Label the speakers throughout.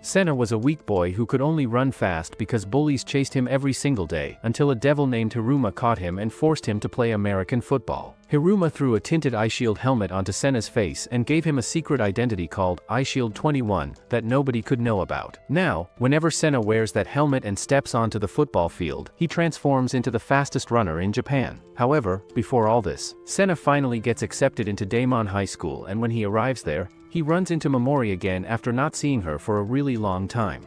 Speaker 1: Senna was a weak boy who could only run fast because bullies chased him every single day until a devil named Hiruma caught him and forced him to play American football. Hiruma threw a tinted Eyeshield helmet onto Senna's face and gave him a secret identity called Eyeshield 21 that nobody could know about. Now, whenever Senna wears that helmet and steps onto the football field, he transforms into the fastest runner in Japan. However, before all this, Senna finally gets accepted into Daemon High School, and when he arrives there, he runs into Mamoru again after not seeing her for a really long time.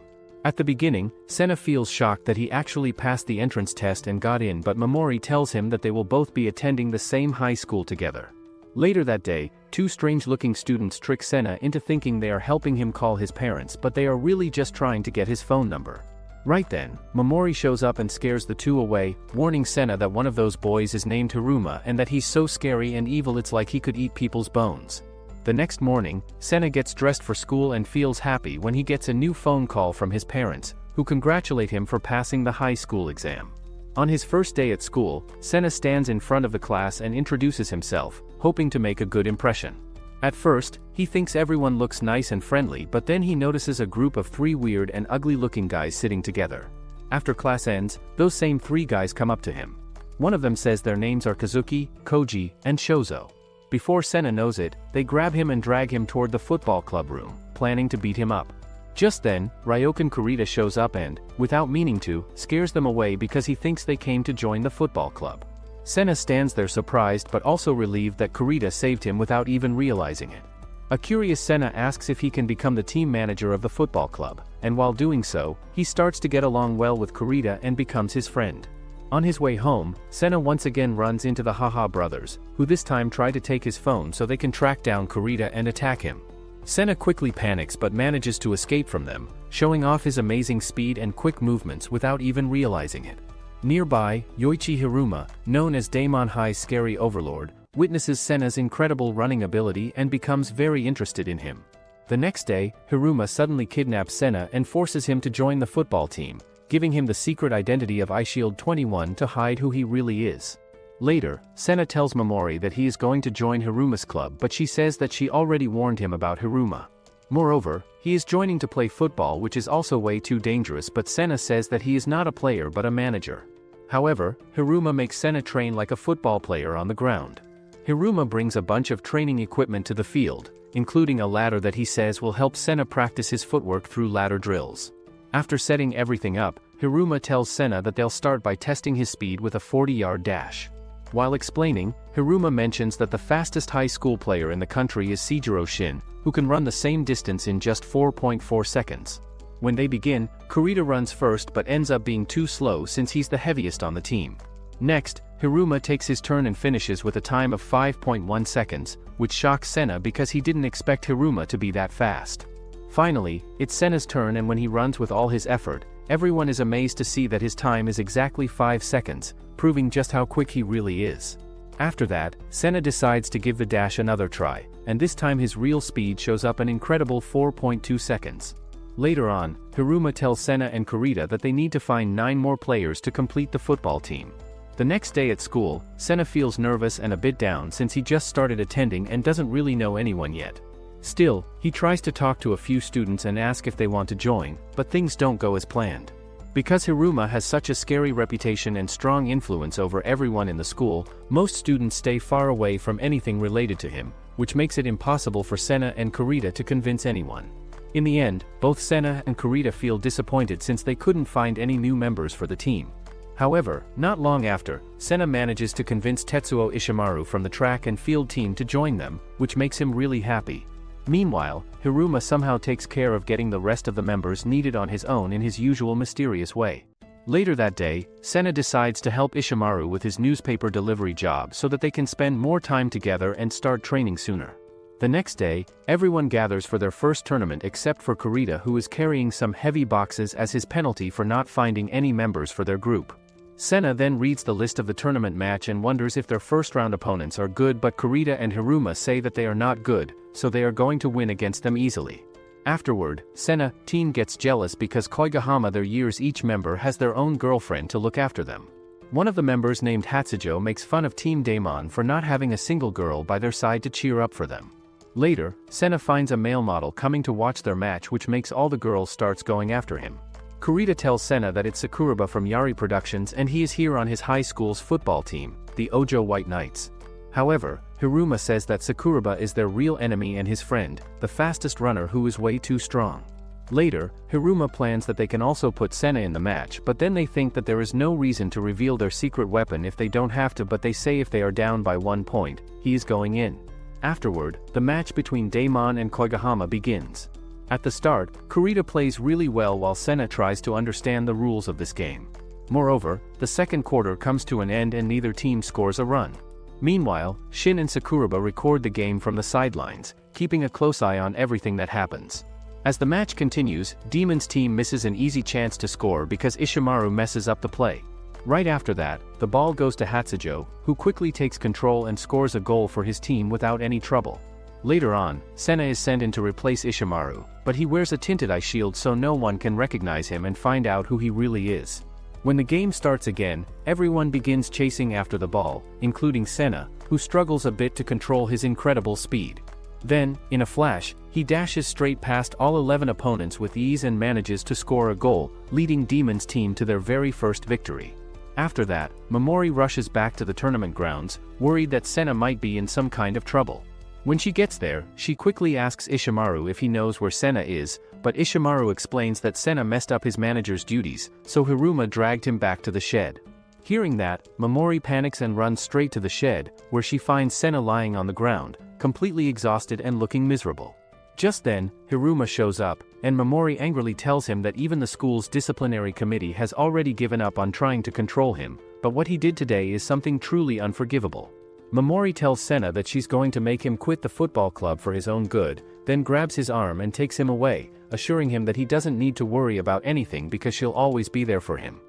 Speaker 1: At the beginning, Senna feels shocked that he actually passed the entrance test and got in, but Mamoru tells him that they will both be attending the same high school together. Later that day, two strange-looking students trick Senna into thinking they are helping him call his parents, but they are really just trying to get his phone number. Right then, Mamoru shows up and scares the two away, warning Senna that one of those boys is named Hiruma and that he's so scary and evil it's like he could eat people's bones. The next morning, Senna gets dressed for school and feels happy when he gets a new phone call from his parents, who congratulate him for passing the high school exam. On his first day at school, Senna stands in front of the class and introduces himself, hoping to make a good impression. At first, he thinks everyone looks nice and friendly, but then he notices a group of three weird and ugly-looking guys sitting together. After class ends, those same three guys come up to him. One of them says their names are Kazuki, Koji, and Shozo. Before Senna knows it, they grab him and drag him toward the football club room, planning to beat him up. Just then, Ryokan Kurita shows up and, without meaning to, scares them away because he thinks they came to join the football club. Senna stands there surprised but also relieved that Kurita saved him without even realizing it. A curious Senna asks if he can become the team manager of the football club, and while doing so, he starts to get along well with Kurita and becomes his friend. On his way home, Senna once again runs into the Haha brothers, who this time try to take his phone so they can track down Kurita and attack him. Senna quickly panics but manages to escape from them, showing off his amazing speed and quick movements without even realizing it. Nearby, Yoichi Hiruma, known as Daemon High's scary overlord, witnesses Senna's incredible running ability and becomes very interested in him. The next day, Hiruma suddenly kidnaps Senna and forces him to join the football team, giving him the secret identity of Eyeshield 21 to hide who he really is. Later, Senna tells Mamoru that he is going to join Hiruma's club, but she says that she already warned him about Hiruma. Moreover, he is joining to play football, which is also way too dangerous, but Senna says that he is not a player but a manager. However, Hiruma makes Senna train like a football player on the ground. Hiruma brings a bunch of training equipment to the field, including a ladder that he says will help Senna practice his footwork through ladder drills. After setting everything up, Hiruma tells Senna that they'll start by testing his speed with a 40-yard dash. While explaining, Hiruma mentions that the fastest high school player in the country is Seijiro Shin, who can run the same distance in just 4.4 seconds. When they begin, Kurita runs first but ends up being too slow since he's the heaviest on the team. Next, Hiruma takes his turn and finishes with a time of 5.1 seconds, which shocks Senna because he didn't expect Hiruma to be that fast. Finally, it's Senna's turn, and when he runs with all his effort, everyone is amazed to see that his time is exactly 5 seconds, proving just how quick he really is. After that, Senna decides to give the dash another try, and this time his real speed shows up an incredible 4.2 seconds. Later on, Hiruma tells Senna and Kurita that they need to find 9 more players to complete the football team. The next day at school, Senna feels nervous and a bit down since he just started attending and doesn't really know anyone yet. Still, he tries to talk to a few students and ask if they want to join, but things don't go as planned. Because Hiruma has such a scary reputation and strong influence over everyone in the school, most students stay far away from anything related to him, which makes it impossible for Senna and Kurita to convince anyone. In the end, both Senna and Kurita feel disappointed since they couldn't find any new members for the team. However, not long after, Senna manages to convince Tetsuo Ishimaru from the track and field team to join them, which makes him really happy. Meanwhile, Hiruma somehow takes care of getting the rest of the members needed on his own in his usual mysterious way. Later that day, Senna decides to help Ishimaru with his newspaper delivery job so that they can spend more time together and start training sooner. The next day, everyone gathers for their first tournament except for Kurita, who is carrying some heavy boxes as his penalty for not finding any members for their group. Senna then reads the list of the tournament match and wonders if their first-round opponents are good, but Kurita and Hiruma say that they are not good, so they are going to win against them easily. Afterward, Senna, teen, gets jealous because Koigahama, their years each member, has their own girlfriend to look after them. One of the members named Hatsujo makes fun of Team Daemon for not having a single girl by their side to cheer up for them. Later, Senna finds a male model coming to watch their match, which makes all the girls starts going after him. Kurita tells Senna that it's Sakuraba from Yari Productions and he is here on his high school's football team, the Ojo White Knights. However, Hiruma says that Sakuraba is their real enemy and his friend, the fastest runner who is way too strong. Later, Hiruma plans that they can also put Senna in the match, but then they think that there is no reason to reveal their secret weapon if they don't have to, but they say if they are down by 1 point, he is going in. Afterward, the match between Daemon and Koigahama begins. At the start, Kurita plays really well while Senna tries to understand the rules of this game. Moreover, the second quarter comes to an end and neither team scores a run. Meanwhile, Shin and Sakuraba record the game from the sidelines, keeping a close eye on everything that happens. As the match continues, Demon's team misses an easy chance to score because Ishimaru messes up the play. Right after that, the ball goes to Hatsujo, who quickly takes control and scores a goal for his team without any trouble. Later on, Senna is sent in to replace Ishimaru, but he wears a tinted eye shield so no one can recognize him and find out who he really is. When the game starts again, everyone begins chasing after the ball, including Senna, who struggles a bit to control his incredible speed. Then, in a flash, he dashes straight past all 11 opponents with ease and manages to score a goal, leading Demon's team to their very first victory. After that, Mamoru rushes back to the tournament grounds, worried that Senna might be in some kind of trouble. When she gets there, she quickly asks Ishimaru if he knows where Senna is, but Ishimaru explains that Senna messed up his manager's duties, so Hiruma dragged him back to the shed. Hearing that, Mamoru panics and runs straight to the shed, where she finds Senna lying on the ground, completely exhausted and looking miserable. Just then, Hiruma shows up, and Mamoru angrily tells him that even the school's disciplinary committee has already given up on trying to control him, but what he did today is something truly unforgivable. Mamoru tells Senna that she's going to make him quit the football club for his own good, then grabs his arm and takes him away, assuring him that he doesn't need to worry about anything because she'll always be there for him.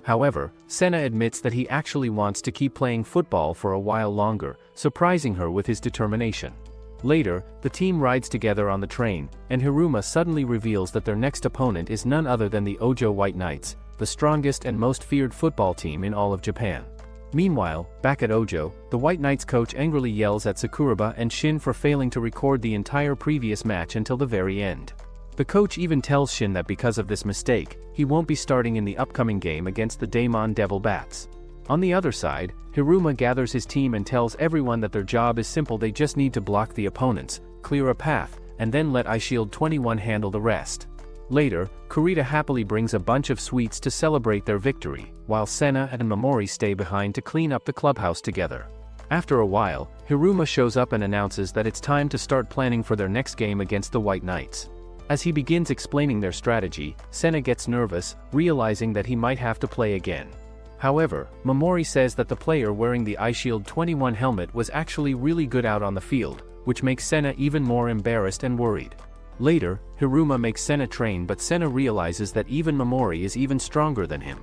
Speaker 1: However, Senna admits that he actually wants to keep playing football for a while longer, surprising her with his determination. Later, the team rides together on the train, and Hiruma suddenly reveals that their next opponent is none other than the Ojo White Knights, the strongest and most feared football team in all of Japan. Meanwhile, back at Ojo, the White Knights coach angrily yells at Sakuraba and Shin for failing to record the entire previous match until the very end. The coach even tells Shin that because of this mistake, he won't be starting in the upcoming game against the Daemon Devil Bats. On the other side, Hiruma gathers his team and tells everyone that their job is simple, they just need to block the opponents, clear a path, and then let Eyeshield 21 handle the rest. Later, Kurita happily brings a bunch of sweets to celebrate their victory, while Senna and Mamoru stay behind to clean up the clubhouse together. After a while, Hiruma shows up and announces that it's time to start planning for their next game against the White Knights. As he begins explaining their strategy, Senna gets nervous, realizing that he might have to play again. However, Mamoru says that the player wearing the Eyeshield 21 helmet was actually really good out on the field, which makes Senna even more embarrassed and worried. Later, Hiruma makes Senna train, but Senna realizes that even Mamoru is even stronger than him.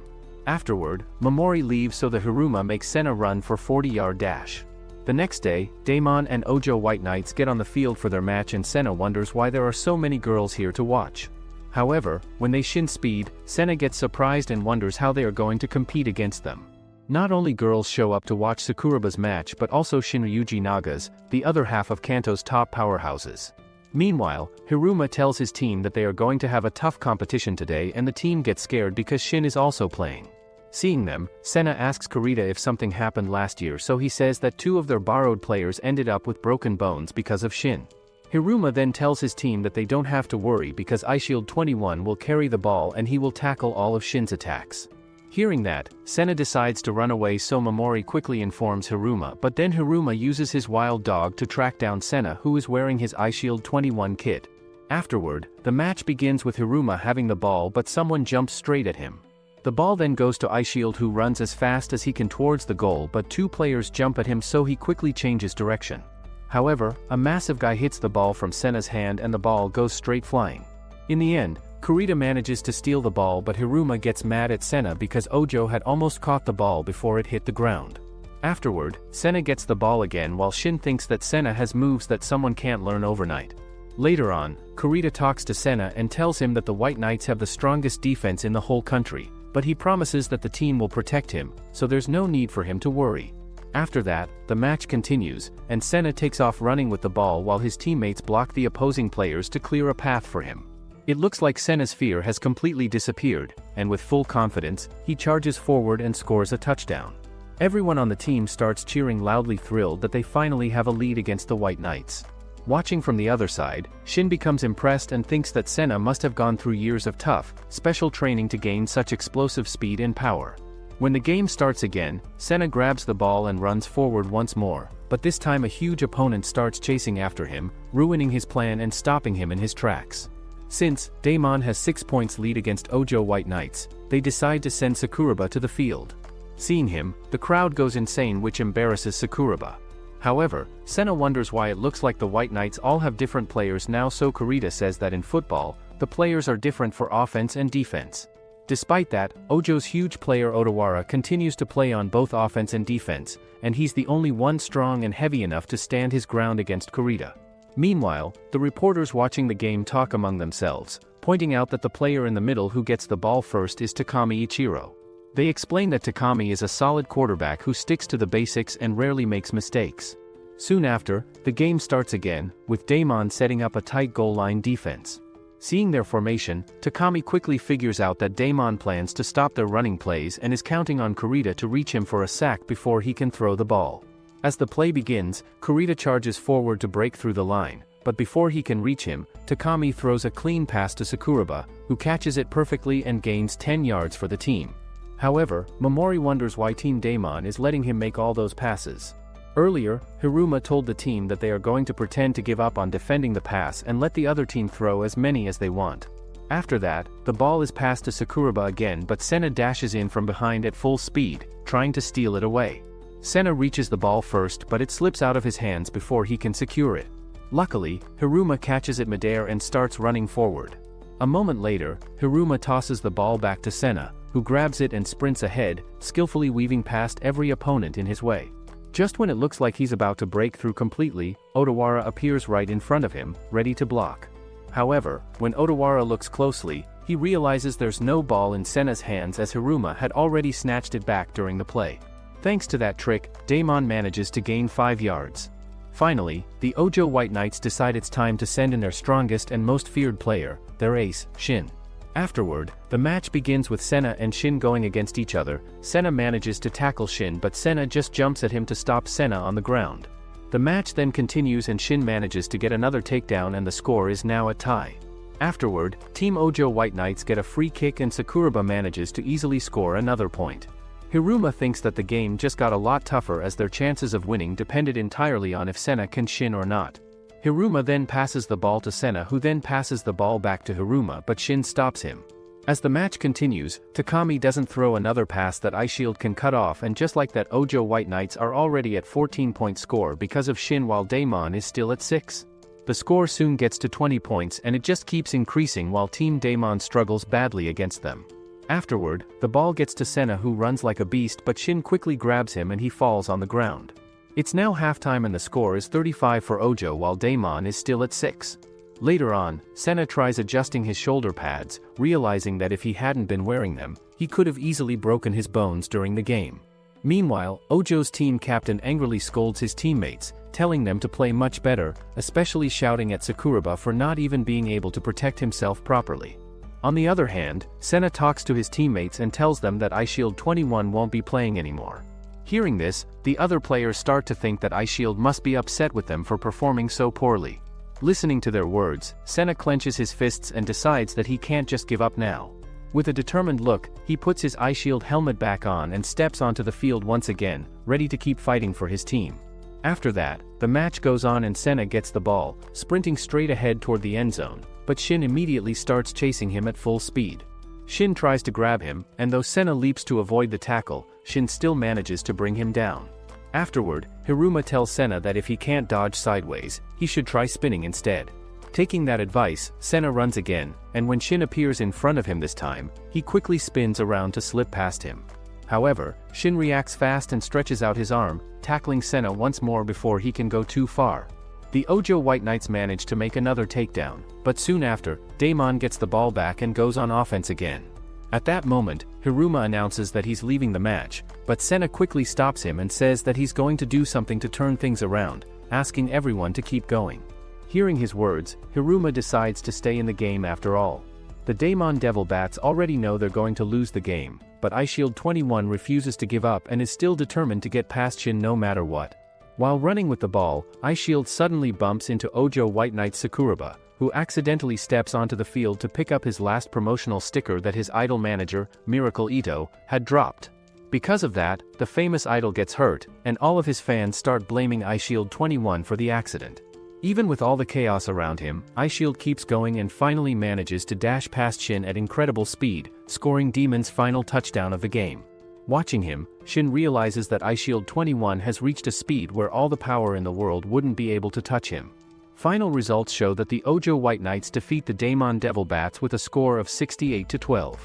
Speaker 1: Afterward, Mamoru leaves so that Hiruma makes Senna run for 40-yard dash. The next day, Daemon and Ojo White Knights get on the field for their match and Senna wonders why there are so many girls here to watch. However, when they shin speed, Senna gets surprised and wonders how they are going to compete against them. Not only girls show up to watch Sakuraba's match but also Shinryuji Naga's, the other half of Kanto's top powerhouses. Meanwhile, Hiruma tells his team that they are going to have a tough competition today and the team gets scared because Shin is also playing. Seeing them, Senna asks Kurita if something happened last year, so he says that 2 of their borrowed players ended up with broken bones because of Shin. Hiruma then tells his team that they don't have to worry because Eyeshield 21 will carry the ball and he will tackle all of Shin's attacks. Hearing that, Senna decides to run away, so Mamoru quickly informs Hiruma, but then Hiruma uses his wild dog to track down Senna, who is wearing his Eyeshield 21 kit. Afterward, the match begins with Hiruma having the ball but someone jumps straight at him. The ball then goes to Eyeshield, who runs as fast as he can towards the goal, but 2 players jump at him, so he quickly changes direction. However, a massive guy hits the ball from Senna's hand and the ball goes straight flying. In the end, Kurita manages to steal the ball, but Hiruma gets mad at Senna because Ojo had almost caught the ball before it hit the ground. Afterward, Senna gets the ball again while Shin thinks that Senna has moves that someone can't learn overnight. Later on, Kurita talks to Senna and tells him that the White Knights have the strongest defense in the whole country, but he promises that the team will protect him, so there's no need for him to worry. After that, the match continues, and Senna takes off running with the ball while his teammates block the opposing players to clear a path for him. It looks like Senna's fear has completely disappeared, and with full confidence, he charges forward and scores a touchdown. Everyone on the team starts cheering loudly, thrilled that they finally have a lead against the White Knights. Watching from the other side, Shin becomes impressed and thinks that Senna must have gone through years of tough, special training to gain such explosive speed and power. When the game starts again, Senna grabs the ball and runs forward once more, but this time a huge opponent starts chasing after him, ruining his plan and stopping him in his tracks. Since Daemon has 6 points lead against Ojo White Knights, they decide to send Sakuraba to the field. Seeing him, the crowd goes insane, which embarrasses Sakuraba. However, Senna wonders why it looks like the White Knights all have different players now, so Kurita says that in football, the players are different for offense and defense. Despite that, Ojo's huge player Odawara continues to play on both offense and defense, and he's the only one strong and heavy enough to stand his ground against Kurita. Meanwhile, the reporters watching the game talk among themselves, pointing out that the player in the middle who gets the ball first is Takami Ichiro. They explain that Takami is a solid quarterback who sticks to the basics and rarely makes mistakes. Soon after, the game starts again, with Daemon setting up a tight goal line defense. Seeing their formation, Takami quickly figures out that Daemon plans to stop their running plays and is counting on Kurita to reach him for a sack before he can throw the ball. As the play begins, Kurita charges forward to break through the line, but before he can reach him, Takami throws a clean pass to Sakuraba, who catches it perfectly and gains 10 yards for the team. However, Mamoru wonders why Team Daemon is letting him make all those passes. Earlier, Hiruma told the team that they are going to pretend to give up on defending the pass and let the other team throw as many as they want. After that, the ball is passed to Sakuraba again, but Senna dashes in from behind at full speed, trying to steal it away. Senna reaches the ball first, but it slips out of his hands before he can secure it. Luckily, Hiruma catches it midair and starts running forward. A moment later, Hiruma tosses the ball back to Senna, who grabs it and sprints ahead, skillfully weaving past every opponent in his way. Just when it looks like he's about to break through completely, Odawara appears right in front of him, ready to block. However, when Odawara looks closely, he realizes there's no ball in Senna's hands, as Hiruma had already snatched it back during the play. Thanks to that trick, Daemon manages to gain 5 yards. Finally, the Ojo White Knights decide it's time to send in their strongest and most feared player, their ace, Shin. Afterward, the match begins with Senna and Shin going against each other. Senna manages to tackle Shin, but Senna just jumps at him to stop Senna on the ground. The match then continues and Shin manages to get another takedown and the score is now a tie. Afterward, Team Ojo White Knights get a free kick and Sakuraba manages to easily score another point. Hiruma thinks that the game just got a lot tougher, as their chances of winning depended entirely on if Senna can Shin or not. Hiruma then passes the ball to Senna, who then passes the ball back to Hiruma, but Shin stops him. As the match continues, Takami doesn't throw another pass that Eyeshield can cut off, and just like that, Ojo White Knights are already at 14-point score because of Shin, while Daemon is still at 6. The score soon gets to 20 points and it just keeps increasing while Team Daemon struggles badly against them. Afterward, the ball gets to Senna, who runs like a beast, but Shin quickly grabs him and he falls on the ground. It's now halftime and the score is 35 for Ojo while Daemon is still at 6. Later on, Senna tries adjusting his shoulder pads, realizing that if he hadn't been wearing them, he could have easily broken his bones during the game. Meanwhile, Ojo's team captain angrily scolds his teammates, telling them to play much better, especially shouting at Sakuraba for not even being able to protect himself properly. On the other hand, Senna talks to his teammates and tells them that Eyeshield 21 won't be playing anymore. Hearing this, the other players start to think that Eyeshield must be upset with them for performing so poorly. Listening to their words, Senna clenches his fists and decides that he can't just give up now. With a determined look, he puts his Eyeshield helmet back on and steps onto the field once again, ready to keep fighting for his team. After that, the match goes on and Senna gets the ball, sprinting straight ahead toward the end zone, but Shin immediately starts chasing him at full speed. Shin tries to grab him, and though Senna leaps to avoid the tackle, Shin still manages to bring him down. Afterward, Hiruma tells Senna that if he can't dodge sideways, he should try spinning instead. Taking that advice, Senna runs again, and when Shin appears in front of him this time, he quickly spins around to slip past him. However, Shin reacts fast and stretches out his arm, tackling Senna once more before he can go too far. The Ojo White Knights manage to make another takedown, but soon after, Daemon gets the ball back and goes on offense again. At that moment, Hiruma announces that he's leaving the match, but Senna quickly stops him and says that he's going to do something to turn things around, asking everyone to keep going. Hearing his words, Hiruma decides to stay in the game after all. The Daemon Devil Bats already know they're going to lose the game, but Eyeshield 21 refuses to give up and is still determined to get past Shin no matter what. While running with the ball, Eyeshield suddenly bumps into Ojo White Knight Sakuraba, who accidentally steps onto the field to pick up his last promotional sticker that his idol manager, Miracle Ito, had dropped. Because of that, the famous idol gets hurt, and all of his fans start blaming Eyeshield 21 for the accident. Even with all the chaos around him, Eyeshield keeps going and finally manages to dash past Shin at incredible speed, scoring Demon's final touchdown of the game. Watching him, Shin realizes that Eyeshield 21 has reached a speed where all the power in the world wouldn't be able to touch him. Final results show that the Ojo White Knights defeat the Daemon Devil Bats with a score of 68-12.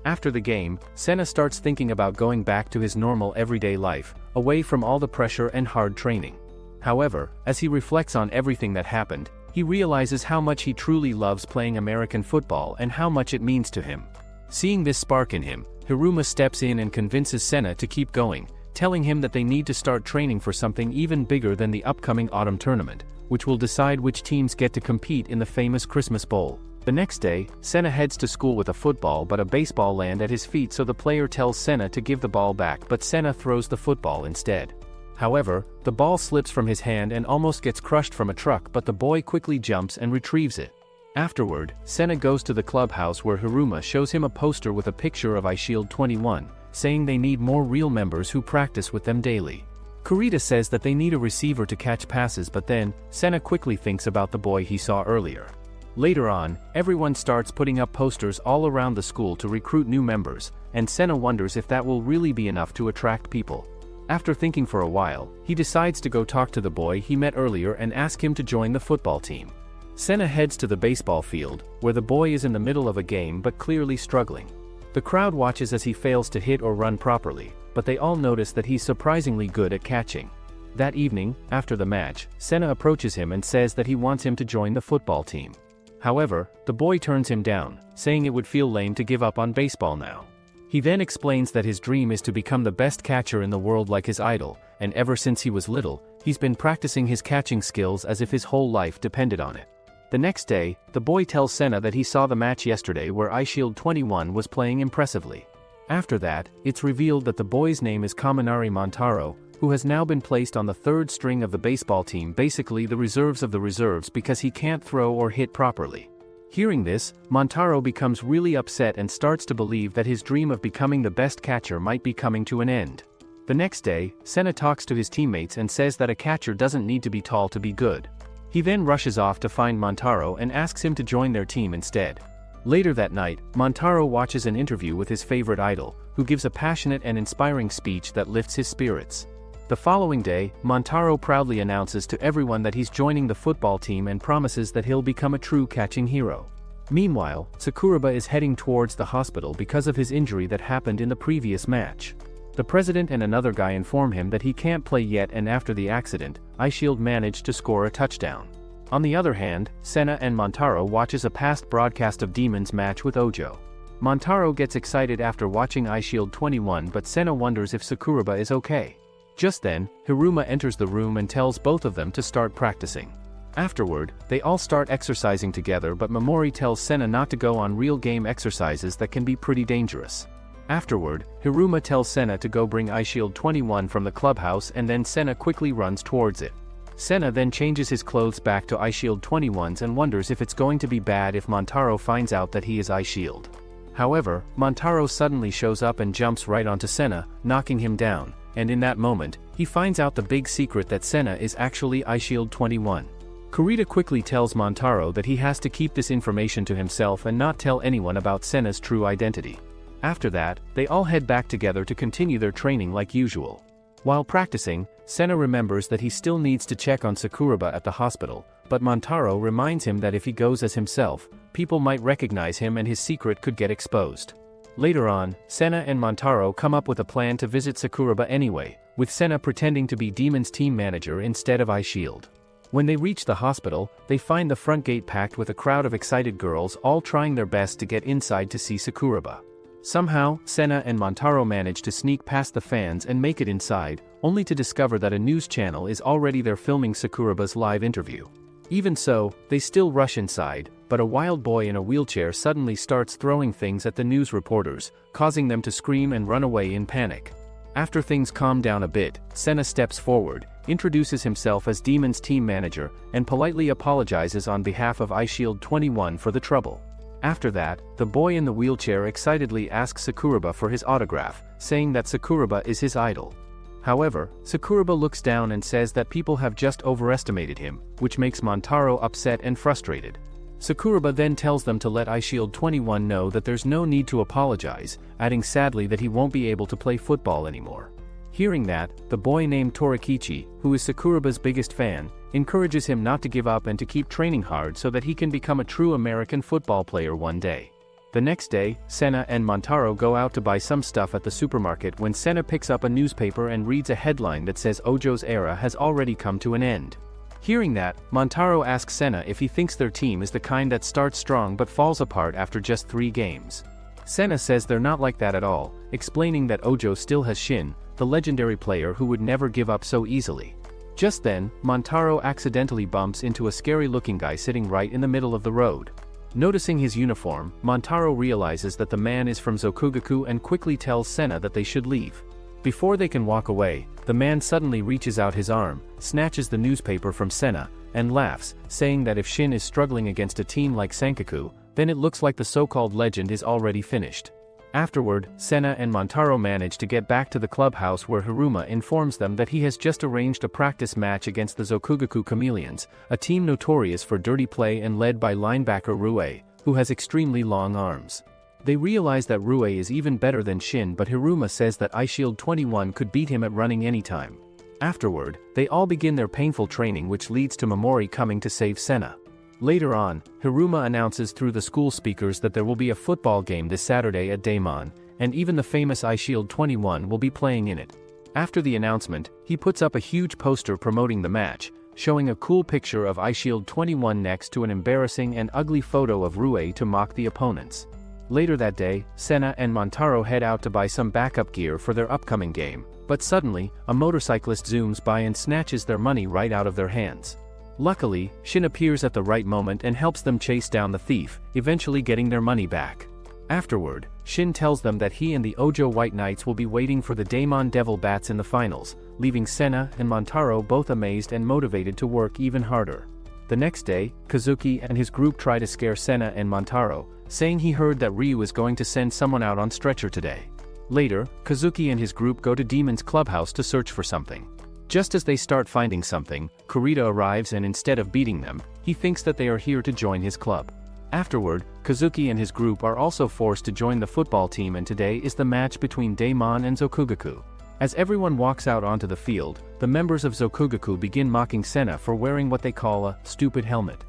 Speaker 1: After the game, Senna starts thinking about going back to his normal everyday life, away from all the pressure and hard training. However, as he reflects on everything that happened, he realizes how much he truly loves playing American football and how much it means to him. Seeing this spark in him, Hiruma steps in and convinces Senna to keep going, telling him that they need to start training for something even bigger than the upcoming autumn tournament, which will decide which teams get to compete in the famous Christmas Bowl. The next day, Senna heads to school with a football but a baseball lands at his feet, so the player tells Senna to give the ball back, but Senna throws the football instead. However, the ball slips from his hand and almost gets crushed from a truck, but the boy quickly jumps and retrieves it. Afterward, Senna goes to the clubhouse where Hiruma shows him a poster with a picture of Eyeshield 21, saying they need more real members who practice with them daily. Kurita says that they need a receiver to catch passes, but then, Senna quickly thinks about the boy he saw earlier. Later on, everyone starts putting up posters all around the school to recruit new members, and Senna wonders if that will really be enough to attract people. After thinking for a while, he decides to go talk to the boy he met earlier and ask him to join the football team. Senna heads to the baseball field, where the boy is in the middle of a game but clearly struggling. The crowd watches as he fails to hit or run properly, but they all notice that he's surprisingly good at catching. That evening, after the match, Senna approaches him and says that he wants him to join the football team. However, the boy turns him down, saying it would feel lame to give up on baseball now. He then explains that his dream is to become the best catcher in the world like his idol, and ever since he was little, he's been practicing his catching skills as if his whole life depended on it. The next day, the boy tells Senna that he saw the match yesterday where Eyeshield 21 was playing impressively. After that, it's revealed that the boy's name is Kaminari Montaro, who has now been placed on the third string of the baseball team, basically the reserves of the reserves, because he can't throw or hit properly. Hearing this, Montaro becomes really upset and starts to believe that his dream of becoming the best catcher might be coming to an end. The next day, Senna talks to his teammates and says that a catcher doesn't need to be tall to be good. He then rushes off to find Montaro and asks him to join their team instead. Later that night, Montaro watches an interview with his favorite idol, who gives a passionate and inspiring speech that lifts his spirits. The following day, Montaro proudly announces to everyone that he's joining the football team and promises that he'll become a true catching hero. Meanwhile, Sakuraba is heading towards the hospital because of his injury that happened in the previous match. The president and another guy inform him that he can't play yet, and after the accident, Eyeshield managed to score a touchdown. On the other hand, Senna and Montaro watches a past broadcast of Demon's match with Ojo. Montaro gets excited after watching Eyeshield 21, but Senna wonders if Sakuraba is okay. Just then, Hiruma enters the room and tells both of them to start practicing. Afterward, they all start exercising together, but Mamoru tells Senna not to go on real game exercises that can be pretty dangerous. Afterward, Hiruma tells Senna to go bring Eyeshield 21 from the clubhouse, and then Senna quickly runs towards it. Senna then changes his clothes back to Eyeshield 21's and wonders if it's going to be bad if Montaro finds out that he is Eyeshield. However, Montaro suddenly shows up and jumps right onto Senna, knocking him down, and in that moment, he finds out the big secret that Senna is actually Eyeshield 21. Kurita quickly tells Montaro that he has to keep this information to himself and not tell anyone about Senna's true identity. After that, they all head back together to continue their training like usual. While practicing, Senna remembers that he still needs to check on Sakuraba at the hospital, but Montaro reminds him that if he goes as himself, people might recognize him and his secret could get exposed. Later on, Senna and Montaro come up with a plan to visit Sakuraba anyway, with Senna pretending to be Demon's team manager instead of Eyeshield. When they reach the hospital, they find the front gate packed with a crowd of excited girls all trying their best to get inside to see Sakuraba. Somehow, Senna and Montaro manage to sneak past the fans and make it inside, only to discover that a news channel is already there filming Sakuraba's live interview. Even so, they still rush inside, but a wild boy in a wheelchair suddenly starts throwing things at the news reporters, causing them to scream and run away in panic. After things calm down a bit, Senna steps forward, introduces himself as Demon's team manager, and politely apologizes on behalf of Eyeshield 21 for the trouble. After that, the boy in the wheelchair excitedly asks Sakuraba for his autograph, saying that Sakuraba is his idol. However, Sakuraba looks down and says that people have just overestimated him, which makes Montaro upset and frustrated. Sakuraba then tells them to let Eyeshield 21 know that there's no need to apologize, adding sadly that he won't be able to play football anymore. Hearing that, the boy named Torikichi, who is Sakuraba's biggest fan, encourages him not to give up and to keep training hard so that he can become a true American football player one day. The next day, Senna and Montaro go out to buy some stuff at the supermarket when Senna picks up a newspaper and reads a headline that says Ojo's era has already come to an end. Hearing that, Montaro asks Senna if he thinks their team is the kind that starts strong but falls apart after just 3 games. Senna says they're not like that at all, explaining that Ojo still has Shin, the legendary player who would never give up so easily. Just then, Montaro accidentally bumps into a scary-looking guy sitting right in the middle of the road. Noticing his uniform, Montaro realizes that the man is from Zokugaku and quickly tells Senna that they should leave. Before they can walk away, the man suddenly reaches out his arm, snatches the newspaper from Senna, and laughs, saying that if Shin is struggling against a team like Sankaku, then it looks like the so-called legend is already finished. Afterward, Senna and Montaro manage to get back to the clubhouse where Hiruma informs them that he has just arranged a practice match against the Zokugaku Chameleons, a team notorious for dirty play and led by linebacker Rue, who has extremely long arms. They realize that Rue is even better than Shin, but Hiruma says that Eyeshield 21 could beat him at running anytime. Afterward, they all begin their painful training, which leads to Mamoru coming to save Senna. Later on, Hiruma announces through the school speakers that there will be a football game this Saturday at Daemon, and even the famous Eyeshield 21 will be playing in it. After the announcement, he puts up a huge poster promoting the match, showing a cool picture of Eyeshield 21 next to an embarrassing and ugly photo of Rue to mock the opponents. Later that day, Senna and Montaro head out to buy some backup gear for their upcoming game, but suddenly, a motorcyclist zooms by and snatches their money right out of their hands. Luckily, Shin appears at the right moment and helps them chase down the thief, eventually getting their money back. Afterward, Shin tells them that he and the Ojo White Knights will be waiting for the Daemon Devil Bats in the finals, leaving Senna and Montaro both amazed and motivated to work even harder. The next day, Kazuki and his group try to scare Senna and Montaro, saying he heard that Ryu is going to send someone out on stretcher today. Later, Kazuki and his group go to Demon's clubhouse to search for something. Just as they start finding something, Kurita arrives and instead of beating them, he thinks that they are here to join his club. Afterward, Kazuki and his group are also forced to join the football team, and today is the match between Daemon and Zokugaku. As everyone walks out onto the field, the members of Zokugaku begin mocking Senna for wearing what they call a stupid helmet.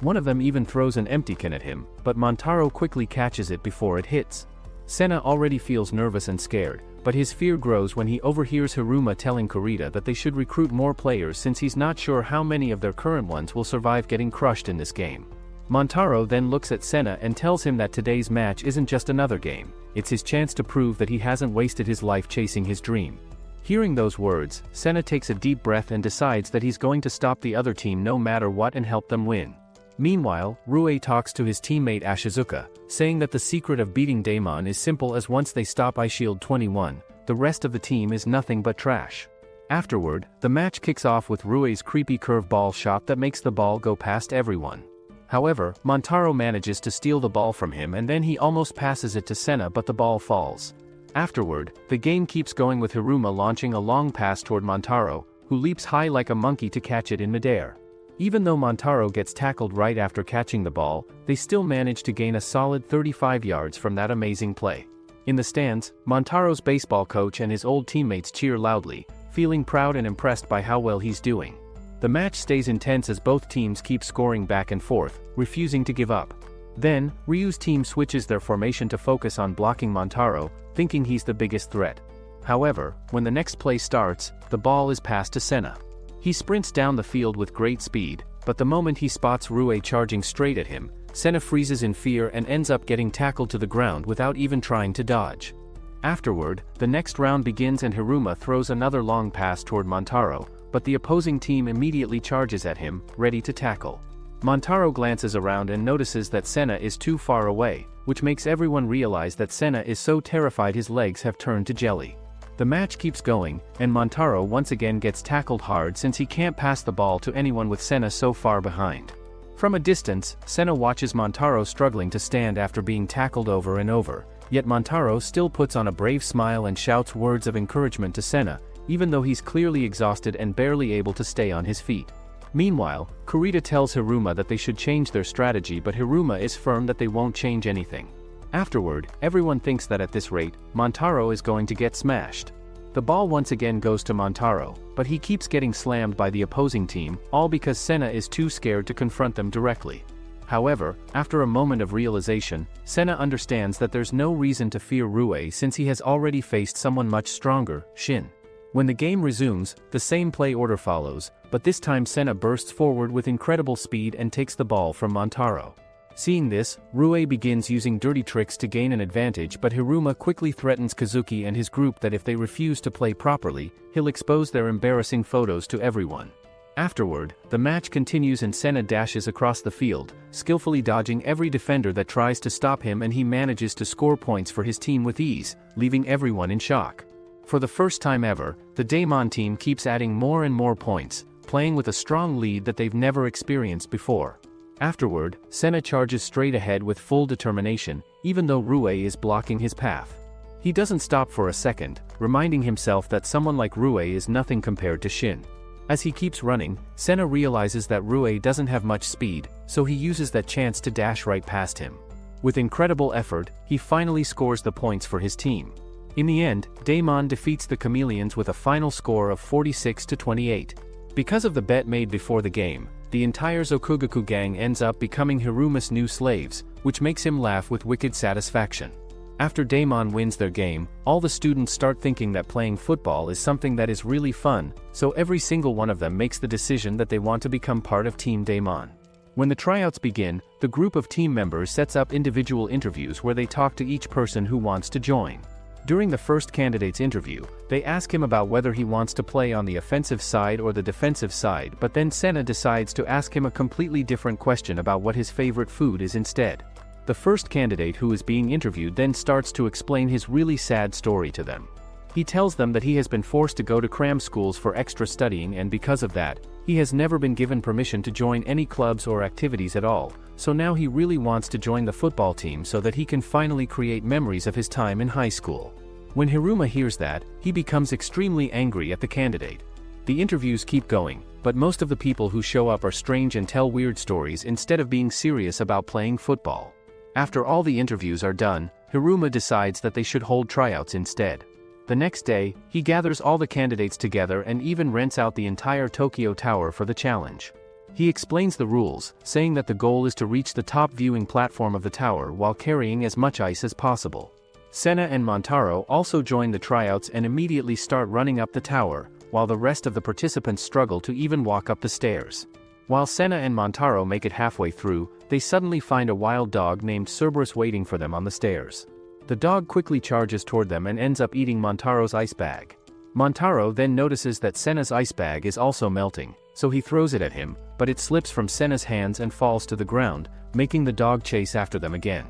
Speaker 1: One of them even throws an empty can at him, but Montaro quickly catches it before it hits. Senna already feels nervous and scared, but his fear grows when he overhears Hiruma telling Kurita that they should recruit more players since he's not sure how many of their current ones will survive getting crushed in this game. Montaro then looks at Senna and tells him that today's match isn't just another game, it's his chance to prove that he hasn't wasted his life chasing his dream. Hearing those words, Senna takes a deep breath and decides that he's going to stop the other team no matter what and help them win. Meanwhile, Rue talks to his teammate Ashizuka, saying that the secret of beating Daemon is simple as once they stop Eyeshield 21, the rest of the team is nothing but trash. Afterward, the match kicks off with Rue's creepy curve ball shot that makes the ball go past everyone. However, Montaro manages to steal the ball from him and then he almost passes it to Senna, but the ball falls. Afterward, the game keeps going with Hiruma launching a long pass toward Montaro, who leaps high like a monkey to catch it in midair. Even though Montaro gets tackled right after catching the ball, they still manage to gain a solid 35 yards from that amazing play. In the stands, Montaro's baseball coach and his old teammates cheer loudly, feeling proud and impressed by how well he's doing. The match stays intense as both teams keep scoring back and forth, refusing to give up. Then, Ryu's team switches their formation to focus on blocking Montaro, thinking he's the biggest threat. However, when the next play starts, the ball is passed to Senna. He sprints down the field with great speed, but the moment he spots Rue charging straight at him, Senna freezes in fear and ends up getting tackled to the ground without even trying to dodge. Afterward, the next round begins and Hiruma throws another long pass toward Montaro, but the opposing team immediately charges at him, ready to tackle. Montaro glances around and notices that Senna is too far away, which makes everyone realize that Senna is so terrified his legs have turned to jelly. The match keeps going, and Montaro once again gets tackled hard since he can't pass the ball to anyone with Senna so far behind. From a distance, Senna watches Montaro struggling to stand after being tackled over and over, yet Montaro still puts on a brave smile and shouts words of encouragement to Senna, even though he's clearly exhausted and barely able to stay on his feet. Meanwhile, Kurita tells Hiruma that they should change their strategy, but Hiruma is firm that they won't change anything. Afterward, everyone thinks that at this rate, Montaro is going to get smashed. The ball once again goes to Montaro, but he keeps getting slammed by the opposing team, all because Senna is too scared to confront them directly. However, after a moment of realization, Senna understands that there's no reason to fear Rue since he has already faced someone much stronger, Shin. When the game resumes, the same play order follows, but this time Senna bursts forward with incredible speed and takes the ball from Montaro. Seeing this, Rue begins using dirty tricks to gain an advantage, but Hiruma quickly threatens Kazuki and his group that if they refuse to play properly, he'll expose their embarrassing photos to everyone. Afterward, the match continues and Senna dashes across the field, skillfully dodging every defender that tries to stop him, and he manages to score points for his team with ease, leaving everyone in shock. For the first time ever, the Daemon team keeps adding more and more points, playing with a strong lead that they've never experienced before. Afterward, Senna charges straight ahead with full determination, even though Rue is blocking his path. He doesn't stop for a second, reminding himself that someone like Rue is nothing compared to Shin. As he keeps running, Senna realizes that Rue doesn't have much speed, so he uses that chance to dash right past him. With incredible effort, he finally scores the points for his team. In the end, Daemon defeats the Chameleons with a final score of 46-28. Because of the bet made before the game, the entire Zokugaku gang ends up becoming Hiruma's new slaves, which makes him laugh with wicked satisfaction. After Daemon wins their game, all the students start thinking that playing football is something that is really fun, so every single one of them makes the decision that they want to become part of Team Daemon. When the tryouts begin, the group of team members sets up individual interviews where they talk to each person who wants to join. During the first candidate's interview, they ask him about whether he wants to play on the offensive side or the defensive side, but then Senna decides to ask him a completely different question about what his favorite food is instead. The first candidate who is being interviewed then starts to explain his really sad story to them. He tells them that he has been forced to go to cram schools for extra studying, and because of that, he has never been given permission to join any clubs or activities at all, so now he really wants to join the football team so that he can finally create memories of his time in high school. When Hiruma hears that, he becomes extremely angry at the candidate. The interviews keep going, but most of the people who show up are strange and tell weird stories instead of being serious about playing football. After all the interviews are done, Hiruma decides that they should hold tryouts instead. The next day, he gathers all the candidates together and even rents out the entire Tokyo Tower for the challenge. He explains the rules, saying that the goal is to reach the top viewing platform of the tower while carrying as much ice as possible. Senna and Montaro also join the tryouts and immediately start running up the tower, while the rest of the participants struggle to even walk up the stairs. While Senna and Montaro make it halfway through, they suddenly find a wild dog named Cerberus waiting for them on the stairs. The dog quickly charges toward them and ends up eating Montaro's ice bag. Montaro then notices that Senna's ice bag is also melting, so he throws it at him, but it slips from Senna's hands and falls to the ground, making the dog chase after them again.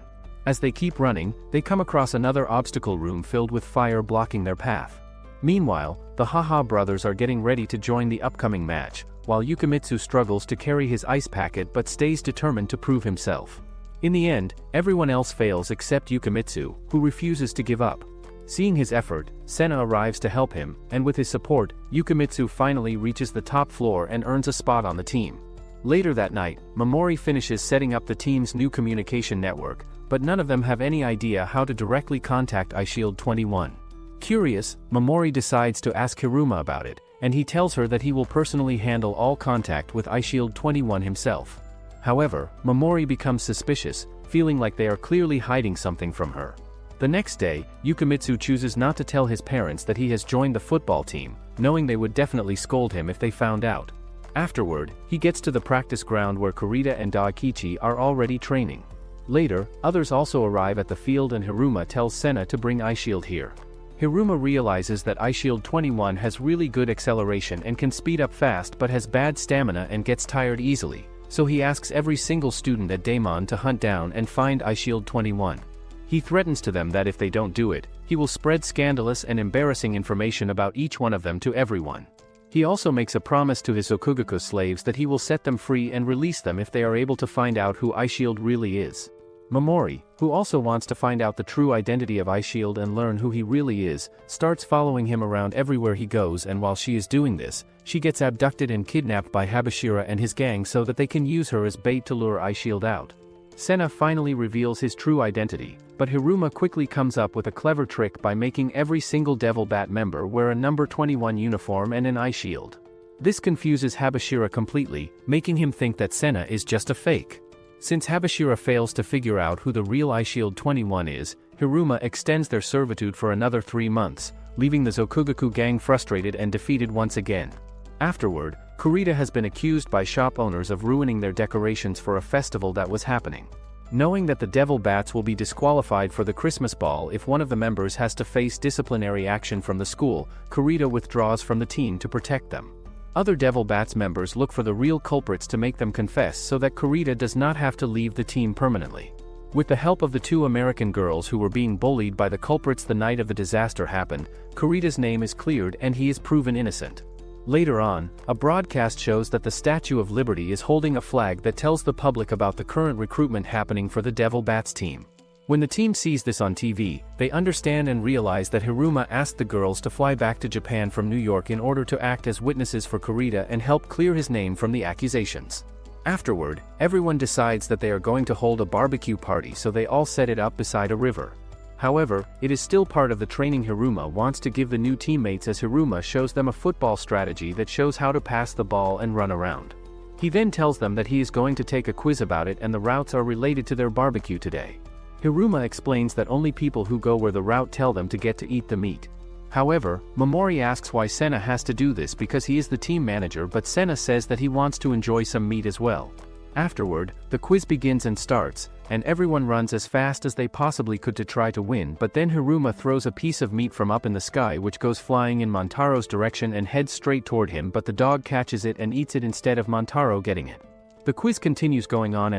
Speaker 1: As they keep running, they come across another obstacle room filled with fire blocking their path. Meanwhile, the Haha brothers are getting ready to join the upcoming match, while Yukimitsu struggles to carry his ice packet but stays determined to prove himself. In the end, everyone else fails except Yukimitsu, who refuses to give up. Seeing his effort, Senna arrives to help him, and with his support, Yukimitsu finally reaches the top floor and earns a spot on the team. Later that night, Mamoru finishes setting up the team's new communication network, but none of them have any idea how to directly contact Eyeshield 21. Curious, Mamoru decides to ask Hiruma about it, and he tells her that he will personally handle all contact with Eyeshield 21 himself. However, Mamoru becomes suspicious, feeling like they are clearly hiding something from her. The next day, Yukimitsu chooses not to tell his parents that he has joined the football team, knowing they would definitely scold him if they found out. Afterward, he gets to the practice ground where Kurita and Daikichi are already training. Later, others also arrive at the field and Hiruma tells Senna to bring Eyeshield here. Hiruma realizes that Eyeshield 21 has really good acceleration and can speed up fast but has bad stamina and gets tired easily, so he asks every single student at Daemon to hunt down and find Eyeshield 21. He threatens to them that if they don't do it, he will spread scandalous and embarrassing information about each one of them to everyone. He also makes a promise to his Okugaku slaves that he will set them free and release them if they are able to find out who Eyeshield really is. Mamoru, who also wants to find out the true identity of Eyeshield and learn who he really is, starts following him around everywhere he goes, and while she is doing this, she gets abducted and kidnapped by Habashira and his gang so that they can use her as bait to lure Eyeshield out. Senna finally reveals his true identity, but Hiruma quickly comes up with a clever trick by making every single Devil Bat member wear a number 21 uniform and an Eyeshield. This confuses Habashira completely, making him think that Senna is just a fake. Since Habashira fails to figure out who the real Eyeshield 21 is, Hiruma extends their servitude for another 3 months, leaving the Zokugaku gang frustrated and defeated once again. Afterward, Kurita has been accused by shop owners of ruining their decorations for a festival that was happening. Knowing that the Devil Bats will be disqualified for the Christmas ball if one of the members has to face disciplinary action from the school, Kurita withdraws from the team to protect them. Other Devil Bats members look for the real culprits to make them confess so that Kurita does not have to leave the team permanently. With the help of the 2 American girls who were being bullied by the culprits the night of the disaster happened, Kurita's name is cleared and he is proven innocent. Later on, a broadcast shows that the Statue of Liberty is holding a flag that tells the public about the current recruitment happening for the Devil Bats team. When the team sees this on TV, they understand and realize that Hiruma asked the girls to fly back to Japan from New York in order to act as witnesses for Kurita and help clear his name from the accusations. Afterward, everyone decides that they are going to hold a barbecue party, so they all set it up beside a river. However, it is still part of the training Hiruma wants to give the new teammates, as Hiruma shows them a football strategy that shows how to pass the ball and run around. He then tells them that he is going to take a quiz about it and the routes are related to their barbecue today. Hiruma explains that only people who go where the route tell them to get to eat the meat. However, Mamoru asks why Senna has to do this because he is the team manager, but Senna says that he wants to enjoy some meat as well. Afterward, the quiz begins and starts, and everyone runs as fast as they possibly could to try to win, but then Hiruma throws a piece of meat from up in the sky which goes flying in Montaro's direction and heads straight toward him, but the dog catches it and eats it instead of Montaro getting it. The quiz continues going on,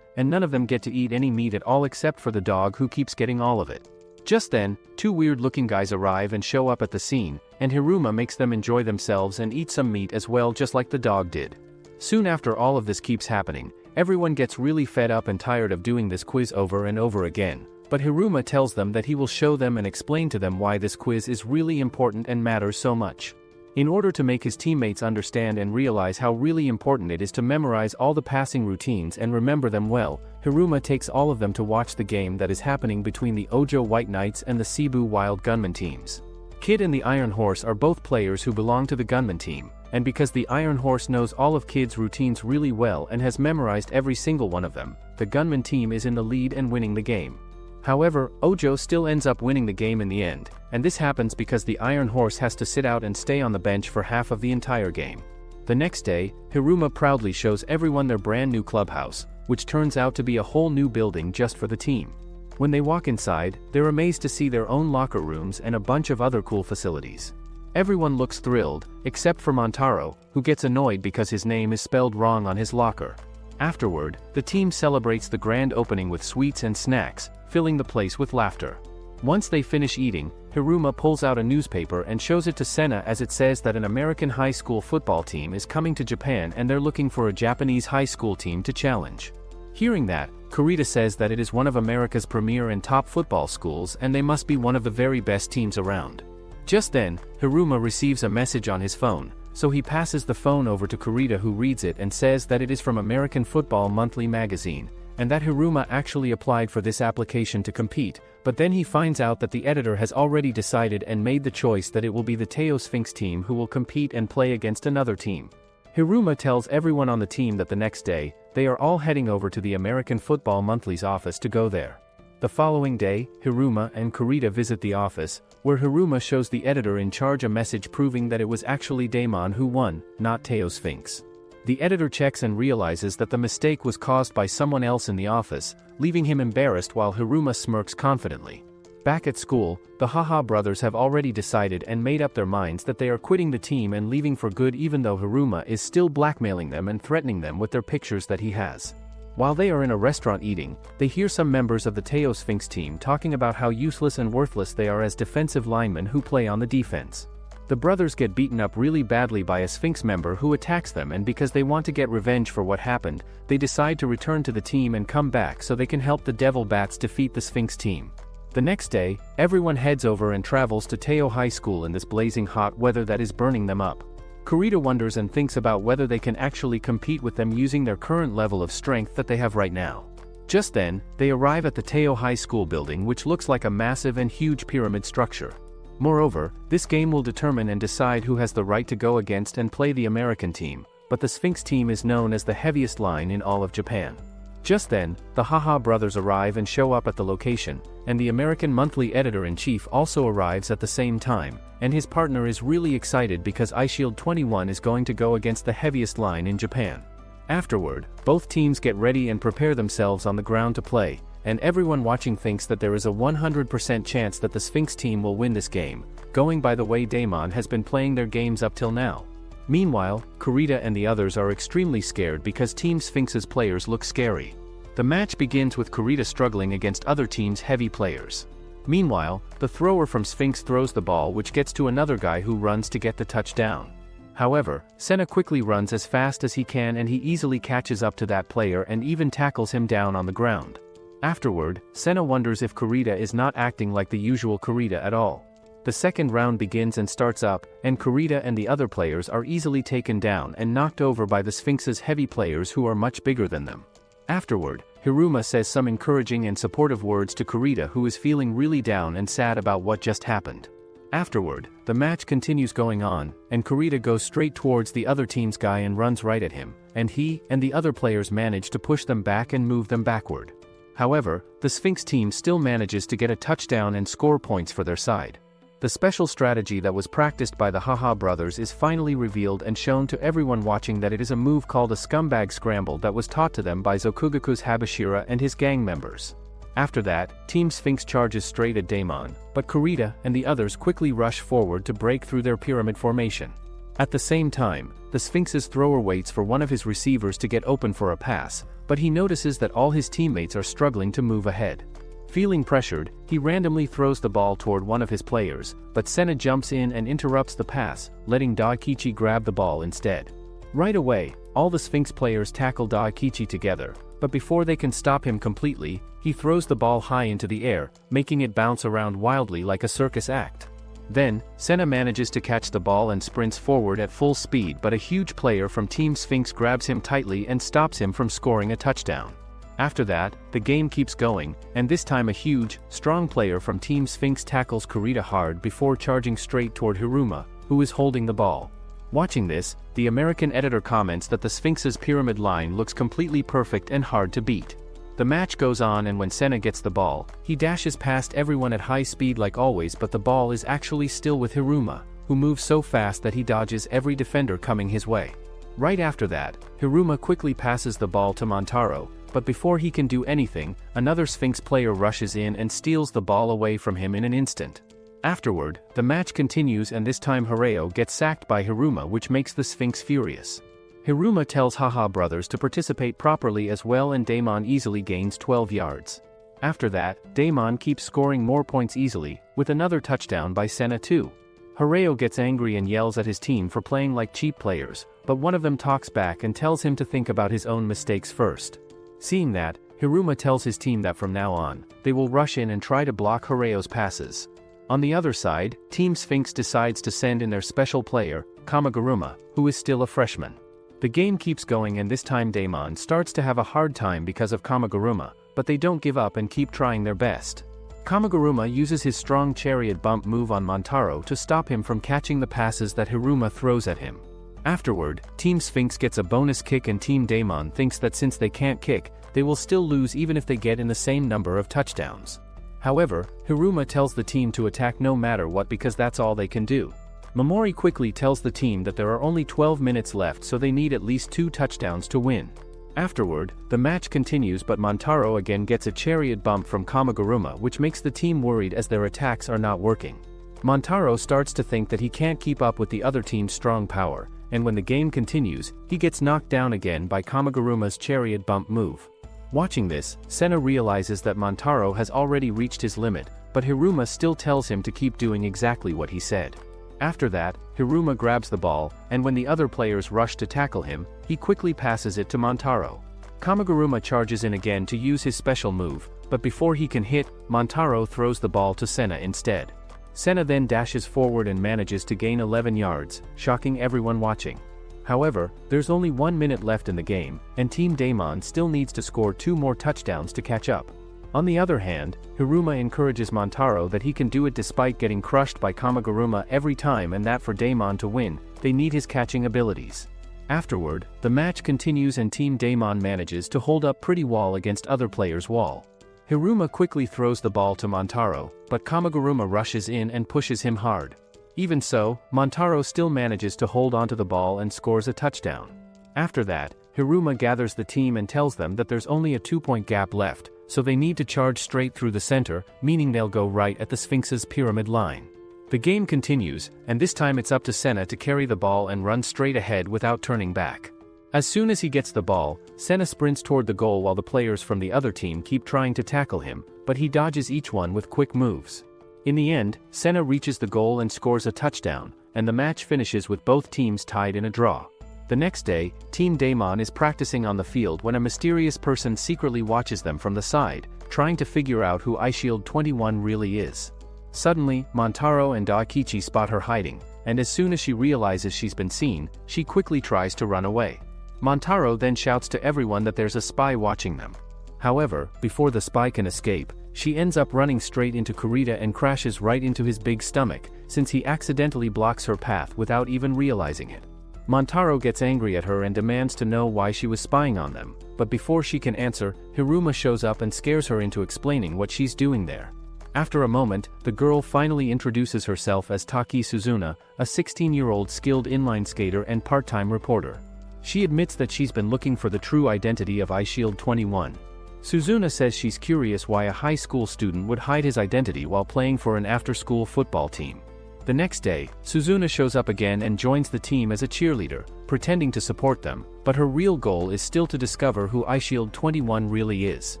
Speaker 1: and none of them get to eat any meat at all except for the dog, who keeps getting all of it. Just then, 2 weird-looking guys arrive and show up at the scene, and Hiruma makes them enjoy themselves and eat some meat as well, just like the dog did. Soon after all of this keeps happening, everyone gets really fed up and tired of doing this quiz over and over again, but Hiruma tells them that he will show them and explain to them why this quiz is really important and matters so much. In order to make his teammates understand and realize how really important it is to memorize all the passing routines and remember them well, Hiruma takes all of them to watch the game that is happening between the Ojo White Knights and the Cebu Wild Gunman teams. Kid and the Iron Horse are both players who belong to the Gunman team, and because the Iron Horse knows all of Kid's routines really well and has memorized every single one of them, the Gunman team is in the lead and winning the game. However, Ojo still ends up winning the game in the end, and this happens because the Iron Horse has to sit out and stay on the bench for half of the entire game. The next day, Hiruma proudly shows everyone their brand new clubhouse, which turns out to be a whole new building just for the team. When they walk inside, they're amazed to see their own locker rooms and a bunch of other cool facilities. Everyone looks thrilled, except for Montaro, who gets annoyed because his name is spelled wrong on his locker. Afterward, the team celebrates the grand opening with sweets and snacks, filling the place with laughter. Once they finish eating, Hiruma pulls out a newspaper and shows it to Senna, as it says that an American high school football team is coming to Japan and they're looking for a Japanese high school team to challenge. Hearing that, Kurita says that it is one of America's premier and top football schools and they must be one of the very best teams around. Just then, Hiruma receives a message on his phone, so he passes the phone over to Kurita, who reads it and says that it is from American Football Monthly magazine, and that Hiruma actually applied for this application to compete, but then he finds out that the editor has already decided and made the choice that it will be the Teo Sphinx team who will compete and play against another team. Hiruma tells everyone on the team that the next day, they are all heading over to the American Football Monthly's office to go there. The following day, Hiruma and Kurita visit the office, where Hiruma shows the editor in charge a message proving that it was actually Daemon who won, not Teo Sphinx. The editor checks and realizes that the mistake was caused by someone else in the office, leaving him embarrassed while Hiruma smirks confidently. Back at school, the Haha brothers have already decided and made up their minds that they are quitting the team and leaving for good, even though Hiruma is still blackmailing them and threatening them with their pictures that he has. While they are in a restaurant eating, they hear some members of the Teo Sphinx team talking about how useless and worthless they are as defensive linemen who play on the defense. The brothers get beaten up really badly by a Sphinx member who attacks them, and because they want to get revenge for what happened, they decide to return to the team and come back so they can help the Devil Bats defeat the Sphinx team. The next day, everyone heads over and travels to Teo High School in this blazing hot weather that is burning them up. Kurita wonders and thinks about whether they can actually compete with them using their current level of strength that they have right now. Just then, they arrive at the Teo High School building, which looks like a massive and huge pyramid structure. Moreover, this game will determine and decide who has the right to go against and play the American team, but the Sphinx team is known as the heaviest line in all of Japan. Just then, the Haha brothers arrive and show up at the location, and the American monthly editor-in-chief also arrives at the same time, and his partner is really excited because Eyeshield 21 is going to go against the heaviest line in Japan. Afterward, both teams get ready and prepare themselves on the ground to play, and everyone watching thinks that there is a 100% chance that the Sphinx team will win this game, going by the way Daemon has been playing their games up till now. Meanwhile, Kurita and the others are extremely scared because Team Sphinx's players look scary. The match begins with Kurita struggling against other teams' heavy players. Meanwhile, the thrower from Sphinx throws the ball, which gets to another guy who runs to get the touchdown. However, Senna quickly runs as fast as he can and he easily catches up to that player and even tackles him down on the ground. Afterward, Senna wonders if Kurita is not acting like the usual Kurita at all. The second round begins and starts up, and Kurita and the other players are easily taken down and knocked over by the Sphinx's heavy players who are much bigger than them. Afterward, Hiruma says some encouraging and supportive words to Kurita, who is feeling really down and sad about what just happened. Afterward, the match continues going on, and Kurita goes straight towards the other team's guy and runs right at him, and he and the other players manage to push them back and move them backward. However, the Sphinx team still manages to get a touchdown and score points for their side. The special strategy that was practiced by the Haha brothers is finally revealed and shown to everyone watching that it is a move called a scumbag scramble that was taught to them by Zokugaku's Habashira and his gang members. After that, Team Sphinx charges straight at Daemon, but Kurita and the others quickly rush forward to break through their pyramid formation. At the same time, the Sphinx's thrower waits for one of his receivers to get open for a pass, but he notices that all his teammates are struggling to move ahead. Feeling pressured, he randomly throws the ball toward one of his players, but Senna jumps in and interrupts the pass, letting Daikichi grab the ball instead. Right away, all the Sphinx players tackle Daikichi together, but before they can stop him completely, he throws the ball high into the air, making it bounce around wildly like a circus act. Then, Senna manages to catch the ball and sprints forward at full speed, but a huge player from Team Sphinx grabs him tightly and stops him from scoring a touchdown. After that, the game keeps going, and this time a huge, strong player from Team Sphinx tackles Kurita hard before charging straight toward Hiruma, who is holding the ball. Watching this, the American editor comments that the Sphinx's pyramid line looks completely perfect and hard to beat. The match goes on, and when Senna gets the ball, he dashes past everyone at high speed like always, but the ball is actually still with Hiruma, who moves so fast that he dodges every defender coming his way. Right after that, Hiruma quickly passes the ball to Montaro, but before he can do anything, another Sphinx player rushes in and steals the ball away from him in an instant. Afterward, the match continues, and this time Hireo gets sacked by Hiruma, which makes the Sphinx furious. Hiruma tells Haha brothers to participate properly as well, and Daemon easily gains 12 yards. After that, Daemon keeps scoring more points easily, with another touchdown by Senna too. Hireo gets angry and yells at his team for playing like cheap players, but one of them talks back and tells him to think about his own mistakes first. Seeing that, Hiruma tells his team that from now on, they will rush in and try to block Hireo's passes. On the other side, Team Sphinx decides to send in their special player, Kamaguruma, who is still a freshman. The game keeps going, and this time Daemon starts to have a hard time because of Kamaguruma, but they don't give up and keep trying their best. Kamaguruma uses his strong chariot bump move on Montaro to stop him from catching the passes that Hiruma throws at him. Afterward, Team Sphinx gets a bonus kick, and Team Daemon thinks that since they can't kick, they will still lose even if they get in the same number of touchdowns. However, Hiruma tells the team to attack no matter what because that's all they can do. Mamoru quickly tells the team that there are only 12 minutes left, so they need at least 2 touchdowns to win. Afterward, the match continues, but Montaro again gets a chariot bump from Kamiguruma, which makes the team worried as their attacks are not working. Montaro starts to think that he can't keep up with the other team's strong power, and when the game continues, he gets knocked down again by Kamiguruma's chariot bump move. Watching this, Senna realizes that Montaro has already reached his limit, but Hiruma still tells him to keep doing exactly what he said. After that, Hiruma grabs the ball, and when the other players rush to tackle him, he quickly passes it to Montaro. Kamiguruma charges in again to use his special move, but before he can hit, Montaro throws the ball to Senna instead. Senna then dashes forward and manages to gain 11 yards, shocking everyone watching. However, there's only 1 minute left in the game, and Team Daemon still needs to score 2 more touchdowns to catch up. On the other hand, Hiruma encourages Montaro that he can do it despite getting crushed by Kamiguruma every time, and that for Daemon to win, they need his catching abilities. Afterward, the match continues and Team Daemon manages to hold up pretty wall against other players' wall. Hiruma quickly throws the ball to Montaro, but Kamiguruma rushes in and pushes him hard. Even so, Montaro still manages to hold onto the ball and scores a touchdown. After that, Hiruma gathers the team and tells them that there's only a 2-point gap left, so they need to charge straight through the center, meaning they'll go right at the Sphinx's pyramid line. The game continues, and this time it's up to Senna to carry the ball and run straight ahead without turning back. As soon as he gets the ball, Senna sprints toward the goal while the players from the other team keep trying to tackle him, but he dodges each one with quick moves. In the end, Senna reaches the goal and scores a touchdown, and the match finishes with both teams tied in a draw. The next day, Team Daemon is practicing on the field when a mysterious person secretly watches them from the side, trying to figure out who Eyeshield 21 really is. Suddenly, Montaro and Daikichi spot her hiding, and as soon as she realizes she's been seen, she quickly tries to run away. Montaro then shouts to everyone that there's a spy watching them. However, before the spy can escape, she ends up running straight into Kurita and crashes right into his big stomach, since he accidentally blocks her path without even realizing it. Montaro gets angry at her and demands to know why she was spying on them, but before she can answer, Hiruma shows up and scares her into explaining what she's doing there. After a moment, the girl finally introduces herself as Taki Suzuna, a 16-year-old skilled inline skater and part-time reporter. She admits that she's been looking for the true identity of Eyeshield 21. Suzuna says she's curious why a high school student would hide his identity while playing for an after-school football team. The next day, Suzuna shows up again and joins the team as a cheerleader, pretending to support them, but her real goal is still to discover who Eyeshield 21 really is.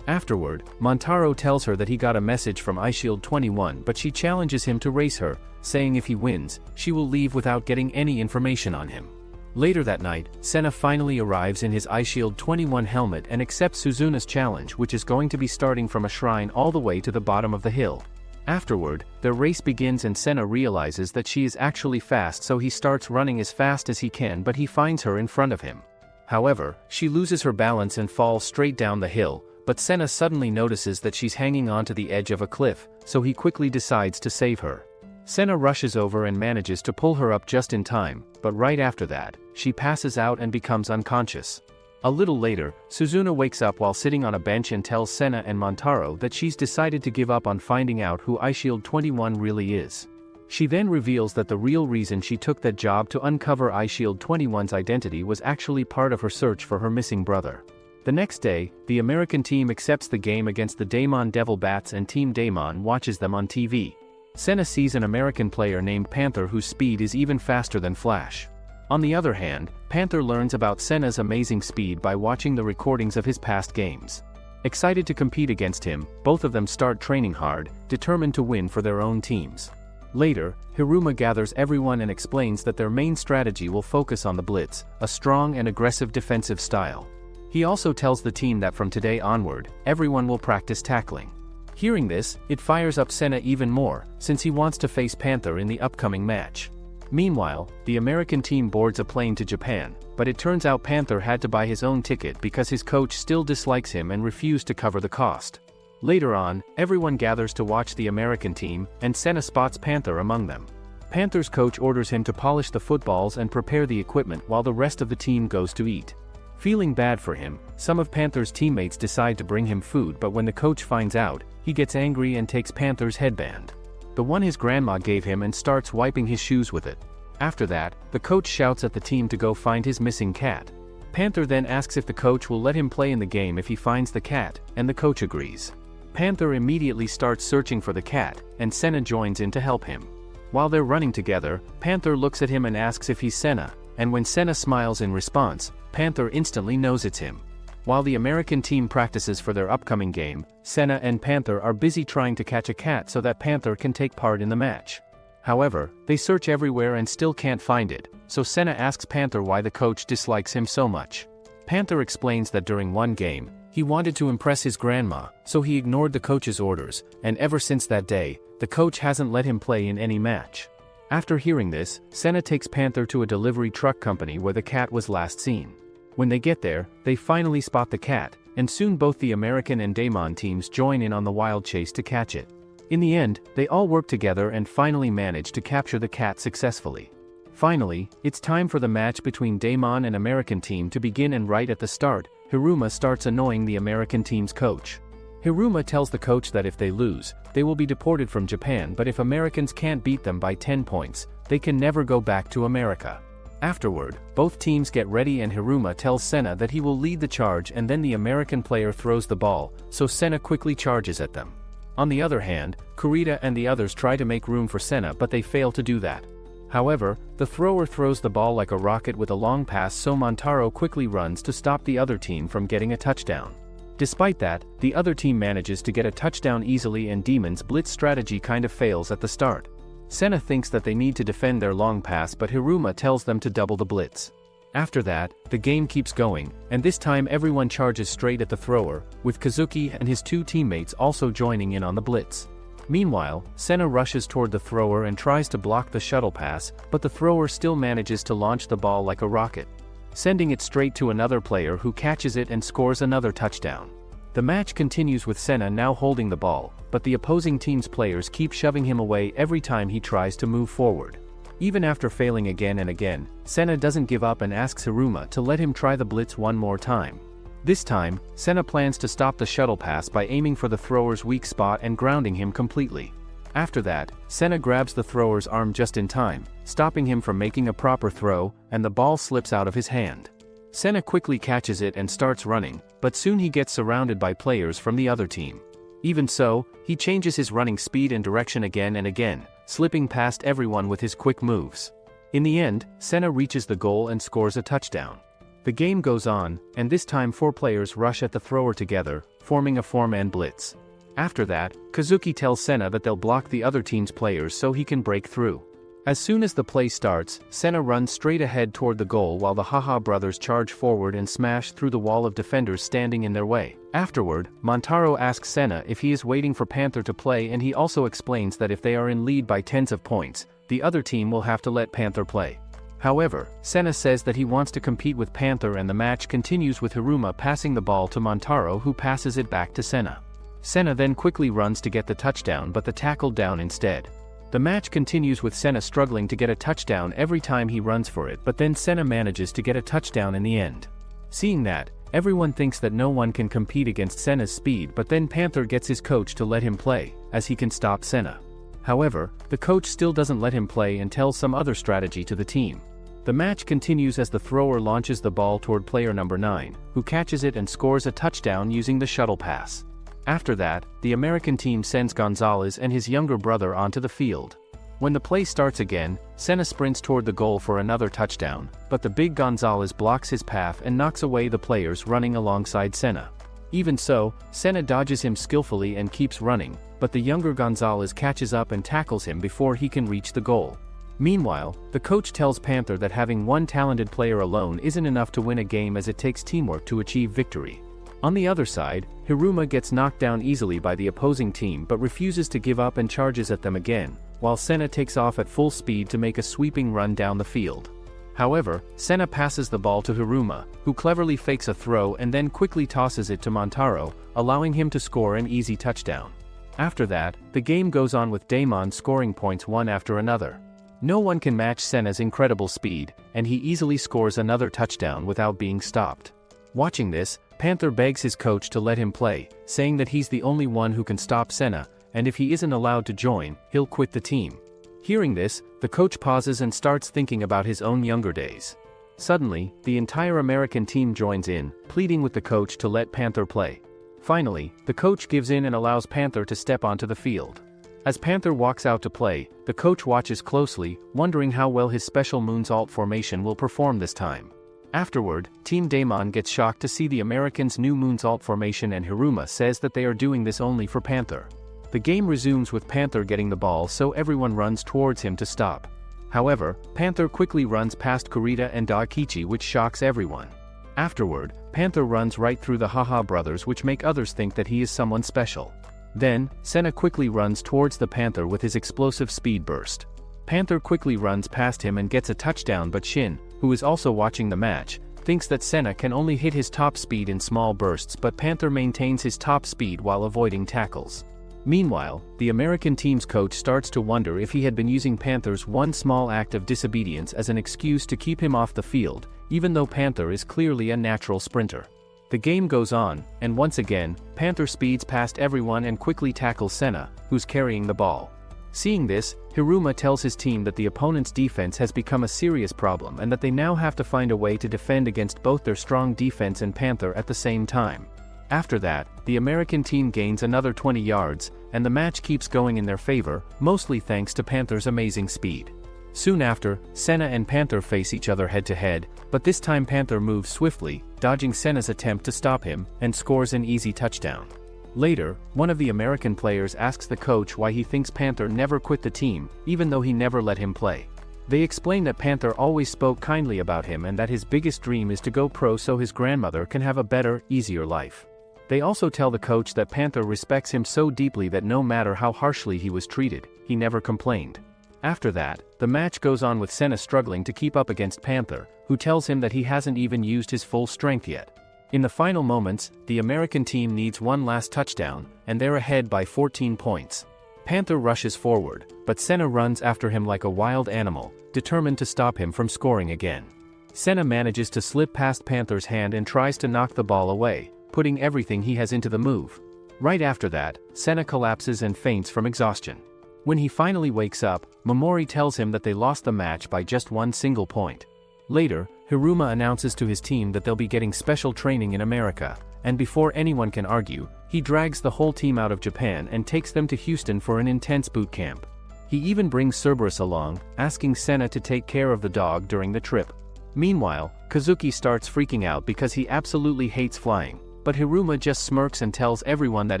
Speaker 1: Afterward, Montaro tells her that he got a message from Eyeshield 21, but she challenges him to race her, saying if he wins, she will leave without getting any information on him. Later that night, Senna finally arrives in his Eyeshield 21 helmet and accepts Suzuna's challenge, which is going to be starting from a shrine all the way to the bottom of the hill. Afterward, their race begins and Senna realizes that she is actually fast, so he starts running as fast as he can, but he finds her in front of him. However, she loses her balance and falls straight down the hill, but Senna suddenly notices that she's hanging onto the edge of a cliff, so he quickly decides to save her. Senna rushes over and manages to pull her up just in time, but right after that, she passes out and becomes unconscious. A little later, Suzuna wakes up while sitting on a bench and tells Senna and Montaro that she's decided to give up on finding out who Eyeshield 21 really is. She then reveals that the real reason she took that job to uncover Eyeshield 21's identity was actually part of her search for her missing brother. The next day, the American team accepts the game against the Daemon Devil Bats and Team Daemon watches them on TV. Senna sees an American player named Panther whose speed is even faster than Flash. On the other hand, Panther learns about Senna's amazing speed by watching the recordings of his past games. Excited to compete against him, both of them start training hard, determined to win for their own teams. Later, Hiruma gathers everyone and explains that their main strategy will focus on the blitz, a strong and aggressive defensive style. He also tells the team that from today onward, everyone will practice tackling. Hearing this, it fires up Senna even more, since he wants to face Panther in the upcoming match. Meanwhile, the American team boards a plane to Japan, but it turns out Panther had to buy his own ticket because his coach still dislikes him and refused to cover the cost. Later on, everyone gathers to watch the American team, and Senna spots Panther among them. Panther's coach orders him to polish the footballs and prepare the equipment while the rest of the team goes to eat. Feeling bad for him, some of Panther's teammates decide to bring him food, but when the coach finds out, he gets angry and takes Panther's headband. the one his grandma gave him, and starts wiping his shoes with it. After that, the coach shouts at the team to go find his missing cat. Panther then asks if the coach will let him play in the game if he finds the cat, and the coach agrees. Panther immediately starts searching for the cat, and Senna joins in to help him. While they're running together, Panther looks at him and asks if he's Senna, and when Senna smiles in response, Panther instantly knows it's him. While the American team practices for their upcoming game, Senna and Panther are busy trying to catch a cat so that Panther can take part in the match. However, they search everywhere and still can't find it, so Senna asks Panther why the coach dislikes him so much. Panther explains that during one game, he wanted to impress his grandma, so he ignored the coach's orders, and ever since that day, the coach hasn't let him play in any match. After hearing this, Senna takes Panther to a delivery truck company where the cat was last seen. When they get there, they finally spot the cat, and soon both the American and Daemon teams join in on the wild chase to catch it. In the end, they all work together and finally manage to capture the cat successfully. Finally, it's time for the match between Daemon and American team to begin, and right at the start, Hiruma starts annoying the American team's coach. Hiruma tells the coach that if they lose, they will be deported from Japan, but if Americans can't beat them by 10 points, they can never go back to America. Afterward, both teams get ready and Hiruma tells Senna that he will lead the charge, and then the American player throws the ball, so Senna quickly charges at them. On the other hand, Kurita and the others try to make room for Senna, but they fail to do that. However, the thrower throws the ball like a rocket with a long pass, so Montaro quickly runs to stop the other team from getting a touchdown. Despite that, the other team manages to get a touchdown easily, and Demon's blitz strategy kind of fails at the start. Senna thinks that they need to defend their long pass, but Hiruma tells them to double the blitz. After that, the game keeps going, and this time everyone charges straight at the thrower, with Kazuki and his two teammates also joining in on the blitz. Meanwhile, Senna rushes toward the thrower and tries to block the shuttle pass, but the thrower still manages to launch the ball like a rocket, sending it straight to another player who catches it and scores another touchdown. The match continues with Senna now holding the ball, but the opposing team's players keep shoving him away every time he tries to move forward. Even after failing again and again, Senna doesn't give up and asks Hiruma to let him try the blitz one more time. This time, Senna plans to stop the shuttle pass by aiming for the thrower's weak spot and grounding him completely. After that, Senna grabs the thrower's arm just in time, stopping him from making a proper throw, and the ball slips out of his hand. Senna quickly catches it and starts running, but soon he gets surrounded by players from the other team. Even so, he changes his running speed and direction again and again, slipping past everyone with his quick moves. In the end, Senna reaches the goal and scores a touchdown. The game goes on, and this time 4 players rush at the thrower together, forming a 4-man blitz. After that, Kazuki tells Senna that they'll block the other team's players so he can break through. As soon as the play starts, Senna runs straight ahead toward the goal while the Haha brothers charge forward and smash through the wall of defenders standing in their way. Afterward, Montaro asks Senna if he is waiting for Panther to play, and he also explains that if they are in lead by tens of points, the other team will have to let Panther play. However, Senna says that he wants to compete with Panther, and the match continues with Hiruma passing the ball to Montaro, who passes it back to Senna. Senna then quickly runs to get the touchdown, but the tackle down instead. The match continues with Senna struggling to get a touchdown every time he runs for it, but then Senna manages to get a touchdown in the end. Seeing that, everyone thinks that no one can compete against Senna's speed, but then Panther gets his coach to let him play, as he can stop Senna. However, the coach still doesn't let him play and tells some other strategy to the team. The match continues as the thrower launches the ball toward player number 9, who catches it and scores a touchdown using the shuttle pass. After that, the American team sends Gonzalez and his younger brother onto the field. When the play starts again, Senna sprints toward the goal for another touchdown, but the big Gonzalez blocks his path and knocks away the players running alongside Senna. Even so, Senna dodges him skillfully and keeps running, but the younger Gonzalez catches up and tackles him before he can reach the goal. Meanwhile, the coach tells Panther that having one talented player alone isn't enough to win a game, as it takes teamwork to achieve victory. On the other side, Hiruma gets knocked down easily by the opposing team but refuses to give up and charges at them again, while Senna takes off at full speed to make a sweeping run down the field. However, Senna passes the ball to Hiruma, who cleverly fakes a throw and then quickly tosses it to Montaro, allowing him to score an easy touchdown. After that, the game goes on with Daemon scoring points one after another. No one can match Senna's incredible speed, and he easily scores another touchdown without being stopped. Watching this, Panther begs his coach to let him play, saying that he's the only one who can stop Senna, and if he isn't allowed to join, he'll quit the team. Hearing this, the coach pauses and starts thinking about his own younger days. Suddenly, the entire American team joins in, pleading with the coach to let Panther play. Finally, the coach gives in and allows Panther to step onto the field. As Panther walks out to play, the coach watches closely, wondering how well his special moonsault formation will perform this time. Afterward, Team Damon gets shocked to see the Americans' new moonsault formation, and Hiruma says that they are doing this only for Panther. The game resumes with Panther getting the ball, so everyone runs towards him to stop. However, Panther quickly runs past Kurita and Daikichi, which shocks everyone. Afterward, Panther runs right through the Haha brothers, which make others think that he is someone special. Then, Senna quickly runs towards the Panther with his explosive speed burst. Panther quickly runs past him and gets a touchdown, but Shin, who is also watching the match, thinks that Senna can only hit his top speed in small bursts, but Panther maintains his top speed while avoiding tackles. Meanwhile, the American team's coach starts to wonder if he had been using Panther's one small act of disobedience as an excuse to keep him off the field, even though Panther is clearly a natural sprinter. The game goes on, and once again, Panther speeds past everyone and quickly tackles Senna, who's carrying the ball. Seeing this, Hiruma tells his team that the opponent's defense has become a serious problem and that they now have to find a way to defend against both their strong defense and Panther at the same time. After that, the American team gains another 20 yards, and the match keeps going in their favor, mostly thanks to Panther's amazing speed. Soon after, Senna and Panther face each other head-to-head, but this time Panther moves swiftly, dodging Senna's attempt to stop him, and scores an easy touchdown. Later, one of the American players asks the coach why he thinks Panther never quit the team, even though he never let him play. They explain that Panther always spoke kindly about him and that his biggest dream is to go pro so his grandmother can have a better, easier life. They also tell the coach that Panther respects him so deeply that no matter how harshly he was treated, he never complained. After that, the match goes on with Senna struggling to keep up against Panther, who tells him that he hasn't even used his full strength yet. In the final moments, the American team needs one last touchdown, and they're ahead by 14 points. Panther rushes forward, but Senna runs after him like a wild animal, determined to stop him from scoring again. Senna manages to slip past Panther's hand and tries to knock the ball away, putting everything he has into the move. Right after that, Senna collapses and faints from exhaustion. When he finally wakes up, Mamoru tells him that they lost the match by just one single point. Later, Hiruma announces to his team that they'll be getting special training in America, and before anyone can argue, he drags the whole team out of Japan and takes them to Houston for an intense boot camp. He even brings Cerberus along, asking Senna to take care of the dog during the trip. Meanwhile, Kazuki starts freaking out because he absolutely hates flying, but Hiruma just smirks and tells everyone that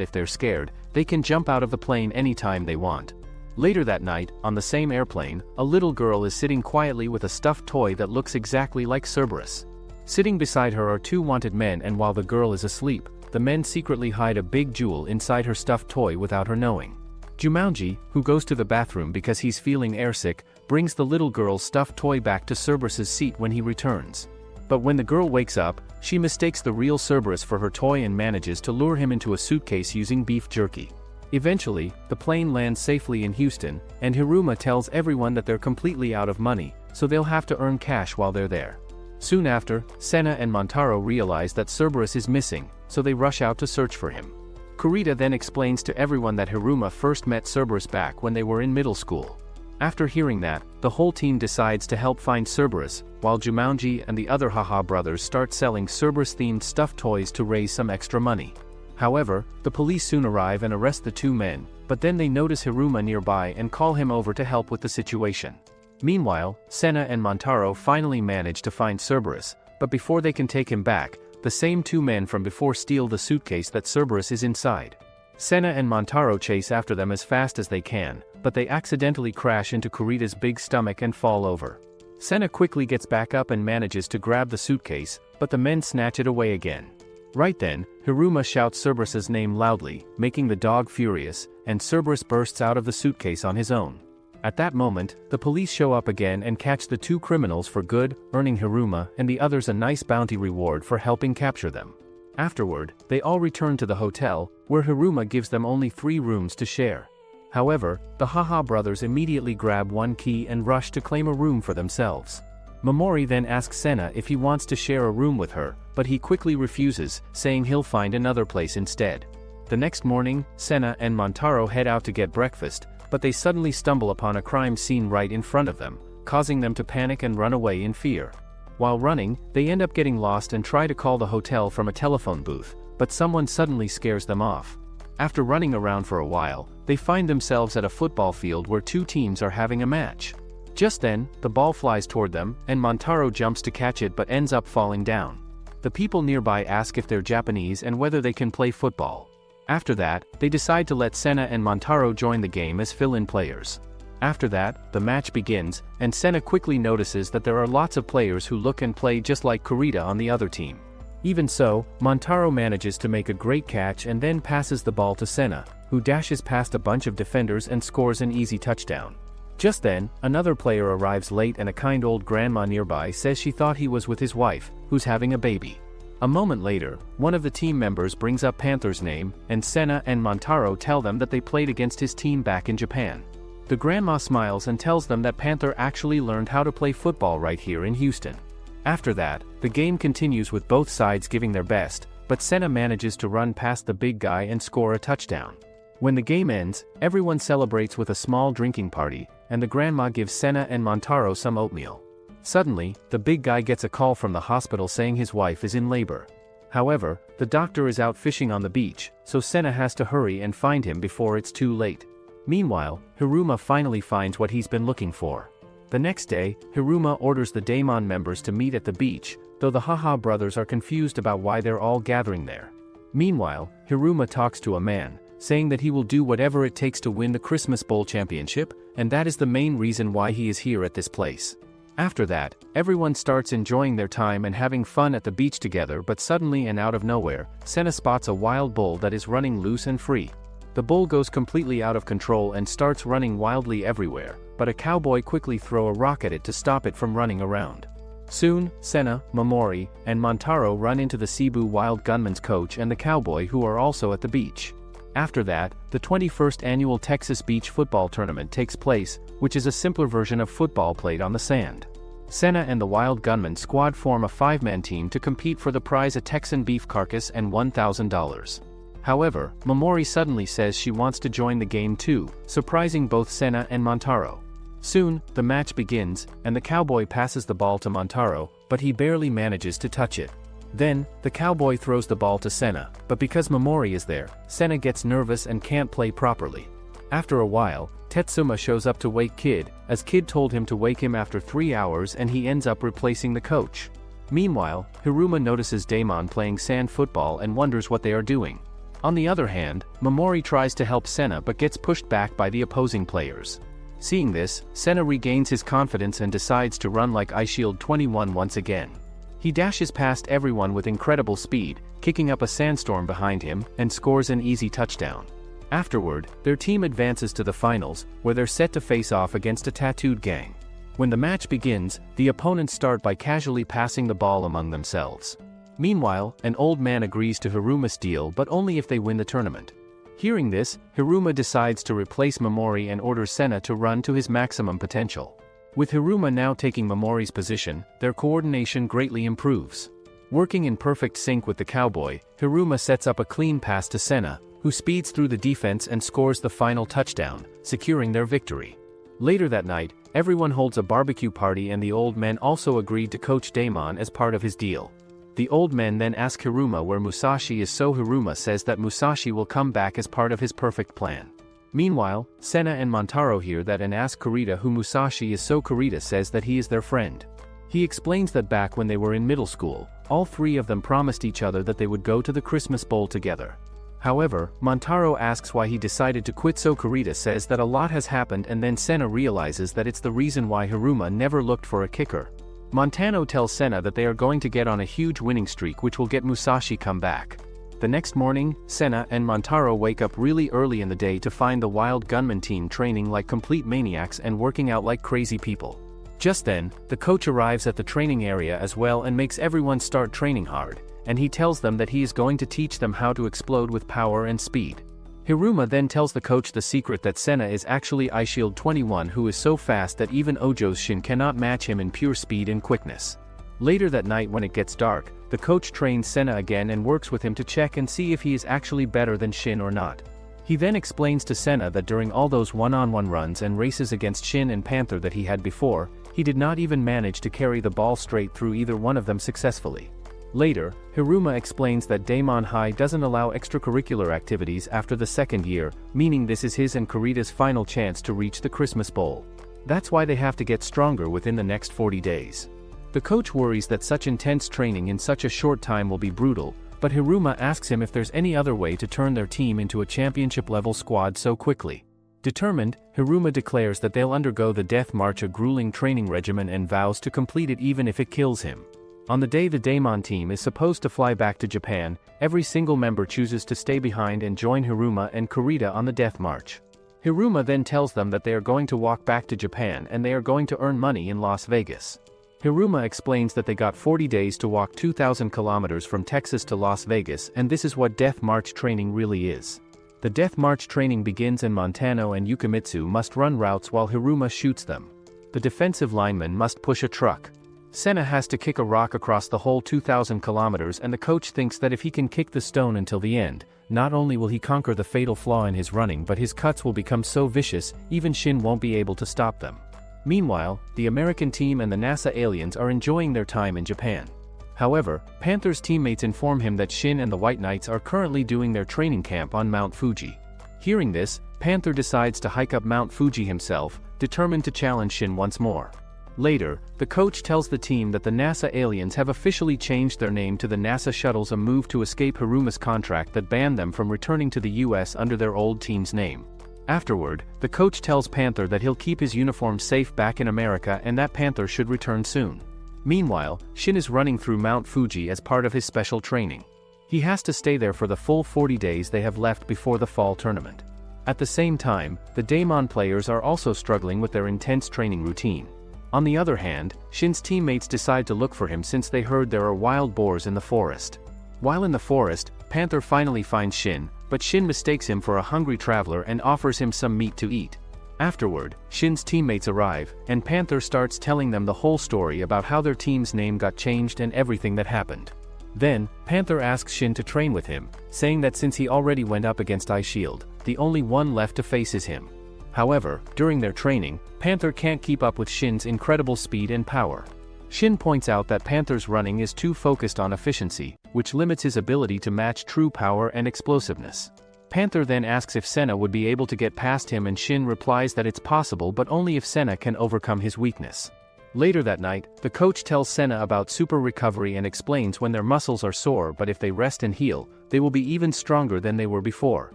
Speaker 1: if they're scared, they can jump out of the plane anytime they want. Later that night, on the same airplane, a little girl is sitting quietly with a stuffed toy that looks exactly like Cerberus. Sitting beside her are two wanted men, and while the girl is asleep, the men secretly hide a big jewel inside her stuffed toy without her knowing. Jumanji, who goes to the bathroom because he's feeling airsick, brings the little girl's stuffed toy back to Cerberus's seat when he returns. But when the girl wakes up, she mistakes the real Cerberus for her toy and manages to lure him into a suitcase using beef jerky. Eventually, the plane lands safely in Houston, and Hiruma tells everyone that they're completely out of money, so they'll have to earn cash while they're there. Soon after, Senna and Montaro realize that Cerberus is missing, so they rush out to search for him. Kurita then explains to everyone that Hiruma first met Cerberus back when they were in middle school. After hearing that, the whole team decides to help find Cerberus, while Jumanji and the other Haha brothers start selling Cerberus-themed stuffed toys to raise some extra money. However, the police soon arrive and arrest the two men, but then they notice Hiruma nearby and call him over to help with the situation. Meanwhile, Senna and Montaro finally manage to find Cerberus, but before they can take him back, the same two men from before steal the suitcase that Cerberus is inside. Senna and Montaro chase after them as fast as they can, but they accidentally crash into Kurita's big stomach and fall over. Senna quickly gets back up and manages to grab the suitcase, but the men snatch it away again. Right then, Hiruma shouts Cerberus's name loudly, making the dog furious, and Cerberus bursts out of the suitcase on his own. At that moment, the police show up again and catch the two criminals for good, earning Hiruma and the others a nice bounty reward for helping capture them. Afterward, they all return to the hotel, where Hiruma gives them only 3 rooms to share. However, the Haha brothers immediately grab one key and rush to claim a room for themselves. Mamoru then asks Senna if he wants to share a room with her, but he quickly refuses, saying he'll find another place instead. The next morning, Senna and Montaro head out to get breakfast, but they suddenly stumble upon a crime scene right in front of them, causing them to panic and run away in fear. While running, they end up getting lost and try to call the hotel from a telephone booth, but someone suddenly scares them off. After running around for a while, they find themselves at a football field where two teams are having a match. Just then, the ball flies toward them, and Montaro jumps to catch it but ends up falling down. The people nearby ask if they're Japanese and whether they can play football. After that, they decide to let Senna and Montaro join the game as fill-in players. After that, the match begins, and Senna quickly notices that there are lots of players who look and play just like Kurita on the other team. Even so, Montaro manages to make a great catch and then passes the ball to Senna, who dashes past a bunch of defenders and scores an easy touchdown. Just then, another player arrives late and a kind old grandma nearby says she thought he was with his wife, who's having a baby. A moment later, one of the team members brings up Panther's name, and Senna and Montaro tell them that they played against his team back in Japan. The grandma smiles and tells them that Panther actually learned how to play football right here in Houston. After that, the game continues with both sides giving their best, but Senna manages to run past the big guy and score a touchdown. When the game ends, everyone celebrates with a small drinking party, and the grandma gives Senna and Montaro some oatmeal. Suddenly, the big guy gets a call from the hospital saying his wife is in labor. However, the doctor is out fishing on the beach, so Senna has to hurry and find him before it's too late. Meanwhile, Hiruma finally finds what he's been looking for. The next day, Hiruma orders the Daemon members to meet at the beach, though the Haha brothers are confused about why they're all gathering there. Meanwhile, Hiruma talks to a man, saying that he will do whatever it takes to win the Christmas Bowl championship, and that is the main reason why he is here at this place. After that, everyone starts enjoying their time and having fun at the beach together, but suddenly and out of nowhere, Senna spots a wild bull that is running loose and free. The bull goes completely out of control and starts running wildly everywhere, but a cowboy quickly throws a rock at it to stop it from running around. Soon, Senna, Mamoru, and Montaro run into the Cebu Wild Gunman's coach and the cowboy, who are also at the beach. After that, the 21st annual Texas Beach Football Tournament takes place, which is a simpler version of football played on the sand. Senna and the Wild Gunman squad form a 5-man team to compete for the prize, a Texan beef carcass and $1,000. However, Mamoru suddenly says she wants to join the game too, surprising both Senna and Montaro. Soon, the match begins, and the cowboy passes the ball to Montaro, but he barely manages to touch it. Then, the cowboy throws the ball to Senna, but because Mamoru is there, Senna gets nervous and can't play properly. After a while, Tetsuma shows up to wake Kid, as Kid told him to wake him after 3 hours, and he ends up replacing the coach. Meanwhile, Hiruma notices Daemon playing sand football and wonders what they are doing. On the other hand, Mamoru tries to help Senna but gets pushed back by the opposing players. Seeing this, Senna regains his confidence and decides to run like Eyeshield 21 once again. He dashes past everyone with incredible speed, kicking up a sandstorm behind him, and scores an easy touchdown. Afterward, their team advances to the finals, where they're set to face off against a tattooed gang. When the match begins, the opponents start by casually passing the ball among themselves. Meanwhile, an old man agrees to Hiruma's deal, but only if they win the tournament. Hearing this, Hiruma decides to replace Mamoru and orders Senna to run to his maximum potential. With Hiruma now taking Mamoru's position, their coordination greatly improves. Working in perfect sync with the cowboy, Hiruma sets up a clean pass to Senna, who speeds through the defense and scores the final touchdown, securing their victory. Later that night, everyone holds a barbecue party, and the old men also agreed to coach Daemon as part of his deal. The old men then ask Hiruma where Musashi is, so Hiruma says that Musashi will come back as part of his perfect plan. Meanwhile, Senna and Montaro hear that and ask Kurita who Musashi is, so Kurita says that he is their friend. He explains that back when they were in middle school, all three of them promised each other that they would go to the Christmas Bowl together. However, Montaro asks why he decided to quit, so Kurita says that a lot has happened, and then Senna realizes that it's the reason why Hiruma never looked for a kicker. Montano tells Senna that they are going to get on a huge winning streak which will get Musashi come back. The next morning, Senna and Montaro wake up really early in the day to find the Wild Gunman team training like complete maniacs and working out like crazy people. Just then, the coach arrives at the training area as well and makes everyone start training hard, and he tells them that he is going to teach them how to explode with power and speed. Hiruma then tells the coach the secret that Senna is actually Eyeshield 21, who is so fast that even Ojo's Shin cannot match him in pure speed and quickness. Later that night when it gets dark, The coach trains Senna again and works with him to check and see if he is actually better than Shin or not. He then explains to Senna that during all those one-on-one runs and races against Shin and Panther that he had before, he did not even manage to carry the ball straight through either one of them successfully. Later, Hiruma explains that Daemon High doesn't allow extracurricular activities after the second year, meaning this is his and Kurita's final chance to reach the Christmas Bowl. That's why they have to get stronger within the next 40 days. The coach worries that such intense training in such a short time will be brutal, but Hiruma asks him if there's any other way to turn their team into a championship-level squad so quickly. Determined, Hiruma declares that they'll undergo the Death March, a grueling training regimen, and vows to complete it even if it kills him. On the day the Daemon team is supposed to fly back to Japan, every single member chooses to stay behind and join Hiruma and Kurita on the Death March. Hiruma then tells them that they are going to walk back to Japan and they are going to earn money in Las Vegas. Hiruma explains that they got 40 days to walk 2,000 kilometers from Texas to Las Vegas, and this is what Death March training really is. The Death March training begins and Montano and Yukimitsu must run routes while Hiruma shoots them. The defensive lineman must push a truck. Senna has to kick a rock across the whole 2,000 kilometers, and the coach thinks that if he can kick the stone until the end, not only will he conquer the fatal flaw in his running, but his cuts will become so vicious, even Shin won't be able to stop them. Meanwhile, the American team and the NASA aliens are enjoying their time in Japan. However, Panther's teammates inform him that Shin and the White Knights are currently doing their training camp on Mount Fuji. Hearing this, Panther decides to hike up Mount Fuji himself, determined to challenge Shin once more. Later, the coach tells the team that the NASA aliens have officially changed their name to the NASA Shuttles, a move to escape Hiruma's contract that banned them from returning to the US under their old team's name. Afterward, the coach tells Panther that he'll keep his uniform safe back in America and that Panther should return soon. Meanwhile, Shin is running through Mount Fuji as part of his special training. He has to stay there for the full 40 days they have left before the fall tournament. At the same time, the Daemon players are also struggling with their intense training routine. On the other hand, Shin's teammates decide to look for him since they heard there are wild boars in the forest. While in the forest, Panther finally finds Shin, but Shin mistakes him for a hungry traveler and offers him some meat to eat. Afterward, Shin's teammates arrive, and Panther starts telling them the whole story about how their team's name got changed and everything that happened. Then, Panther asks Shin to train with him, saying that since he already went up against Eyeshield, the only one left to face is him. However, during their training, Panther can't keep up with Shin's incredible speed and power. Shin points out that Panther's running is too focused on efficiency, which limits his ability to match true power and explosiveness. Panther then asks if Senna would be able to get past him, and Shin replies that it's possible but only if Senna can overcome his weakness. Later that night, the coach tells Senna about super recovery and explains when their muscles are sore, but if they rest and heal, they will be even stronger than they were before.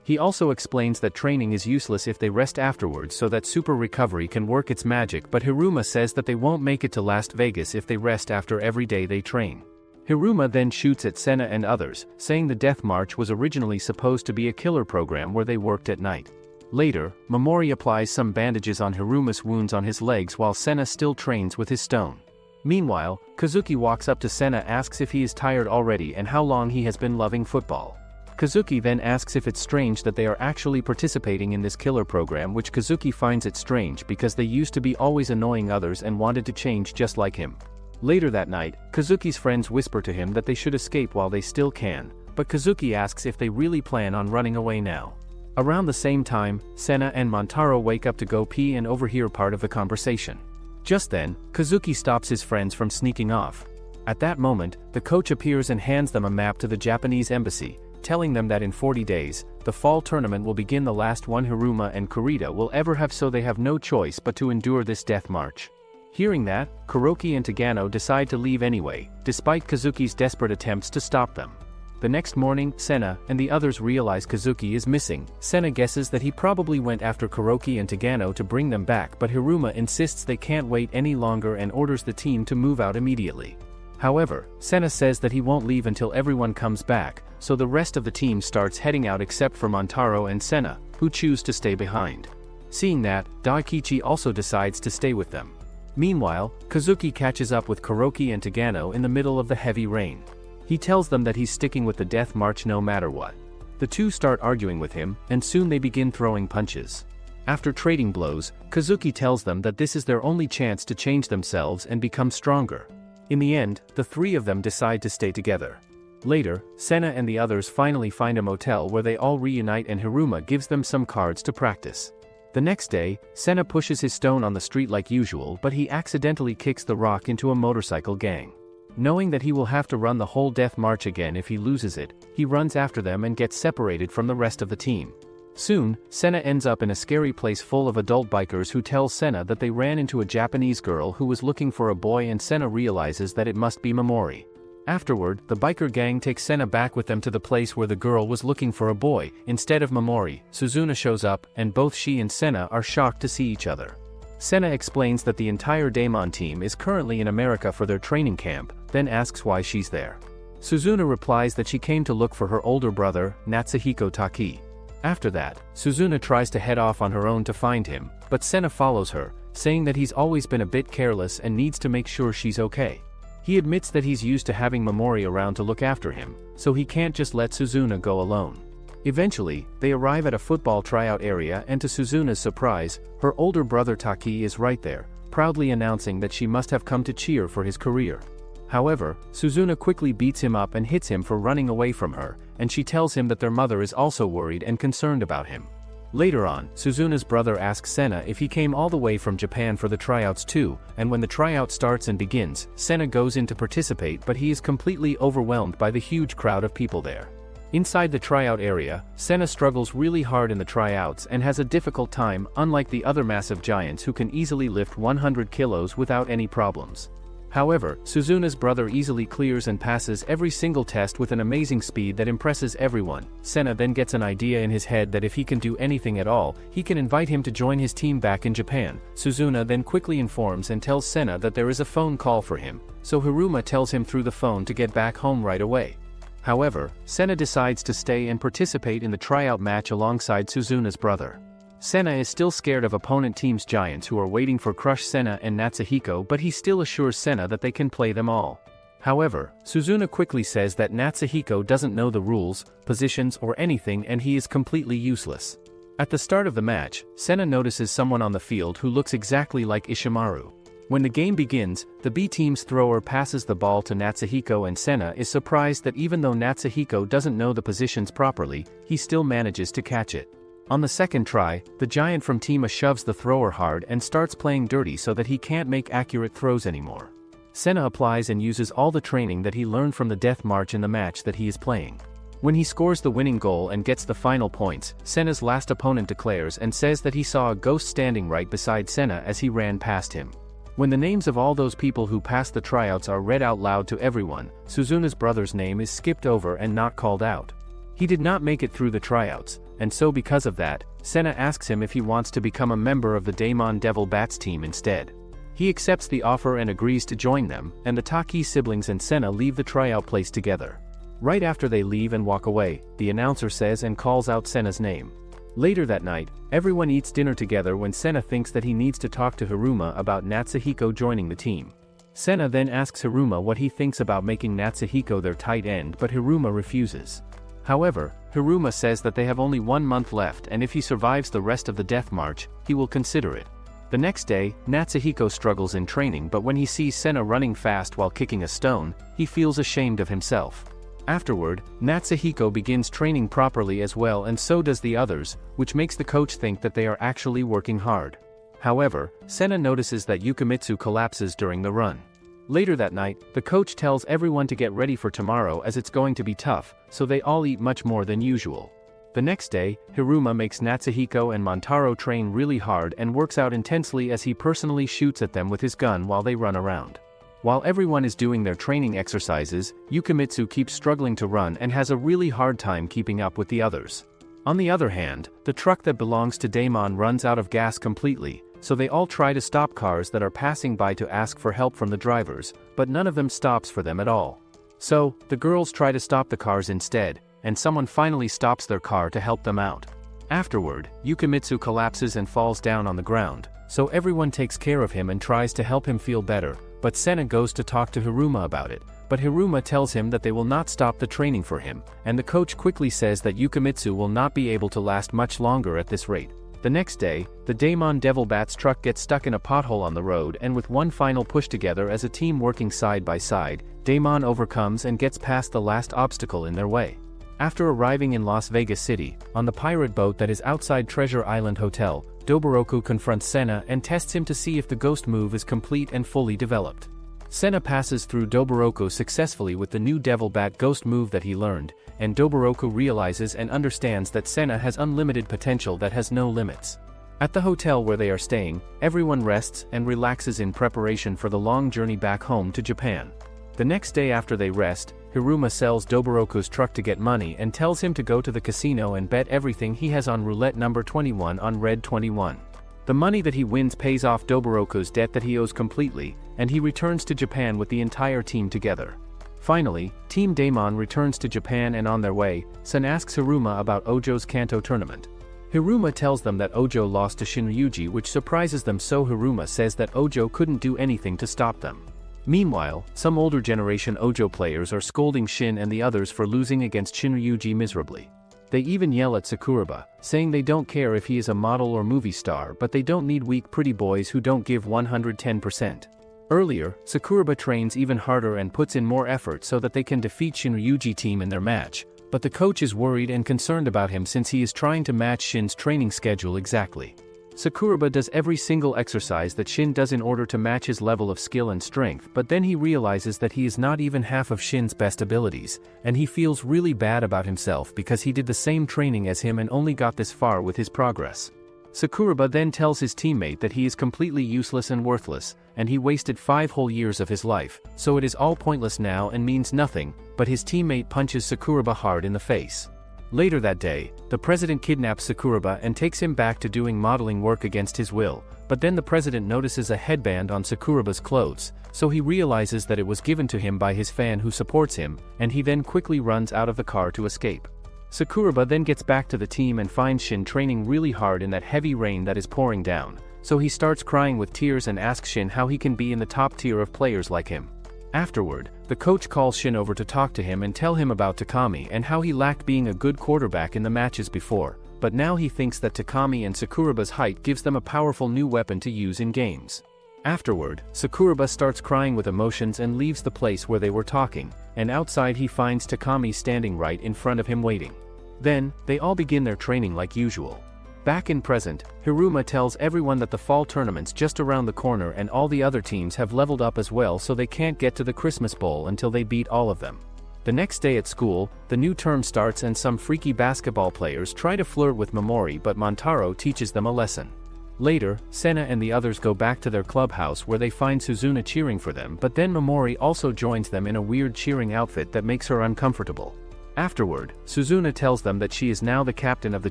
Speaker 1: He also explains that training is useless if they rest afterwards so that super recovery can work its magic, but Hiruma says that they won't make it to Las Vegas if they rest after every day they train. Hiruma then shoots at Senna and others, saying the Death March was originally supposed to be a killer program where they worked at night. Later, Mamoru applies some bandages on Hiruma's wounds on his legs while Senna still trains with his stone. Meanwhile, Kazuki walks up to Senna, asks if he is tired already and how long he has been loving football. Kazuki then asks if it's strange that they are actually participating in this killer program, which Kazuki finds it strange because they used to be always annoying others and wanted to change just like him. Later that night, Kazuki's friends whisper to him that they should escape while they still can, but Kazuki asks if they really plan on running away now. Around the same time, Senna and Montaro wake up to go pee and overhear part of the conversation. Just then, Kazuki stops his friends from sneaking off. At that moment, the coach appears and hands them a map to the Japanese embassy, telling them that in 40 days, the fall tournament will begin, the last one Hiruma and Kurita will ever have, so they have no choice but to endure this death march. Hearing that, Kuroki and Tagano decide to leave anyway, despite Kazuki's desperate attempts to stop them. The next morning, Senna and the others realize Kazuki is missing. Senna guesses that he probably went after Kuroki and Tagano to bring them back, but Hiruma insists they can't wait any longer and orders the team to move out immediately. However, Senna says that he won't leave until everyone comes back, so the rest of the team starts heading out except for Montaro and Senna, who choose to stay behind. Seeing that, Daikichi also decides to stay with them. Meanwhile, Kazuki catches up with Kuroki and Tagano in the middle of the heavy rain. He tells them that he's sticking with the death march no matter what. The two start arguing with him, and soon they begin throwing punches. After trading blows, Kazuki tells them that this is their only chance to change themselves and become stronger. In the end, the three of them decide to stay together. Later, Senna and the others finally find a motel where they all reunite and Hiruma gives them some cards to practice. The next day, Senna pushes his stone on the street like usual, but he accidentally kicks the rock into a motorcycle gang. Knowing that he will have to run the whole death march again if he loses it, he runs after them and gets separated from the rest of the team. Soon, Senna ends up in a scary place full of adult bikers who tell Senna that they ran into a Japanese girl who was looking for a boy, and Senna realizes that it must be Mamoru. Afterward, the biker gang takes Senna back with them to the place where the girl was looking for a boy. Instead of Mamoru, Suzuna shows up, and both she and Senna are shocked to see each other. Senna explains that the entire Daemon team is currently in America for their training camp, then asks why she's there. Suzuna replies that she came to look for her older brother, Natsuhiko Taki. After that, Suzuna tries to head off on her own to find him, but Senna follows her, saying that he's always been a bit careless and needs to make sure she's okay. He admits that he's used to having Mamoru around to look after him, so he can't just let Suzuna go alone. Eventually, they arrive at a football tryout area, and to Suzuna's surprise, her older brother Taki is right there, proudly announcing that she must have come to cheer for his career. However, Suzuna quickly beats him up and hits him for running away from her, and she tells him that their mother is also worried and concerned about him. Later on, Suzuna's brother asks Senna if he came all the way from Japan for the tryouts too, and when the tryout starts and begins, Senna goes in to participate, but he is completely overwhelmed by the huge crowd of people there. Inside the tryout area, Senna struggles really hard in the tryouts and has a difficult time, unlike the other massive giants who can easily lift 100 kilos without any problems. However, Suzuna's brother easily clears and passes every single test with an amazing speed that impresses everyone. Senna then gets an idea in his head that if he can do anything at all, he can invite him to join his team back in Japan. Suzuna then quickly informs and tells Senna that there is a phone call for him, so Hiruma tells him through the phone to get back home right away. However, Senna decides to stay and participate in the tryout match alongside Suzuna's brother. Senna is still scared of opponent team's giants who are waiting for Crush Senna and Natsuhiko, but he still assures Senna that they can play them all. However, Suzuna quickly says that Natsuhiko doesn't know the rules, positions or anything, and he is completely useless. At the start of the match, Senna notices someone on the field who looks exactly like Ishimaru. When the game begins, the B team's thrower passes the ball to Natsuhiko, and Senna is surprised that even though Natsuhiko doesn't know the positions properly, he still manages to catch it. On the second try, the giant from Team A shoves the thrower hard and starts playing dirty so that he can't make accurate throws anymore. Senna applies and uses all the training that he learned from the death march in the match that he is playing. When he scores the winning goal and gets the final points, Senna's last opponent declares and says that he saw a ghost standing right beside Senna as he ran past him. When the names of all those people who passed the tryouts are read out loud to everyone, Suzuna's brother's name is skipped over and not called out. He did not make it through the tryouts, and so because of that, Senna asks him if he wants to become a member of the Daemon Devil Bats team instead. He accepts the offer and agrees to join them, and the Taki siblings and Senna leave the tryout place together. Right after they leave and walk away, the announcer says and calls out Senna's name. Later that night, everyone eats dinner together when Senna thinks that he needs to talk to Hiruma about Natsuhiko joining the team. Senna then asks Hiruma what he thinks about making Natsuhiko their tight end, but Hiruma refuses. However, Hiruma says that they have only 1 month left, and if he survives the rest of the death march, he will consider it. The next day, Natsuhiko struggles in training, but when he sees Senna running fast while kicking a stone, he feels ashamed of himself. Afterward, Natsuhiko begins training properly as well, and so does the others, which makes the coach think that they are actually working hard. However, Senna notices that Yukimitsu collapses during the run. Later that night, the coach tells everyone to get ready for tomorrow as it's going to be tough, so they all eat much more than usual. The next day, Hiruma makes Natsuhiko and Montaro train really hard and works out intensely as he personally shoots at them with his gun while they run around. While everyone is doing their training exercises, Yukimitsu keeps struggling to run and has a really hard time keeping up with the others. On the other hand, the truck that belongs to Daemon runs out of gas completely, so they all try to stop cars that are passing by to ask for help from the drivers, but none of them stops for them at all. So, the girls try to stop the cars instead, and someone finally stops their car to help them out. Afterward, Yukimitsu collapses and falls down on the ground, so everyone takes care of him and tries to help him feel better, but Senna goes to talk to Hiruma about it, but Hiruma tells him that they will not stop the training for him, and the coach quickly says that Yukimitsu will not be able to last much longer at this rate. The next day, the Daemon Devil Bat's truck gets stuck in a pothole on the road, and with one final push together as a team working side by side, Daemon overcomes and gets past the last obstacle in their way. After arriving in Las Vegas City, on the pirate boat that is outside Treasure Island Hotel, Doboroku confronts Senna and tests him to see if the ghost move is complete and fully developed. Senna passes through Doboroku successfully with the new Devil Bat ghost move that he learned, and Doboroku realizes and understands that Senna has unlimited potential that has no limits. At the hotel where they are staying, everyone rests and relaxes in preparation for the long journey back home to Japan. The next day after they rest, Hiruma sells Doboroku's truck to get money and tells him to go to the casino and bet everything he has on roulette number 21 on red 21. The money that he wins pays off Doboroku's debt that he owes completely, and he returns to Japan with the entire team together. Finally, Team Daemon returns to Japan, and on their way, Sen asks Hiruma about Ojo's Kanto tournament. Hiruma tells them that Ojo lost to Shinryuji, which surprises them, so Hiruma says that Ojo couldn't do anything to stop them. Meanwhile, some older generation Ojo players are scolding Shin and the others for losing against Shinryuji miserably. They even yell at Sakuraba, saying they don't care if he is a model or movie star, but they don't need weak pretty boys who don't give 110%. Earlier, Sakuraba trains even harder and puts in more effort so that they can defeat Shinryuji team in their match, but the coach is worried and concerned about him since he is trying to match Shin's training schedule exactly. Sakuraba does every single exercise that Shin does in order to match his level of skill and strength, but then he realizes that he is not even half of Shin's best abilities, and he feels really bad about himself because he did the same training as him and only got this far with his progress. Sakuraba then tells his teammate that he is completely useless and worthless, and he wasted 5 whole years of his life, so it is all pointless now and means nothing, but his teammate punches Sakuraba hard in the face. Later that day, the president kidnaps Sakuraba and takes him back to doing modeling work against his will, but then the president notices a headband on Sakuraba's clothes, so he realizes that it was given to him by his fan who supports him, and he then quickly runs out of the car to escape. Sakuraba then gets back to the team and finds Shin training really hard in that heavy rain that is pouring down, so he starts crying with tears and asks Shin how he can be in the top tier of players like him. Afterward, the coach calls Shin over to talk to him and tell him about Takami and how he lacked being a good quarterback in the matches before, but now he thinks that Takami and Sakuraba's height gives them a powerful new weapon to use in games. Afterward, Sakuraba starts crying with emotions and leaves the place where they were talking, and outside he finds Takami standing right in front of him waiting. Then, they all begin their training like usual. Back in present, Hiruma tells everyone that the fall tournament's just around the corner and all the other teams have leveled up as well, so they can't get to the Christmas Bowl until they beat all of them. The next day at school, the new term starts and some freaky basketball players try to flirt with Mamoru, but Montaro teaches them a lesson. Later, Senna and the others go back to their clubhouse where they find Suzuna cheering for them, but then Mamoru also joins them in a weird cheering outfit that makes her uncomfortable. Afterward, Suzuna tells them that she is now the captain of the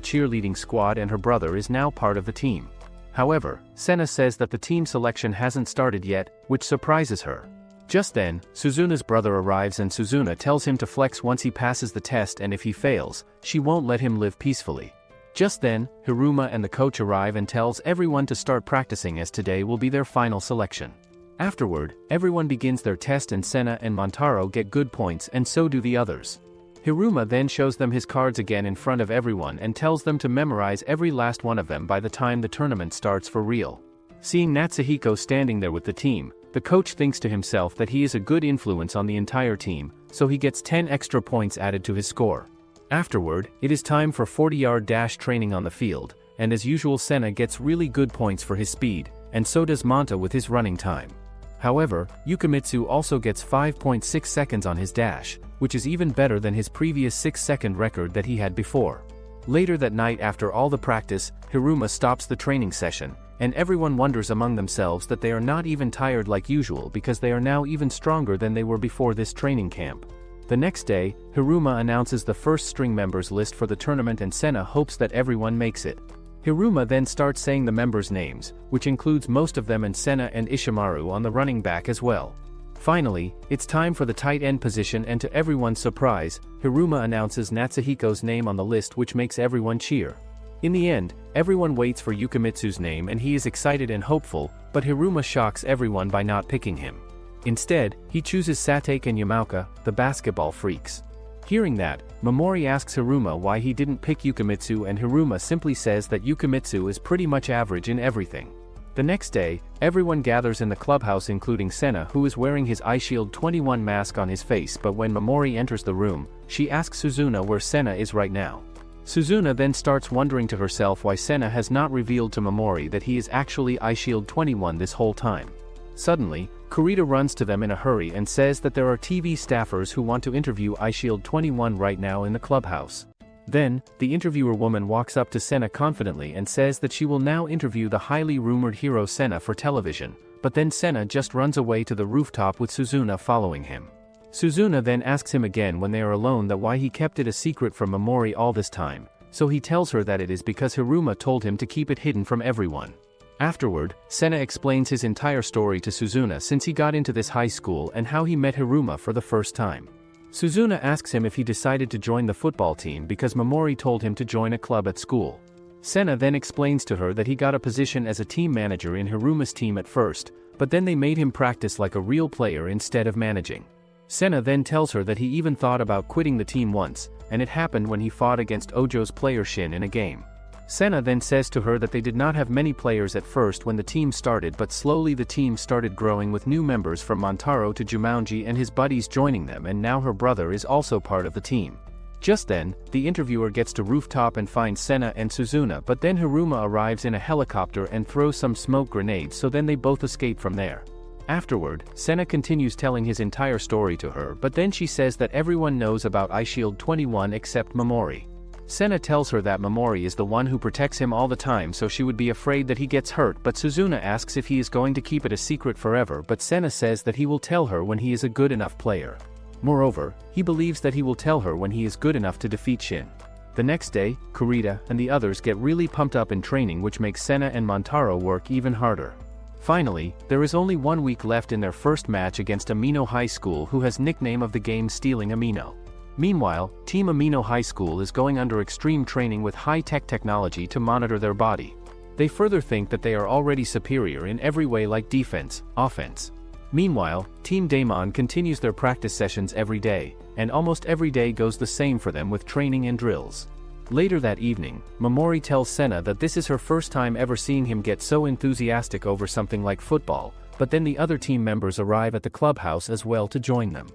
Speaker 1: cheerleading squad and her brother is now part of the team. However, Senna says that the team selection hasn't started yet, which surprises her. Just then, Suzuna's brother arrives and Suzuna tells him to flex once he passes the test, and if he fails, she won't let him live peacefully. Just then, Hiruma and the coach arrive and tells everyone to start practicing as today will be their final selection. Afterward, everyone begins their test and Senna and Montaro get good points and so do the others. Hiruma then shows them his cards again in front of everyone and tells them to memorize every last one of them by the time the tournament starts for real. Seeing Natsuhiko standing there with the team, the coach thinks to himself that he is a good influence on the entire team, so he gets 10 extra points added to his score. Afterward, it is time for 40-yard dash training on the field, and as usual Senna gets really good points for his speed, and so does Monta with his running time. However, Yukimitsu also gets 5.6 seconds on his dash, which is even better than his previous 6-second record that he had before. Later that night after all the practice, Hiruma stops the training session, and everyone wonders among themselves that they are not even tired like usual because they are now even stronger than they were before this training camp. The next day, Hiruma announces the first string members list for the tournament and Senna hopes that everyone makes it. Hiruma then starts saying the members' names, which includes most of them and Senna and Ishimaru on the running back as well. Finally, it's time for the tight end position and to everyone's surprise, Hiruma announces Natsuhiko's name on the list, which makes everyone cheer. In the end, everyone waits for Yukimitsu's name and he is excited and hopeful, but Hiruma shocks everyone by not picking him. Instead, he chooses Satake and Yamaoka, the basketball freaks. Hearing that, Momori asks Hiruma why he didn't pick Yukimitsu, and Hiruma simply says that Yukimitsu is pretty much average in everything. The next day, everyone gathers in the clubhouse including Senna, who is wearing his Eyeshield 21 mask on his face, but when Momori enters the room, she asks Suzuna where Senna is right now. Suzuna then starts wondering to herself why Senna has not revealed to Momori that he is actually Eyeshield 21 this whole time. Suddenly, Kurita runs to them in a hurry and says that there are TV staffers who want to interview Eyeshield 21 right now in the clubhouse. Then, the interviewer woman walks up to Senna confidently and says that she will now interview the highly rumored hero Senna for television, but then Senna just runs away to the rooftop with Suzuna following him. Suzuna then asks him again when they are alone that why he kept it a secret from Momori all this time, so he tells her that it is because Hiruma told him to keep it hidden from everyone. Afterward, Senna explains his entire story to Suzuna since he got into this high school and how he met Hiruma for the first time. Suzuna asks him if he decided to join the football team because Momori told him to join a club at school. Senna then explains to her that he got a position as a team manager in Hiruma's team at first, but then they made him practice like a real player instead of managing. Senna then tells her that he even thought about quitting the team once, and it happened when he fought against Ojo's player Shin in a game. Senna then says to her that they did not have many players at first when the team started, but slowly the team started growing with new members from Montaro to Jumanji and his buddies joining them, and now her brother is also part of the team. Just then, the interviewer gets to rooftop and finds Senna and Suzuna, but then Hiruma arrives in a helicopter and throws some smoke grenades, so then they both escape from there. Afterward, Senna continues telling his entire story to her, but then she says that everyone knows about Eyeshield 21 except Momori. Senna tells her that Momori is the one who protects him all the time, so she would be afraid that he gets hurt, but Suzuna asks if he is going to keep it a secret forever, but Senna says that he will tell her when he is a good enough player. Moreover, he believes that he will tell her when he is good enough to defeat Shin. The next day, Kurita and the others get really pumped up in training, which makes Senna and Montaro work even harder. Finally, there is only 1 week left in their first match against Amino High School, who has nickname of the game Stealing Amino. Meanwhile, Team Amino High School is going under extreme training with high-tech technology to monitor their body. They further think that they are already superior in every way, like defense, offense. Meanwhile, Team Daemon continues their practice sessions every day, and almost every day goes the same for them with training and drills. Later that evening, Momori tells Senna that this is her first time ever seeing him get so enthusiastic over something like football, but then the other team members arrive at the clubhouse as well to join them.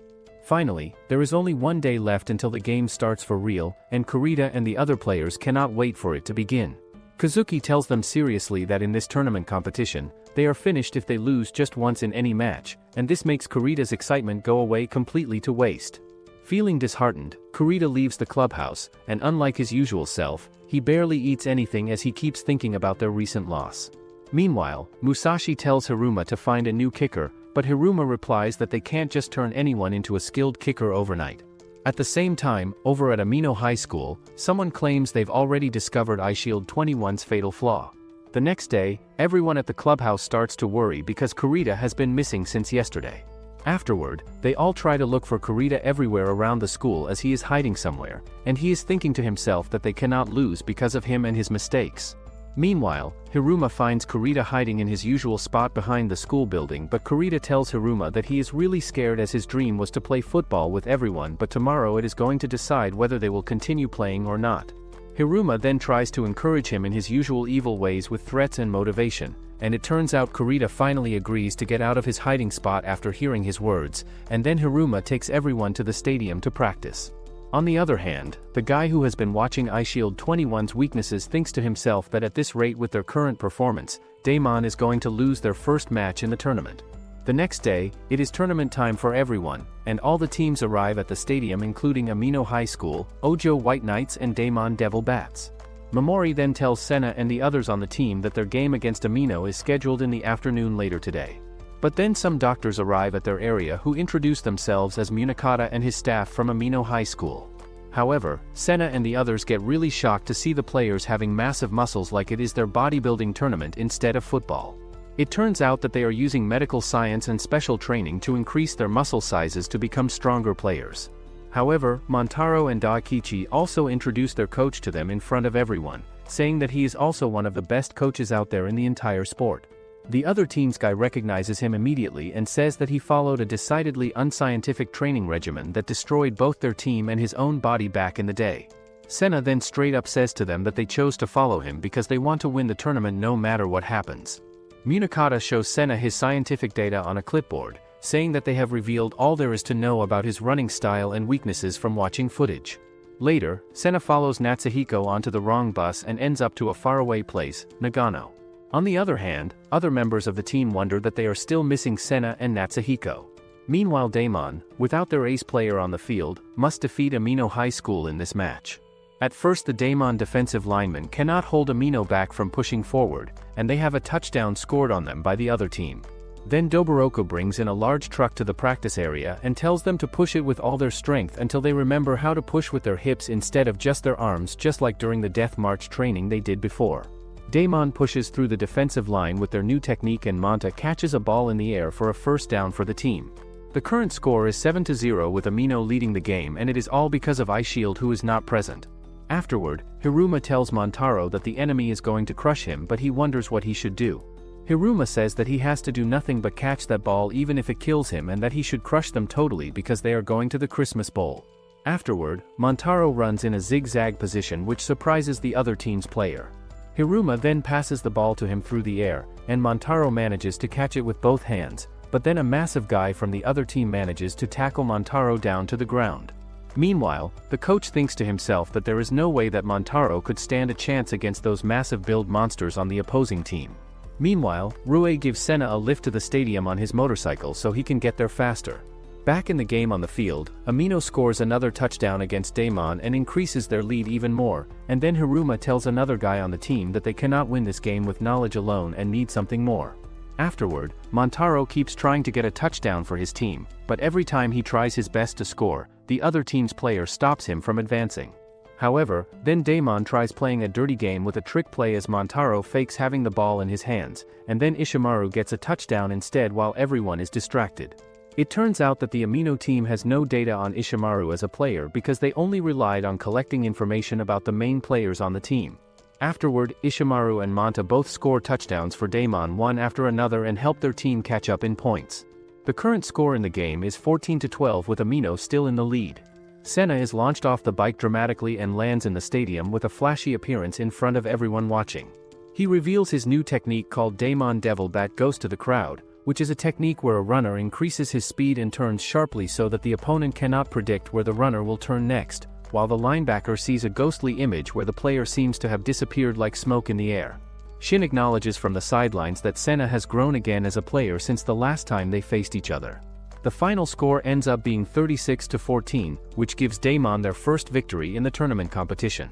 Speaker 1: Finally, there is only 1 day left until the game starts for real, and Kurita and the other players cannot wait for it to begin. Kazuki tells them seriously that in this tournament competition, they are finished if they lose just once in any match, and this makes Kurita's excitement go away completely to waste. Feeling disheartened, Kurita leaves the clubhouse, and unlike his usual self, he barely eats anything as he keeps thinking about their recent loss. Meanwhile, Musashi tells Hiruma to find a new kicker, but Hiruma replies that they can't just turn anyone into a skilled kicker overnight. At the same time, over at Amino High School, someone claims they've already discovered Eyeshield 21's fatal flaw. The next day, everyone at the clubhouse starts to worry because Kurita has been missing since yesterday. Afterward, they all try to look for Kurita everywhere around the school as he is hiding somewhere, and he is thinking to himself that they cannot lose because of him and his mistakes. Meanwhile, Hiruma finds Kurita hiding in his usual spot behind the school building, but Kurita tells Hiruma that he is really scared as his dream was to play football with everyone, but tomorrow it is going to decide whether they will continue playing or not. Hiruma then tries to encourage him in his usual evil ways with threats and motivation, and it turns out Kurita finally agrees to get out of his hiding spot after hearing his words, and then Hiruma takes everyone to the stadium to practice. On the other hand, the guy who has been watching Eyeshield 21's weaknesses thinks to himself that at this rate with their current performance, Daemon is going to lose their first match in the tournament. The next day, it is tournament time for everyone, and all the teams arrive at the stadium including Amino High School, Ojo White Knights and Daemon Devil Bats. Momori then tells Senna and the others on the team that their game against Amino is scheduled in the afternoon later today. But then some doctors arrive at their area who introduce themselves as Munakata and his staff from Amino High School. However, Senna and the others get really shocked to see the players having massive muscles like it is their bodybuilding tournament instead of football. It turns out that they are using medical science and special training to increase their muscle sizes to become stronger players. However, Montaro and Daikichi also introduce their coach to them in front of everyone, saying that he is also one of the best coaches out there in the entire sport. The other team's guy recognizes him immediately and says that he followed a decidedly unscientific training regimen that destroyed both their team and his own body back in the day. Senna then straight up says to them that they chose to follow him because they want to win the tournament no matter what happens. Munakata shows Senna his scientific data on a clipboard, saying that they have revealed all there is to know about his running style and weaknesses from watching footage. Later, Senna follows Natsuhiko onto the wrong bus and ends up to a faraway place, Nagano. On the other hand, other members of the team wonder that they are still missing Senna and Natsuhiko. Meanwhile, Daemon, without their ace player on the field, must defeat Amino High School in this match. At first, the Daemon defensive linemen cannot hold Amino back from pushing forward, and they have a touchdown scored on them by the other team. Then Doboroko brings in a large truck to the practice area and tells them to push it with all their strength until they remember how to push with their hips instead of just their arms, just like during the Death March training they did before. Daemon pushes through the defensive line with their new technique and Manta catches a ball in the air for a first down for the team. The current score is 7-0 with Amino leading the game, and it is all because of Eyeshield, who is not present. Afterward, Hiruma tells Montaro that the enemy is going to crush him, but he wonders what he should do. Hiruma says that he has to do nothing but catch that ball even if it kills him, and that he should crush them totally because they are going to the Christmas Bowl. Afterward, Montaro runs in a zigzag position which surprises the other team's player. Hiruma then passes the ball to him through the air, and Montaro manages to catch it with both hands, but then a massive guy from the other team manages to tackle Montaro down to the ground. Meanwhile, the coach thinks to himself that there is no way that Montaro could stand a chance against those massive build monsters on the opposing team. Meanwhile, Rue gives Senna a lift to the stadium on his motorcycle so he can get there faster. Back in the game on the field, Amino scores another touchdown against Daemon and increases their lead even more, and then Hiruma tells another guy on the team that they cannot win this game with knowledge alone and need something more. Afterward, Montaro keeps trying to get a touchdown for his team, but every time he tries his best to score, the other team's player stops him from advancing. However, then Daemon tries playing a dirty game with a trick play as Montaro fakes having the ball in his hands, and then Ishimaru gets a touchdown instead while everyone is distracted. It turns out that the Amino team has no data on Ishimaru as a player because they only relied on collecting information about the main players on the team. Afterward, Ishimaru and Manta both score touchdowns for Daemon one after another and help their team catch up in points. The current score in the game is 14-12 with Amino still in the lead. Senna is launched off the bike dramatically and lands in the stadium with a flashy appearance in front of everyone watching. He reveals his new technique called Daemon Devil Bat Ghost to the crowd, which is a technique where a runner increases his speed and turns sharply so that the opponent cannot predict where the runner will turn next, while the linebacker sees a ghostly image where the player seems to have disappeared like smoke in the air. Shin acknowledges from the sidelines that Senna has grown again as a player since the last time they faced each other. The final score ends up being 36-14, which gives Daemon their first victory in the tournament competition.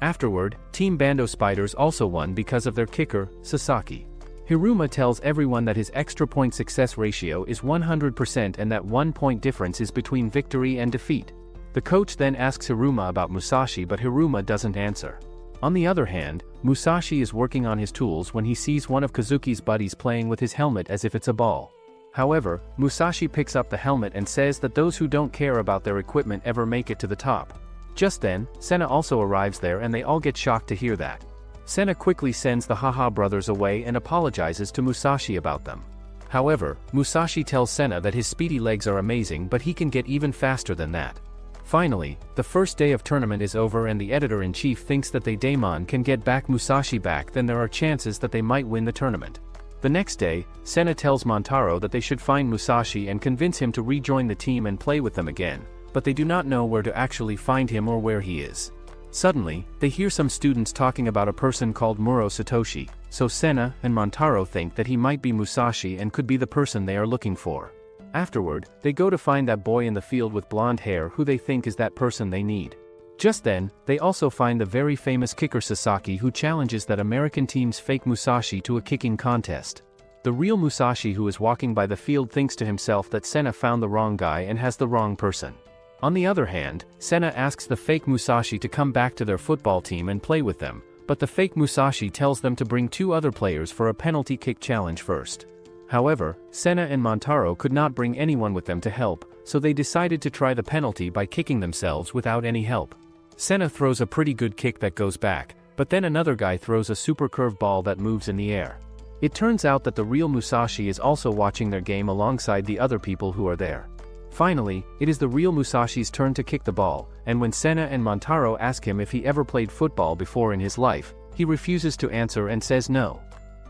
Speaker 1: Afterward, Team Bando Spiders also won because of their kicker, Sasaki. Hiruma tells everyone that his extra point success ratio is 100% and that 1 point difference is between victory and defeat. The coach then asks Hiruma about Musashi, but Hiruma doesn't answer. On the other hand, Musashi is working on his tools when he sees one of Kazuki's buddies playing with his helmet as if it's a ball. However, Musashi picks up the helmet and says that those who don't care about their equipment ever make it to the top. Just then, Senna also arrives there and they all get shocked to hear that. Senna quickly sends the Haha brothers away and apologizes to Musashi about them. However, Musashi tells Senna that his speedy legs are amazing, but he can get even faster than that. Finally, the first day of tournament is over and the editor-in-chief thinks that Daemon can get back Musashi back, then there are chances that they might win the tournament. The next day, Senna tells Montaro that they should find Musashi and convince him to rejoin the team and play with them again, but they do not know where to actually find him or where he is. Suddenly, they hear some students talking about a person called Muro Satoshi, so Senna and Montaro think that he might be Musashi and could be the person they are looking for. Afterward, they go to find that boy in the field with blonde hair who they think is that person they need. Just then, they also find the very famous kicker Sasaki, who challenges that American team's fake Musashi to a kicking contest. The real Musashi, who is walking by the field, thinks to himself that Senna found the wrong guy and has the wrong person. On the other hand, Senna asks the fake Musashi to come back to their football team and play with them, but the fake Musashi tells them to bring 2 other players for a penalty kick challenge first. However, Senna and Montaro could not bring anyone with them to help, so they decided to try the penalty by kicking themselves without any help. Senna throws a pretty good kick that goes back, but then another guy throws a super curve ball that moves in the air. It turns out that the real Musashi is also watching their game alongside the other people who are there. Finally, it is the real Musashi's turn to kick the ball, and when Senna and Montaro ask him if he ever played football before in his life, he refuses to answer and says no.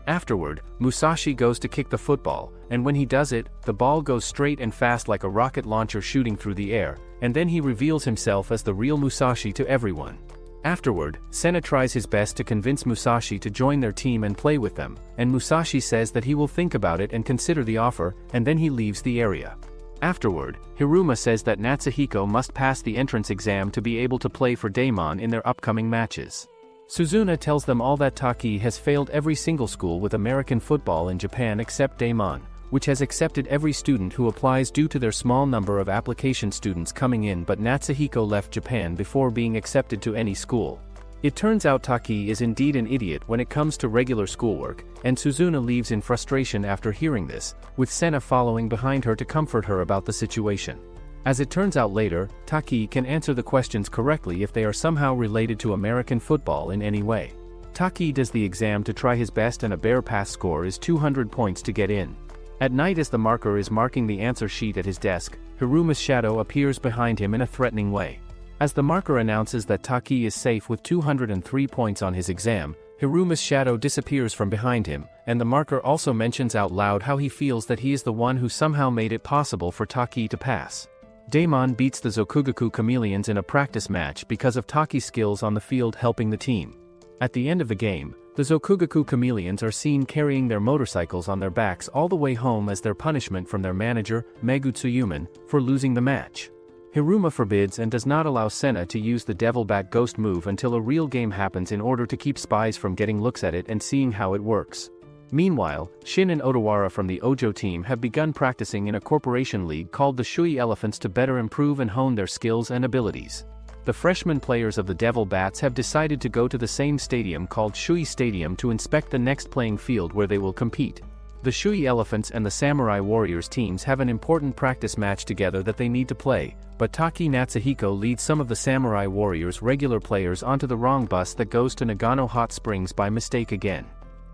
Speaker 1: Afterward, Musashi goes to kick the football, and when he does it, the ball goes straight and fast like a rocket launcher shooting through the air, and then he reveals himself as the real Musashi to everyone. Afterward, Senna tries his best to convince Musashi to join their team and play with them, and Musashi says that he will think about it and consider the offer, and then he leaves the area. Afterward, Hiruma says that Natsuhiko must pass the entrance exam to be able to play for Daemon in their upcoming matches. Suzuna tells them all that Taki has failed every single school with American football in Japan except Daemon, which has accepted every student who applies due to their small number of application students coming in, but Natsuhiko left Japan before being accepted to any school. It turns out Taki is indeed an idiot when it comes to regular schoolwork, and Suzuna leaves in frustration after hearing this, with Senna following behind her to comfort her about the situation. As it turns out later, Taki can answer the questions correctly if they are somehow related to American football in any way. Taki does the exam to try his best and a bare pass score is 200 points to get in. At night, as the marker is marking the answer sheet at his desk, Hiruma's shadow appears behind him in a threatening way. As the marker announces that Taki is safe with 203 points on his exam, Hiruma's shadow disappears from behind him, and the marker also mentions out loud how he feels that he is the one who somehow made it possible for Taki to pass. Daemon beats the Zokugaku Chameleons in a practice match because of Taki's skills on the field helping the team. At the end of the game, the Zokugaku Chameleons are seen carrying their motorcycles on their backs all the way home as their punishment from their manager, Megu Tsuyuman, for losing the match. Hiruma forbids and does not allow Senna to use the Devil Bat Ghost move until a real game happens in order to keep spies from getting looks at it and seeing how it works. Meanwhile, Shin and Odawara from the Ojo team have begun practicing in a corporation league called the Shui Elephants to better improve and hone their skills and abilities. The freshman players of the Devil Bats have decided to go to the same stadium called Shui Stadium to inspect the next playing field where they will compete. The Shui Elephants and the Samurai Warriors teams have an important practice match together that they need to play, but Taki Natsuhiko leads some of the Samurai Warriors regular players onto the wrong bus that goes to Nagano Hot Springs by mistake again.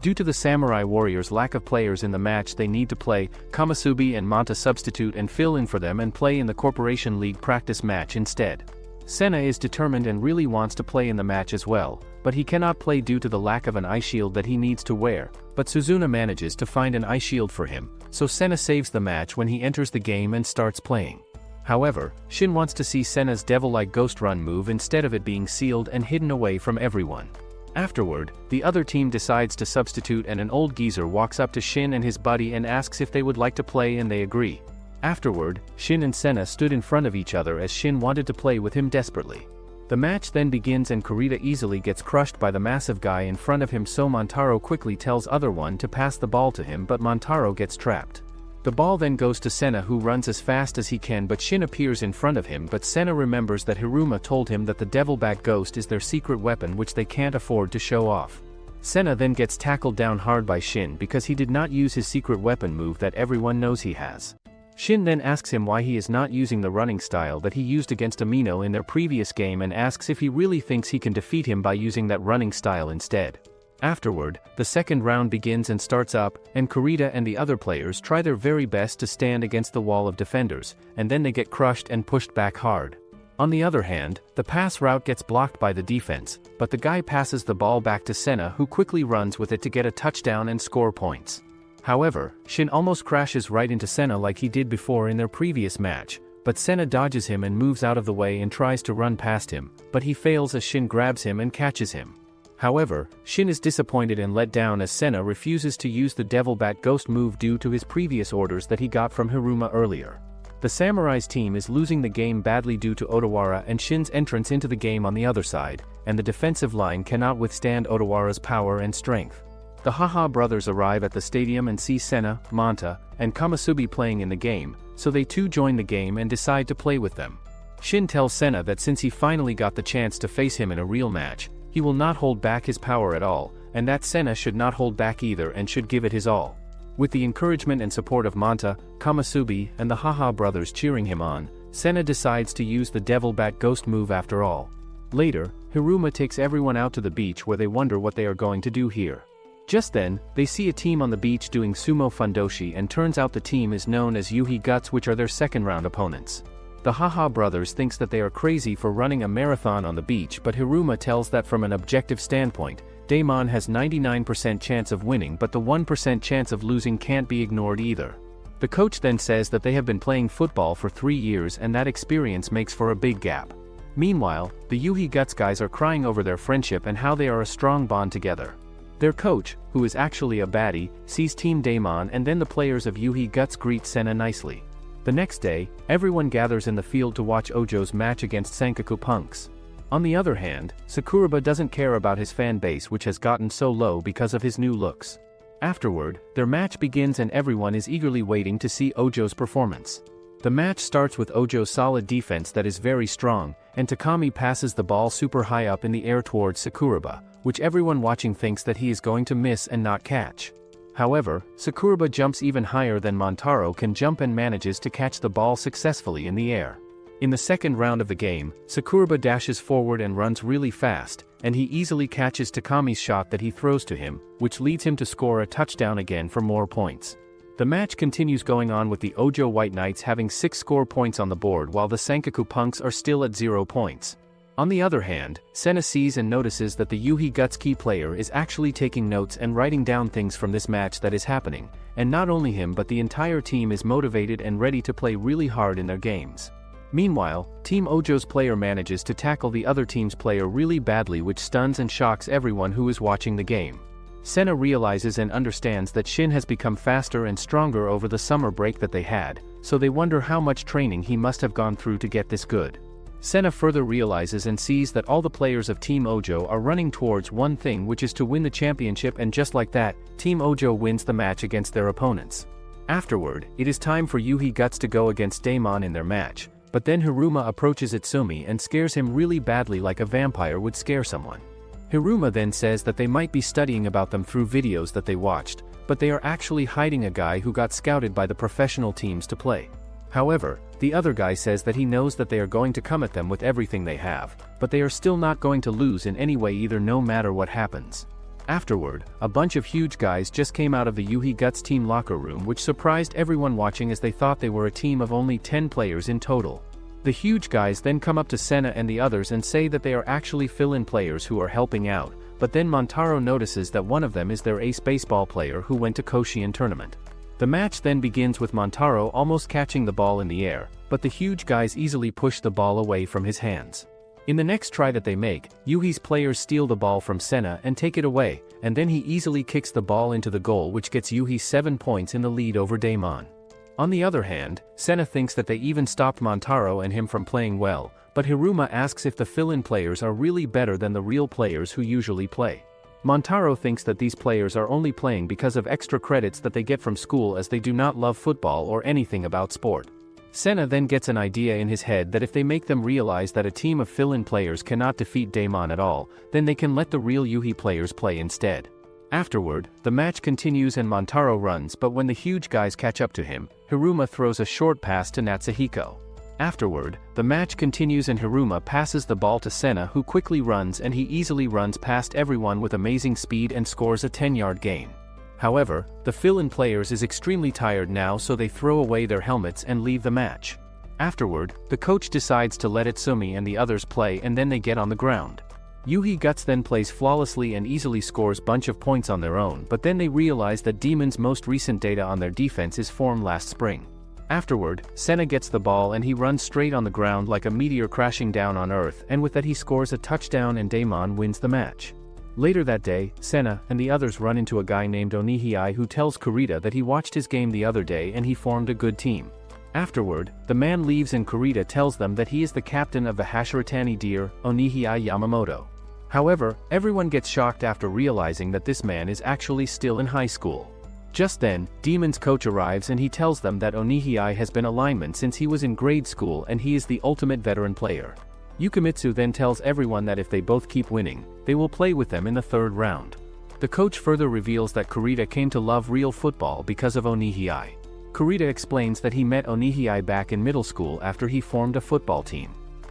Speaker 1: Due to the Samurai Warriors' lack of players in the match they need to play, Kamasubi and Manta substitute and fill in for them and play in the Corporation League practice match instead. Senna is determined and really wants to play in the match as well, but he cannot play due to the lack of an Eyeshield that he needs to wear, but Suzuna manages to find an Eyeshield for him, so Senna saves the match when he enters the game and starts playing. However, Shin wants to see Senna's devil-like ghost run move instead of it being sealed and hidden away from everyone. Afterward, the other team decides to substitute and an old geezer walks up to Shin and his buddy and asks if they would like to play and they agree. Afterward, Shin and Senna stood in front of each other as Shin wanted to play with him desperately. The match then begins and Kurita easily gets crushed by the massive guy in front of him, so Montaro quickly tells other one to pass the ball to him, but Montaro gets trapped. The ball then goes to Senna, who runs as fast as he can, but Shin appears in front of him, but Senna remembers that Hiruma told him that the Devil Bat Ghost is their secret weapon which they can't afford to show off. Senna then gets tackled down hard by Shin because he did not use his secret weapon move that everyone knows he has. Shin then asks him why he is not using the running style that he used against Amino in their previous game and asks if he really thinks he can defeat him by using that running style instead. Afterward, the second round begins and starts up, and Kurita and the other players try their very best to stand against the wall of defenders, and then they get crushed and pushed back hard. On the other hand, the pass route gets blocked by the defense, but the guy passes the ball back to Senna, who quickly runs with it to get a touchdown and score points. However, Shin almost crashes right into Senna like he did before in their previous match, but Senna dodges him and moves out of the way and tries to run past him, but he fails as Shin grabs him and catches him. However, Shin is disappointed and let down as Senna refuses to use the Devil Bat Ghost move due to his previous orders that he got from Hiruma earlier. The Samurai's team is losing the game badly due to Odawara and Shin's entrance into the game on the other side, and the defensive line cannot withstand Odawara's power and strength. The Haha brothers arrive at the stadium and see Senna, Manta, and Kamasubi playing in the game, so they too join the game and decide to play with them. Shin tells Senna that since he finally got the chance to face him in a real match, he will not hold back his power at all, and that Senna should not hold back either and should give it his all. With the encouragement and support of Manta, Kamasubi, and the Haha brothers cheering him on, Senna decides to use the Devil Bat Ghost move after all. Later, Hiruma takes everyone out to the beach where they wonder what they are going to do here. Just then, they see a team on the beach doing sumo fundoshi, and turns out the team is known as Yuhi Guts, which are their second-round opponents. The Haha brothers thinks that they are crazy for running a marathon on the beach, but Hiruma tells that from an objective standpoint, Daemon has 99% chance of winning, but the 1% chance of losing can't be ignored either. The coach then says that they have been playing football for 3 years and that experience makes for a big gap. Meanwhile, the Yuhi Guts guys are crying over their friendship and how they are a strong bond together. Their coach, who is actually a baddie, sees Team Daemon, and then the players of Yuhi Guts greet Senna nicely. The next day, everyone gathers in the field to watch Ojo's match against Sankaku Punks. On the other hand, Sakuraba doesn't care about his fan base, which has gotten so low because of his new looks. Afterward, their match begins and everyone is eagerly waiting to see Ojo's performance. The match starts with Ojo's solid defense that is very strong, and Takami passes the ball super high up in the air towards Sakuraba, which everyone watching thinks that he is going to miss and not catch. However, Sakuraba jumps even higher than Montaro can jump and manages to catch the ball successfully in the air. In the second round of the game, Sakuraba dashes forward and runs really fast, and he easily catches Takami's shot that he throws to him, which leads him to score a touchdown again for more points. The match continues going on with the Ojo White Knights having 6 score points on the board while the Sankaku Punks are still at 0 points. On the other hand, Senna sees and notices that the Yuhi Guts key player is actually taking notes and writing down things from this match that is happening, and not only him but the entire team is motivated and ready to play really hard in their games. Meanwhile, Team Ojo's player manages to tackle the other team's player really badly, which stuns and shocks everyone who is watching the game. Senna realizes and understands that Shin has become faster and stronger over the summer break that they had, so they wonder how much training he must have gone through to get this good. Senna further realizes and sees that all the players of Team Ojo are running towards one thing, which is to win the championship, and just like that, Team Ojo wins the match against their opponents. Afterward, it is time for Yuhi Guts to go against Daemon in their match, but then Hiruma approaches Itsumi and scares him really badly like a vampire would scare someone. Hiruma then says that they might be studying about them through videos that they watched, but they are actually hiding a guy who got scouted by the professional teams to play. However, the other guy says that he knows that they are going to come at them with everything they have, but they are still not going to lose in any way either, no matter what happens. Afterward, a bunch of huge guys just came out of the Yuhi Guts team locker room, which surprised everyone watching as they thought they were a team of only 10 players in total. The huge guys then come up to Senna and the others and say that they are actually fill-in players who are helping out, but then Montaro notices that one of them is their ace baseball player who went to Koshien tournament. The match then begins with Montaro almost catching the ball in the air, but the huge guys easily push the ball away from his hands. In the next try that they make, Yuhi's players steal the ball from Senna and take it away, and then he easily kicks the ball into the goal, which gets Yuhi 7 points in the lead over Daemon. On the other hand, Senna thinks that they even stopped Montaro and him from playing well, but Hiruma asks if the fill-in players are really better than the real players who usually play. Montaro thinks that these players are only playing because of extra credits that they get from school, as they do not love football or anything about sport. Senna then gets an idea in his head that if they make them realize that a team of fill-in players cannot defeat Daemon at all, then they can let the real Yuhi players play instead. Afterward, the match continues and Montaro runs, but when the huge guys catch up to him, Hiruma throws a short pass to Natsuhiko. Afterward, the match continues and Hiruma passes the ball to Senna, who quickly runs, and he easily runs past everyone with amazing speed and scores a 10-yard gain. However, the fill-in players is extremely tired now, so they throw away their helmets and leave the match. Afterward, the coach decides to let Itsumi and the others play, and then they get on the ground. Yuhi Guts then plays flawlessly and easily scores bunch of points on their own, but then they realize that Demon's most recent data on their defense is formed last spring. Afterward, Senna gets the ball and he runs straight on the ground like a meteor crashing down on Earth, and with that he scores a touchdown and Daemon wins the match. Later that day, Senna and the others run into a guy named Onihei who tells Kurita that he watched his game the other day and he formed a good team. Afterward, the man leaves and Kurita tells them that he is the captain of the Hashiratani Deer, Onihei Yamamoto. However, everyone gets shocked after realizing that this man is actually still in high school. Just then, Demon's coach arrives and he tells them that Onihei has been a lineman since he was in grade school and he is the ultimate veteran player. Yukimitsu then tells everyone that if they both keep winning, they will play with them in the third round. The coach further reveals that Kurita came to love real football because of Onihei. Kurita explains that he met Onihei back in middle school after he formed a football team.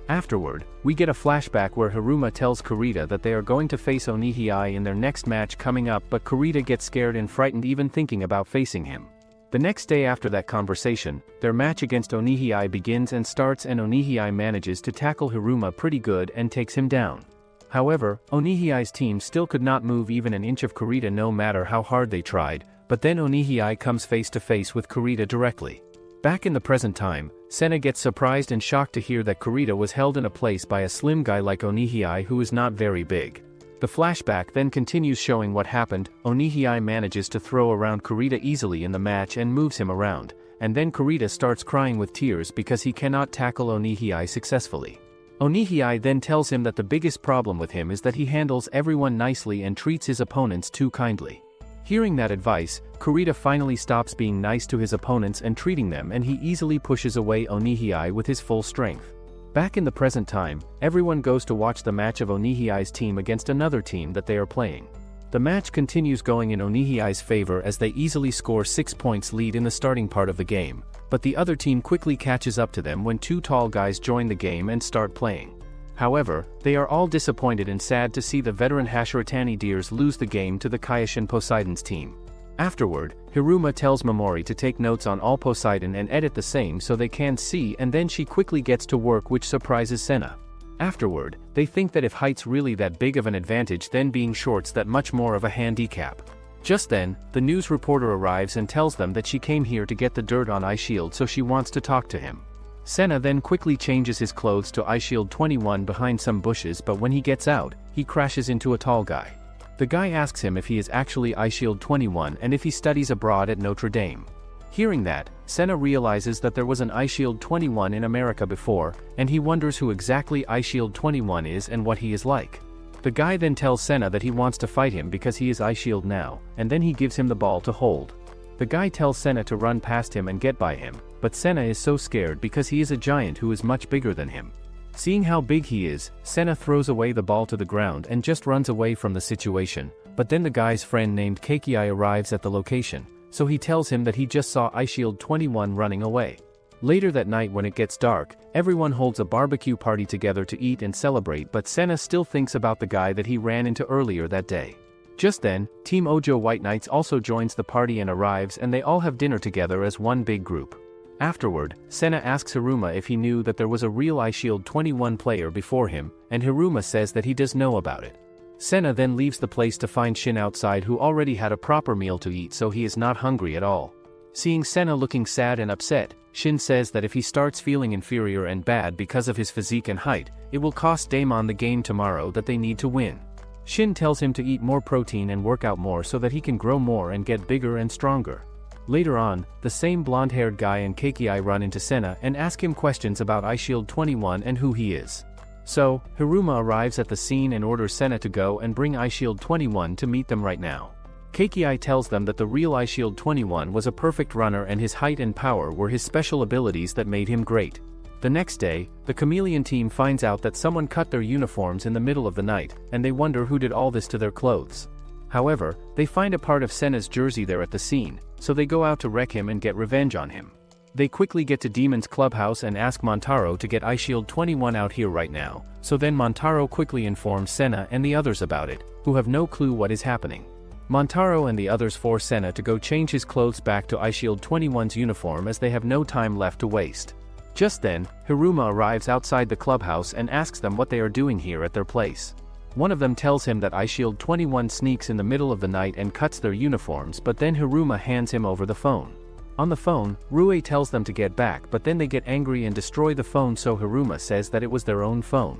Speaker 1: Afterward, we get a flashback where Hiruma tells Kurita that they are going to face Onihei in their next match coming up, but Kurita gets scared and frightened even thinking about facing him. The next day after that conversation, their match against Onihei begins and starts, and Onihei manages to tackle Hiruma pretty good and takes him down. However, Onihei's team still could not move even an inch of Kurita no matter how hard they tried, but then Onihei comes face to face with Kurita directly. Back in the present time, Senna gets surprised and shocked to hear that Kurita was held in a place by a slim guy like Onihei who is not very big. The flashback then continues showing what happened. Onihei manages to throw around Kurita easily in the match and moves him around, and then Kurita starts crying with tears because he cannot tackle Onihei successfully. Onihei then tells him that the biggest problem with him is that he handles everyone nicely and treats his opponents too kindly. Hearing that advice, Kurita finally stops being nice to his opponents and treating them, and he easily pushes away Onihei with his full strength. Back in the present time, everyone goes to watch the match of Onihei's team against another team that they are playing. The match continues going in Onihei's favor as they easily score 6 points lead in the starting part of the game, but the other team quickly catches up to them when two tall guys join the game and start playing. However, they are all disappointed and sad to see the veteran Hashiratani Deers lose the game to the Kaioshin Poseidon's team. Afterward, Hiruma tells Mamoru to take notes on all Poseidon and edit the same so they can see, and then she quickly gets to work, which surprises Senna. Afterward, they think that if height's really that big of an advantage, then being short's that much more of a handicap. Just then, the news reporter arrives and tells them that she came here to get the dirt on Eyeshield, so she wants to talk to him. Senna then quickly changes his clothes to Eyeshield 21 behind some bushes, but when he gets out, he crashes into a tall guy. The guy asks him if he is actually Eyeshield 21 and if he studies abroad at Notre Dame. Hearing that, Senna realizes that there was an Eyeshield 21 in America before, and he wonders who exactly Eyeshield 21 is and what he is like. The guy then tells Senna that he wants to fight him because he is Eyeshield now, and then he gives him the ball to hold. The guy tells Senna to run past him and get by him, but Senna is so scared because he is a giant who is much bigger than him. Seeing how big he is, Senna throws away the ball to the ground and just runs away from the situation, but then the guy's friend named Keikiai arrives at the location, so he tells him that he just saw Eyeshield 21 running away. Later that night when it gets dark, everyone holds a barbecue party together to eat and celebrate, but Senna still thinks about the guy that he ran into earlier that day. Just then, Team Ojo White Knights also joins the party and arrives, and they all have dinner together as one big group. Afterward, Senna asks Hiruma if he knew that there was a real Eyeshield 21 player before him, and Hiruma says that he does know about it. Senna then leaves the place to find Shin outside, who already had a proper meal to eat, so he is not hungry at all. Seeing Senna looking sad and upset, Shin says that if he starts feeling inferior and bad because of his physique and height, it will cost Daemon the game tomorrow that they need to win. Shin tells him to eat more protein and work out more so that he can grow more and get bigger and stronger. Later on, the same blonde-haired guy and Keikiai run into Senna and ask him questions about Eyeshield 21 and who he is. So, Hiruma arrives at the scene and orders Senna to go and bring Eyeshield 21 to meet them right now. Keikiai tells them that the real Eyeshield 21 was a perfect runner and his height and power were his special abilities that made him great. The next day, the Chameleon team finds out that someone cut their uniforms in the middle of the night, and they wonder who did all this to their clothes. However, they find a part of Senna's jersey there at the scene, so they go out to wreck him and get revenge on him. They quickly get to Demon's clubhouse and ask Montaro to get Eyeshield 21 out here right now, so then Montaro quickly informs Senna and the others about it, who have no clue what is happening. Montaro and the others force Senna to go change his clothes back to Eyeshield 21's uniform as they have no time left to waste. Just then, Hiruma arrives outside the clubhouse and asks them what they are doing here at their place. One of them tells him that Eyeshield 21 sneaks in the middle of the night and cuts their uniforms, but then Hiruma hands him over the phone. On the phone, Rue tells them to get back, but then they get angry and destroy the phone, so Hiruma says that it was their own phone.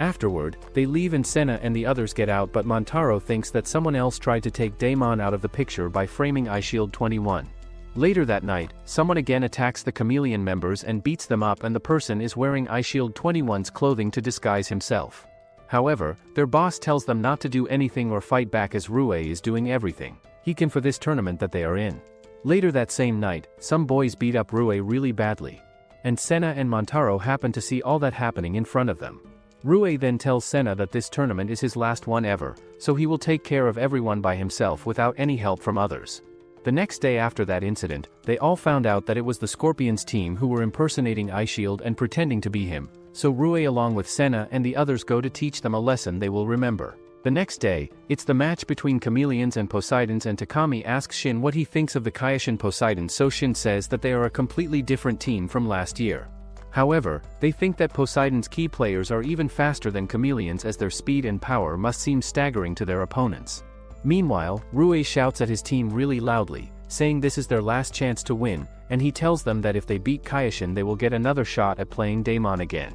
Speaker 1: Afterward, they leave and Senna and the others get out, but Montaro thinks that someone else tried to take Daemon out of the picture by framing Eyeshield 21. Later that night, someone again attacks the Chameleon members and beats them up, and the person is wearing Eyeshield 21's clothing to disguise himself. However, their boss tells them not to do anything or fight back as Rue is doing everything he can for this tournament that they are in. Later that same night, some boys beat up Rue really badly, and Senna and Montaro happen to see all that happening in front of them. Rue then tells Senna that this tournament is his last one ever, so he will take care of everyone by himself without any help from others. The next day after that incident, they all found out that it was the Scorpions team who were impersonating Eyeshield and pretending to be him, so Rue along with Senna and the others go to teach them a lesson they will remember. The next day, it's the match between Chameleons and Poseidons, and Takami asks Shin what he thinks of the Kaioshin Poseidons, so Shin says that they are a completely different team from last year. However, they think that Poseidon's key players are even faster than Chameleons, as their speed and power must seem staggering to their opponents. Meanwhile, Rue shouts at his team really loudly, saying this is their last chance to win, and he tells them that if they beat Kaioshin they will get another shot at playing Daemon again.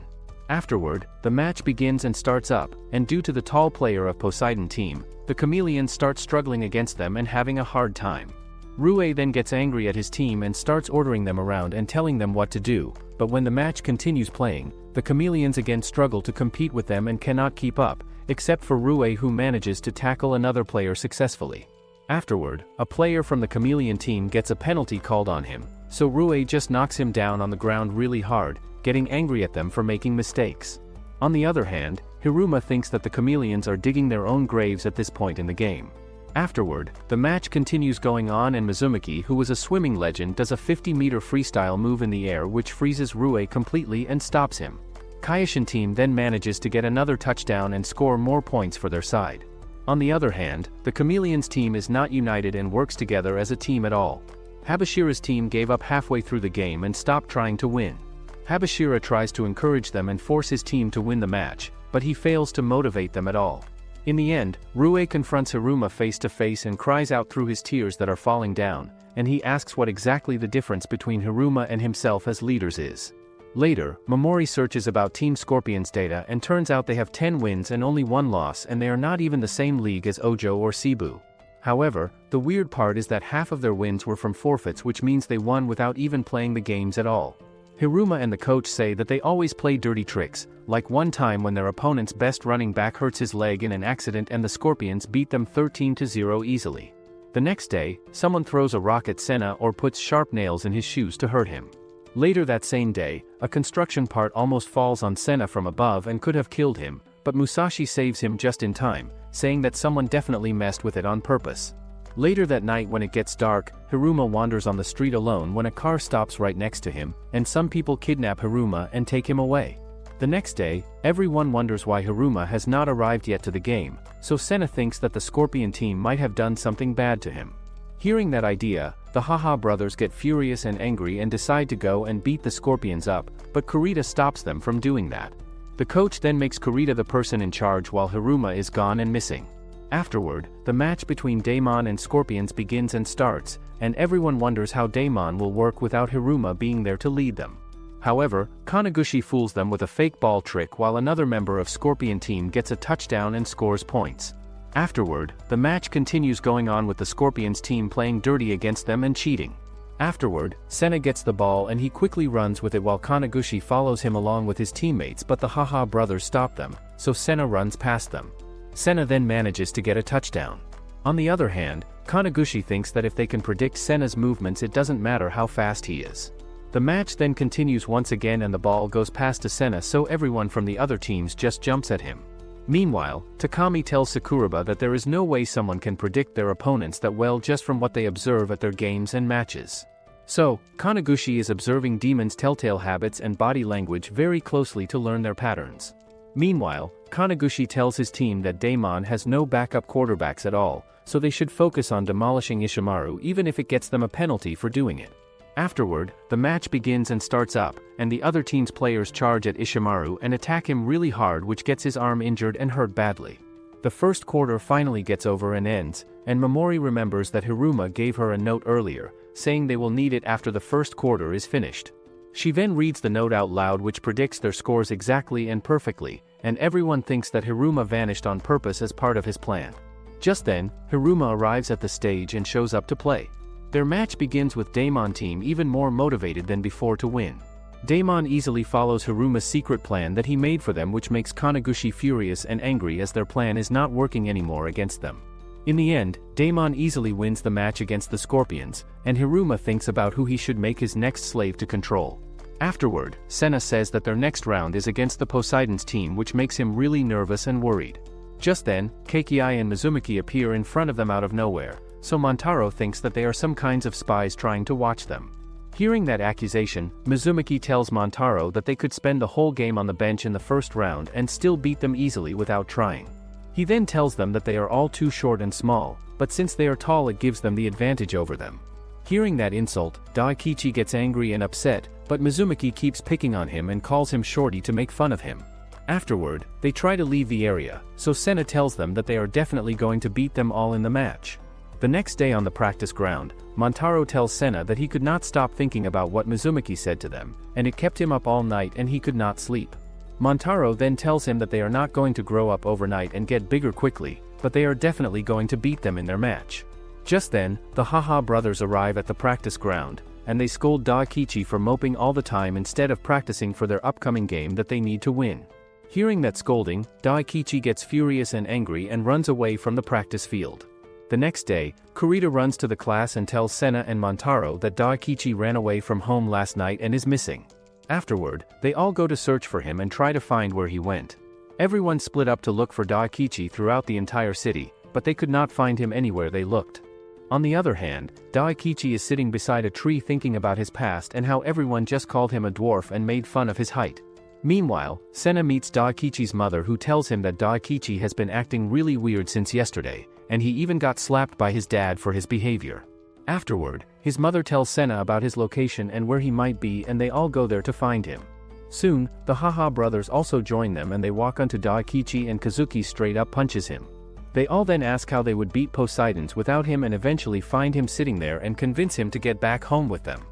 Speaker 1: Afterward, the match begins and starts up, and due to the tall player of Poseidon team, the Chameleons start struggling against them and having a hard time. Rue then gets angry at his team and starts ordering them around and telling them what to do, but when the match continues playing, the Chameleons again struggle to compete with them and cannot keep up, except for Rue, who manages to tackle another player successfully. Afterward, a player from the Chameleon team gets a penalty called on him, so Rue just knocks him down on the ground really hard, getting angry at them for making mistakes. On the other hand, Hiruma thinks that the Chameleons are digging their own graves at this point in the game. Afterward, the match continues going on, and Mizumaki, who was a swimming legend, does a 50-meter freestyle move in the air which freezes Rue completely and stops him. Kaioshin team then manages to get another touchdown and score more points for their side. On the other hand, the Chameleons team is not united and works together as a team at all. Habashira's team gave up halfway through the game and stopped trying to win. Habashira tries to encourage them and force his team to win the match, but he fails to motivate them at all. In the end, Rue confronts Hiruma face to face and cries out through his tears that are falling down, and he asks what exactly the difference between Hiruma and himself as leaders is. Later, Mamoru searches about Team Scorpion's data and turns out they have 10 wins and only 1 loss, and they are not even the same league as Ojo or Cebu. However, the weird part is that half of their wins were from forfeits, which means they won without even playing the games at all. Hiruma and the coach say that they always play dirty tricks, like one time when their opponent's best running back hurts his leg in an accident and the Scorpions beat them 13-0 easily. The next day, someone throws a rock at Senna or puts sharp nails in his shoes to hurt him. Later that same day, a construction part almost falls on Senna from above and could have killed him, but Musashi saves him just in time, saying that someone definitely messed with it on purpose. Later that night, when it gets dark, Hiruma wanders on the street alone when a car stops right next to him, and some people kidnap Hiruma and take him away. The next day, everyone wonders why Hiruma has not arrived yet to the game, so Senna thinks that the Scorpion team might have done something bad to him. Hearing that idea, the Haha brothers get furious and angry and decide to go and beat the Scorpions up, but Kurita stops them from doing that. The coach then makes Kurita the person in charge while Hiruma is gone and missing. Afterward, the match between Daemon and Scorpions begins and starts, and everyone wonders how Daemon will work without Hiruma being there to lead them. However, Kanegushi fools them with a fake ball trick while another member of Scorpion team gets a touchdown and scores points. Afterward, the match continues going on with the Scorpions team playing dirty against them and cheating. Afterward, Senna gets the ball and he quickly runs with it while Kanegushi follows him along with his teammates, but the Haha brothers stop them, so Senna runs past them. Senna then manages to get a touchdown. On the other hand, Kanegushi thinks that if they can predict Senna's movements, it doesn't matter how fast he is. The match then continues once again and the ball goes past to Senna, so everyone from the other teams just jumps at him. Meanwhile, Takami tells Sakuraba that there is no way someone can predict their opponents that well just from what they observe at their games and matches. So, Kanegushi is observing Demon's telltale habits and body language very closely to learn their patterns. Meanwhile, Kanegushi tells his team that Daemon has no backup quarterbacks at all, so they should focus on demolishing Ishimaru even if it gets them a penalty for doing it. Afterward, the match begins and starts up, and the other team's players charge at Ishimaru and attack him really hard, which gets his arm injured and hurt badly. The first quarter finally gets over and ends, and Mamoru remembers that Hiruma gave her a note earlier, saying they will need it after the first quarter is finished. She then reads the note out loud, which predicts their scores exactly and perfectly, and everyone thinks that Hiruma vanished on purpose as part of his plan. Just then, Hiruma arrives at the stage and shows up to play. Their match begins with Daemon team even more motivated than before to win. Daemon easily follows Hiruma's secret plan that he made for them, which makes Kanegushi furious and angry as their plan is not working anymore against them. In the end, Daemon easily wins the match against the Scorpions, and Hiruma thinks about who he should make his next slave to control. Afterward, Senna says that their next round is against the Poseidon's team, which makes him really nervous and worried. Just then, Keikiai and Mizumaki appear in front of them out of nowhere, so Montaro thinks that they are some kinds of spies trying to watch them. Hearing that accusation, Mizumaki tells Montaro that they could spend the whole game on the bench in the first round and still beat them easily without trying. He then tells them that they are all too short and small, but since they are tall it gives them the advantage over them. Hearing that insult, Daikichi gets angry and upset, but Mizumaki keeps picking on him and calls him shorty to make fun of him. Afterward, they try to leave the area, so Senna tells them that they are definitely going to beat them all in the match. The next day on the practice ground, Montaro tells Senna that he could not stop thinking about what Mizumaki said to them, and it kept him up all night and he could not sleep. Montaro then tells him that they are not going to grow up overnight and get bigger quickly, but they are definitely going to beat them in their match. Just then, the Haha brothers arrive at the practice ground, and they scold Daikichi for moping all the time instead of practicing for their upcoming game that they need to win. Hearing that scolding, Daikichi gets furious and angry and runs away from the practice field. The next day, Kurita runs to the class and tells Senna and Montaro that Daikichi ran away from home last night and is missing. Afterward, they all go to search for him and try to find where he went. Everyone split up to look for Daikichi throughout the entire city, but they could not find him anywhere they looked. On the other hand, Daikichi is sitting beside a tree thinking about his past and how everyone just called him a dwarf and made fun of his height. Meanwhile, Senna meets Daikichi's mother who tells him that Daikichi has been acting really weird since yesterday, and he even got slapped by his dad for his behavior. Afterward, his mother tells Senna about his location and where he might be and they all go there to find him. Soon, the Haha brothers also join them and they walk onto Daikichi and Kazuki straight up punches him. They all then ask how they would beat Poseidons without him and eventually find him sitting there and convince him to get back home with them.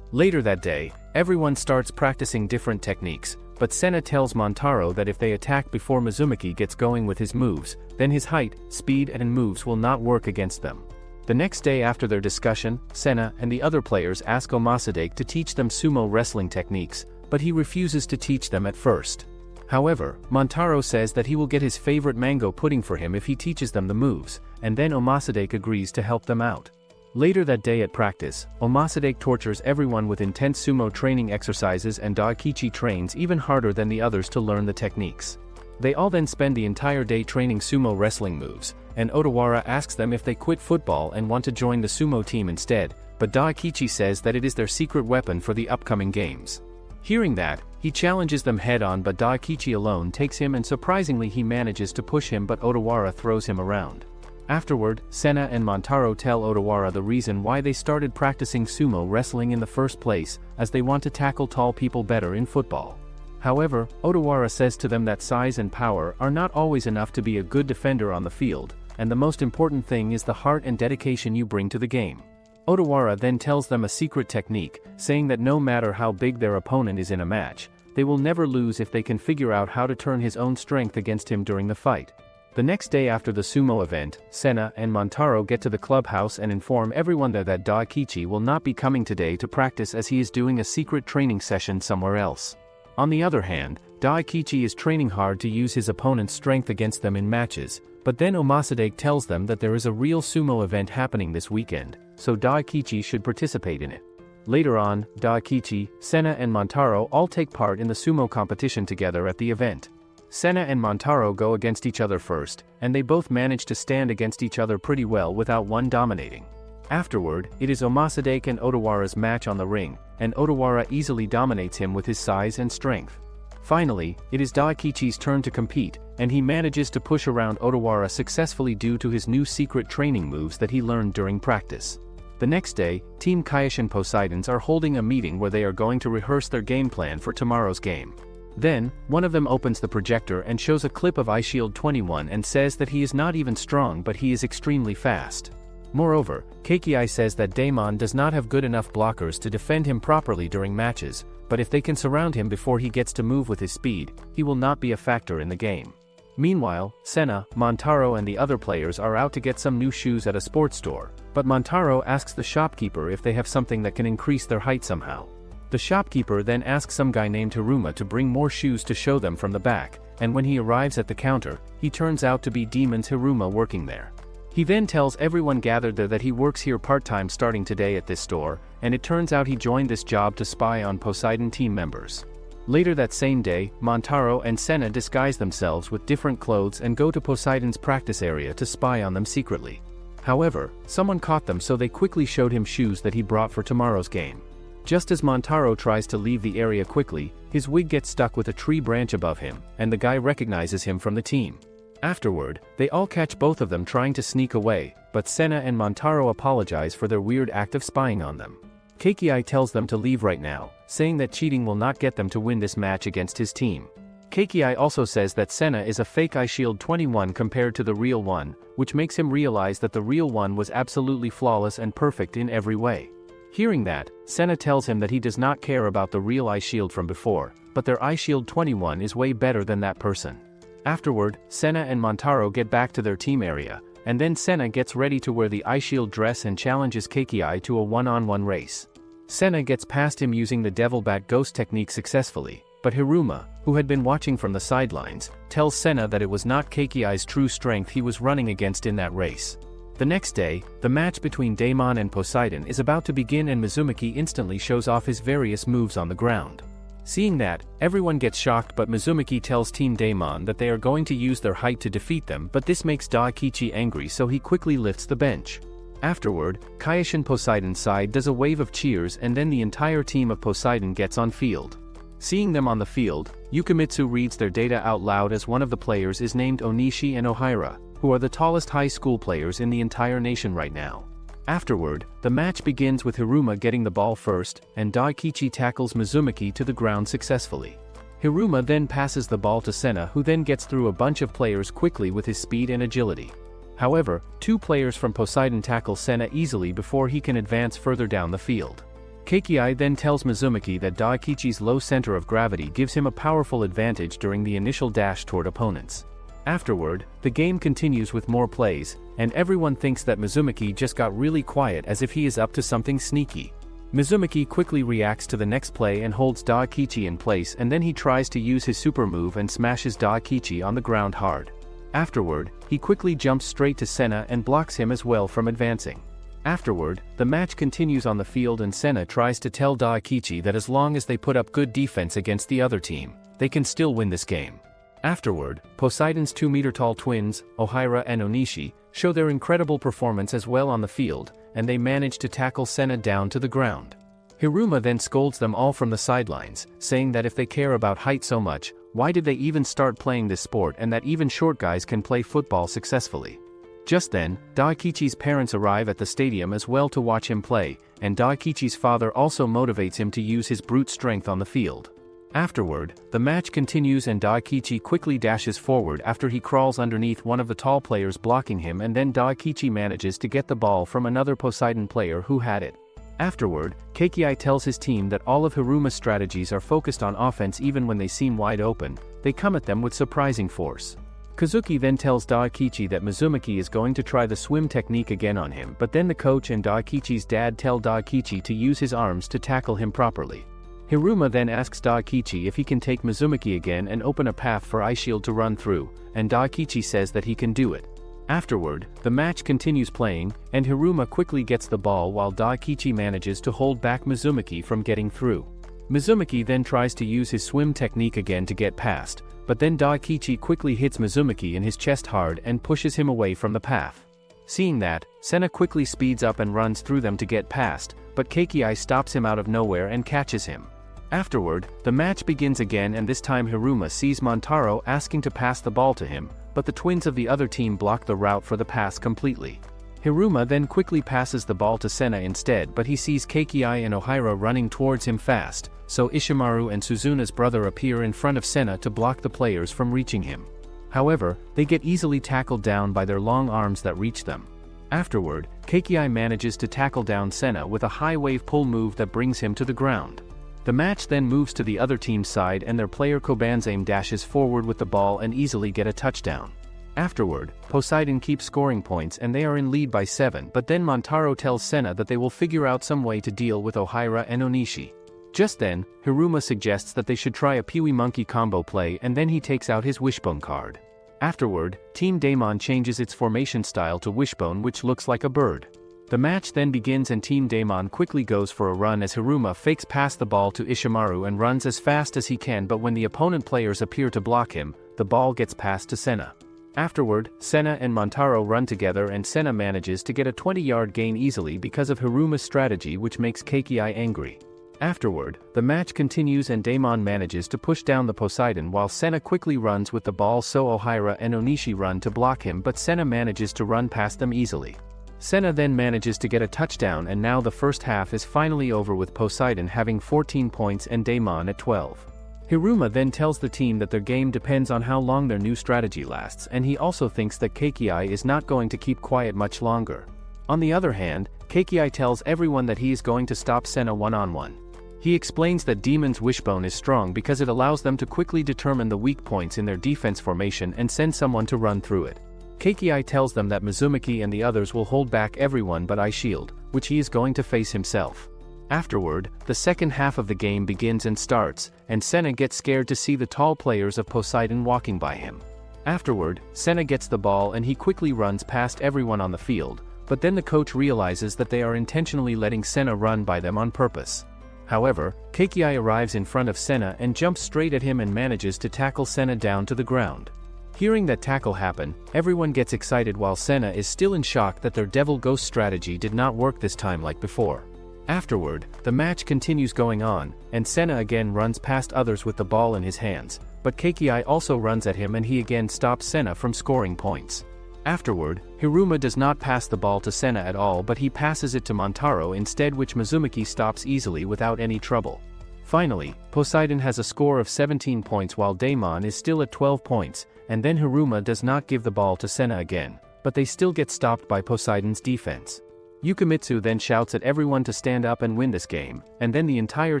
Speaker 1: Later that day, everyone starts practicing different techniques, but Senna tells Montaro that if they attack before Mizumaki gets going with his moves, then his height, speed and moves will not work against them. The next day after their discussion, Senna and the other players ask Omasadake to teach them sumo wrestling techniques, but he refuses to teach them at first. However, Montaro says that he will get his favorite mango pudding for him if he teaches them the moves, and then Omasadake agrees to help them out. Later that day at practice, Omasadake tortures everyone with intense sumo training exercises and Daikichi trains even harder than the others to learn the techniques. They all then spend the entire day training sumo wrestling moves, and Odawara asks them if they quit football and want to join the sumo team instead, but Daikichi says that it is their secret weapon for the upcoming games. Hearing that, he challenges them head-on but Daikichi alone takes him and surprisingly he manages to push him but Odawara throws him around. Afterward, Senna and Montaro tell Odawara the reason why they started practicing sumo wrestling in the first place, as they want to tackle tall people better in football. However, Odawara says to them that size and power are not always enough to be a good defender on the field, and the most important thing is the heart and dedication you bring to the game. Odawara then tells them a secret technique, saying that no matter how big their opponent is in a match, they will never lose if they can figure out how to turn his own strength against him during the fight. The next day after the sumo event, Senna and Montaro get to the clubhouse and inform everyone there that Daikichi will not be coming today to practice as he is doing a secret training session somewhere else. On the other hand, Daikichi is training hard to use his opponent's strength against them in matches, but then Omasadake tells them that there is a real sumo event happening this weekend, so Daikichi should participate in it. Later on, Daikichi, Senna and Montaro all take part in the sumo competition together at the event. Senna and Montaro go against each other first, and they both manage to stand against each other pretty well without one dominating. Afterward, it is Omasadake and Odawara's match on the ring, and Odawara easily dominates him with his size and strength. Finally, it is Daikichi's turn to compete, and he manages to push around Odawara successfully due to his new secret training moves that he learned during practice. The next day, Team Kaioshin Poseidons are holding a meeting where they are going to rehearse their game plan for tomorrow's game. Then, one of them opens the projector and shows a clip of Eyeshield 21 and says that he is not even strong but he is extremely fast. Moreover, Keikiai says that Daemon does not have good enough blockers to defend him properly during matches, but if they can surround him before he gets to move with his speed, he will not be a factor in the game. Meanwhile, Senna, Montaro and the other players are out to get some new shoes at a sports store, but Montaro asks the shopkeeper if they have something that can increase their height somehow. The shopkeeper then asks some guy named Hiruma to bring more shoes to show them from the back, and when he arrives at the counter, he turns out to be Demon's Hiruma working there. He then tells everyone gathered there that he works here part-time starting today at this store, and it turns out he joined this job to spy on Poseidon team members. Later that same day, Montaro and Senna disguise themselves with different clothes and go to Poseidon's practice area to spy on them secretly. However, someone caught them so they quickly showed him shoes that he brought for tomorrow's game. Just as Montaro tries to leave the area quickly, his wig gets stuck with a tree branch above him, and the guy recognizes him from the team. Afterward, they all catch both of them trying to sneak away, but Senna and Montaro apologize for their weird act of spying on them. Keiki tells them to leave right now, saying that cheating will not get them to win this match against his team. Keiki also says that Senna is a fake Eyeshield 21 compared to the real one, which makes him realize that the real one was absolutely flawless and perfect in every way. Hearing that, Senna tells him that he does not care about the real Eyeshield from before, but their Eyeshield 21 is way better than that person. Afterward, Senna and Montaro get back to their team area, and then Senna gets ready to wear the Eyeshield dress and challenges Keiki to a one-on-one race. Senna gets past him using the Devil Bat Ghost technique successfully, but Hiruma, who had been watching from the sidelines, tells Senna that it was not Keiki's true strength he was running against in that race. The next day, the match between Daemon and Poseidon is about to begin and Mizumaki instantly shows off his various moves on the ground. Seeing that, everyone gets shocked, but Mizumaki tells Team Daemon that they are going to use their height to defeat them, but this makes Daikichi angry, so he quickly lifts the bench. Afterward, Kaioshin Poseidon's side does a wave of cheers and then the entire team of Poseidon gets on field. Seeing them on the field, Yukimitsu reads their data out loud as one of the players is named Onishi and Ohira, who are the tallest high school players in the entire nation right now. Afterward, the match begins with Hiruma getting the ball first, and Daikichi tackles Mizumaki to the ground successfully. Hiruma then passes the ball to Senna, who then gets through a bunch of players quickly with his speed and agility. However, two players from Poseidon tackle Senna easily before he can advance further down the field. Keiki then tells Mizumaki that Daikichi's low center of gravity gives him a powerful advantage during the initial dash toward opponents. Afterward, the game continues with more plays, and everyone thinks that Mizumaki just got really quiet as if he is up to something sneaky. Mizumaki quickly reacts to the next play and holds Daikichi in place, and then he tries to use his super move and smashes Daikichi on the ground hard. Afterward, he quickly jumps straight to Senna and blocks him as well from advancing. Afterward, the match continues on the field and Senna tries to tell Daikichi that as long as they put up good defense against the other team, they can still win this game. Afterward, Poseidon's 2-meter-tall twins, Ohira and Onishi, show their incredible performance as well on the field, and they manage to tackle Senna down to the ground. Hiruma then scolds them all from the sidelines, saying that if they care about height so much, why did they even start playing this sport, and that even short guys can play football successfully. Just then, Daikichi's parents arrive at the stadium as well to watch him play, and Daikichi's father also motivates him to use his brute strength on the field. Afterward, the match continues and Daikichi quickly dashes forward after he crawls underneath one of the tall players blocking him, and then Daikichi manages to get the ball from another Poseidon player who had it. Afterward, Keiki tells his team that all of Hiruma's strategies are focused on offense even when they seem wide open, they come at them with surprising force. Kazuki then tells Daikichi that Mizumaki is going to try the swim technique again on him, but then the coach and Daikichi's dad tell Daikichi to use his arms to tackle him properly. Hiruma then asks Daikichi if he can take Mizumaki again and open a path for Eyeshield to run through, and Daikichi says that he can do it. Afterward, the match continues playing, and Hiruma quickly gets the ball while Daikichi manages to hold back Mizumaki from getting through. Mizumaki then tries to use his swim technique again to get past, but then Daikichi quickly hits Mizumaki in his chest hard and pushes him away from the path. Seeing that, Senna quickly speeds up and runs through them to get past, but Keiki stops him out of nowhere and catches him. Afterward, the match begins again, and this time Hiruma sees Montaro asking to pass the ball to him, but the twins of the other team block the route for the pass completely. Hiruma then quickly passes the ball to Senna instead, but he sees Keiki and Ohira running towards him fast, so Ishimaru and Suzuna's brother appear in front of Senna to block the players from reaching him. However, they get easily tackled down by their long arms that reach them. Afterward, Keiki manages to tackle down Senna with a high wave pull move that brings him to the ground. The match then moves to the other team's side, and their player Kobanzame dashes forward with the ball and easily get a touchdown. Afterward, Poseidon keeps scoring points and they are in lead by 7, but then Montaro tells Senna that they will figure out some way to deal with Ohira and Onishi. Just then, Hiruma suggests that they should try a Peewee Monkey combo play, and then he takes out his Wishbone card. Afterward, Team Daemon changes its formation style to Wishbone, which looks like a bird. The match then begins and Team Daemon quickly goes for a run as Hiruma fakes past the ball to Ishimaru and runs as fast as he can, but when the opponent players appear to block him, the ball gets passed to Senna. Afterward, Senna and Montaro run together and Senna manages to get a 20-yard gain easily because of Hiruma's strategy, which makes Keiki angry. Afterward, the match continues and Daemon manages to push down the Poseidon while Senna quickly runs with the ball, so Ohira and Onishi run to block him, but Senna manages to run past them easily. Senna then manages to get a touchdown, and now the first half is finally over with Poseidon having 14 points and Daemon at 12. Hiruma then tells the team that their game depends on how long their new strategy lasts, and he also thinks that Keiki is not going to keep quiet much longer. On the other hand, Keiki tells everyone that he is going to stop Senna one-on-one. He explains that Demon's Wishbone is strong because it allows them to quickly determine the weak points in their defense formation and send someone to run through it. Keiki tells them that Mizumaki and the others will hold back everyone but Eyeshield, which he is going to face himself. Afterward, the second half of the game begins and starts, and Senna gets scared to see the tall players of Poseidon walking by him. Afterward, Senna gets the ball and he quickly runs past everyone on the field, but then the coach realizes that they are intentionally letting Senna run by them on purpose. However, Keiki arrives in front of Senna and jumps straight at him and manages to tackle Senna down to the ground. Hearing that tackle happen, everyone gets excited while Senna is still in shock that their Devil Ghost strategy did not work this time like before. Afterward, the match continues going on, and Senna again runs past others with the ball in his hands, but Keiki also runs at him and he again stops Senna from scoring points. Afterward, Hiruma does not pass the ball to Senna at all, but he passes it to Montaro instead, which Mizumaki stops easily without any trouble. Finally, Poseidon has a score of 17 points while Daemon is still at 12 points, and then Hiruma does not give the ball to Senna again, but they still get stopped by Poseidon's defense. Yukimitsu then shouts at everyone to stand up and win this game, and then the entire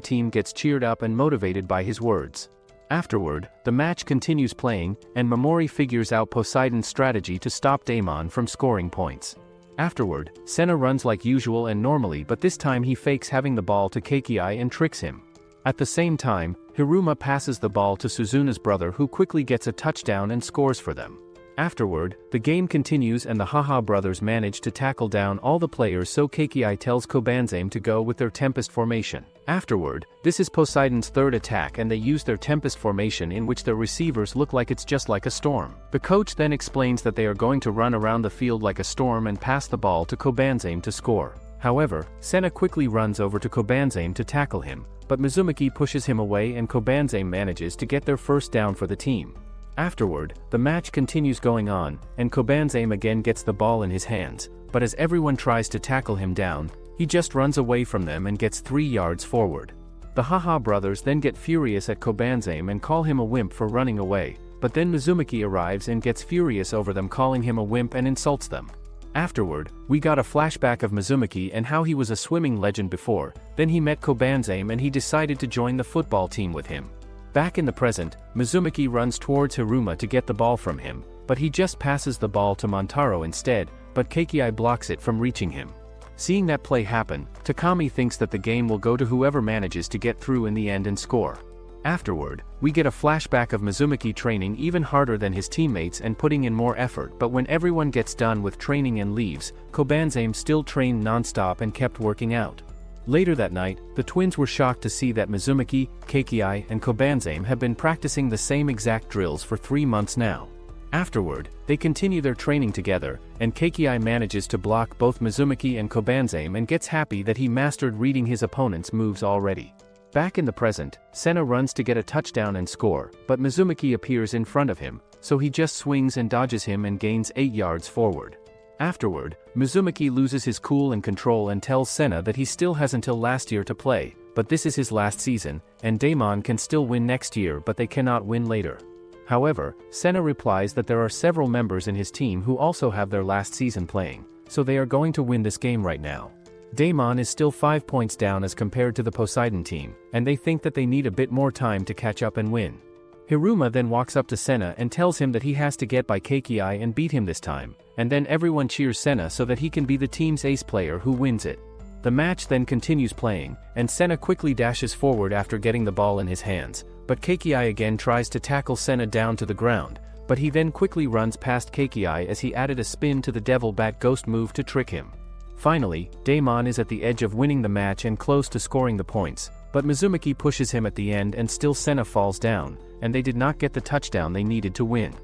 Speaker 1: team gets cheered up and motivated by his words. Afterward, the match continues playing, and Mamoru figures out Poseidon's strategy to stop Daemon from scoring points. Afterward, Senna runs like usual and normally, but this time he fakes having the ball to Keiki and tricks him. At the same time, Hiruma passes the ball to Suzuna's brother, who quickly gets a touchdown and scores for them. Afterward, the game continues and the Haha brothers manage to tackle down all the players, so Keiki tells Kobanzame to go with their Tempest formation. Afterward, this is Poseidon's third attack and they use their Tempest formation, in which their receivers look like it's just like a storm. The coach then explains that they are going to run around the field like a storm and pass the ball to Kobanzame to score. However, Senna quickly runs over to Kobanzame to tackle him, but Mizumaki pushes him away and Kobanzame manages to get their first down for the team. Afterward, the match continues going on, and Kobanzame again gets the ball in his hands, but as everyone tries to tackle him down, he just runs away from them and gets 3 yards forward. The Haha brothers then get furious at Kobanzame and call him a wimp for running away, but then Mizumaki arrives and gets furious over them calling him a wimp and insults them. Afterward, we got a flashback of Mizumaki and how he was a swimming legend before, then he met Kobanzame and he decided to join the football team with him. Back in the present, Mizumaki runs towards Hiruma to get the ball from him, but he just passes the ball to Montaro instead, but Keiki blocks it from reaching him. Seeing that play happen, Takami thinks that the game will go to whoever manages to get through in the end and score. Afterward, we get a flashback of Mizumaki training even harder than his teammates and putting in more effort, but when everyone gets done with training and leaves, Kobanzame still trained non-stop and kept working out. Later that night, the twins were shocked to see that Mizumaki, Keiki, and Kobanzame have been practicing the same exact drills for 3 months now. Afterward, they continue their training together, and Keiki manages to block both Mizumaki and Kobanzame and gets happy that he mastered reading his opponent's moves already. Back in the present, Senna runs to get a touchdown and score, but Mizumaki appears in front of him, so he just swings and dodges him and gains 8 yards forward. Afterward, Mizumaki loses his cool and control and tells Senna that he still has until last year to play, but this is his last season, and Daemon can still win next year but they cannot win later. However, Senna replies that there are several members in his team who also have their last season playing, so they are going to win this game right now. Daemon is still 5 points down as compared to the Poseidon team, and they think that they need a bit more time to catch up and win. Hiruma then walks up to Senna and tells him that he has to get by Keiki and beat him this time, and then everyone cheers Senna so that he can be the team's ace player who wins it. The match then continues playing, and Senna quickly dashes forward after getting the ball in his hands, but Keiki again tries to tackle Senna down to the ground, but he then quickly runs past Keiki as he added a spin to the Devil Bat Ghost move to trick him. Finally, Daemon is at the edge of winning the match and close to scoring the points, but Mizumaki pushes him at the end and still Senna falls down, and they did not get the touchdown they needed to win.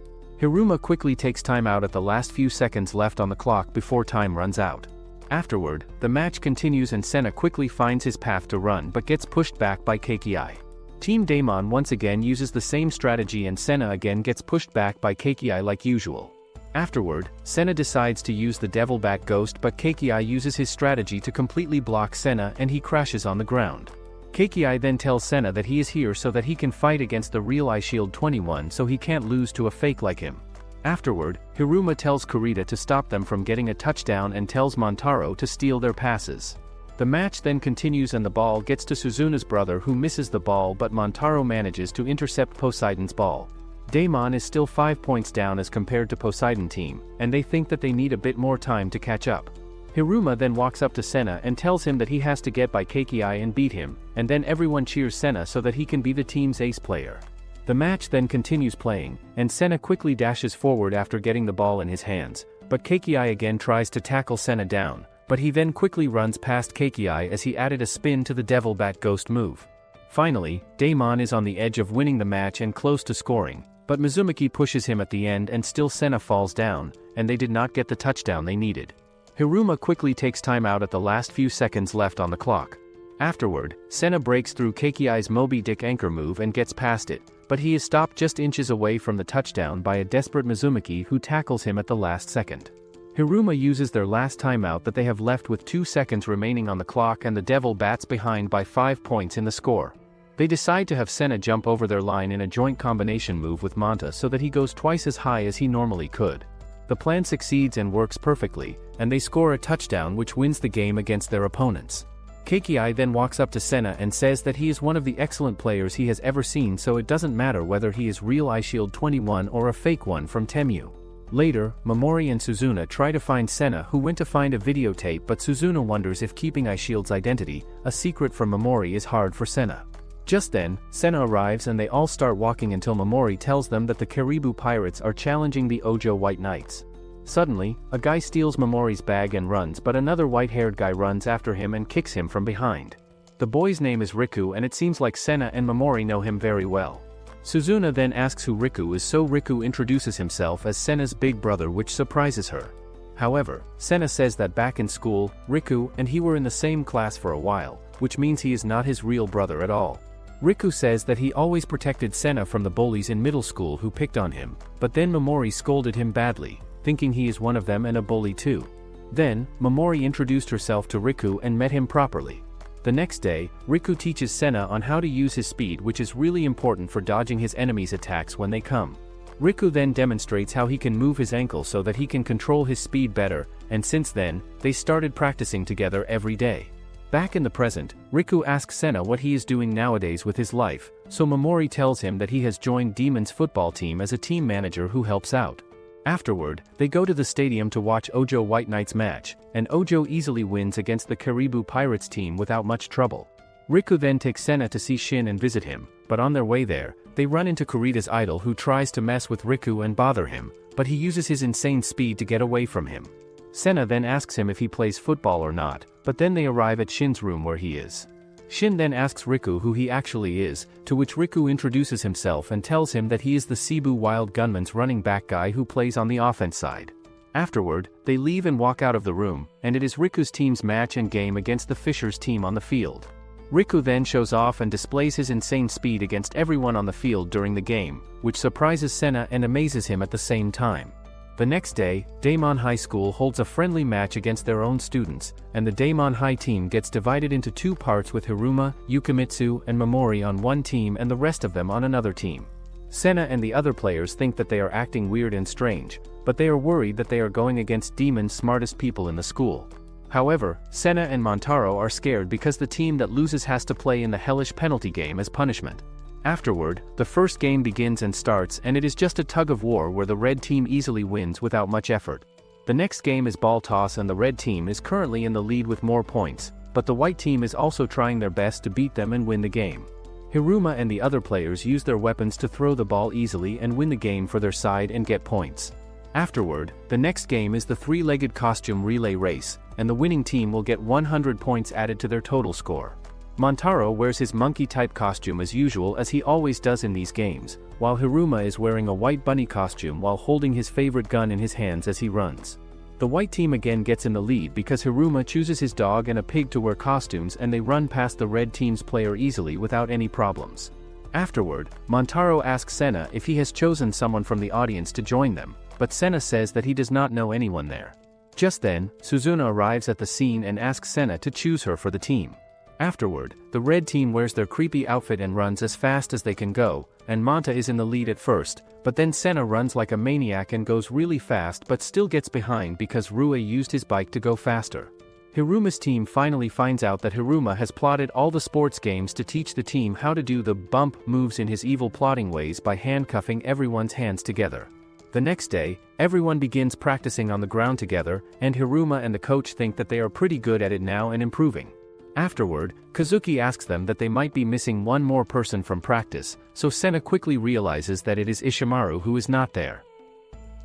Speaker 1: Hiruma quickly takes time out at the last few seconds left on the clock before time runs out. Afterward, the match continues and Senna quickly finds his path to run but gets pushed back by Keiki. Team Daemon once again uses the same strategy and Senna again gets pushed back by Keiki like usual. Afterward, Senna decides to use the Devil Bat Ghost but Keiki uses his strategy to completely block Senna and he crashes on the ground. Keiki then tells Senna that he is here so that he can fight against the real Eyeshield 21 so he can't lose to a fake like him. Afterward, Hiruma tells Kurita to stop them from getting a touchdown and tells Montaro to steal their passes. The match then continues and the ball gets to Suzuna's brother who misses the ball but Montaro manages to intercept Poseidon's ball. Daemon is still 5 points down as compared to Poseidon team, and they think that they need a bit more time to catch up. Hiruma then walks up to Senna and tells him that he has to get by Keiki and beat him, and then everyone cheers Senna so that he can be the team's ace player. The match then continues playing, and Senna quickly dashes forward after getting the ball in his hands, but Keiki again tries to tackle Senna down, but he then quickly runs past Keiki as he added a spin to the Devil Bat Ghost move. Finally, Daemon is on the edge of winning the match and close to scoring, but Mizumaki pushes him at the end and still Senna falls down, and they did not get the touchdown they needed. Hiruma quickly takes time out at the last few seconds left on the clock. Afterward, Senna breaks through Keiki's Moby Dick anchor move and gets past it, but he is stopped just inches away from the touchdown by a desperate Mizumaki who tackles him at the last second. Hiruma uses their last timeout that they have left with 2 seconds remaining on the clock and the Devil Bats behind by 5 points in the score. They decide to have Senna jump over their line in a joint combination move with Manta so that he goes twice as high as he normally could. The plan succeeds and works perfectly, and they score a touchdown which wins the game against their opponents. Keiki then walks up to Senna and says that he is one of the excellent players he has ever seen so it doesn't matter whether he is real Eyeshield 21 or a fake one from Temu. Later, Mamoru and Suzuna try to find Senna who went to find a videotape but Suzuna wonders if keeping Eyeshield's identity, a secret from Mamoru, is hard for Senna. Just then, Senna arrives and they all start walking until Mamoru tells them that the Caribou Pirates are challenging the Ojo White Knights. Suddenly, a guy steals Mamoru's bag and runs but another white-haired guy runs after him and kicks him from behind. The boy's name is Riku and it seems like Senna and Mamoru know him very well. Suzuna then asks who Riku is so Riku introduces himself as Senna's big brother which surprises her. However, Senna says that back in school, Riku and he were in the same class for a while, which means he is not his real brother at all. Riku says that he always protected Senna from the bullies in middle school who picked on him, but then Mamoru scolded him badly, thinking he is one of them and a bully too. Then, Mamoru introduced herself to Riku and met him properly. The next day, Riku teaches Senna on how to use his speed which is really important for dodging his enemies' attacks when they come. Riku then demonstrates how he can move his ankle so that he can control his speed better, and since then, they started practicing together every day. Back in the present, Riku asks Senna what he is doing nowadays with his life, so Mamoru tells him that he has joined Demon's football team as a team manager who helps out. Afterward, they go to the stadium to watch Ojo White Knights match, and Ojo easily wins against the Caribou Pirates team without much trouble. Riku then takes Senna to see Shin and visit him, but on their way there, they run into Kurita's idol who tries to mess with Riku and bother him, but he uses his insane speed to get away from him. Senna then asks him if he plays football or not, but then they arrive at Shin's room where he is. Shin then asks Riku who he actually is, to which Riku introduces himself and tells him that he is the Cebu Wild Gunman's running back guy who plays on the offense side. Afterward, they leave and walk out of the room, and it is Riku's team's match and game against the Fishers team on the field. Riku then shows off and displays his insane speed against everyone on the field during the game, which surprises Senna and amazes him at the same time. The next day, Daemon High School holds a friendly match against their own students, and the Daemon High team gets divided into 2 parts with Hiruma, Yukimitsu, and Mamoru on one team and the rest of them on another team. Senna and the other players think that they are acting weird and strange, but they are worried that they are going against Demon's smartest people in the school. However, Senna and Montaro are scared because the team that loses has to play in the hellish penalty game as punishment. Afterward, the first game begins and starts and it is just a tug of war where the red team easily wins without much effort. The next game is ball toss and the red team is currently in the lead with more points, but the white team is also trying their best to beat them and win the game. Hiruma and the other players use their weapons to throw the ball easily and win the game for their side and get points. Afterward, the next game is the 3-legged costume relay race, and the winning team will get 100 points added to their total score. Montaro wears his monkey-type costume as usual as he always does in these games, while Hiruma is wearing a white bunny costume while holding his favorite gun in his hands as he runs. The white team again gets in the lead because Hiruma chooses his dog and a pig to wear costumes, and they run past the red team's player easily without any problems. Afterward, Montaro asks Senna if he has chosen someone from the audience to join them, but Senna says that he does not know anyone there. Just then, Suzuna arrives at the scene and asks Senna to choose her for the team. Afterward, the red team wears their creepy outfit and runs as fast as they can go, and Monta is in the lead at first, but then Senna runs like a maniac and goes really fast but still gets behind because Rue used his bike to go faster. Hiruma's team finally finds out that Hiruma has plotted all the sports games to teach the team how to do the bump moves in his evil plotting ways by handcuffing everyone's hands together. The next day, everyone begins practicing on the ground together, and Hiruma and the coach think that they are pretty good at it now and improving. Afterward, Kazuki asks them that they might be missing one more person from practice, so Senna quickly realizes that it is Ishimaru who is not there.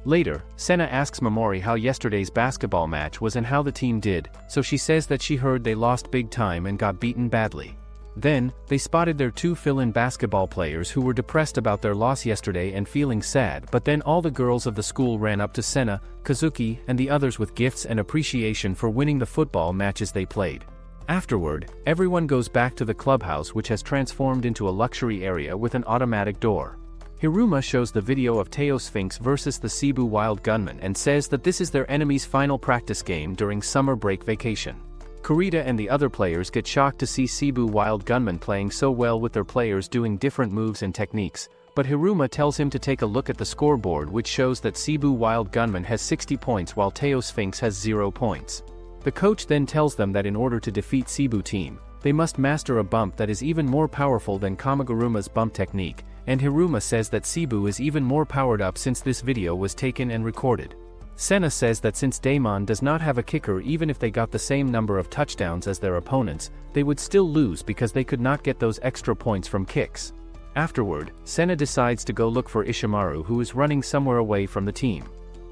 Speaker 1: Later, Senna asks Mamoru how yesterday's basketball match was and how the team did, so she says that she heard they lost big time and got beaten badly. Then, they spotted their two fill-in basketball players who were depressed about their loss yesterday and feeling sad, but then all the girls of the school ran up to Senna, Kazuki, and the others with gifts and appreciation for winning the football matches they played. Afterward, everyone goes back to the clubhouse, which has transformed into a luxury area with an automatic door. Hiruma shows the video of Teo Sphinx versus the Cebu Wild Gunman and says that this is their enemy's final practice game during summer break vacation. Kurita and the other players get shocked to see Cebu Wild Gunman playing so well with their players doing different moves and techniques, but Hiruma tells him to take a look at the scoreboard, which shows that Cebu Wild Gunman has 60 points while Teo Sphinx has 0 points. The coach then tells them that in order to defeat Cebu team, they must master a bump that is even more powerful than Kamaguruma's bump technique, and Hiruma says that Cebu is even more powered up since this video was taken and recorded. Senna says that since Daemon does not have a kicker, even if they got the same number of touchdowns as their opponents, they would still lose because they could not get those extra points from kicks. Afterward, Senna decides to go look for Ishimaru, who is running somewhere away from the team.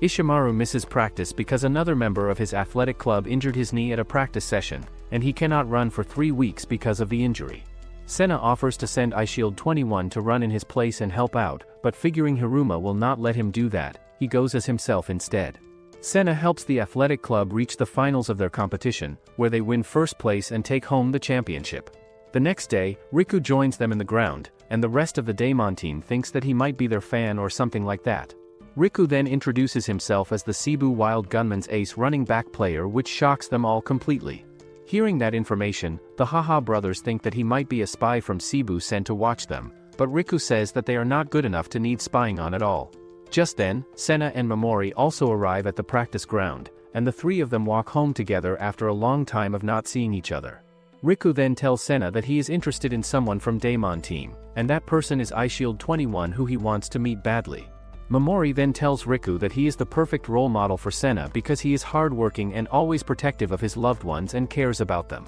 Speaker 1: Ishimaru misses practice because another member of his athletic club injured his knee at a practice session, and he cannot run for 3 weeks because of the injury. Senna offers to send Eyeshield 21 to run in his place and help out, but figuring Hiruma will not let him do that, he goes as himself instead. Senna helps the athletic club reach the finals of their competition, where they win first place and take home the championship. The next day, Riku joins them in the ground, and the rest of the Daemon team thinks that he might be their fan or something like that. Riku then introduces himself as the Cebu Wild Gunman's ace running back player, which shocks them all completely. Hearing that information, the Haha brothers think that he might be a spy from Cebu sent to watch them, but Riku says that they are not good enough to need spying on at all. Just then, Senna and Mamoru also arrive at the practice ground, and the three of them walk home together after a long time of not seeing each other. Riku then tells Senna that he is interested in someone from Daemon team, and that person is Eyeshield 21, who he wants to meet badly. Mamoru then tells Riku that he is the perfect role model for Senna because he is hardworking and always protective of his loved ones and cares about them.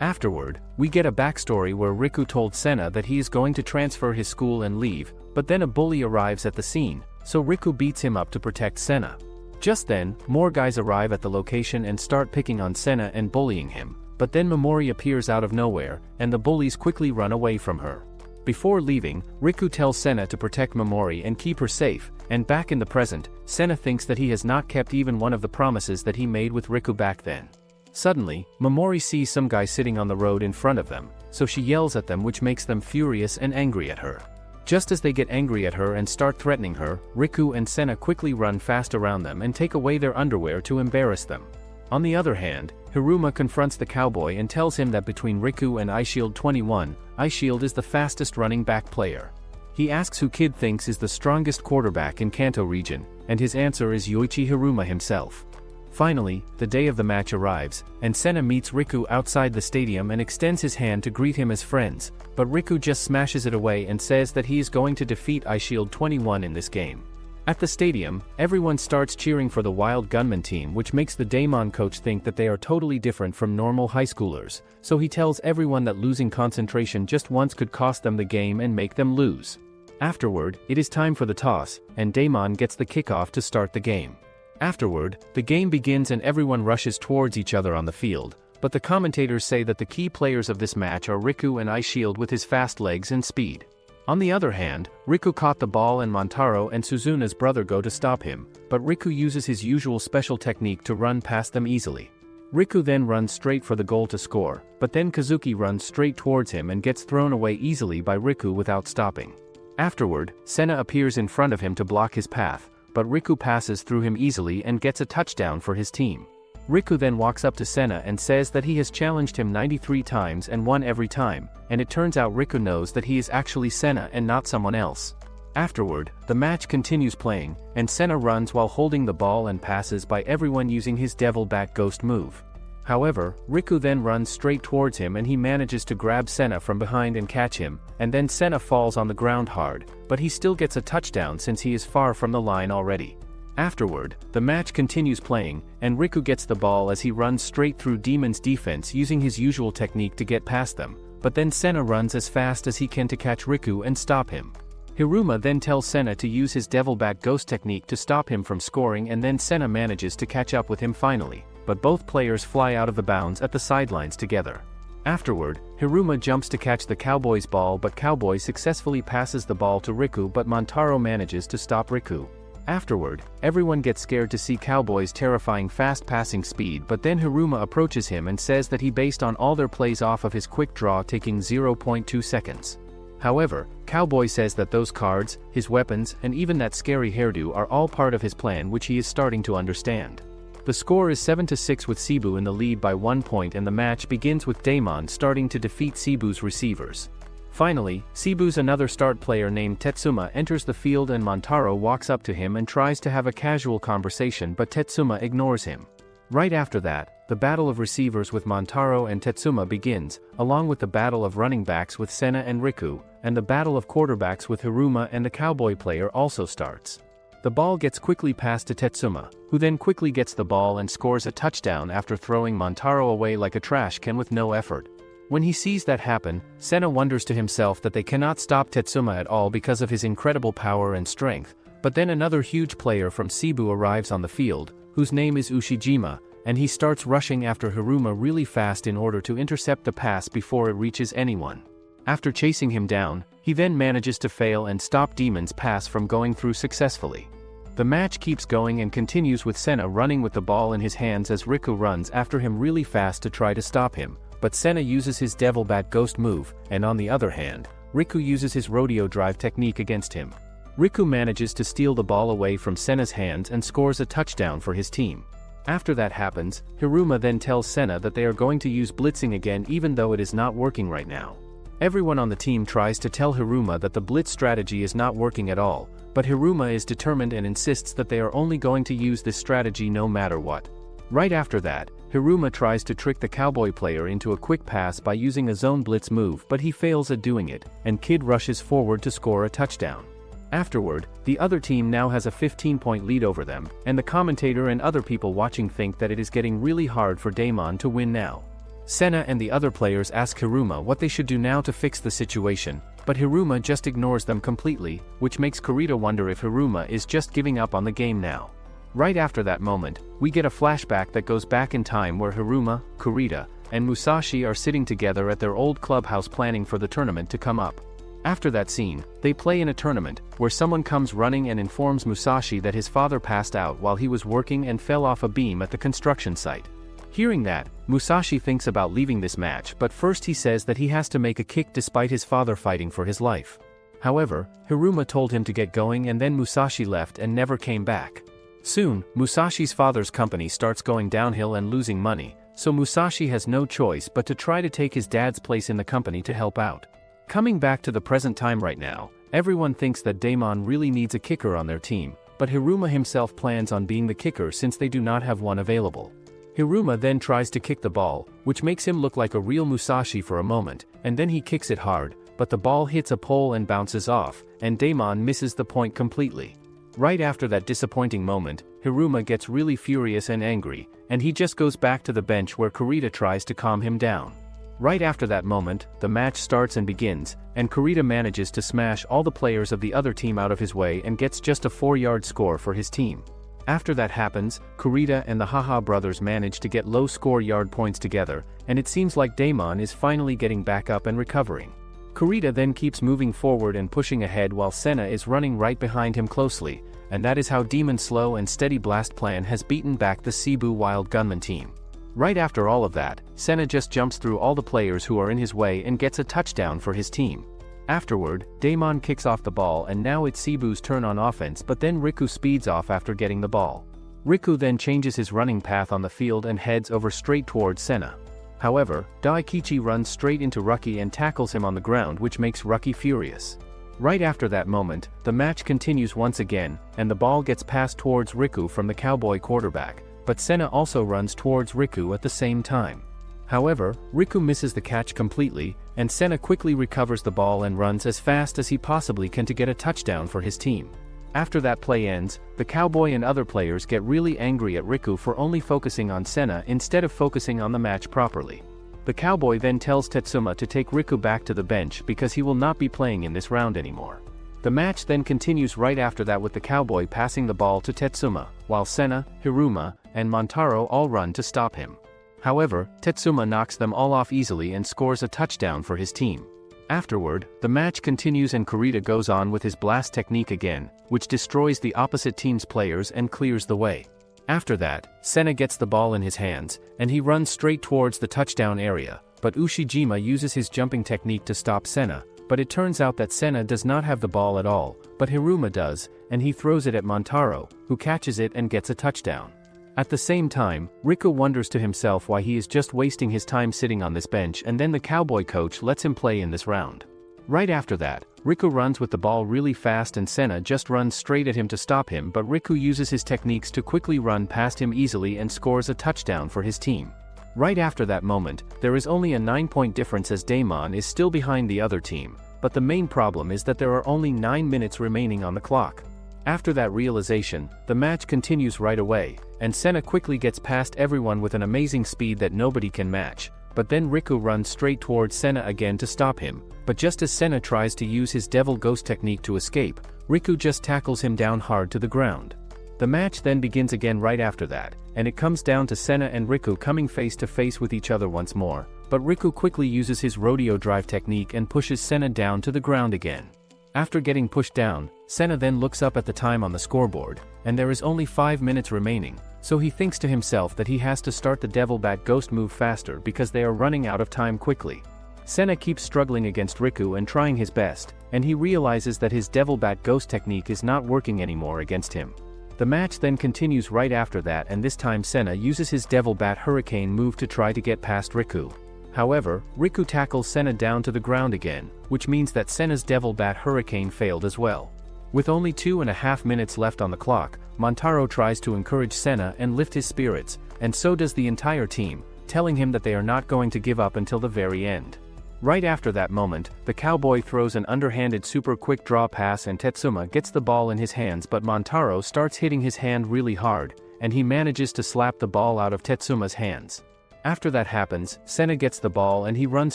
Speaker 1: Afterward, we get a backstory where Riku told Senna that he is going to transfer his school and leave, but then a bully arrives at the scene, so Riku beats him up to protect Senna. Just then, more guys arrive at the location and start picking on Senna and bullying him, but then Mamoru appears out of nowhere, and the bullies quickly run away from her. Before leaving, Riku tells Senna to protect Mamoru and keep her safe, and back in the present, Senna thinks that he has not kept even one of the promises that he made with Riku back then. Suddenly, Mamoru sees some guy sitting on the road in front of them, so she yells at them, which makes them furious and angry at her. Just as they get angry at her and start threatening her, Riku and Senna quickly run fast around them and take away their underwear to embarrass them. On the other hand, Hiruma confronts the cowboy and tells him that between Riku and Eyeshield 21, Eyeshield is the fastest running back player. He asks who Kid thinks is the strongest quarterback in Kanto region, and his answer is Yoichi Hiruma himself. Finally, the day of the match arrives, and Senna meets Riku outside the stadium and extends his hand to greet him as friends, but Riku just smashes it away and says that he is going to defeat Eyeshield 21 in this game. At the stadium, everyone starts cheering for the Wild Gunman team, which makes the Daemon coach think that they are totally different from normal high schoolers, so he tells everyone that losing concentration just once could cost them the game and make them lose. Afterward, it is time for the toss, and Daemon gets the kickoff to start the game. Afterward, the game begins and everyone rushes towards each other on the field, but the commentators say that the key players of this match are Riku and Eyeshield with his fast legs and speed. On the other hand, Riku caught the ball and Montaro and Suzuna's brother go to stop him, but Riku uses his usual special technique to run past them easily. Riku then runs straight for the goal to score, but then Kazuki runs straight towards him and gets thrown away easily by Riku without stopping. Afterward, Senna appears in front of him to block his path, but Riku passes through him easily and gets a touchdown for his team. Riku then walks up to Senna and says that he has challenged him 93 times and won every time, and it turns out Riku knows that he is actually Senna and not someone else. Afterward, the match continues playing, and Senna runs while holding the ball and passes by everyone using his Devil Bat Ghost move. However, Riku then runs straight towards him and he manages to grab Senna from behind and catch him, and then Senna falls on the ground hard, but he still gets a touchdown since he is far from the line already. Afterward, the match continues playing, and Riku gets the ball as he runs straight through Demon's defense using his usual technique to get past them, but then Senna runs as fast as he can to catch Riku and stop him. Hiruma then tells Senna to use his Devil Bat Ghost technique to stop him from scoring, and then Senna manages to catch up with him finally, but both players fly out of the bounds at the sidelines together. Afterward, Hiruma jumps to catch the Cowboy's ball, but Cowboy successfully passes the ball to Riku, but Montaro manages to stop Riku. Afterward, everyone gets scared to see Cowboy's terrifying fast passing speed, but then Hiruma approaches him and says that he based on all their plays off of his quick draw taking 0.2 seconds. However, Cowboy says that those cards, his weapons, and even that scary hairdo are all part of his plan, which he is starting to understand. The score is 7-6 with Cebu in the lead by 1 point, and the match begins with Daemon starting to defeat Cebu's receivers. Finally, Cebu's another start player named Tetsuma enters the field and Montaro walks up to him and tries to have a casual conversation, but Tetsuma ignores him. Right after that, the battle of receivers with Montaro and Tetsuma begins, along with the battle of running backs with Senna and Riku, and the battle of quarterbacks with Hiruma and the Cowboy player also starts. The ball gets quickly passed to Tetsuma, who then quickly gets the ball and scores a touchdown after throwing Montaro away like a trash can with no effort. When he sees that happen, Senna wonders to himself that they cannot stop Tetsuma at all because of his incredible power and strength, but then another huge player from Cebu arrives on the field, whose name is Ushijima, and he starts rushing after Hiruma really fast in order to intercept the pass before it reaches anyone. After chasing him down, he then manages to fail and stop Demon's pass from going through successfully. The match keeps going and continues with Senna running with the ball in his hands as Riku runs after him really fast to try to stop him, but Senna uses his Devil Bat Ghost move, and on the other hand, Riku uses his Rodeo Drive technique against him. Riku manages to steal the ball away from Senna's hands and scores a touchdown for his team. After that happens, Hiruma then tells Senna that they are going to use blitzing again even though it is not working right now. Everyone on the team tries to tell Hiruma that the blitz strategy is not working at all, but Hiruma is determined and insists that they are only going to use this strategy no matter what. Right after that, Hiruma tries to trick the Cowboy player into a quick pass by using a zone blitz move, but he fails at doing it, and Kid rushes forward to score a touchdown. Afterward, the other team now has a 15-point lead over them, and the commentator and other people watching think that it is getting really hard for Daemon to win now. Senna and the other players ask Hiruma what they should do now to fix the situation, but Hiruma just ignores them completely, which makes Kurita wonder if Hiruma is just giving up on the game now. Right after that moment, we get a flashback that goes back in time where Hiruma, Kurita, and Musashi are sitting together at their old clubhouse planning for the tournament to come up. After that scene, they play in a tournament, where someone comes running and informs Musashi that his father passed out while he was working and fell off a beam at the construction site. Hearing that, Musashi thinks about leaving this match, but first he says that he has to make a kick despite his father fighting for his life. However, Hiruma told him to get going and then Musashi left and never came back. Soon, Musashi's father's company starts going downhill and losing money, so Musashi has no choice but to try to take his dad's place in the company to help out. Coming back to the present time right now, everyone thinks that Daemon really needs a kicker on their team, but Hiruma himself plans on being the kicker since they do not have one available. Hiruma then tries to kick the ball, which makes him look like a real Musashi for a moment, and then he kicks it hard, but the ball hits a pole and bounces off, and Daemon misses the point completely. Right after that disappointing moment, Hiruma gets really furious and angry, and he just goes back to the bench where Kurita tries to calm him down. Right after that moment, the match starts and begins, and Kurita manages to smash all the players of the other team out of his way and gets just a 4-yard score for his team. After that happens, Kurita and the Haha brothers manage to get low score yard points together, and it seems like Daemon is finally getting back up and recovering. Kurita then keeps moving forward and pushing ahead while Senna is running right behind him closely, and that is how Demon's slow and steady blast plan has beaten back the Cebu Wild Gunman team. Right after all of that, Senna just jumps through all the players who are in his way and gets a touchdown for his team. Afterward, Damon kicks off the ball and now it's Cebu's turn on offense, but then Riku speeds off after getting the ball. Riku then changes his running path on the field and heads over straight towards Senna. However, Daikichi runs straight into Rucky and tackles him on the ground, which makes Rucky furious. Right after that moment, the match continues once again, and the ball gets passed towards Riku from the Cowboy quarterback, but Senna also runs towards Riku at the same time. However, Riku misses the catch completely, and Senna quickly recovers the ball and runs as fast as he possibly can to get a touchdown for his team. After that play ends, the Cowboy and other players get really angry at Riku for only focusing on Senna instead of focusing on the match properly. The Cowboy then tells Tetsuma to take Riku back to the bench because he will not be playing in this round anymore. The match then continues right after that with the Cowboy passing the ball to Tetsuma, while Senna, Hiruma, and Montaro all run to stop him. However, Tetsuma knocks them all off easily and scores a touchdown for his team. Afterward, the match continues and Kurita goes on with his blast technique again, which destroys the opposite team's players and clears the way. After that, Senna gets the ball in his hands, and he runs straight towards the touchdown area, but Ushijima uses his jumping technique to stop Senna, but it turns out that Senna does not have the ball at all, but Hiruma does, and he throws it at Montaro, who catches it and gets a touchdown. At the same time, Riku wonders to himself why he is just wasting his time sitting on this bench, and then the Cowboy coach lets him play in this round. Right after that, Riku runs with the ball really fast and Senna just runs straight at him to stop him, but Riku uses his techniques to quickly run past him easily and scores a touchdown for his team. Right after that moment, there is only a 9-point difference as Daemon is still behind the other team, but the main problem is that there are only 9 minutes remaining on the clock. After that realization, the match continues right away, and Senna quickly gets past everyone with an amazing speed that nobody can match, but then Riku runs straight towards Senna again to stop him, but just as Senna tries to use his Devil Ghost technique to escape, Riku just tackles him down hard to the ground. The match then begins again right after that, and it comes down to Senna and Riku coming face to face with each other once more, but Riku quickly uses his rodeo drive technique and pushes Senna down to the ground again. After getting pushed down, Senna then looks up at the time on the scoreboard, and there is only 5 minutes remaining, so he thinks to himself that he has to start the Devil Bat Ghost move faster because they are running out of time quickly. Senna keeps struggling against Riku and trying his best, and he realizes that his Devil Bat Ghost technique is not working anymore against him. The match then continues right after that, and this time Senna uses his Devil Bat Hurricane move to try to get past Riku. However, Riku tackles Senna down to the ground again, which means that Senna's Devil Bat Hurricane failed as well. With only 2.5 minutes left on the clock, Montaro tries to encourage Senna and lift his spirits, and so does the entire team, telling him that they are not going to give up until the very end. Right after that moment, the Cowboy throws an underhanded super quick draw pass and Tetsuma gets the ball in his hands, but Montaro starts hitting his hand really hard, and he manages to slap the ball out of Tetsuma's hands. After that happens, Senna gets the ball and he runs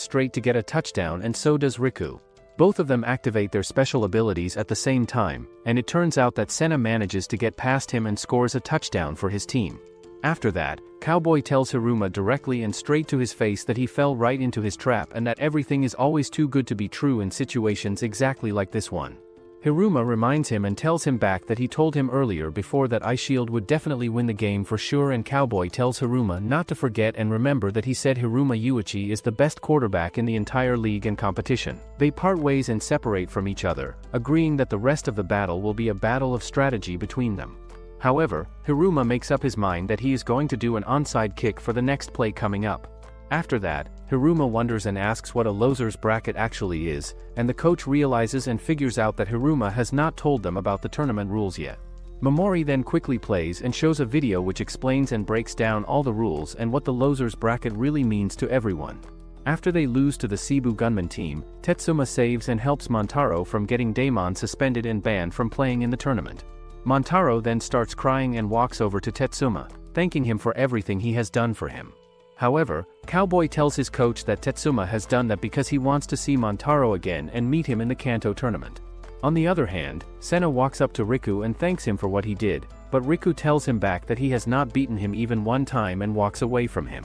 Speaker 1: straight to get a touchdown, and so does Riku. Both of them activate their special abilities at the same time, and it turns out that Senna manages to get past him and scores a touchdown for his team. After that, Cowboy tells Hiruma directly and straight to his face that he fell right into his trap and that everything is always too good to be true in situations exactly like this one. Hiruma reminds him and tells him back that he told him earlier before that Eyeshield would definitely win the game for sure, and Cowboy tells Hiruma not to forget and remember that he said Hiruma Yuichi is the best quarterback in the entire league and competition. They part ways and separate from each other, agreeing that the rest of the battle will be a battle of strategy between them. However, Hiruma makes up his mind that he is going to do an onside kick for the next play coming up. After that, Hiruma wonders and asks what a loser's bracket actually is, and the coach realizes and figures out that Hiruma has not told them about the tournament rules yet. Mamoru then quickly plays and shows a video which explains and breaks down all the rules and what the loser's bracket really means to everyone. After they lose to the Cebu Gunman team, Tetsuma saves and helps Montaro from getting Daemon suspended and banned from playing in the tournament. Montaro then starts crying and walks over to Tetsuma, thanking him for everything he has done for him. However, Cowboy tells his coach that Tetsuma has done that because he wants to see Montaro again and meet him in the Kanto tournament. On the other hand, Senna walks up to Riku and thanks him for what he did, but Riku tells him back that he has not beaten him even one time and walks away from him.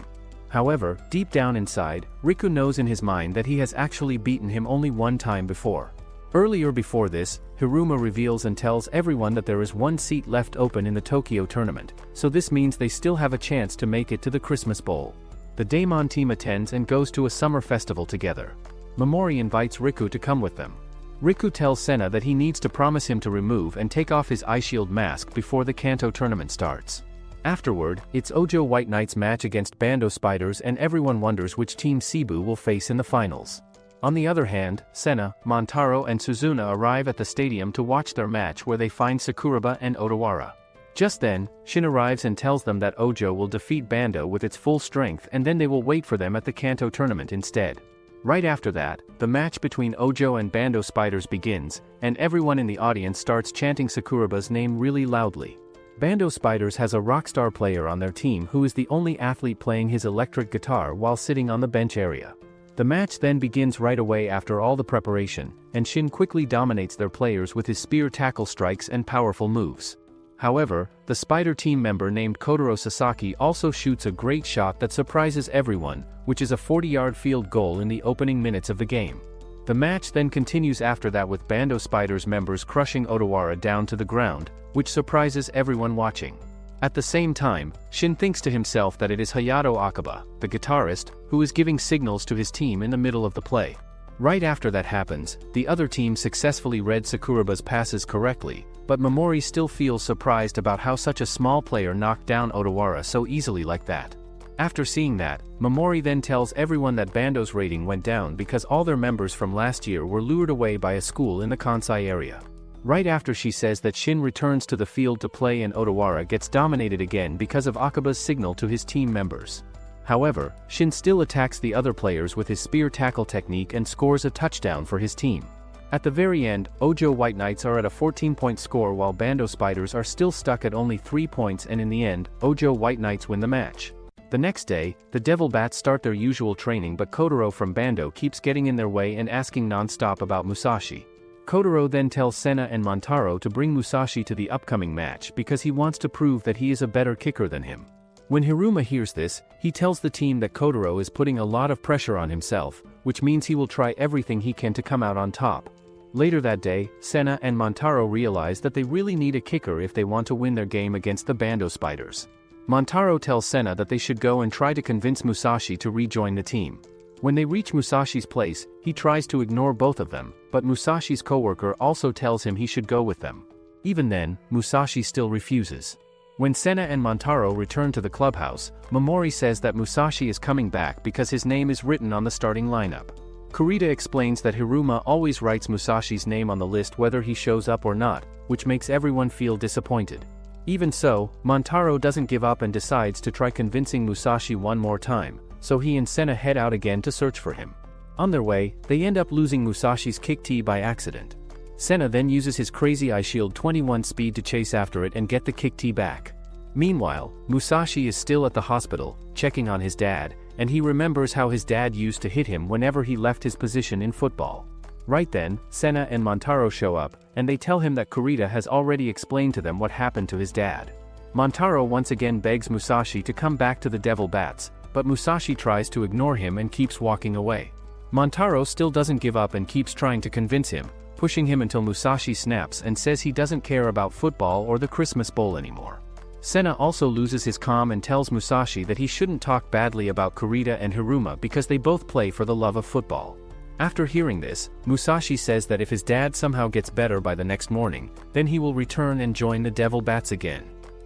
Speaker 1: However, deep down inside, Riku knows in his mind that he has actually beaten him only one time before. Earlier before this, Hiruma reveals and tells everyone that there is one seat left open in the Tokyo tournament, so this means they still have a chance to make it to the Christmas Bowl. The Daemon team attends and goes to a summer festival together. Mamoru invites Riku to come with them. Riku tells Senna that he needs to promise him to remove and take off his Eyeshield mask before the Kanto tournament starts. Afterward, it's Ojo White Knight's match against Bando Spiders and everyone wonders which team Cebu will face in the finals. On the other hand, Senna, Montaro and Suzuna arrive at the stadium to watch their match where they find Sakuraba and Odawara. Just then, Shin arrives and tells them that Ojo will defeat Bando with its full strength and then they will wait for them at the Kanto tournament instead. Right after that, the match between Ojo and Bando Spiders begins, and everyone in the audience starts chanting Sakuraba's name really loudly. Bando Spiders has a rockstar player on their team who is the only athlete playing his electric guitar while sitting on the bench area. The match then begins right away after all the preparation, and Shin quickly dominates their players with his spear tackle strikes and powerful moves. However, the Spider team member named Kotaro Sasaki also shoots a great shot that surprises everyone, which is a 40-yard field goal in the opening minutes of the game. The match then continues after that with Bando Spiders members crushing Odawara down to the ground, which surprises everyone watching. At the same time, Shin thinks to himself that it is Hayato Akaba, the guitarist, who is giving signals to his team in the middle of the play. Right after that happens, the other team successfully read Sakuraba's passes correctly, but Mamoru still feels surprised about how such a small player knocked down Odawara so easily like that. After seeing that, Mamoru then tells everyone that Bando's rating went down because all their members from last year were lured away by a school in the Kansai area. Right after she says that Shin returns to the field to play and Odawara gets dominated again because of Akaba's signal to his team members. However, Shin still attacks the other players with his spear tackle technique and scores a touchdown for his team. At the very end, Ojo White Knights are at a 14-point score while Bando Spiders are still stuck at only 3 points and in the end, Ojo White Knights win the match. The next day, the Devil Bats start their usual training but Kotaro from Bando keeps getting in their way and asking non-stop about Musashi. Kotaro then tells Senna and Montaro to bring Musashi to the upcoming match because he wants to prove that he is a better kicker than him. When Hiruma hears this, he tells the team that Kotaro is putting a lot of pressure on himself, which means he will try everything he can to come out on top. Later that day, Senna and Montaro realize that they really need a kicker if they want to win their game against the Bando Spiders. Montaro tells Senna that they should go and try to convince Musashi to rejoin the team. When they reach Musashi's place, he tries to ignore both of them, but Musashi's coworker also tells him he should go with them. Even then, Musashi still refuses. When Senna and Montaro return to the clubhouse, Mamoru says that Musashi is coming back because his name is written on the starting lineup. Kurita explains that Hiruma always writes Musashi's name on the list whether he shows up or not, which makes everyone feel disappointed. Even so, Montaro doesn't give up and decides to try convincing Musashi one more time, so he and Senna head out again to search for him. On their way, they end up losing Musashi's kick T by accident. Senna then uses his crazy Eyeshield 21 speed to chase after it and get the kick T back. Meanwhile, Musashi is still at the hospital, checking on his dad, and he remembers how his dad used to hit him whenever he left his position in football. Right then, Senna and Montaro show up, and they tell him that Kurita has already explained to them what happened to his dad. Montaro once again begs Musashi to come back to the Devil Bats, but Musashi tries to ignore him and keeps walking away. Montaro still doesn't give up and keeps trying to convince him, pushing him until Musashi snaps and says he doesn't care about football or the Christmas Bowl anymore. Senna also loses his calm and tells Musashi that he shouldn't talk badly about Kurita and Hiruma because they both play for the love of football. After hearing this, Musashi says that if his dad somehow gets better by the next morning, then he will return and join the Devil Bats again.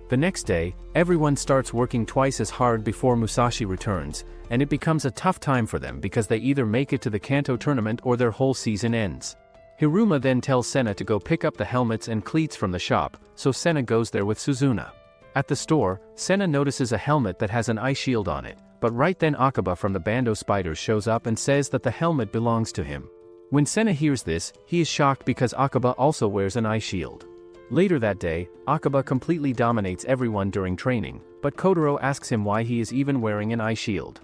Speaker 1: The next day, everyone starts working twice as hard before Musashi returns, and it becomes a tough time for them because they either make it to the Kanto tournament or their whole season ends. Hiruma then tells Senna to go pick up the helmets and cleats from the shop, so Senna goes there with Suzuna. At the store, Senna notices a helmet that has an Eyeshield on it, but right then Akaba from the Bando Spiders shows up and says that the helmet belongs to him. When Senna hears this, he is shocked because Akaba also wears an Eyeshield. Later that day, Akaba completely dominates everyone during training, but Kotaro asks him why he is even wearing an Eyeshield.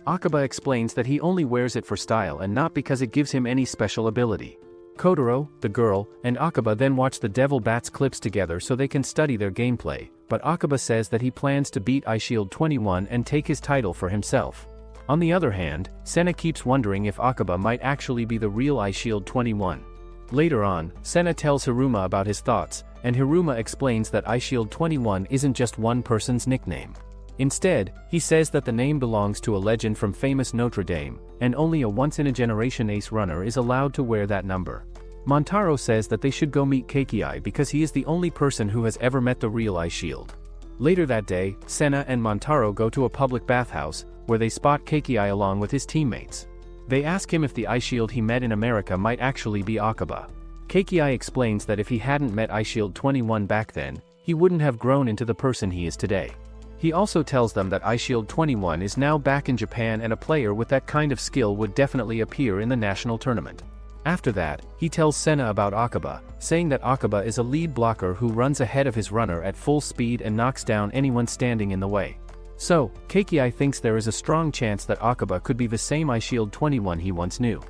Speaker 1: Akaba explains that he only wears it for style and not because it gives him any special ability. Kotaro, the girl, and Akaba then watch the Devil Bats clips together so they can study their gameplay, but Akaba says that he plans to beat Eyeshield 21 and take his title for himself. On the other hand, Senna keeps wondering if Akiba might actually be the real Eyeshield 21. Later on, Senna tells Hiruma about his thoughts, and Hiruma explains that Eyeshield 21 isn't just one person's nickname. Instead, he says that the name belongs to a legend from famous Notre Dame, and only a once-in-a-generation ace runner is allowed to wear that number. Montaro says that they should go meet Keiki because he is the only person who has ever met the real Eyeshield. Later that day, Senna and Montaro go to a public bathhouse, where they spot Keiki along with his teammates. They ask him if the Eyeshield he met in America might actually be Akiba. Keiki explains that if he hadn't met Eyeshield 21 back then, he wouldn't have grown into the person he is today. He also tells them that Eyeshield 21 is now back in Japan and a player with that kind of skill would definitely appear in the national tournament. After that, he tells Senna about Akiba, saying that Akiba is a lead blocker who runs ahead of his runner at full speed and knocks down anyone standing in the way. So, Keiki thinks there is a strong chance that Akiba could be the same Eyeshield 21 he once knew.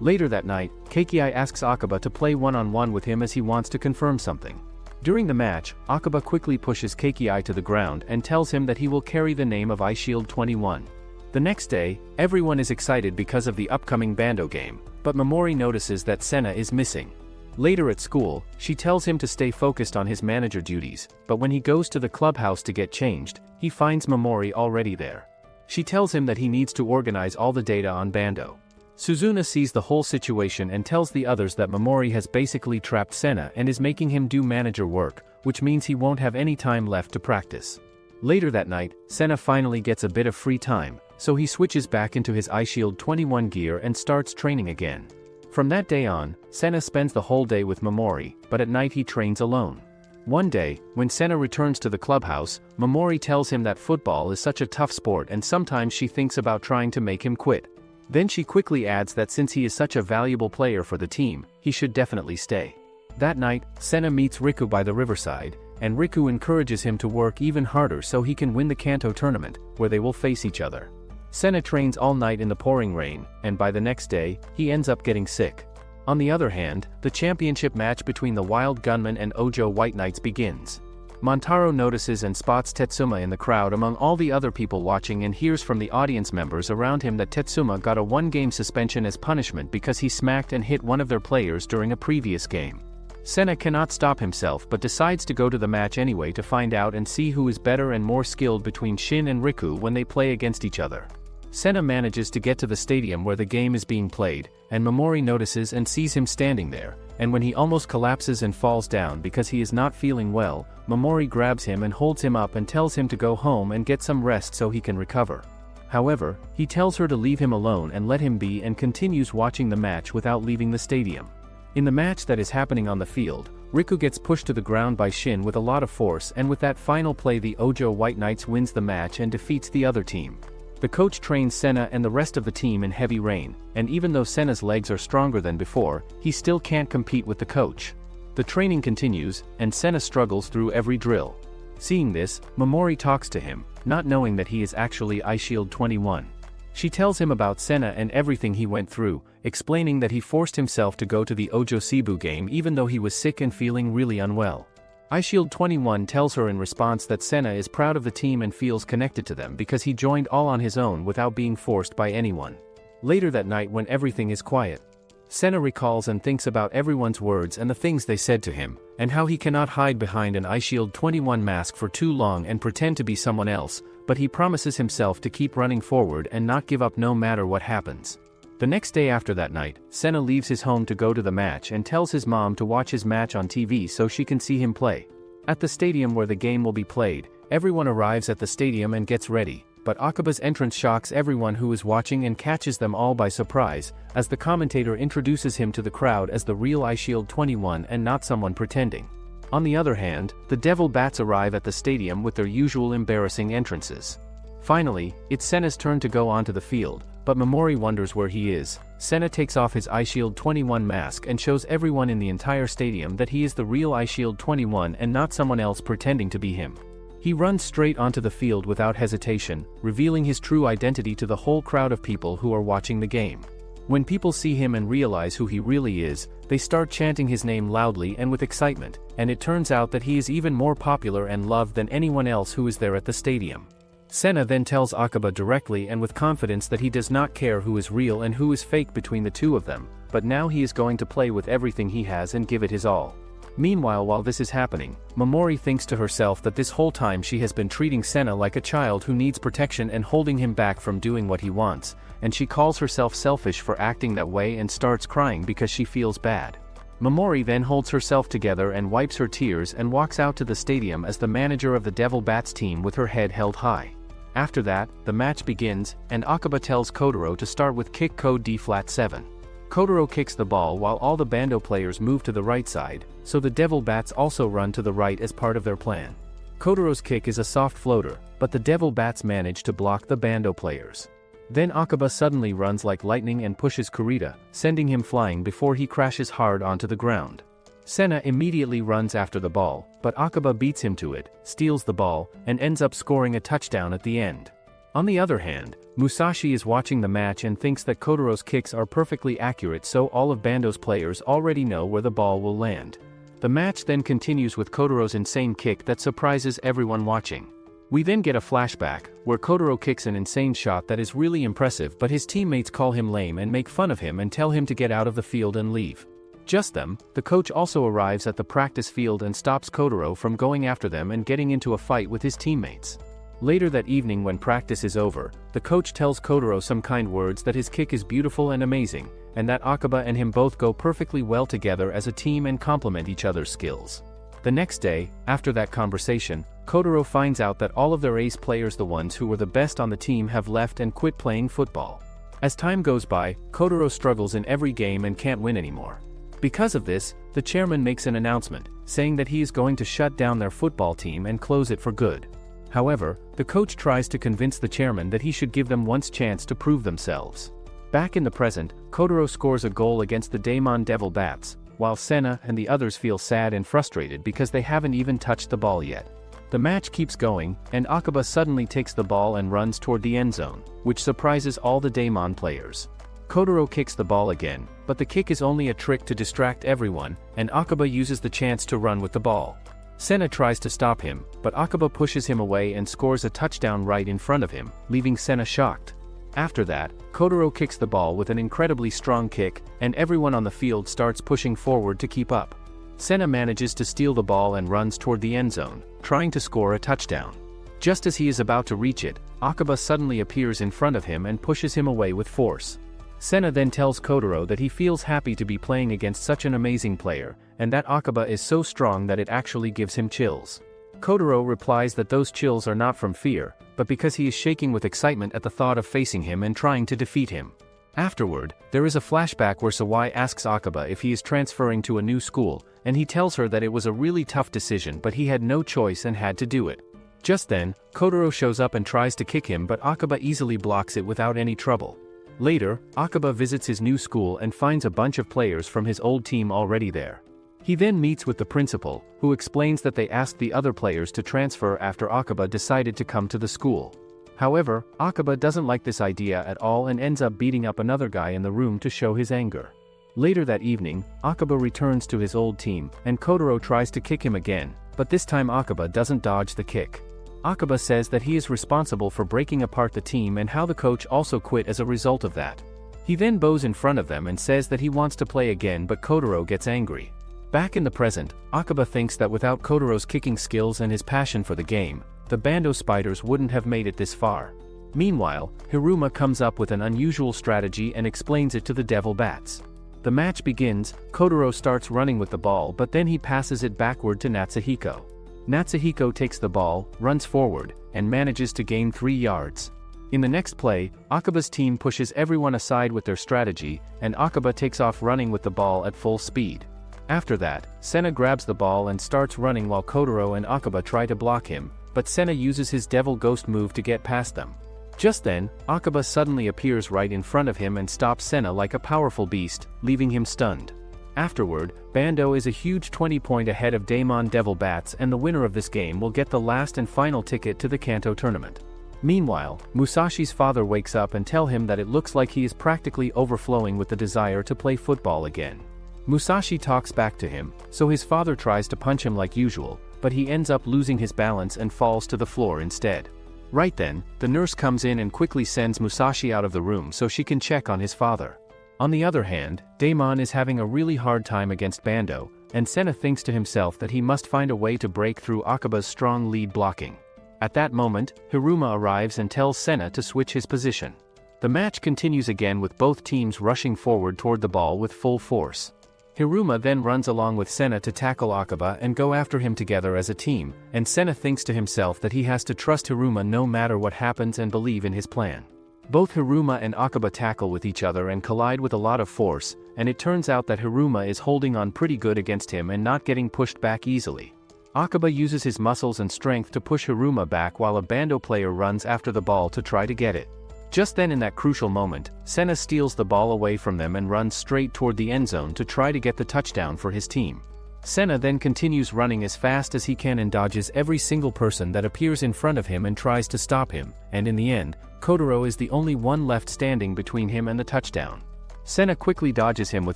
Speaker 1: Later that night, Keiki asks Akiba to play one-on-one with him as he wants to confirm something. During the match, Akiba quickly pushes Keiki to the ground and tells him that he will carry the name of Eyeshield 21. The next day, everyone is excited because of the upcoming Bando game, but Mamoru notices that Senna is missing. Later at school, she tells him to stay focused on his manager duties, but when he goes to the clubhouse to get changed, he finds Mamoru already there. She tells him that he needs to organize all the data on Bando. Suzuna sees the whole situation and tells the others that Mamoru has basically trapped Senna and is making him do manager work, which means he won't have any time left to practice. Later that night, Senna finally gets a bit of free time, so he switches back into his Eyeshield 21 gear and starts training again. From that day on, Senna spends the whole day with Mamoru, but at night he trains alone. One day, when Senna returns to the clubhouse, Mamoru tells him that football is such a tough sport and sometimes she thinks about trying to make him quit. Then she quickly adds that since he is such a valuable player for the team, he should definitely stay. That night, Senna meets Riku by the riverside, and Riku encourages him to work even harder so he can win the Kanto tournament, where they will face each other. Senna trains all night in the pouring rain, and by the next day, he ends up getting sick. On the other hand, the championship match between the Wild Gunman and Ojo White Knights begins. Montaro notices and spots Tetsuma in the crowd among all the other people watching and hears from the audience members around him that Tetsuma got a one-game suspension as punishment because he smacked and hit one of their players during a previous game. Senna cannot stop himself but decides to go to the match anyway to find out and see who is better and more skilled between Shin and Riku when they play against each other. Senna manages to get to the stadium where the game is being played, and Mamoru notices and sees him standing there, and when he almost collapses and falls down because he is not feeling well, Mamoru grabs him and holds him up and tells him to go home and get some rest so he can recover. However, he tells her to leave him alone and let him be and continues watching the match without leaving the stadium. In the match that is happening on the field, Riku gets pushed to the ground by Shin with a lot of force, and with that final play the Ojo White Knights wins the match and defeats the other team. The coach trains Senna and the rest of the team in heavy rain, and even though Senna's legs are stronger than before, he still can't compete with the coach. The training continues, and Senna struggles through every drill. Seeing this, Mamoru talks to him, not knowing that he is actually Eyeshield 21. She tells him about Senna and everything he went through, explaining that he forced himself to go to the Ojo Cebu game even though he was sick and feeling really unwell. Eyeshield 21 tells her in response that Senna is proud of the team and feels connected to them because he joined all on his own without being forced by anyone. Later that night when everything is quiet, Senna recalls and thinks about everyone's words and the things they said to him, and how he cannot hide behind an Eyeshield 21 mask for too long and pretend to be someone else, but he promises himself to keep running forward and not give up no matter what happens. The next day after that night, Senna leaves his home to go to the match and tells his mom to watch his match on TV so she can see him play. At the stadium where the game will be played, everyone arrives at the stadium and gets ready, but Akiba's entrance shocks everyone who is watching and catches them all by surprise, as the commentator introduces him to the crowd as the real Eyeshield 21 and not someone pretending. On the other hand, the Devil Bats arrive at the stadium with their usual embarrassing entrances. Finally, it's Senna's turn to go onto the field, but Mamoru wonders where he is. Senna takes off his Eyeshield 21 mask and shows everyone in the entire stadium that he is the real Eyeshield 21 and not someone else pretending to be him. He runs straight onto the field without hesitation, revealing his true identity to the whole crowd of people who are watching the game. When people see him and realize who he really is, they start chanting his name loudly and with excitement, and it turns out that he is even more popular and loved than anyone else who is there at the stadium. Senna then tells Akaba directly and with confidence that he does not care who is real and who is fake between the two of them, but now he is going to play with everything he has and give it his all. Meanwhile, while this is happening, Mamoru thinks to herself that this whole time she has been treating Senna like a child who needs protection and holding him back from doing what he wants, and she calls herself selfish for acting that way and starts crying because she feels bad. Mamoru then holds herself together and wipes her tears and walks out to the stadium as the manager of the Devil Bats team with her head held high. After that, the match begins, and Akaba tells Kotaro to start with kick code D-7. Kotaro kicks the ball while all the Bando players move to the right side, so the Devil Bats also run to the right as part of their plan. Kotaro's kick is a soft floater, but the Devil Bats manage to block the Bando players. Then Akaba suddenly runs like lightning and pushes Kurita, sending him flying before he crashes hard onto the ground. Senna immediately runs after the ball, but Akaba beats him to it, steals the ball, and ends up scoring a touchdown at the end. On the other hand, Musashi is watching the match and thinks that Kotaro's kicks are perfectly accurate, so all of Bando's players already know where the ball will land. The match then continues with Kotaro's insane kick that surprises everyone watching. We then get a flashback, where Kotaro kicks an insane shot that is really impressive, but his teammates call him lame and make fun of him and tell him to get out of the field and leave. Just then, the coach also arrives at the practice field and stops Kotaro from going after them and getting into a fight with his teammates. Later that evening, when practice is over, the coach tells Kotaro some kind words that his kick is beautiful and amazing, and that Akaba and him both go perfectly well together as a team and complement each other's skills. The next day, after that conversation, Kotaro finds out that all of their ace players, the ones who were the best on the team, have left and quit playing football. As time goes by, Kotaro struggles in every game and can't win anymore. Because of this, the chairman makes an announcement, saying that he is going to shut down their football team and close it for good. However, the coach tries to convince the chairman that he should give them one chance to prove themselves. Back in the present, Kotaro scores a goal against the Daemon Devil Bats, while Senna and the others feel sad and frustrated because they haven't even touched the ball yet. The match keeps going, and Akaba suddenly takes the ball and runs toward the end zone, which surprises all the Daemon players. Kotaro kicks the ball again, but the kick is only a trick to distract everyone, and Akaba uses the chance to run with the ball. Senna tries to stop him, but Akaba pushes him away and scores a touchdown right in front of him, leaving Senna shocked. After that, Kotaro kicks the ball with an incredibly strong kick, and everyone on the field starts pushing forward to keep up. Senna manages to steal the ball and runs toward the end zone, trying to score a touchdown. Just as he is about to reach it, Akaba suddenly appears in front of him and pushes him away with force. Senna then tells Kotaro that he feels happy to be playing against such an amazing player, and that Akaba is so strong that it actually gives him chills. Kotaro replies that those chills are not from fear, but because he is shaking with excitement at the thought of facing him and trying to defeat him. Afterward, there is a flashback where Sawai asks Akaba if he is transferring to a new school, and he tells her that it was a really tough decision, but he had no choice and had to do it. Just then, Kotaro shows up and tries to kick him, but Akaba easily blocks it without any trouble. Later, Akaba visits his new school and finds a bunch of players from his old team already there. He then meets with the principal, who explains that they asked the other players to transfer after Akaba decided to come to the school. However, Akaba doesn't like this idea at all and ends up beating up another guy in the room to show his anger. Later that evening, Akaba returns to his old team, and Kotaro tries to kick him again, but this time Akaba doesn't dodge the kick. Akaba says that he is responsible for breaking apart the team and how the coach also quit as a result of that. He then bows in front of them and says that he wants to play again, but Kotaro gets angry. Back in the present, Akaba thinks that without Kotaro's kicking skills and his passion for the game, the Bando Spiders wouldn't have made it this far. Meanwhile, Hiruma comes up with an unusual strategy and explains it to the Devil Bats. The match begins, Kotaro starts running with the ball, but then he passes it backward to Natsuhiko. Natsuhiko takes the ball, runs forward, and manages to gain 3 yards. In the next play, Akaba's team pushes everyone aside with their strategy, and Akaba takes off running with the ball at full speed. After that, Senna grabs the ball and starts running while Kotaro and Akaba try to block him, but Senna uses his Devil Ghost move to get past them. Just then, Akaba suddenly appears right in front of him and stops Senna like a powerful beast, leaving him stunned. Afterward, Bando is a huge 20-point ahead of Daemon Devil Bats, and the winner of this game will get the last and final ticket to the Kanto tournament. Meanwhile, Musashi's father wakes up and tells him that it looks like he is practically overflowing with the desire to play football again. Musashi talks back to him, so his father tries to punch him like usual, but he ends up losing his balance and falls to the floor instead. Right then, the nurse comes in and quickly sends Musashi out of the room so she can check on his father. On the other hand, Daemon is having a really hard time against Bando, and Senna thinks to himself that he must find a way to break through Akaba's strong lead blocking. At that moment, Hiruma arrives and tells Senna to switch his position. The match continues again with both teams rushing forward toward the ball with full force. Hiruma then runs along with Senna to tackle Akaba and go after him together as a team, and Senna thinks to himself that he has to trust Hiruma no matter what happens and believe in his plan. Both Hiruma and Akaba tackle with each other and collide with a lot of force, and it turns out that Hiruma is holding on pretty good against him and not getting pushed back easily. Akaba uses his muscles and strength to push Hiruma back while a Bando player runs after the ball to try to get it. Just then in that crucial moment, Senna steals the ball away from them and runs straight toward the end zone to try to get the touchdown for his team. Senna then continues running as fast as he can and dodges every single person that appears in front of him and tries to stop him, and in the end, Kotaro is the only one left standing between him and the touchdown. Senna quickly dodges him with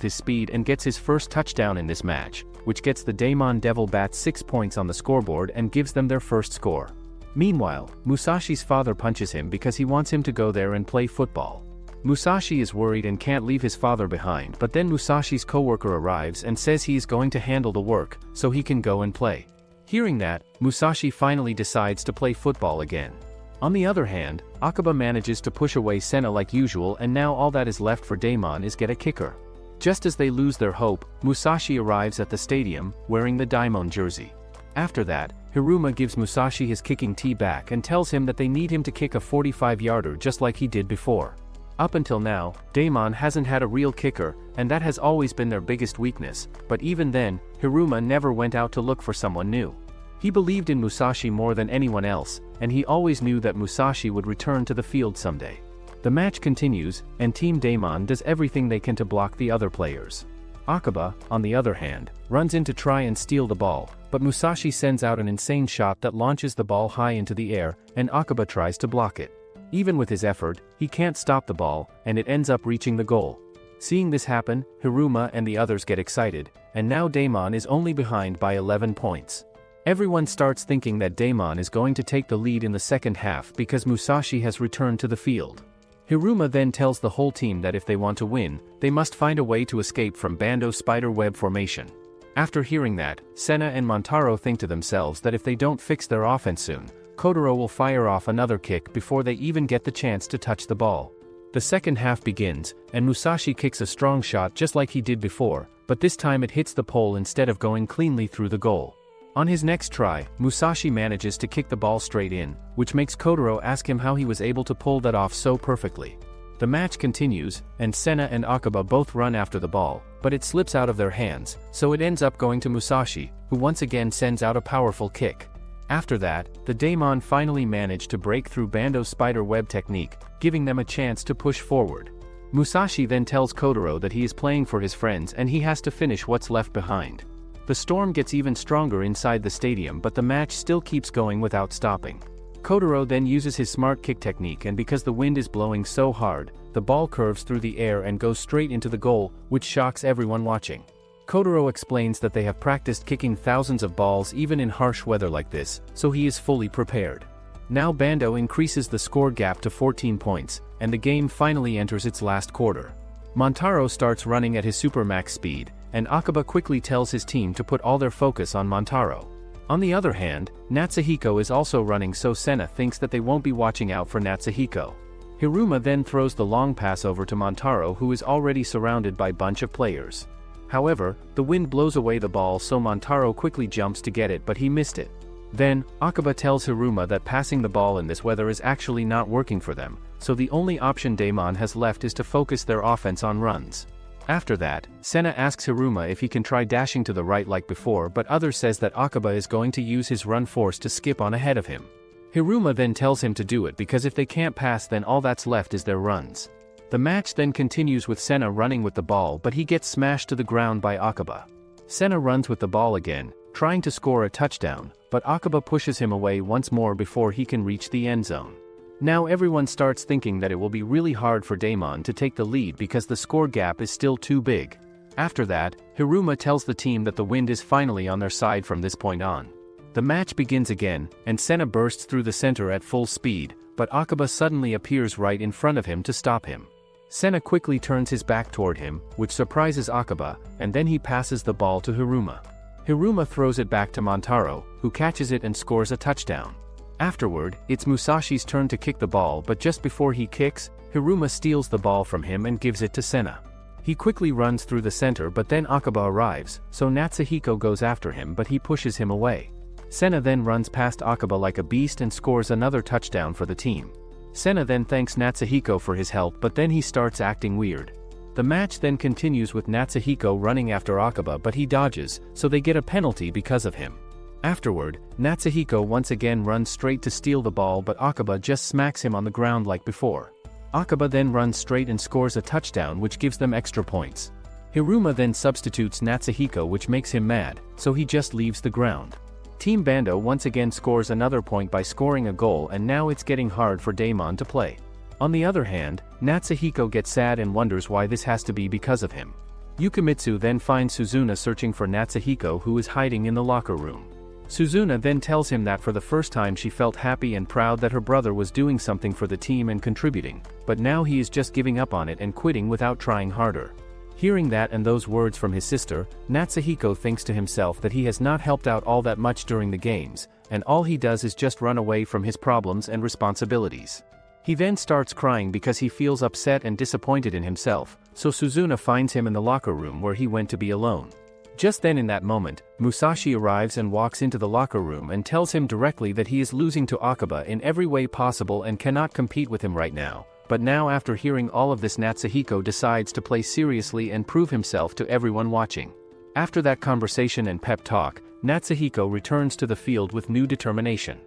Speaker 1: his speed and gets his first touchdown in this match, which gets the Daemon Devil Bats 6 points on the scoreboard and gives them their first score. Meanwhile, Musashi's father punches him because he wants him to go there and play football. Musashi is worried and can't leave his father behind, but then Musashi's coworker arrives and says he is going to handle the work, so he can go and play. Hearing that, Musashi finally decides to play football again. On the other hand, Akaba manages to push away Senna like usual, and now all that is left for Daemon is get a kicker. Just as they lose their hope, Musashi arrives at the stadium, wearing the Daimon jersey. After that, Hiruma gives Musashi his kicking tee back and tells him that they need him to kick a 45-yarder just like he did before. Up until now, Daemon hasn't had a real kicker, and that has always been their biggest weakness, but even then, Hiruma never went out to look for someone new. He believed in Musashi more than anyone else, and he always knew that Musashi would return to the field someday. The match continues, and Team Daemon does everything they can to block the other players. Akaba, on the other hand, runs in to try and steal the ball, but Musashi sends out an insane shot that launches the ball high into the air, and Akaba tries to block it. Even with his effort, he can't stop the ball, and it ends up reaching the goal. Seeing this happen, Hiruma and the others get excited, and now Daemon is only behind by 11 points. Everyone starts thinking that Daemon is going to take the lead in the second half because Musashi has returned to the field. Hiruma then tells the whole team that if they want to win, they must find a way to escape from Bando's spider web formation. After hearing that, Senna and Montaro think to themselves that if they don't fix their offense soon, Kotaro will fire off another kick before they even get the chance to touch the ball. The second half begins, and Musashi kicks a strong shot just like he did before, but this time it hits the pole instead of going cleanly through the goal. On his next try, Musashi manages to kick the ball straight in, which makes Kotaro ask him how he was able to pull that off so perfectly. The match continues, and Senna and Akaba both run after the ball, but it slips out of their hands, so it ends up going to Musashi, who once again sends out a powerful kick. After that, the Daemon finally manage to break through Bando's spider web technique, giving them a chance to push forward. Musashi then tells Kotaro that he is playing for his friends and he has to finish what's left behind. The storm gets even stronger inside the stadium, but the match still keeps going without stopping. Kotaro then uses his smart kick technique, and because the wind is blowing so hard, the ball curves through the air and goes straight into the goal, which shocks everyone watching. Kotaro explains that they have practiced kicking thousands of balls even in harsh weather like this, so he is fully prepared. Now Bando increases the score gap to 14 points, and the game finally enters its last quarter. Montaro starts running at his supermax speed, and Akaba quickly tells his team to put all their focus on Montaro. On the other hand, Natsuhiko is also running, so Senna thinks that they won't be watching out for Natsuhiko. Hiruma then throws the long pass over to Montaro, who is already surrounded by a bunch of players. However, the wind blows away the ball, so Montaro quickly jumps to get it, but he missed it. Then, Akaba tells Hiruma that passing the ball in this weather is actually not working for them, so the only option Daemon has left is to focus their offense on runs. After that, Senna asks Hiruma if he can try dashing to the right like before, but others says that Akaba is going to use his run force to skip on ahead of him. Hiruma then tells him to do it because if they can't pass, then all that's left is their runs. The match then continues with Senna running with the ball, but he gets smashed to the ground by Akaba. Senna runs with the ball again, trying to score a touchdown, but Akaba pushes him away once more before he can reach the end zone. Now everyone starts thinking that it will be really hard for Daemon to take the lead because the score gap is still too big. After that, Hiruma tells the team that the wind is finally on their side from this point on. The match begins again, and Senna bursts through the center at full speed, but Akiba suddenly appears right in front of him to stop him. Senna quickly turns his back toward him, which surprises Akiba, and then he passes the ball to Hiruma. Hiruma throws it back to Montaro, who catches it and scores a touchdown. Afterward, it's Musashi's turn to kick the ball, but just before he kicks, Hiruma steals the ball from him and gives it to Senna. He quickly runs through the center, but then Akiba arrives, so Natsuhiko goes after him, but he pushes him away. Senna then runs past Akiba like a beast and scores another touchdown for the team. Senna then thanks Natsuhiko for his help, but then he starts acting weird. The match then continues with Natsuhiko running after Akiba, but he dodges, so they get a penalty because of him. Afterward, Natsuhiko once again runs straight to steal the ball, but Akiba just smacks him on the ground like before. Akiba then runs straight and scores a touchdown, which gives them extra points. Hiruma then substitutes Natsuhiko, which makes him mad, so he just leaves the ground. Team Bando once again scores another point by scoring a goal, and now it's getting hard for Daemon to play. On the other hand, Natsuhiko gets sad and wonders why this has to be because of him. Yukimitsu then finds Suzuna searching for Natsuhiko, who is hiding in the locker room. Suzuna then tells him that for the first time she felt happy and proud that her brother was doing something for the team and contributing, but now he is just giving up on it and quitting without trying harder. Hearing that and those words from his sister, Natsuhiko thinks to himself that he has not helped out all that much during the games, and all he does is just run away from his problems and responsibilities. He then starts crying because he feels upset and disappointed in himself, so Suzuna finds him in the locker room where he went to be alone. Just then in that moment, Musashi arrives and walks into the locker room and tells him directly that he is losing to Akiba in every way possible and cannot compete with him right now, but now after hearing all of this, Natsuhiko decides to play seriously and prove himself to everyone watching. After that conversation and pep talk, Natsuhiko returns to the field with new determination.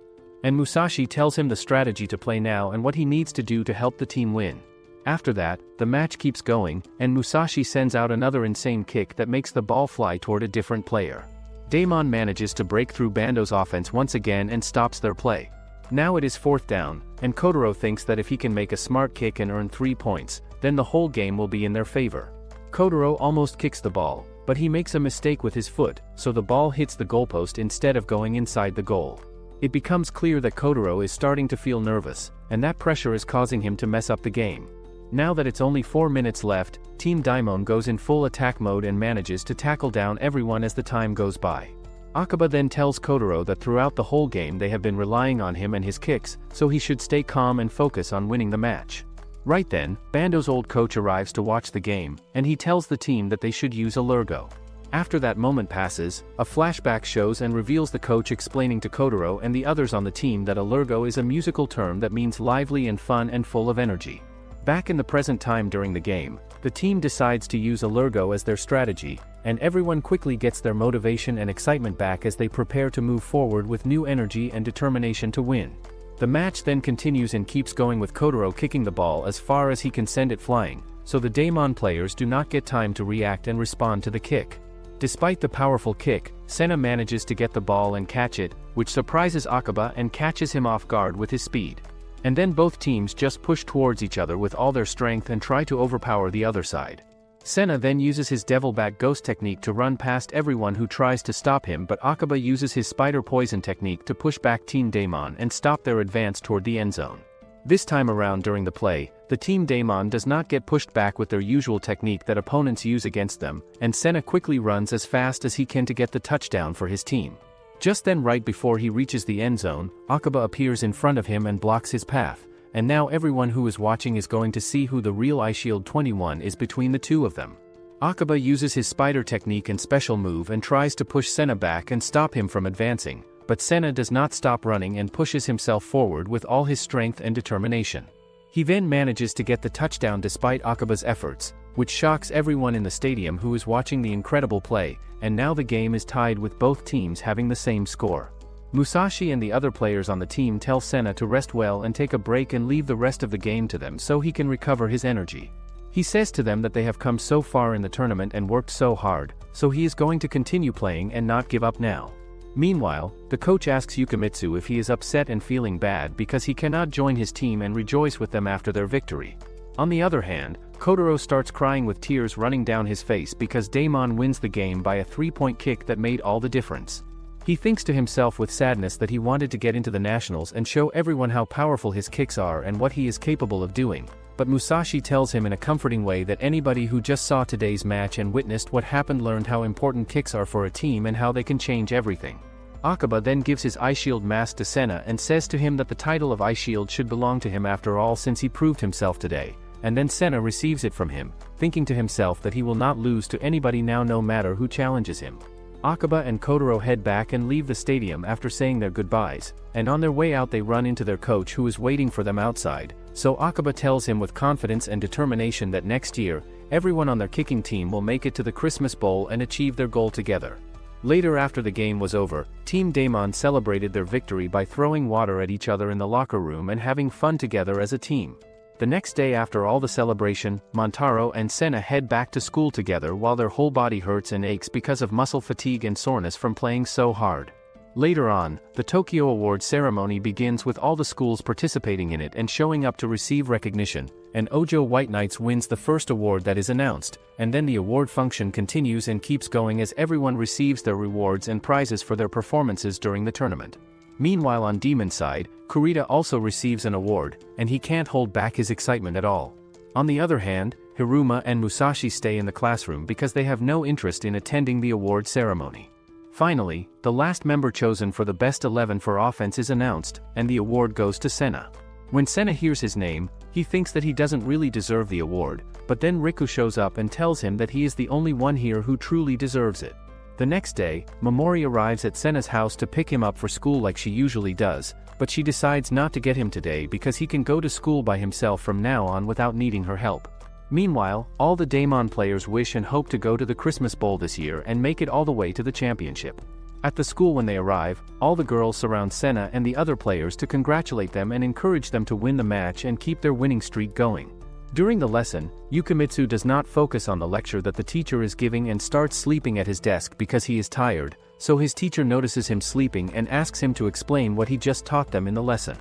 Speaker 1: And Musashi tells him the strategy to play now and what he needs to do to help the team win. After that, the match keeps going, and Musashi sends out another insane kick that makes the ball fly toward a different player. Daemon manages to break through Bando's offense once again and stops their play. Now it is 4th down, and Kotaro thinks that if he can make a smart kick and earn 3 points, then the whole game will be in their favor. Kotaro almost kicks the ball, but he makes a mistake with his foot, so the ball hits the goalpost instead of going inside the goal. It becomes clear that Kotaro is starting to feel nervous, and that pressure is causing him to mess up the game. Now that it's only 4 minutes left, Team Daimon goes in full attack mode and manages to tackle down everyone as the time goes by. Akiba then tells Kotaro that throughout the whole game they have been relying on him and his kicks, so he should stay calm and focus on winning the match. Right then, Bando's old coach arrives to watch the game, and he tells the team that they should use a Lurgo. After that moment passes, a flashback shows and reveals the coach explaining to Kotaro and the others on the team that a Lurgo is a musical term that means lively and fun and full of energy. Back in the present time during the game, the team decides to use a Lurgo as their strategy, and everyone quickly gets their motivation and excitement back as they prepare to move forward with new energy and determination to win. The match then continues and keeps going with Kotaro kicking the ball as far as he can send it flying, so the Daemon players do not get time to react and respond to the kick. Despite the powerful kick, Senna manages to get the ball and catch it, which surprises Akiba and catches him off guard with his speed. And then both teams just push towards each other with all their strength and try to overpower the other side. Senna then uses his Devilback Ghost technique to run past everyone who tries to stop him, but Akiba uses his Spider Poison technique to push back Team Daemon and stop their advance toward the end zone. This time around during the play, the Team Daemon does not get pushed back with their usual technique that opponents use against them, and Senna quickly runs as fast as he can to get the touchdown for his team. Just then, right before he reaches the end zone, Akiba appears in front of him and blocks his path, and now everyone who is watching is going to see who the real Eyeshield 21 is between the two of them. Akiba uses his spider technique and special move and tries to push Senna back and stop him from advancing, but Senna does not stop running and pushes himself forward with all his strength and determination. He then manages to get the touchdown despite Akiba's efforts, which shocks everyone in the stadium who is watching the incredible play, and now the game is tied with both teams having the same score. Musashi and the other players on the team tell Senna to rest well and take a break and leave the rest of the game to them so he can recover his energy. He says to them that they have come so far in the tournament and worked so hard, so he is going to continue playing and not give up now. Meanwhile, the coach asks Yukimitsu if he is upset and feeling bad because he cannot join his team and rejoice with them after their victory. On the other hand, Kotaro starts crying with tears running down his face because Daemon wins the game by a 3-point kick that made all the difference. He thinks to himself with sadness that he wanted to get into the nationals and show everyone how powerful his kicks are and what he is capable of doing, but Musashi tells him in a comforting way that anybody who just saw today's match and witnessed what happened learned how important kicks are for a team and how they can change everything. Akiba then gives his Eyeshield mask to Senna and says to him that the title of Eyeshield should belong to him after all since he proved himself today, and then Senna receives it from him, thinking to himself that he will not lose to anybody now no matter who challenges him. Akiba and Kotaro head back and leave the stadium after saying their goodbyes, and on their way out they run into their coach who is waiting for them outside, so Akiba tells him with confidence and determination that next year, everyone on their kicking team will make it to the Christmas Bowl and achieve their goal together. Later after the game was over, Team Daemon celebrated their victory by throwing water at each other in the locker room and having fun together as a team. The next day after all the celebration, Montaro and Senna head back to school together while their whole body hurts and aches because of muscle fatigue and soreness from playing so hard. Later on, the Tokyo Awards ceremony begins with all the schools participating in it and showing up to receive recognition, and Ojo White Knights wins the first award that is announced, and then the award function continues and keeps going as everyone receives their rewards and prizes for their performances during the tournament. Meanwhile on Demon's side, Kurita also receives an award, and he can't hold back his excitement at all. On the other hand, Hiruma and Musashi stay in the classroom because they have no interest in attending the award ceremony. Finally, the last member chosen for the best 11 for offense is announced, and the award goes to Senna. When Senna hears his name, he thinks that he doesn't really deserve the award, but then Riku shows up and tells him that he is the only one here who truly deserves it. The next day, Mamoru arrives at Senna's house to pick him up for school like she usually does, but she decides not to get him today because he can go to school by himself from now on without needing her help. Meanwhile, all the Daemon players wish and hope to go to the Christmas Bowl this year and make it all the way to the championship. At the school when they arrive, all the girls surround Senna and the other players to congratulate them and encourage them to win the match and keep their winning streak going. During the lesson, Yukimitsu does not focus on the lecture that the teacher is giving and starts sleeping at his desk because he is tired, so his teacher notices him sleeping and asks him to explain what he just taught them in the lesson.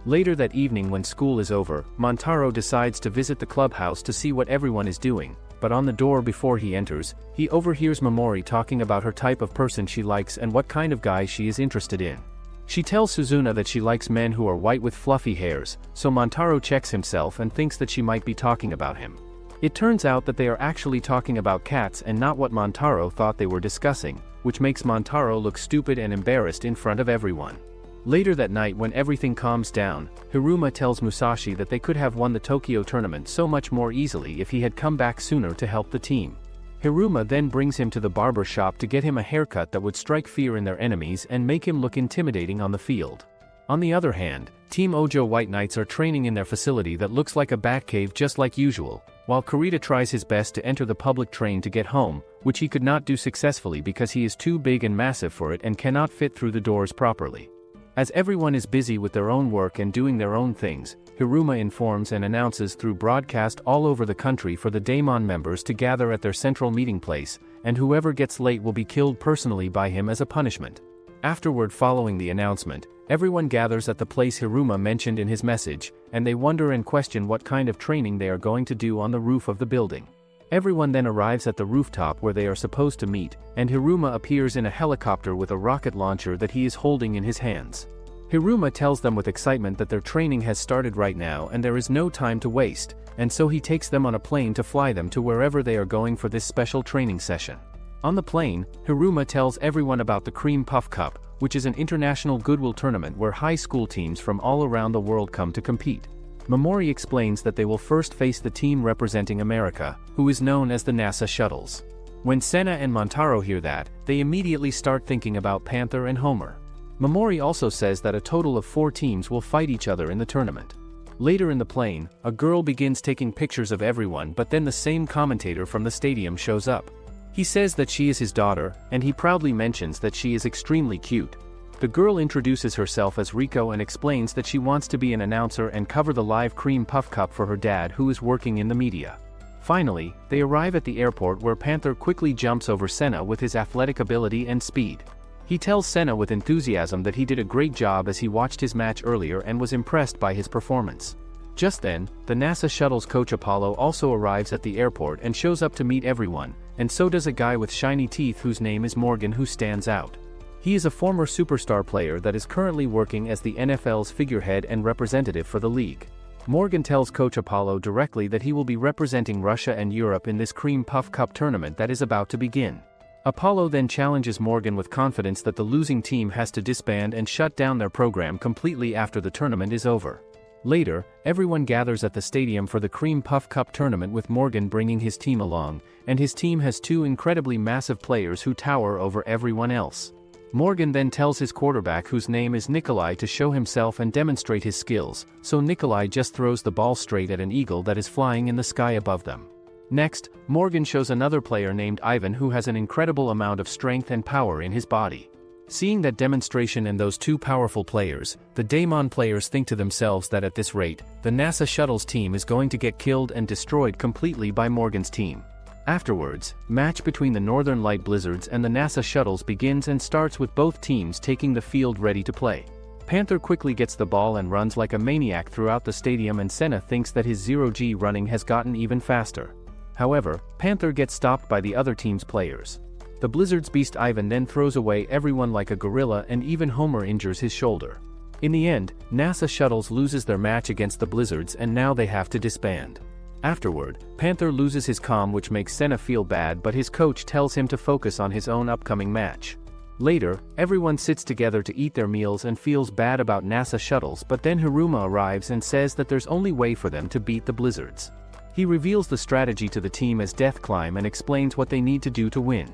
Speaker 1: Later that evening when school is over, Montaro decides to visit the clubhouse to see what everyone is doing, but on the door before he enters, he overhears Mamoru talking about her type of person she likes and what kind of guy she is interested in. She tells Suzuna that she likes men who are white with fluffy hairs, so Montaro checks himself and thinks that she might be talking about him. It turns out that they are actually talking about cats and not what Montaro thought they were discussing, which makes Montaro look stupid and embarrassed in front of everyone. Later that night when everything calms down, Hiruma tells Musashi that they could have won the Tokyo tournament so much more easily if he had come back sooner to help the team. Hiruma then brings him to the barber shop to get him a haircut that would strike fear in their enemies and make him look intimidating on the field. On the other hand, Team Ojo White Knights are training in their facility that looks like a bat cave just like usual, while Kurita tries his best to enter the public train to get home, which he could not do successfully because he is too big and massive for it and cannot fit through the doors properly. As everyone is busy with their own work and doing their own things, Hiruma informs and announces through broadcast all over the country for the Daemon members to gather at their central meeting place, and whoever gets late will be killed personally by him as a punishment. Afterward, following the announcement, everyone gathers at the place Hiruma mentioned in his message, and they wonder and question what kind of training they are going to do on the roof of the building. Everyone then arrives at the rooftop where they are supposed to meet, and Hiruma appears in a helicopter with a rocket launcher that he is holding in his hands. Hiruma tells them with excitement that their training has started right now and there is no time to waste, and so he takes them on a plane to fly them to wherever they are going for this special training session. On the plane, Hiruma tells everyone about the Cream Puff Cup, which is an international goodwill tournament where high school teams from all around the world come to compete. Mamoru explains that they will first face the team representing America, who is known as the NASA Shuttles. When Senna and Montaro hear that, they immediately start thinking about Panther and Homer. Mamoru also says that a total of 4 teams will fight each other in the tournament. Later in the plane, a girl begins taking pictures of everyone, but then the same commentator from the stadium shows up. He says that she is his daughter, and he proudly mentions that she is extremely cute. The girl introduces herself as Rico and explains that she wants to be an announcer and cover the live Cream Puff Cup for her dad who is working in the media. Finally, they arrive at the airport where Panther quickly jumps over Senna with his athletic ability and speed. He tells Senna with enthusiasm that he did a great job as he watched his match earlier and was impressed by his performance. Just then, the NASA shuttle's coach Apollo also arrives at the airport and shows up to meet everyone, and so does a guy with shiny teeth whose name is Morgan who stands out. He is a former superstar player that is currently working as the NFL's figurehead and representative for the league. Morgan tells Coach Apollo directly that he will be representing Russia and Europe in this Cream Puff Cup tournament that is about to begin. Apollo then challenges Morgan with confidence that the losing team has to disband and shut down their program completely after the tournament is over. Later, everyone gathers at the stadium for the Cream Puff Cup tournament with Morgan bringing his team along, and his team has two incredibly massive players who tower over everyone else. Morgan then tells his quarterback, whose name is Nikolai, to show himself and demonstrate his skills, so Nikolai just throws the ball straight at an eagle that is flying in the sky above them. Next, Morgan shows another player named Ivan who has an incredible amount of strength and power in his body. Seeing that demonstration and those two powerful players, the Daemon players think to themselves that at this rate, the NASA Shuttle's team is going to get killed and destroyed completely by Morgan's team. Afterwards, match between the Northern Light Blizzards and the NASA Shuttles begins and starts with both teams taking the field ready to play. Panther quickly gets the ball and runs like a maniac throughout the stadium, and Senna thinks that his 0G running has gotten even faster. However, Panther gets stopped by the other team's players. The Blizzard's beast Ivan then throws away everyone like a gorilla, and even Homer injures his shoulder. In the end, NASA Shuttles loses their match against the Blizzards and now they have to disband. Afterward, Panther loses his calm, which makes Senna feel bad, but his coach tells him to focus on his own upcoming match. Later, everyone sits together to eat their meals and feels bad about NASA Shuttles, but then Hiruma arrives and says that there's only way for them to beat the Blizzards. He reveals the strategy to the team as Death Climb and explains what they need to do to win.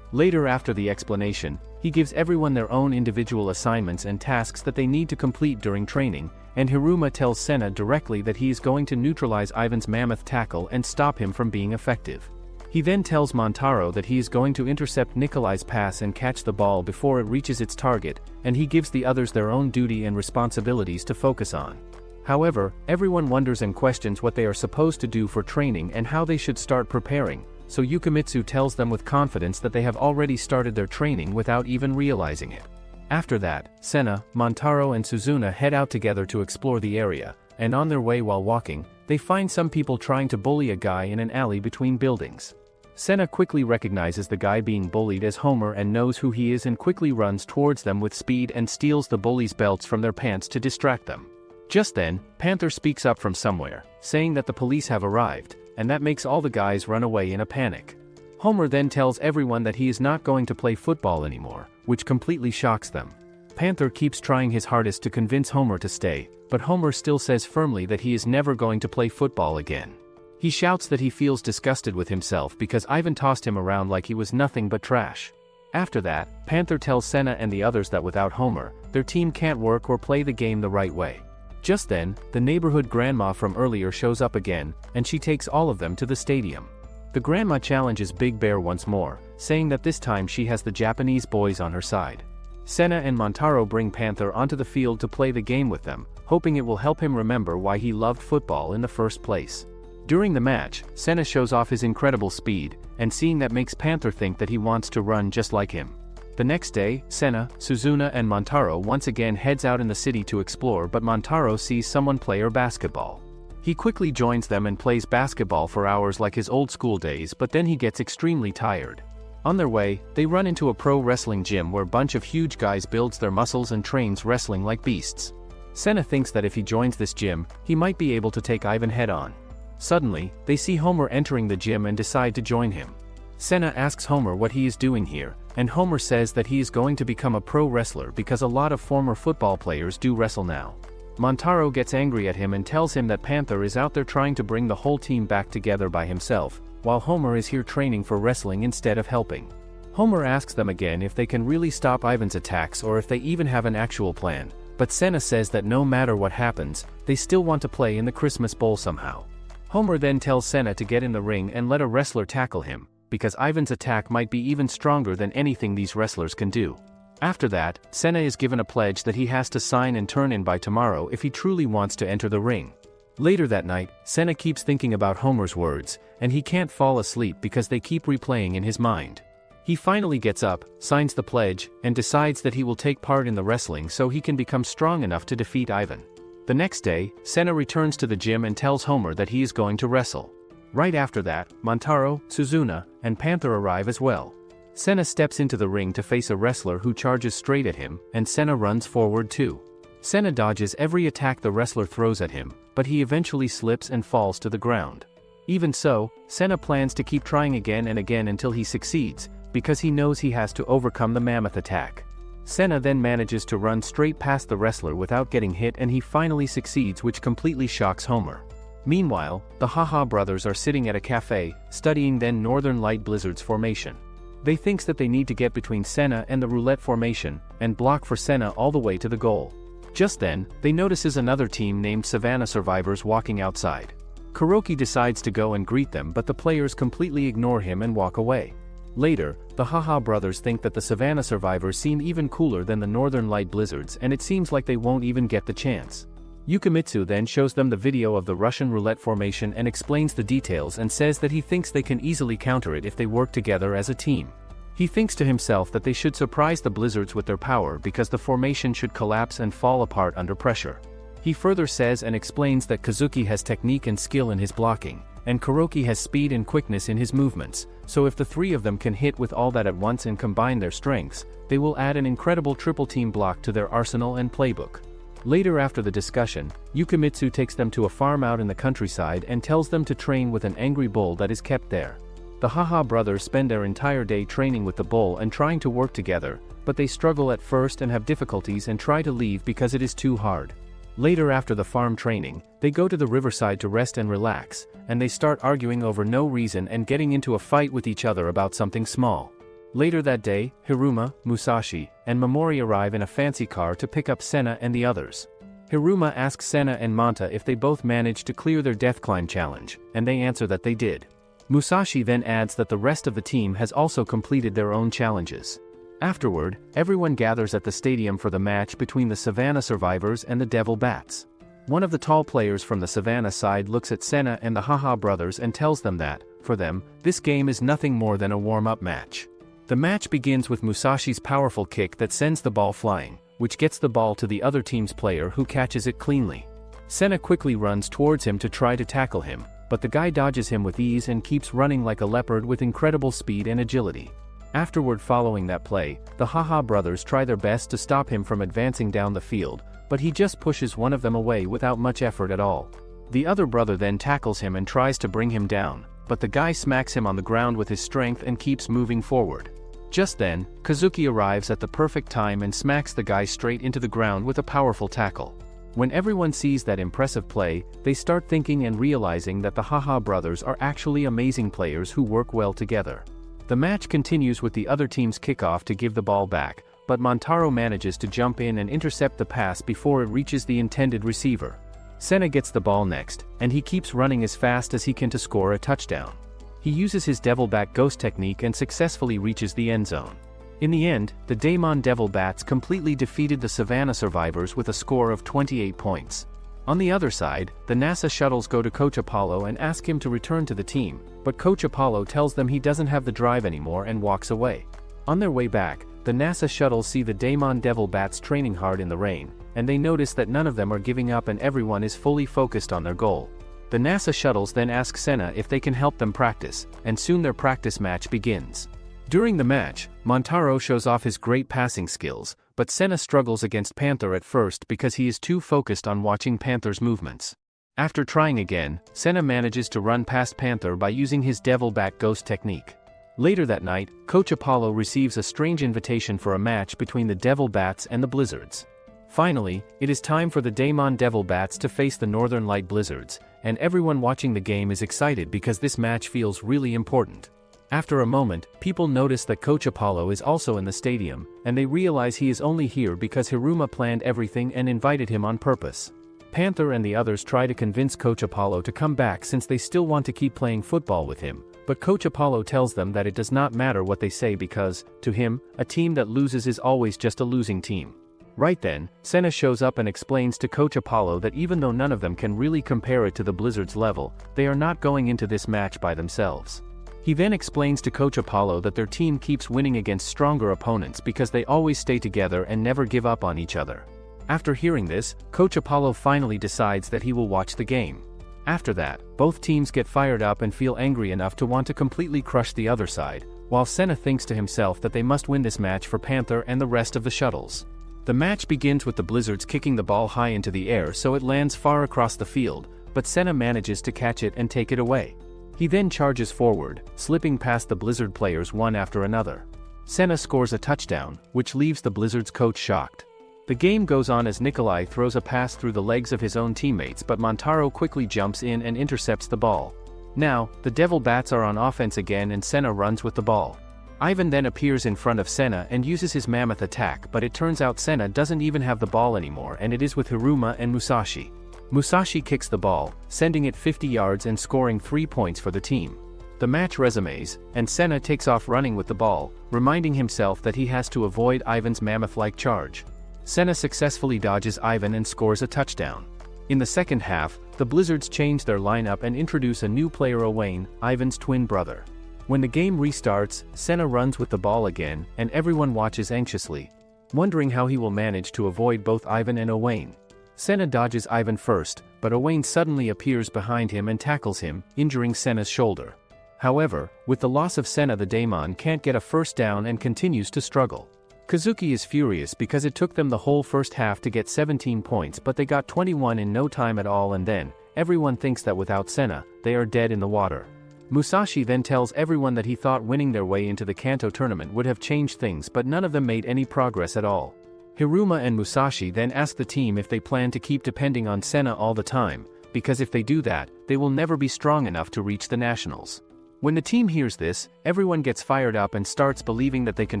Speaker 1: Later, after the explanation, he gives everyone their own individual assignments and tasks that they need to complete during training, and Hiruma tells Senna directly that he is going to neutralize Ivan's mammoth tackle and stop him from being effective. He then tells Montaro that he is going to intercept Nikolai's pass and catch the ball before it reaches its target, and he gives the others their own duty and responsibilities to focus on. However, everyone wonders and questions what they are supposed to do for training and how they should start preparing, so Yukimitsu tells them with confidence that they have already started their training without even realizing it. After that, Senna, Montaro and Suzuna head out together to explore the area, and on their way while walking, they find some people trying to bully a guy in an alley between buildings. Senna quickly recognizes the guy being bullied as Homer and knows who he is and quickly runs towards them with speed and steals the bullies' belts from their pants to distract them. Just then, Panther speaks up from somewhere, saying that the police have arrived, and that makes all the guys run away in a panic. Homer then tells everyone that he is not going to play football anymore, which completely shocks them. Panther keeps trying his hardest to convince Homer to stay, but Homer still says firmly that he is never going to play football again. He shouts that he feels disgusted with himself because Ivan tossed him around like he was nothing but trash. After that, Panther tells Senna and the others that without Homer, their team can't work or play the game the right way. Just then, the neighborhood grandma from earlier shows up again, and she takes all of them to the stadium. The grandma challenges Big Bear once more, saying that this time she has the Japanese boys on her side. Senna and Montaro bring Panther onto the field to play the game with them, hoping it will help him remember why he loved football in the first place. During the match, Senna shows off his incredible speed, and seeing that makes Panther think that he wants to run just like him. The next day, Senna, Suzuna and Montaro once again heads out in the city to explore, but Montaro sees someone play basketball. He quickly joins them and plays basketball for hours like his old school days, but then he gets extremely tired. On their way, they run into a pro wrestling gym where a bunch of huge guys builds their muscles and trains wrestling like beasts. Senna thinks that if he joins this gym, he might be able to take Ivan head on. Suddenly, they see Homer entering the gym and decide to join him. Senna asks Homer what he is doing here, and Homer says that he is going to become a pro wrestler because a lot of former football players do wrestle now. Montaro gets angry at him and tells him that Panther is out there trying to bring the whole team back together by himself, while Homer is here training for wrestling instead of helping. Homer asks them again if they can really stop Ivan's attacks or if they even have an actual plan, but Senna says that no matter what happens, they still want to play in the Christmas Bowl somehow. Homer then tells Senna to get in the ring and let a wrestler tackle him, because Ivan's attack might be even stronger than anything these wrestlers can do. After that, Senna is given a pledge that he has to sign and turn in by tomorrow if he truly wants to enter the ring. Later that night, Senna keeps thinking about Homer's words, and he can't fall asleep because they keep replaying in his mind. He finally gets up, signs the pledge, and decides that he will take part in the wrestling so he can become strong enough to defeat Ivan. The next day, Senna returns to the gym and tells Homer that he is going to wrestle. Right after that, Montaro, Suzuna, and Panther arrive as well. Senna steps into the ring to face a wrestler who charges straight at him, and Senna runs forward too. Senna dodges every attack the wrestler throws at him, but he eventually slips and falls to the ground. Even so, Senna plans to keep trying again and again until he succeeds, because he knows he has to overcome the mammoth attack. Senna then manages to run straight past the wrestler without getting hit, and he finally succeeds, which completely shocks Homer. Meanwhile, the Haha brothers are sitting at a cafe, studying then Northern Light Blizzard's formation. They thinks that they need to get between Senna and the roulette formation, and block for Senna all the way to the goal. Just then, they notices another team named Savannah Survivors walking outside. Kuroki decides to go and greet them, but the players completely ignore him and walk away. Later, the Haha brothers think that the Savannah Survivors seem even cooler than the Northern Light Blizzards, and it seems like they won't even get the chance. Yukimitsu then shows them the video of the Russian roulette formation and explains the details and says that he thinks they can easily counter it if they work together as a team. He thinks to himself that they should surprise the Blizzards with their power because the formation should collapse and fall apart under pressure. He further says and explains that Kazuki has technique and skill in his blocking, and Kuroki has speed and quickness in his movements, so if the three of them can hit with all that at once and combine their strengths, they will add an incredible triple team block to their arsenal and playbook. Later after the discussion, Yukimitsu takes them to a farm out in the countryside and tells them to train with an angry bull that is kept there. The Haha brothers spend their entire day training with the bull and trying to work together, but they struggle at first and have difficulties and try to leave because it is too hard. Later after the farm training, they go to the riverside to rest and relax, and they start arguing over no reason and getting into a fight with each other about something small. Later that day, Hiruma, Musashi, and Mamoru arrive in a fancy car to pick up Senna and the others. Hiruma asks Senna and Manta if they both managed to clear their death climb challenge, and they answer that they did. Musashi then adds that the rest of the team has also completed their own challenges. Afterward, everyone gathers at the stadium for the match between the Savannah Survivors and the Devil Bats. One of the tall players from the Savannah side looks at Senna and the Haha brothers and tells them that, for them, this game is nothing more than a warm-up match. The match begins with Musashi's powerful kick that sends the ball flying, which gets the ball to the other team's player who catches it cleanly. Senna quickly runs towards him to try to tackle him, but the guy dodges him with ease and keeps running like a leopard with incredible speed and agility. Afterward, following that play, the Haha brothers try their best to stop him from advancing down the field, but he just pushes one of them away without much effort at all. The other brother then tackles him and tries to bring him down, but the guy smacks him on the ground with his strength and keeps moving forward. Just then, Kazuki arrives at the perfect time and smacks the guy straight into the ground with a powerful tackle. When everyone sees that impressive play, they start thinking and realizing that the Haha brothers are actually amazing players who work well together. The match continues with the other team's kickoff to give the ball back, but Montaro manages to jump in and intercept the pass before it reaches the intended receiver. Senna gets the ball next, and he keeps running as fast as he can to score a touchdown. He uses his Devilback Ghost technique and successfully reaches the end zone. In the end, the Daemon Devil Bats completely defeated the Savannah Survivors with a score of 28 points. On the other side, the NASA shuttles go to Coach Apollo and ask him to return to the team, but Coach Apollo tells them he doesn't have the drive anymore and walks away. On their way back, the NASA shuttles see the Daemon Devil Bats training hard in the rain, and they notice that none of them are giving up and everyone is fully focused on their goal. The NASA shuttles then ask Senna if they can help them practice, and soon their practice match begins. During the match, Montaro shows off his great passing skills, but Senna struggles against Panther at first because he is too focused on watching Panther's movements. After trying again, Senna manages to run past Panther by using his Devilback Ghost technique. Later that night, Coach Apollo receives a strange invitation for a match between the Devil Bats and the Blizzards. Finally, it is time for the Daemon Devil Bats to face the Northern Light Blizzards, and everyone watching the game is excited because this match feels really important. After a moment, people notice that Coach Apollo is also in the stadium, and they realize he is only here because Hiruma planned everything and invited him on purpose. Panther and the others try to convince Coach Apollo to come back since they still want to keep playing football with him, but Coach Apollo tells them that it does not matter what they say because, to him, a team that loses is always just a losing team. Right then, Senna shows up and explains to Coach Apollo that even though none of them can really compare it to the Blizzard's level, they are not going into this match by themselves. He then explains to Coach Apollo that their team keeps winning against stronger opponents because they always stay together and never give up on each other. After hearing this, Coach Apollo finally decides that he will watch the game. After that, both teams get fired up and feel angry enough to want to completely crush the other side, while Senna thinks to himself that they must win this match for Panther and the rest of the shuttles. The match begins with the Blizzards kicking the ball high into the air so it lands far across the field, but Senna manages to catch it and take it away. He then charges forward, slipping past the Blizzard players one after another. Senna scores a touchdown, which leaves the Blizzards coach shocked. The game goes on as Nikolai throws a pass through the legs of his own teammates, but Montaro quickly jumps in and intercepts the ball. Now, the Devil Bats are on offense again and Senna runs with the ball. Ivan then appears in front of Senna and uses his mammoth attack, but it turns out Senna doesn't even have the ball anymore and it is with Hiruma and Musashi. Musashi kicks the ball, sending it 50 yards and scoring 3 points for the team. The match resumes, and Senna takes off running with the ball, reminding himself that he has to avoid Ivan's mammoth-like charge. Senna successfully dodges Ivan and scores a touchdown. In the second half, the Blizzards change their lineup and introduce a new player, Owain, Ivan's twin brother. When the game restarts, Senna runs with the ball again, and everyone watches anxiously, wondering how he will manage to avoid both Ivan and Owain. Senna dodges Ivan first, but Owain suddenly appears behind him and tackles him, injuring Senna's shoulder. However, with the loss of Senna, the Daemon can't get a first down and continues to struggle. Kazuki is furious because it took them the whole first half to get 17 points, but they got 21 in no time at all, and then, everyone thinks that without Senna, they are dead in the water. Musashi then tells everyone that he thought winning their way into the Kanto tournament would have changed things, but none of them made any progress at all. Hiruma and Musashi then ask the team if they plan to keep depending on Senna all the time, because if they do that, they will never be strong enough to reach the nationals. When the team hears this, everyone gets fired up and starts believing that they can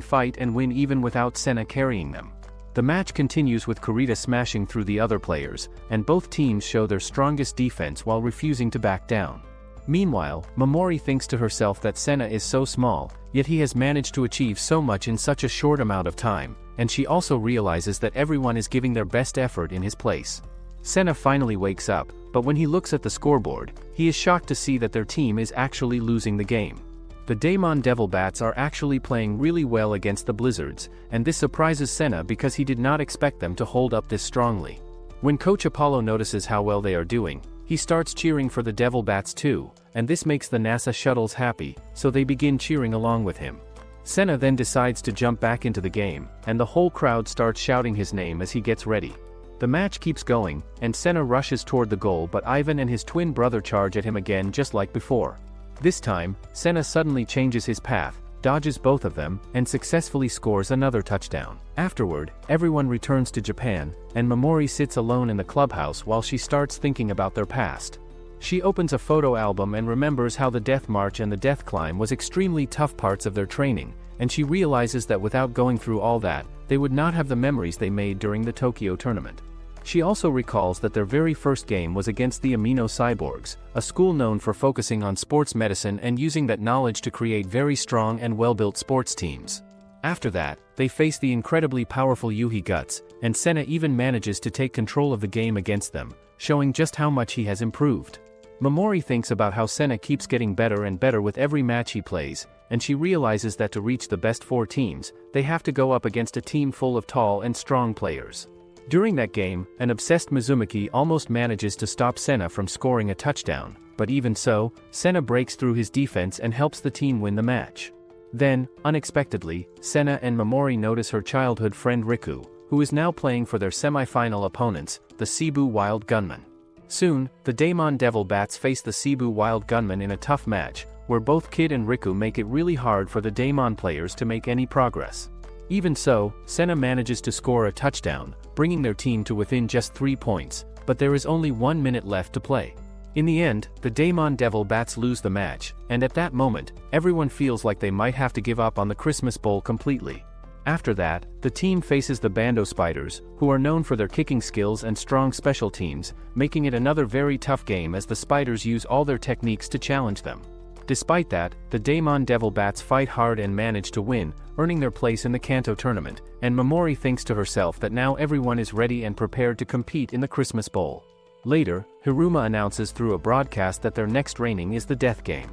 Speaker 1: fight and win even without Senna carrying them. The match continues with Kurita smashing through the other players, and both teams show their strongest defense while refusing to back down. Meanwhile, Mamoru thinks to herself that Senna is so small, yet he has managed to achieve so much in such a short amount of time, and she also realizes that everyone is giving their best effort in his place. Senna finally wakes up, but when he looks at the scoreboard, he is shocked to see that their team is actually losing the game. The Daemon Devil Bats are actually playing really well against the Blizzards, and this surprises Senna because he did not expect them to hold up this strongly. When Coach Apollo notices how well they are doing, he starts cheering for the Devil Bats too, and this makes the NASA shuttles happy, so they begin cheering along with him. Senna then decides to jump back into the game, and the whole crowd starts shouting his name as he gets ready. The match keeps going, and Senna rushes toward the goal, but Ivan and his twin brother charge at him again just like before. This time, Senna suddenly changes his path, dodges both of them, and successfully scores another touchdown. Afterward, everyone returns to Japan, and Mamoru sits alone in the clubhouse while she starts thinking about their past. She opens a photo album and remembers how the Death March and the Death Climb was extremely tough parts of their training, and she realizes that without going through all that, they would not have the memories they made during the Tokyo tournament. She also recalls that their very first game was against the Amino Cyborgs, a school known for focusing on sports medicine and using that knowledge to create very strong and well-built sports teams. After that, they face the incredibly powerful Yuhi Guts, and Senna even manages to take control of the game against them, showing just how much he has improved. Mamoru thinks about how Senna keeps getting better and better with every match he plays, and she realizes that to reach the best 4 teams, they have to go up against a team full of tall and strong players. During that game, an obsessed Mizumaki almost manages to stop Senna from scoring a touchdown, but even so, Senna breaks through his defense and helps the team win the match. Then, unexpectedly, Senna and Mamoru notice her childhood friend Riku, who is now playing for their semi-final opponents, the Cebu Wild Gunmen. Soon, the Daemon Devil Bats face the Cebu Wild Gunmen in a tough match, where both Kid and Riku make it really hard for the Daemon players to make any progress. Even so, Senna manages to score a touchdown, bringing their team to within just 3 points, but there is only 1 minute left to play. In the end, the Daemon Devil Bats lose the match, and at that moment, everyone feels like they might have to give up on the Christmas Bowl completely. After that, the team faces the Bando Spiders, who are known for their kicking skills and strong special teams, making it another very tough game as the Spiders use all their techniques to challenge them. Despite that, the Daemon Devil Bats fight hard and manage to win, earning their place in the Kanto tournament, and Mamoru thinks to herself that now everyone is ready and prepared to compete in the Christmas Bowl. Later, Hiruma announces through a broadcast that their next training is the Death Game.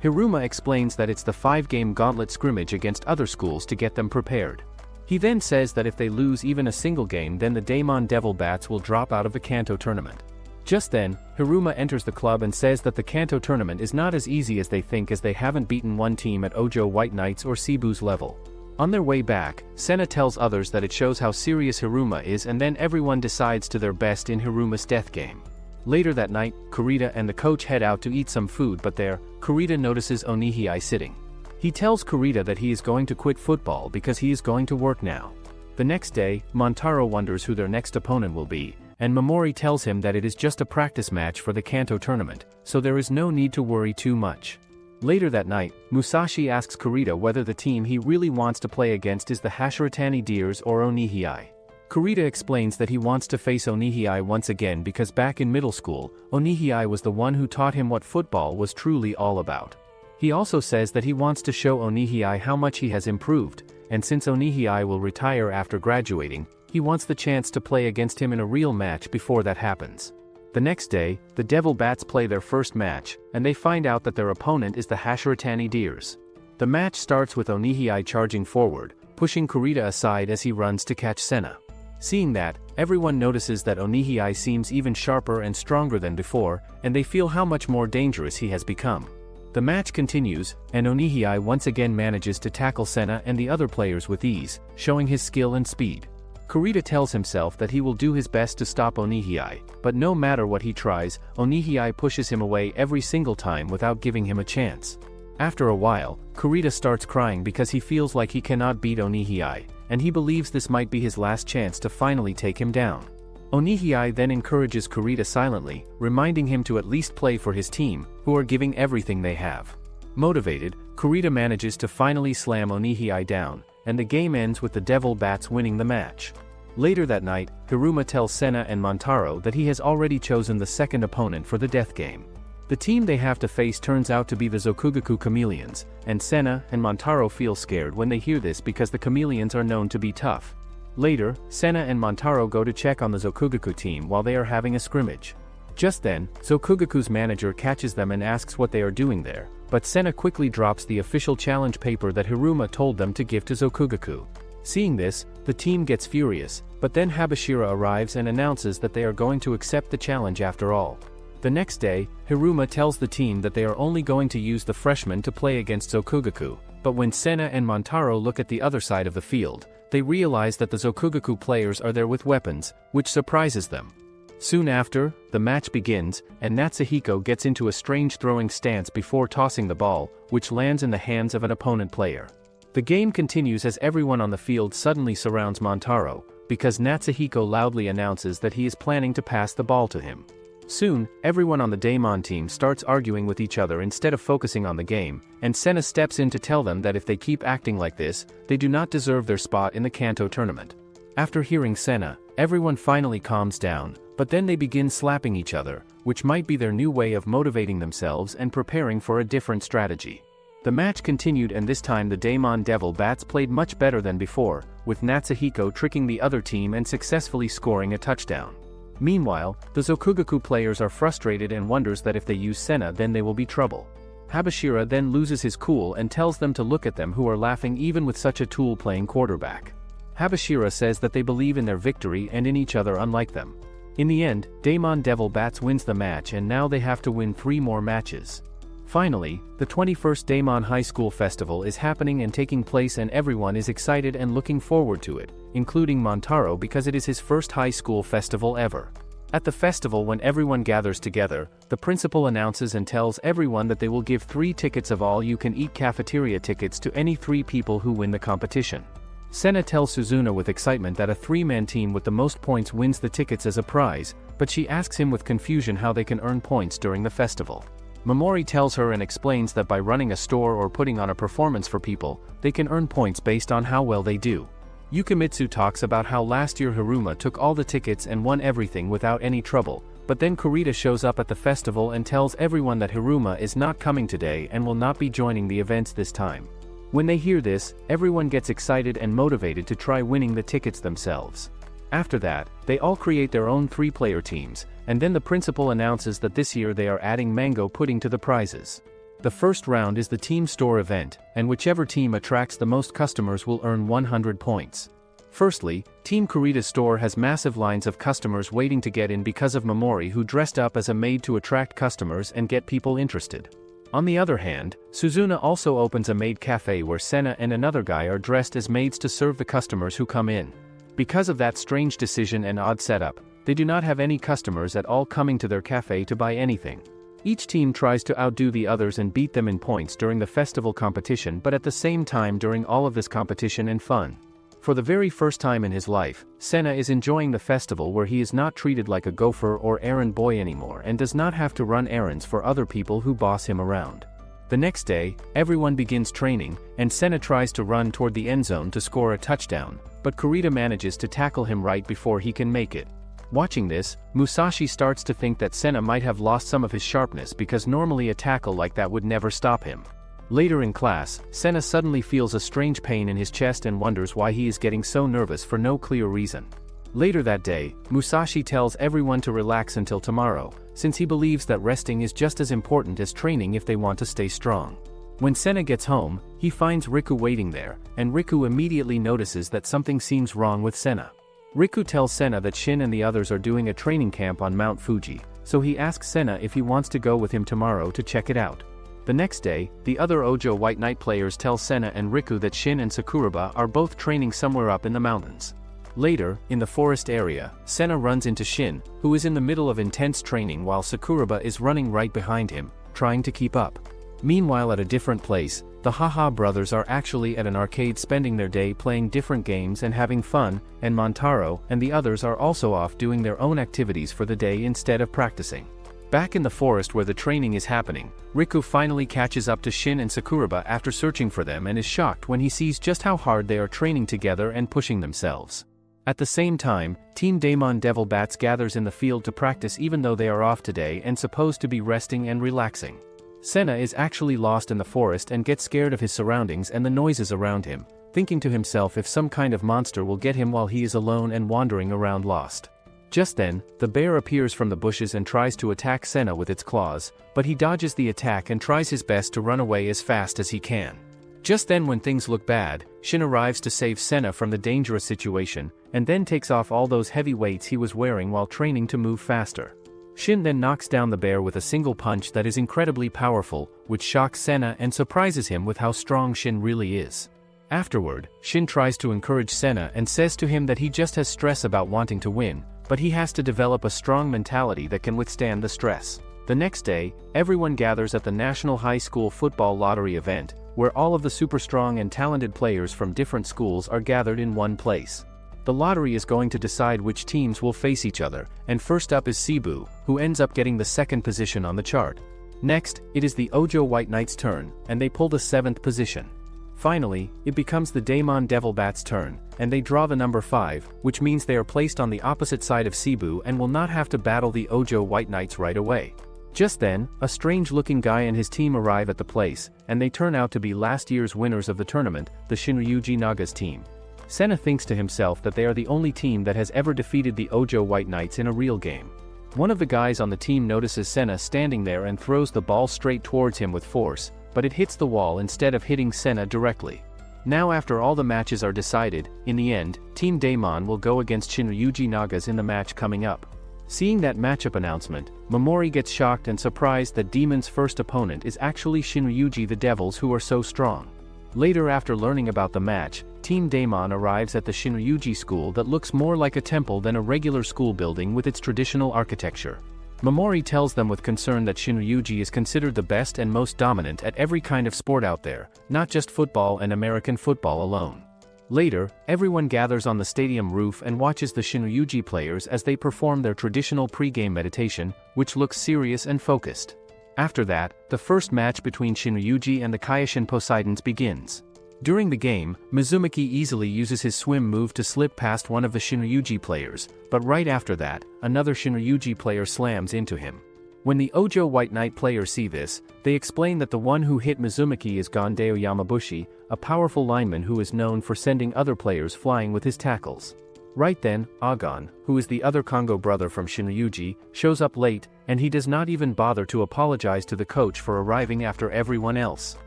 Speaker 1: Hiruma explains that it's the 5-game gauntlet scrimmage against other schools to get them prepared. He then says that if they lose even a single game, then the Daemon Devil Bats will drop out of the Kanto tournament. Just then, Hiruma enters the club and says that the Kanto tournament is not as easy as they think, as they haven't beaten one team at Ojo White Knights or Cebu's level. On their way back, Senna tells others that it shows how serious Hiruma is, and then everyone decides to their best in Hiruma's death game. Later that night, Kurita and the coach head out to eat some food, but there, Kurita notices Onihei sitting. He tells Kurita that he is going to quit football because he is going to work now. The next day, Montaro wonders who their next opponent will be, and Mamoru tells him that it is just a practice match for the Kanto tournament, so there is no need to worry too much. Later that night, Musashi asks Kurita whether the team he really wants to play against is the Hashiratani Deers or Onihei. Kurita explains that he wants to face Onihei once again because back in middle school, Onihei was the one who taught him what football was truly all about. He also says that he wants to show Onihei how much he has improved, and since Onihei will retire after graduating, he wants the chance to play against him in a real match before that happens. The next day, the Devil Bats play their first match, and they find out that their opponent is the Hashiratani Deers. The match starts with Onihei charging forward, pushing Kurita aside as he runs to catch Senna. Seeing that, everyone notices that Onihei seems even sharper and stronger than before, and they feel how much more dangerous he has become. The match continues, and Onihei once again manages to tackle Senna and the other players with ease, showing his skill and speed. Kurita tells himself that he will do his best to stop Onihei, but no matter what he tries, Onihei pushes him away every single time without giving him a chance. After a while, Kurita starts crying because he feels like he cannot beat Onihei, and he believes this might be his last chance to finally take him down. Onihei then encourages Kurita silently, reminding him to at least play for his team, who are giving everything they have. Motivated, Kurita manages to finally slam Onihei down, and the game ends with the Devil Bats winning the match. Later that night, Hiruma tells Senna and Montaro that he has already chosen the second opponent for the death game. The team they have to face turns out to be the Zokugaku Chameleons, and Senna and Montaro feel scared when they hear this because the Chameleons are known to be tough. Later, Senna and Montaro go to check on the Zokugaku team while they are having a scrimmage. Just then, Zokugaku's manager catches them and asks what they are doing there, but Senna quickly drops the official challenge paper that Hiruma told them to give to Zokugaku. Seeing this, the team gets furious, but then Habashira arrives and announces that they are going to accept the challenge after all. The next day, Hiruma tells the team that they are only going to use the freshmen to play against Zokugaku, but when Senna and Montaro look at the other side of the field, they realize that the Zokugaku players are there with weapons, which surprises them. Soon after, the match begins, and Natsuhiko gets into a strange throwing stance before tossing the ball, which lands in the hands of an opponent player. The game continues as everyone on the field suddenly surrounds Montaro, because Natsuhiko loudly announces that he is planning to pass the ball to him. Soon, everyone on the Daemon team starts arguing with each other instead of focusing on the game, and Senna steps in to tell them that if they keep acting like this, they do not deserve their spot in the Kanto tournament. After hearing Senna, everyone finally calms down, but then they begin slapping each other, which might be their new way of motivating themselves and preparing for a different strategy. The match continued, and this time the Daemon Devil Bats played much better than before, with Natsuhiko tricking the other team and successfully scoring a touchdown. Meanwhile, the Zokugaku players are frustrated and wonders that if they use Senna then they will be trouble. Habashira then loses his cool and tells them to look at them, who are laughing even with such a tool playing quarterback. Habashira says that they believe in their victory and in each other unlike them. In the end, Daemon Devil Bats wins the match, and now they have to win 3 more matches. Finally, the 21st Daemon High School Festival is happening and taking place, and everyone is excited and looking forward to it, including Montaro because it is his first high school festival ever. At the festival, when everyone gathers together, the principal announces and tells everyone that they will give 3 tickets of all-you-can-eat cafeteria tickets to any 3 people who win the competition. Senna tells Suzuna with excitement that a 3-man team with the most points wins the tickets as a prize, but she asks him with confusion how they can earn points during the festival. Mamoru tells her and explains that by running a store or putting on a performance for people, they can earn points based on how well they do. Yukimitsu talks about how last year Hiruma took all the tickets and won everything without any trouble, but then Kurita shows up at the festival and tells everyone that Hiruma is not coming today and will not be joining the events this time. When they hear this, everyone gets excited and motivated to try winning the tickets themselves. After that, they all create their own 3-player teams, and then the principal announces that this year they are adding mango pudding to the prizes. The first round is the team store event, and whichever team attracts the most customers will earn 100 points. Firstly, Team Kurita's store has massive lines of customers waiting to get in because of Mamoru, who dressed up as a maid to attract customers and get people interested. On the other hand, Suzuna also opens a maid cafe where Senna and another guy are dressed as maids to serve the customers who come in. Because of that strange decision and odd setup, they do not have any customers at all coming to their cafe to buy anything. Each team tries to outdo the others and beat them in points during the festival competition, but at the same time during all of this competition and fun. For the very first time in his life, Senna is enjoying the festival where he is not treated like a gopher or errand boy anymore and does not have to run errands for other people who boss him around. The next day, everyone begins training, and Senna tries to run toward the end zone to score a touchdown, but Kurita manages to tackle him right before he can make it. Watching this, Musashi starts to think that Senna might have lost some of his sharpness because normally a tackle like that would never stop him. Later in class, Senna suddenly feels a strange pain in his chest and wonders why he is getting so nervous for no clear reason. Later that day, Musashi tells everyone to relax until tomorrow, since he believes that resting is just as important as training if they want to stay strong. When Senna gets home, he finds Riku waiting there, and Riku immediately notices that something seems wrong with Senna. Riku tells Senna that Shin and the others are doing a training camp on Mount Fuji, so he asks Senna if he wants to go with him tomorrow to check it out. The next day, the other Ojo White Knight players tell Senna and Riku that Shin and Sakuraba are both training somewhere up in the mountains. Later, in the forest area, Senna runs into Shin, who is in the middle of intense training while Sakuraba is running right behind him, trying to keep up. Meanwhile, at a different place, the Haha brothers are actually at an arcade spending their day playing different games and having fun, and Montaro and the others are also off doing their own activities for the day instead of practicing. Back in the forest where the training is happening, Riku finally catches up to Shin and Sakuraba after searching for them and is shocked when he sees just how hard they are training together and pushing themselves. At the same time, Team Daemon Devil Bats gathers in the field to practice even though they are off today and supposed to be resting and relaxing. Senna is actually lost in the forest and gets scared of his surroundings and the noises around him, thinking to himself if some kind of monster will get him while he is alone and wandering around lost. Just then, the bear appears from the bushes and tries to attack Senna with its claws, but he dodges the attack and tries his best to run away as fast as he can. Just then, when things look bad, Shin arrives to save Senna from the dangerous situation, and then takes off all those heavy weights he was wearing while training to move faster. Shin then knocks down the bear with a single punch that is incredibly powerful, which shocks Senna and surprises him with how strong Shin really is. Afterward, Shin tries to encourage Senna and says to him that he just has stress about wanting to win, but he has to develop a strong mentality that can withstand the stress. The next day, everyone gathers at the National High School Football Lottery event, where all of the super strong and talented players from different schools are gathered in one place. The lottery is going to decide which teams will face each other, and first up is Cebu, who ends up getting the second position on the chart. Next, it is the Ojo White Knight's turn, and they pull the 7th position. Finally, it becomes the Daemon Devil Bat's turn, and they draw the number 5, which means they are placed on the opposite side of Cebu and will not have to battle the Ojo White Knights right away. Just then, a strange-looking guy and his team arrive at the place, and they turn out to be last year's winners of the tournament, the Shinryuji Naga's team. Senna thinks to himself that they are the only team that has ever defeated the Ojo White Knights in a real game. One of the guys on the team notices Senna standing there and throws the ball straight towards him with force, but it hits the wall instead of hitting Senna directly. Now, after all the matches are decided, in the end, Team Daemon will go against Shinryuji Naga's in the match coming up. Seeing that matchup announcement, Mamoru gets shocked and surprised that Demon's first opponent is actually Shinryuji the Devils, who are so strong. Later, after learning about the match, Team Daemon arrives at the Shinryuji school that looks more like a temple than a regular school building with its traditional architecture. Mamoru tells them with concern that Shinryuji is considered the best and most dominant at every kind of sport out there, not just football and American football alone. Later, everyone gathers on the stadium roof and watches the Shinryuji players as they perform their traditional pre-game meditation, which looks serious and focused. After that, the first match between Shinryuji and the Kaioshin Poseidons begins. During the game, Mizumaki easily uses his swim move to slip past one of the Shinryuji players, but right after that, another Shinryuji player slams into him. When the Ojo White Knight players see this, they explain that the one who hit Mizumaki is Gondeo Yamabushi, a powerful lineman who is known for sending other players flying with his tackles. Right then, Agon, who is the other Kongo brother from Shinryuji, shows up late, and he does not even bother to apologize to the coach for arriving after everyone else.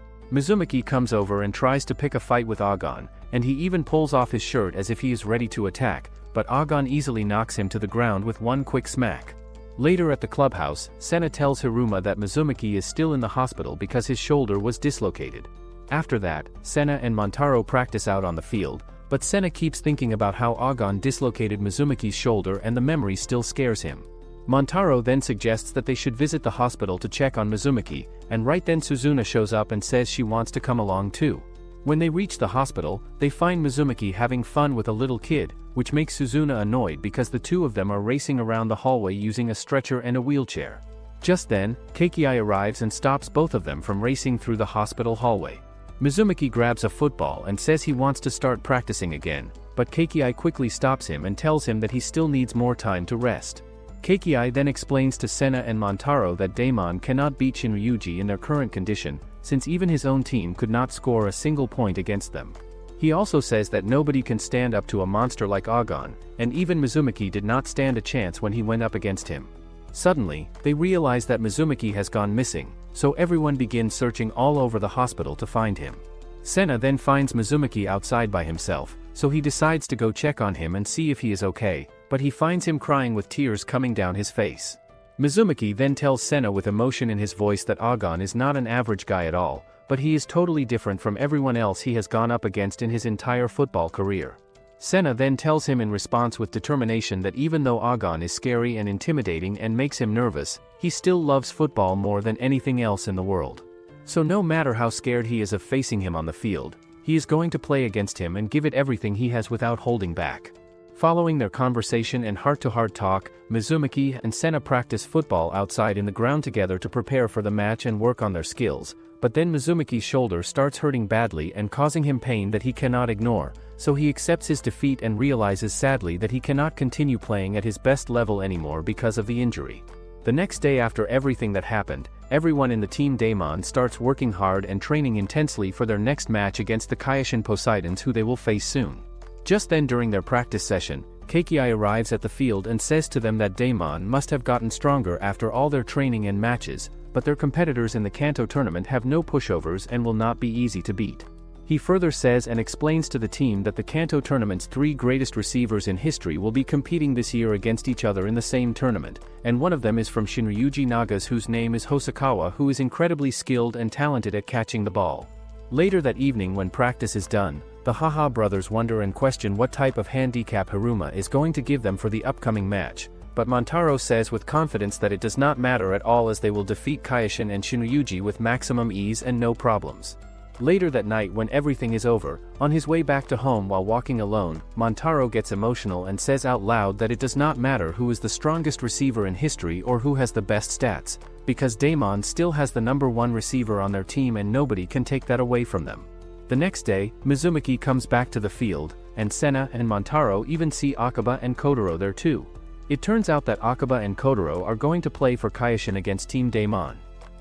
Speaker 1: Mizumaki comes over and tries to pick a fight with Agon, and he even pulls off his shirt as if he is ready to attack, but Agon easily knocks him to the ground with one quick smack. Later at the clubhouse, Senna tells Hiruma that Mizumaki is still in the hospital because his shoulder was dislocated. After that, Senna and Montaro practice out on the field, but Senna keeps thinking about how Agon dislocated Mizumaki's shoulder and the memory still scares him. Montaro then suggests that they should visit the hospital to check on Mizumaki, and right then Suzuna shows up and says she wants to come along too. When they reach the hospital, they find Mizumaki having fun with a little kid, which makes Suzuna annoyed because the two of them are racing around the hallway using a stretcher and a wheelchair. Just then, Keikiai arrives and stops both of them from racing through the hospital hallway. Mizumaki grabs a football and says he wants to start practicing again, but Keikiai quickly stops him and tells him that he still needs more time to rest. Keikiai then explains to Senna and Montaro that Daemon cannot beat Shinryuji in their current condition, since even his own team could not score a single point against them. He also says that nobody can stand up to a monster like Agon, and even Mizumaki did not stand a chance when he went up against him. Suddenly, they realize that Mizumaki has gone missing, so everyone begins searching all over the hospital to find him. Senna then finds Mizumaki outside by himself, so he decides to go check on him and see if he is okay, but he finds him crying with tears coming down his face. Mizumaki then tells Senna with emotion in his voice that Agon is not an average guy at all, but he is totally different from everyone else he has gone up against in his entire football career. Senna then tells him in response with determination that even though Agon is scary and intimidating and makes him nervous, he still loves football more than anything else in the world. So no matter how scared he is of facing him on the field, he is going to play against him and give it everything he has without holding back. Following their conversation and heart-to-heart talk, Mizumaki and Senna practice football outside in the ground together to prepare for the match and work on their skills, but then Mizumaki's shoulder starts hurting badly and causing him pain that he cannot ignore, so he accepts his defeat and realizes sadly that he cannot continue playing at his best level anymore because of the injury. The next day after everything that happened, everyone in the Team Daemon starts working hard and training intensely for their next match against the Kaioshin Poseidons who they will face soon. Just then during their practice session, Keikiai arrives at the field and says to them that Daemon must have gotten stronger after all their training and matches, but their competitors in the Kanto tournament have no pushovers and will not be easy to beat. He further says and explains to the team that the Kanto tournament's 3 greatest receivers in history will be competing this year against each other in the same tournament, and one of them is from Shinryuji Naga's whose name is Hosokawa, who is incredibly skilled and talented at catching the ball. Later that evening when practice is done, the Haha brothers wonder and question what type of handicap Hiruma is going to give them for the upcoming match, but Montaro says with confidence that it does not matter at all as they will defeat Kaioshin and Shinryuji with maximum ease and no problems. Later that night when everything is over, on his way back to home while walking alone, Montaro gets emotional and says out loud that it does not matter who is the strongest receiver in history or who has the best stats, because Daemon still has the #1 receiver on their team and nobody can take that away from them. The next day, Mizumaki comes back to the field, and Senna and Montaro even see Akaba and Kotaro there too. It turns out that Akaba and Kotaro are going to play for Kaioshin against Team Daemon.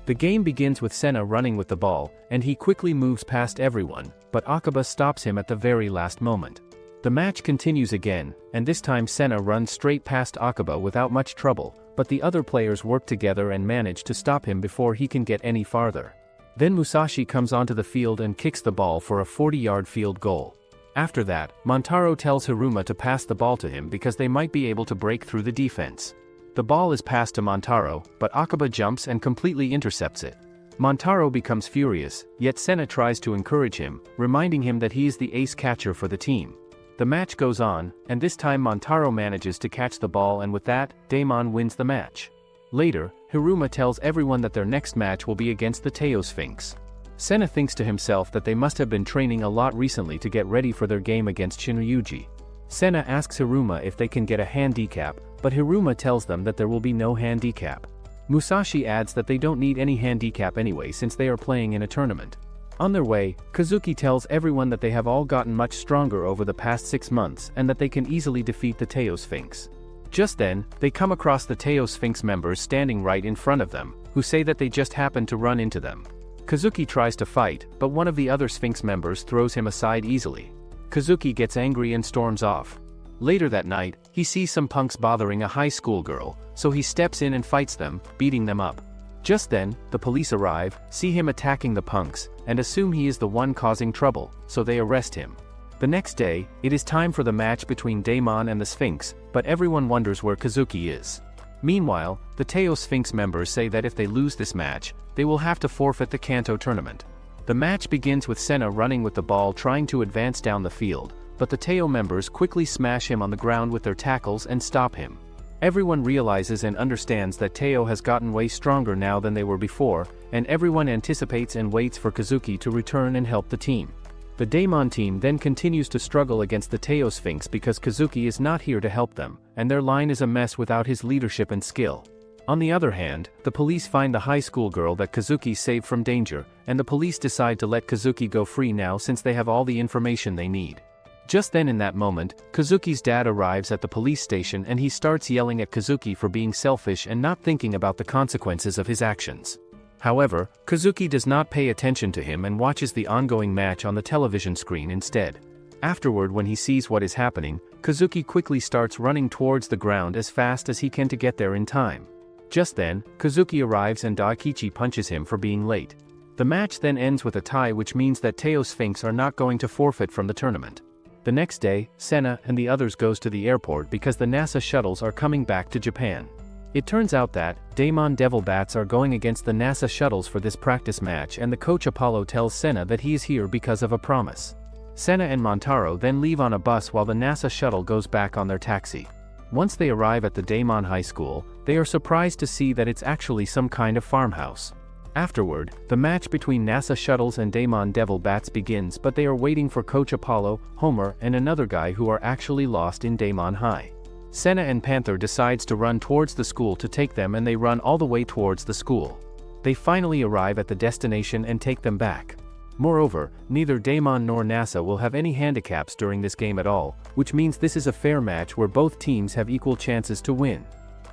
Speaker 1: The game begins with Senna running with the ball, and he quickly moves past everyone, but Akaba stops him at the very last moment. The match continues again, and this time Senna runs straight past Akaba without much trouble, but the other players work together and manage to stop him before he can get any farther. Then Musashi comes onto the field and kicks the ball for a 40-yard field goal. After that, Montaro tells Hiruma to pass the ball to him because they might be able to break through the defense. The ball is passed to Montaro, but Akaba jumps and completely intercepts it. Montaro becomes furious, yet Senna tries to encourage him, reminding him that he is the ace catcher for the team. The match goes on, and this time Montaro manages to catch the ball, and with that, Daemon wins the match. Later, Hiruma tells everyone that their next match will be against the Teo Sphinx. Senna thinks to himself that they must have been training a lot recently to get ready for their game against Shinryuji. Senna asks Hiruma if they can get a handicap, but Hiruma tells them that there will be no handicap. Musashi adds that they don't need any handicap anyway since they are playing in a tournament. On their way, Kazuki tells everyone that they have all gotten much stronger over the past 6 months and that they can easily defeat the Teo Sphinx. Just then, they come across the Teo Sphinx members standing right in front of them, who say that they just happened to run into them. Kazuki tries to fight, but one of the other Sphinx members throws him aside easily. Kazuki gets angry and storms off. Later that night, he sees some punks bothering a high school girl, so he steps in and fights them, beating them up. Just then, the police arrive, see him attacking the punks, and assume he is the one causing trouble, so they arrest him. The next day, it is time for the match between Daemon and the Sphinx, but everyone wonders where Kazuki is. Meanwhile, the Teo Sphinx members say that if they lose this match, they will have to forfeit the Kanto tournament. The match begins with Senna running with the ball trying to advance down the field, but the Teo members quickly smash him on the ground with their tackles and stop him. Everyone realizes and understands that Teo has gotten way stronger now than they were before, and everyone anticipates and waits for Kazuki to return and help the team. The Daemon team then continues to struggle against the Teo Sphinx because Kazuki is not here to help them, and their line is a mess without his leadership and skill. On the other hand, the police find the high school girl that Kazuki saved from danger, and the police decide to let Kazuki go free now since they have all the information they need. Just then in that moment, Kazuki's dad arrives at the police station and he starts yelling at Kazuki for being selfish and not thinking about the consequences of his actions. However, Kazuki does not pay attention to him and watches the ongoing match on the television screen instead. Afterward, when he sees what is happening, Kazuki quickly starts running towards the ground as fast as he can to get there in time. Just then, Kazuki arrives and Daikichi punches him for being late. The match then ends with a tie, which means that Teo Sphinx are not going to forfeit from the tournament. The next day, Senna and the others goes to the airport because the NASA shuttles are coming back to Japan. It turns out that Daemon Devil Bats are going against the NASA shuttles for this practice match, and the coach Apollo tells Senna that he is here because of a promise. Senna and Montaro then leave on a bus while the NASA shuttle goes back on their taxi. Once they arrive at the Daemon High School, they are surprised to see that it's actually some kind of farmhouse. Afterward, the match between NASA shuttles and Daemon Devil Bats begins, but they are waiting for Coach Apollo, Homer, and another guy who are actually lost in Daemon High. Senna and Panther decides to run towards the school to take them, and they run all the way towards the school. They finally arrive at the destination and take them back. Moreover, neither Daemon nor NASA will have any handicaps during this game at all, which means this is a fair match where both teams have equal chances to win.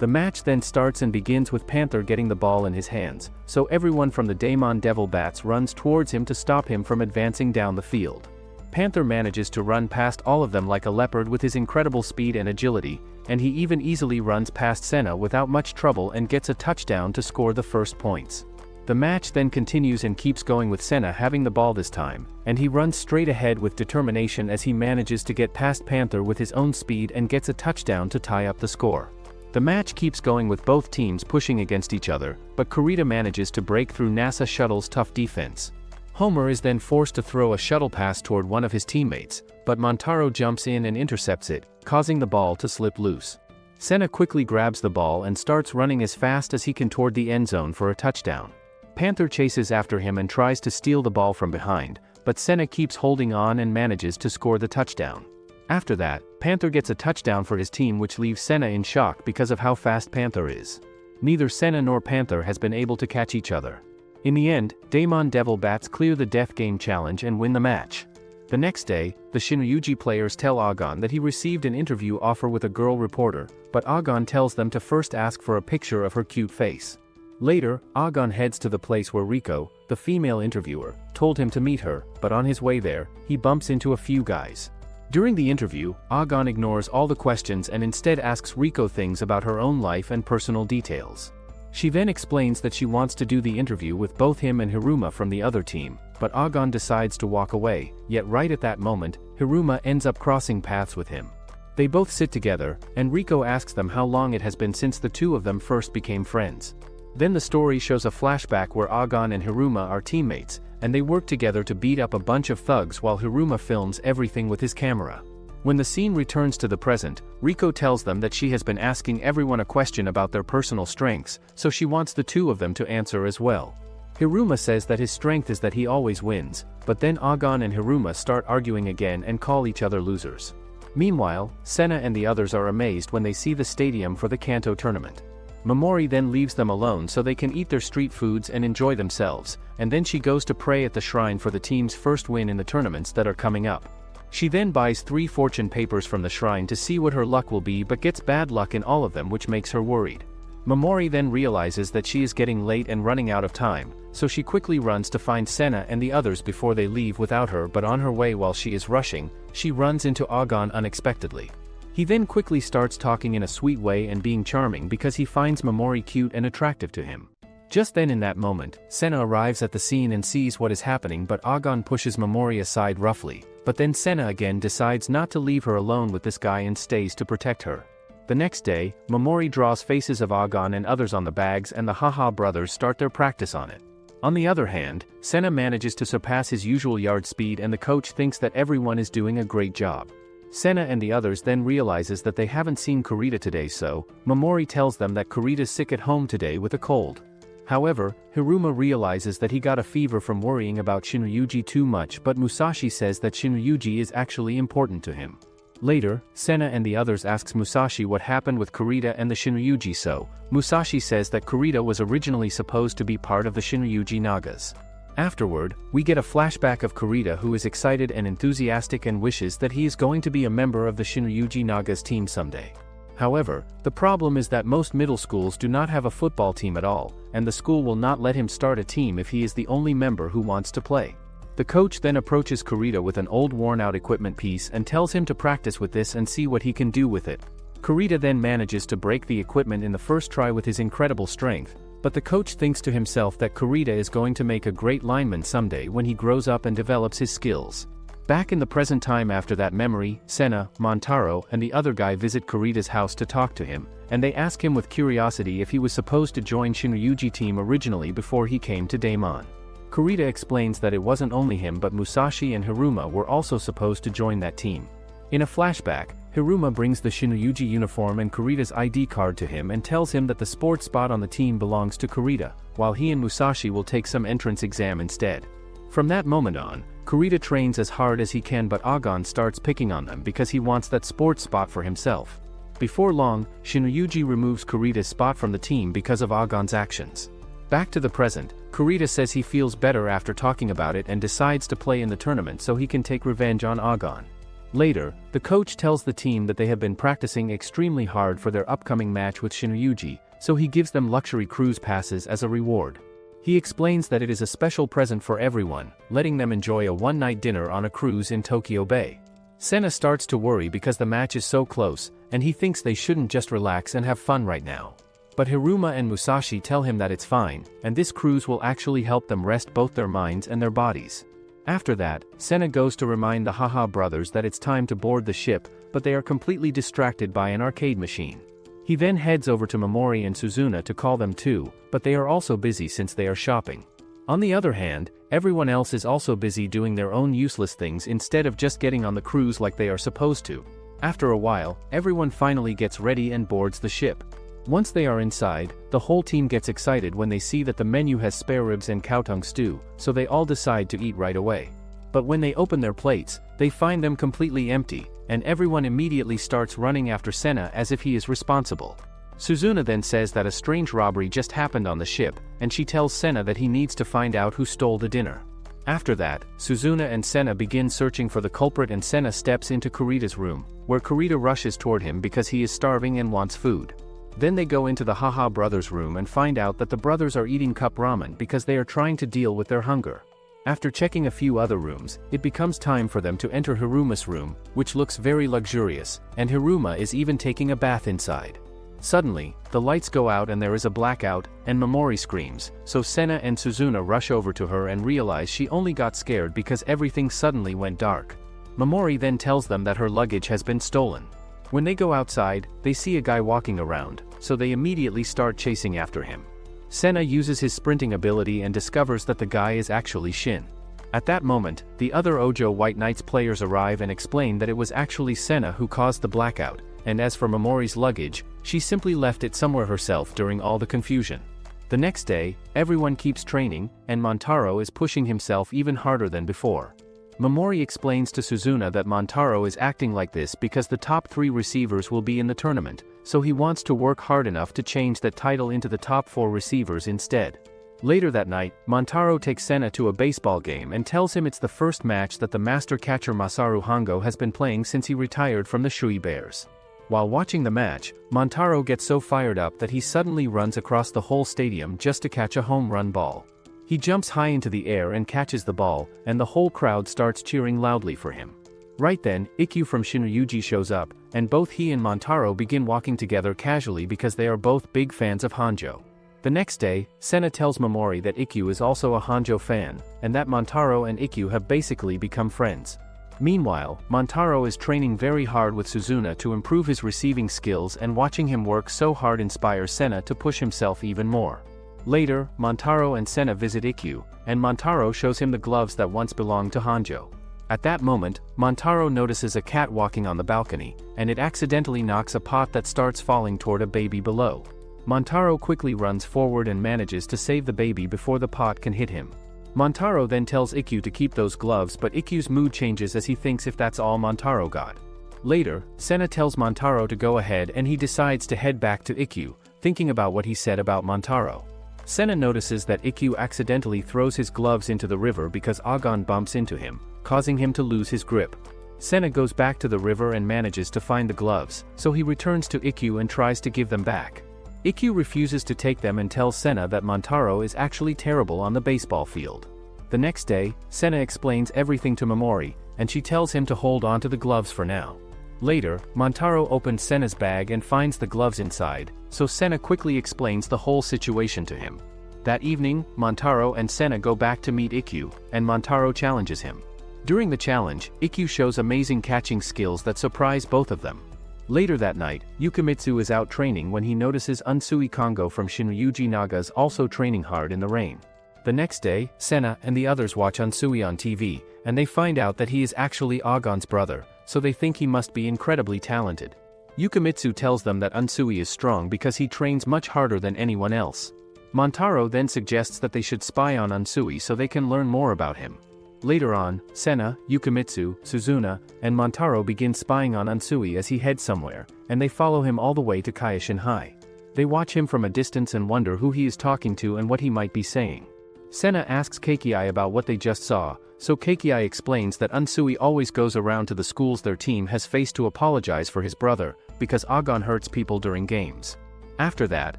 Speaker 1: The match then starts and begins with Panther getting the ball in his hands, so everyone from the Daemon Devil Bats runs towards him to stop him from advancing down the field. Panther manages to run past all of them like a leopard with his incredible speed and agility, and he even easily runs past Senna without much trouble and gets a touchdown to score the first points. The match then continues and keeps going with Senna having the ball this time, and he runs straight ahead with determination as he manages to get past Panther with his own speed and gets a touchdown to tie up the score. The match keeps going with both teams pushing against each other, but Kurita manages to break through NASA shuttle's tough defense. Homer is then forced to throw a shuttle pass toward one of his teammates, but Montaro jumps in and intercepts it, causing the ball to slip loose. Senna quickly grabs the ball and starts running as fast as he can toward the end zone for a touchdown. Panther chases after him and tries to steal the ball from behind, but Senna keeps holding on and manages to score the touchdown. After that, Panther gets a touchdown for his team, which leaves Senna in shock because of how fast Panther is. Neither Senna nor Panther has been able to catch each other. In the end, Daemon Devil Bats clear the Death Game Challenge and win the match. The next day, the Shinryuji players tell Agon that he received an interview offer with a girl reporter, but Agon tells them to first ask for a picture of her cute face. Later, Agon heads to the place where Riko, the female interviewer, told him to meet her, but on his way there, he bumps into a few guys. During the interview, Agon ignores all the questions and instead asks Riko things about her own life and personal details. She then explains that she wants to do the interview with both him and Hiruma from the other team, but Agon decides to walk away, yet right at that moment, Hiruma ends up crossing paths with him. They both sit together, and Riko asks them how long it has been since the two of them first became friends. Then the story shows a flashback where Agon and Hiruma are teammates, and they work together to beat up a bunch of thugs while Hiruma films everything with his camera. When the scene returns to the present, Riko tells them that she has been asking everyone a question about their personal strengths, so she wants the two of them to answer as well. Hiruma says that his strength is that he always wins, but then Agon and Hiruma start arguing again and call each other losers. Meanwhile, Senna and the others are amazed when they see the stadium for the Kanto tournament. Mamoru then leaves them alone so they can eat their street foods and enjoy themselves, and then she goes to pray at the shrine for the team's first win in the tournaments that are coming up. She then buys 3 fortune papers from the shrine to see what her luck will be, but gets bad luck in all of them, which makes her worried. Mamoru then realizes that she is getting late and running out of time, so she quickly runs to find Senna and the others before they leave without her, but on her way while she is rushing, she runs into Agon unexpectedly. He then quickly starts talking in a sweet way and being charming because he finds Mamoru cute and attractive to him. Just then in that moment, Senna arrives at the scene and sees what is happening, but Agon pushes Mamoru aside roughly, but then Senna again decides not to leave her alone with this guy and stays to protect her. The next day, Mamoru draws faces of Agon and others on the bags and the Haha brothers start their practice on it. On the other hand, Senna manages to surpass his usual yard speed and the coach thinks that everyone is doing a great job. Senna and the others then realizes that they haven't seen Kurita today, so Mamoru tells them that Kurita's sick at home today with a cold. However, Hiruma realizes that he got a fever from worrying about Shinryuji too much, but Musashi says that Shinryuji is actually important to him. Later, Senna and the others asks Musashi what happened with Kurita and the Shinryuji, so Musashi says that Kurita was originally supposed to be part of the Shinryuji Nagas. Afterward, we get a flashback of Kurita, who is excited and enthusiastic and wishes that he is going to be a member of the Shinryuji Nagas team someday. However, the problem is that most middle schools do not have a football team at all, and the school will not let him start a team if he is the only member who wants to play. The coach then approaches Kurita with an old worn-out equipment piece and tells him to practice with this and see what he can do with it. Kurita then manages to break the equipment in the first try with his incredible strength, but the coach thinks to himself that Kurita is going to make a great lineman someday when he grows up and develops his skills. Back in the present time after that memory, Senna, Montaro, and the other guy visit Kurita's house to talk to him, and they ask him with curiosity if he was supposed to join Shinryuji team originally before he came to Daemon. Kurita explains that it wasn't only him but Musashi and Hiruma were also supposed to join that team. In a flashback, Hiruma brings the Shinryuji uniform and Kurita's ID card to him and tells him that the sports spot on the team belongs to Kurita, while he and Musashi will take some entrance exam instead. From that moment on, Kurita trains as hard as he can, but Agon starts picking on them because he wants that sports spot for himself. Before long, Shinryuji removes Kurita's spot from the team because of Agon's actions. Back to the present, Kurita says he feels better after talking about it and decides to play in the tournament so he can take revenge on Agon. Later, the coach tells the team that they have been practicing extremely hard for their upcoming match with Shinryuji, so he gives them luxury cruise passes as a reward. He explains that it is a special present for everyone, letting them enjoy a one-night dinner on a cruise in Tokyo Bay. Senna starts to worry because the match is so close, and he thinks they shouldn't just relax and have fun right now. But Hiruma and Musashi tell him that it's fine, and this cruise will actually help them rest both their minds and their bodies. After that, Senna goes to remind the Haha brothers that it's time to board the ship, but they are completely distracted by an arcade machine. He then heads over to Mamoru and Suzuna to call them too, but they are also busy since they are shopping. On the other hand, everyone else is also busy doing their own useless things instead of just getting on the cruise like they are supposed to. After a while, everyone finally gets ready and boards the ship. Once they are inside, the whole team gets excited when they see that the menu has spare ribs and cow tongue stew, so they all decide to eat right away. But when they open their plates, they find them completely empty, and everyone immediately starts running after Senna as if he is responsible. Suzuna then says that a strange robbery just happened on the ship, and she tells Senna that he needs to find out who stole the dinner. After that, Suzuna and Senna begin searching for the culprit, and Senna steps into Kurita's room, where Kurita rushes toward him because he is starving and wants food. Then they go into the Haha brothers' room and find out that the brothers are eating cup ramen because they are trying to deal with their hunger. After checking a few other rooms, it becomes time for them to enter Hiruma's room, which looks very luxurious, and Hiruma is even taking a bath inside. Suddenly, the lights go out and there is a blackout, and Mamoru screams, so Senna and Suzuna rush over to her and realize she only got scared because everything suddenly went dark. Mamoru then tells them that her luggage has been stolen. When they go outside, they see a guy walking around, so they immediately start chasing after him. Senna uses his sprinting ability and discovers that the guy is actually Shin. At that moment, the other Ojo White Knights players arrive and explain that it was actually Senna who caused the blackout, and as for Mamoru's luggage, she simply left it somewhere herself during all the confusion. The next day, everyone keeps training, and Montaro is pushing himself even harder than before. Mamoru explains to Suzuna that Montaro is acting like this because the top 3 receivers will be in the tournament, so he wants to work hard enough to change that title into the top 4 receivers instead. Later that night, Montaro takes Senna to a baseball game and tells him it's the first match that the master catcher Masaru Hongo has been playing since he retired from the Shui Bears. While watching the match, Montaro gets so fired up that he suddenly runs across the whole stadium just to catch a home run ball. He jumps high into the air and catches the ball, and the whole crowd starts cheering loudly for him. Right then, Ikkyu from Shinryuji shows up, and both he and Montaro begin walking together casually because they are both big fans of Hanjo. The next day, Senna tells Mamoru that Ikkyu is also a Hanjo fan, and that Montaro and Ikkyu have basically become friends. Meanwhile, Montaro is training very hard with Suzuna to improve his receiving skills, and watching him work so hard inspires Senna to push himself even more. Later, Montaro and Senna visit Ikkyu, and Montaro shows him the gloves that once belonged to Hanjo. At that moment, Montaro notices a cat walking on the balcony, and it accidentally knocks a pot that starts falling toward a baby below. Montaro quickly runs forward and manages to save the baby before the pot can hit him. Montaro then tells Ikkyu to keep those gloves, but Ikkyu's mood changes as he thinks if that's all Montaro got. Later, Senna tells Montaro to go ahead, and he decides to head back to Ikkyu, thinking about what he said about Montaro. Senna notices that Ikkyu accidentally throws his gloves into the river because Agon bumps into him, causing him to lose his grip. Senna goes back to the river and manages to find the gloves, so he returns to Ikkyu and tries to give them back. Ikkyu refuses to take them and tells Senna that Montaro is actually terrible on the baseball field. The next day, Senna explains everything to Mamoru, and she tells him to hold on to the gloves for now. Later, Montaro opens Senna's bag and finds the gloves inside, so Senna quickly explains the whole situation to him. That evening, Montaro and Senna go back to meet Ikkyu, and Montaro challenges him. During the challenge, Ikkyu shows amazing catching skills that surprise both of them. Later that night, Yukimitsu is out training when he notices Unsui Kongo from Shinryuji Naga's also training hard in the rain. The next day, Senna and the others watch Unsui on TV, and they find out that he is actually Agon's brother, so they think he must be incredibly talented. Yukimitsu tells them that Unsui is strong because he trains much harder than anyone else. Montaro then suggests that they should spy on Unsui so they can learn more about him. Later on, Senna, Yukimitsu, Suzuna, and Montaro begin spying on Unsui as he heads somewhere, and they follow him all the way to Kaioshin High. They watch him from a distance and wonder who he is talking to and what he might be saying. Senna asks Keikiai about what they just saw, so Keikiai explains that Unsui always goes around to the schools their team has faced to apologize for his brother, because Agon hurts people during games. After that,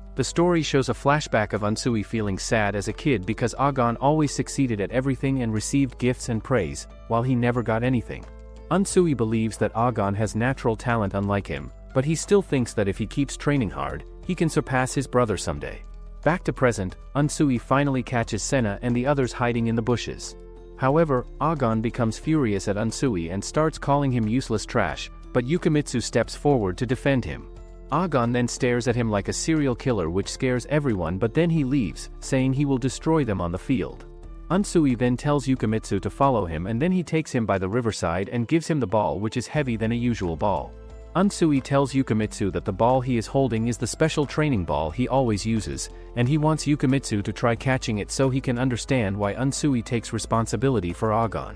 Speaker 1: the story shows a flashback of Unsui feeling sad as a kid because Agon always succeeded at everything and received gifts and praise, while he never got anything. Unsui believes that Agon has natural talent unlike him, but he still thinks that if he keeps training hard, he can surpass his brother someday. Back to present, Unsui finally catches Senna and the others hiding in the bushes. However, Agon becomes furious at Unsui and starts calling him useless trash, but Yukimitsu steps forward to defend him. Agon then stares at him like a serial killer, which scares everyone, but then he leaves, saying he will destroy them on the field. Unsui then tells Yukimitsu to follow him, and then he takes him by the riverside and gives him the ball, which is heavy than a usual ball. Unsui tells Yukimitsu that the ball he is holding is the special training ball he always uses, and he wants Yukimitsu to try catching it so he can understand why Unsui takes responsibility for Agon.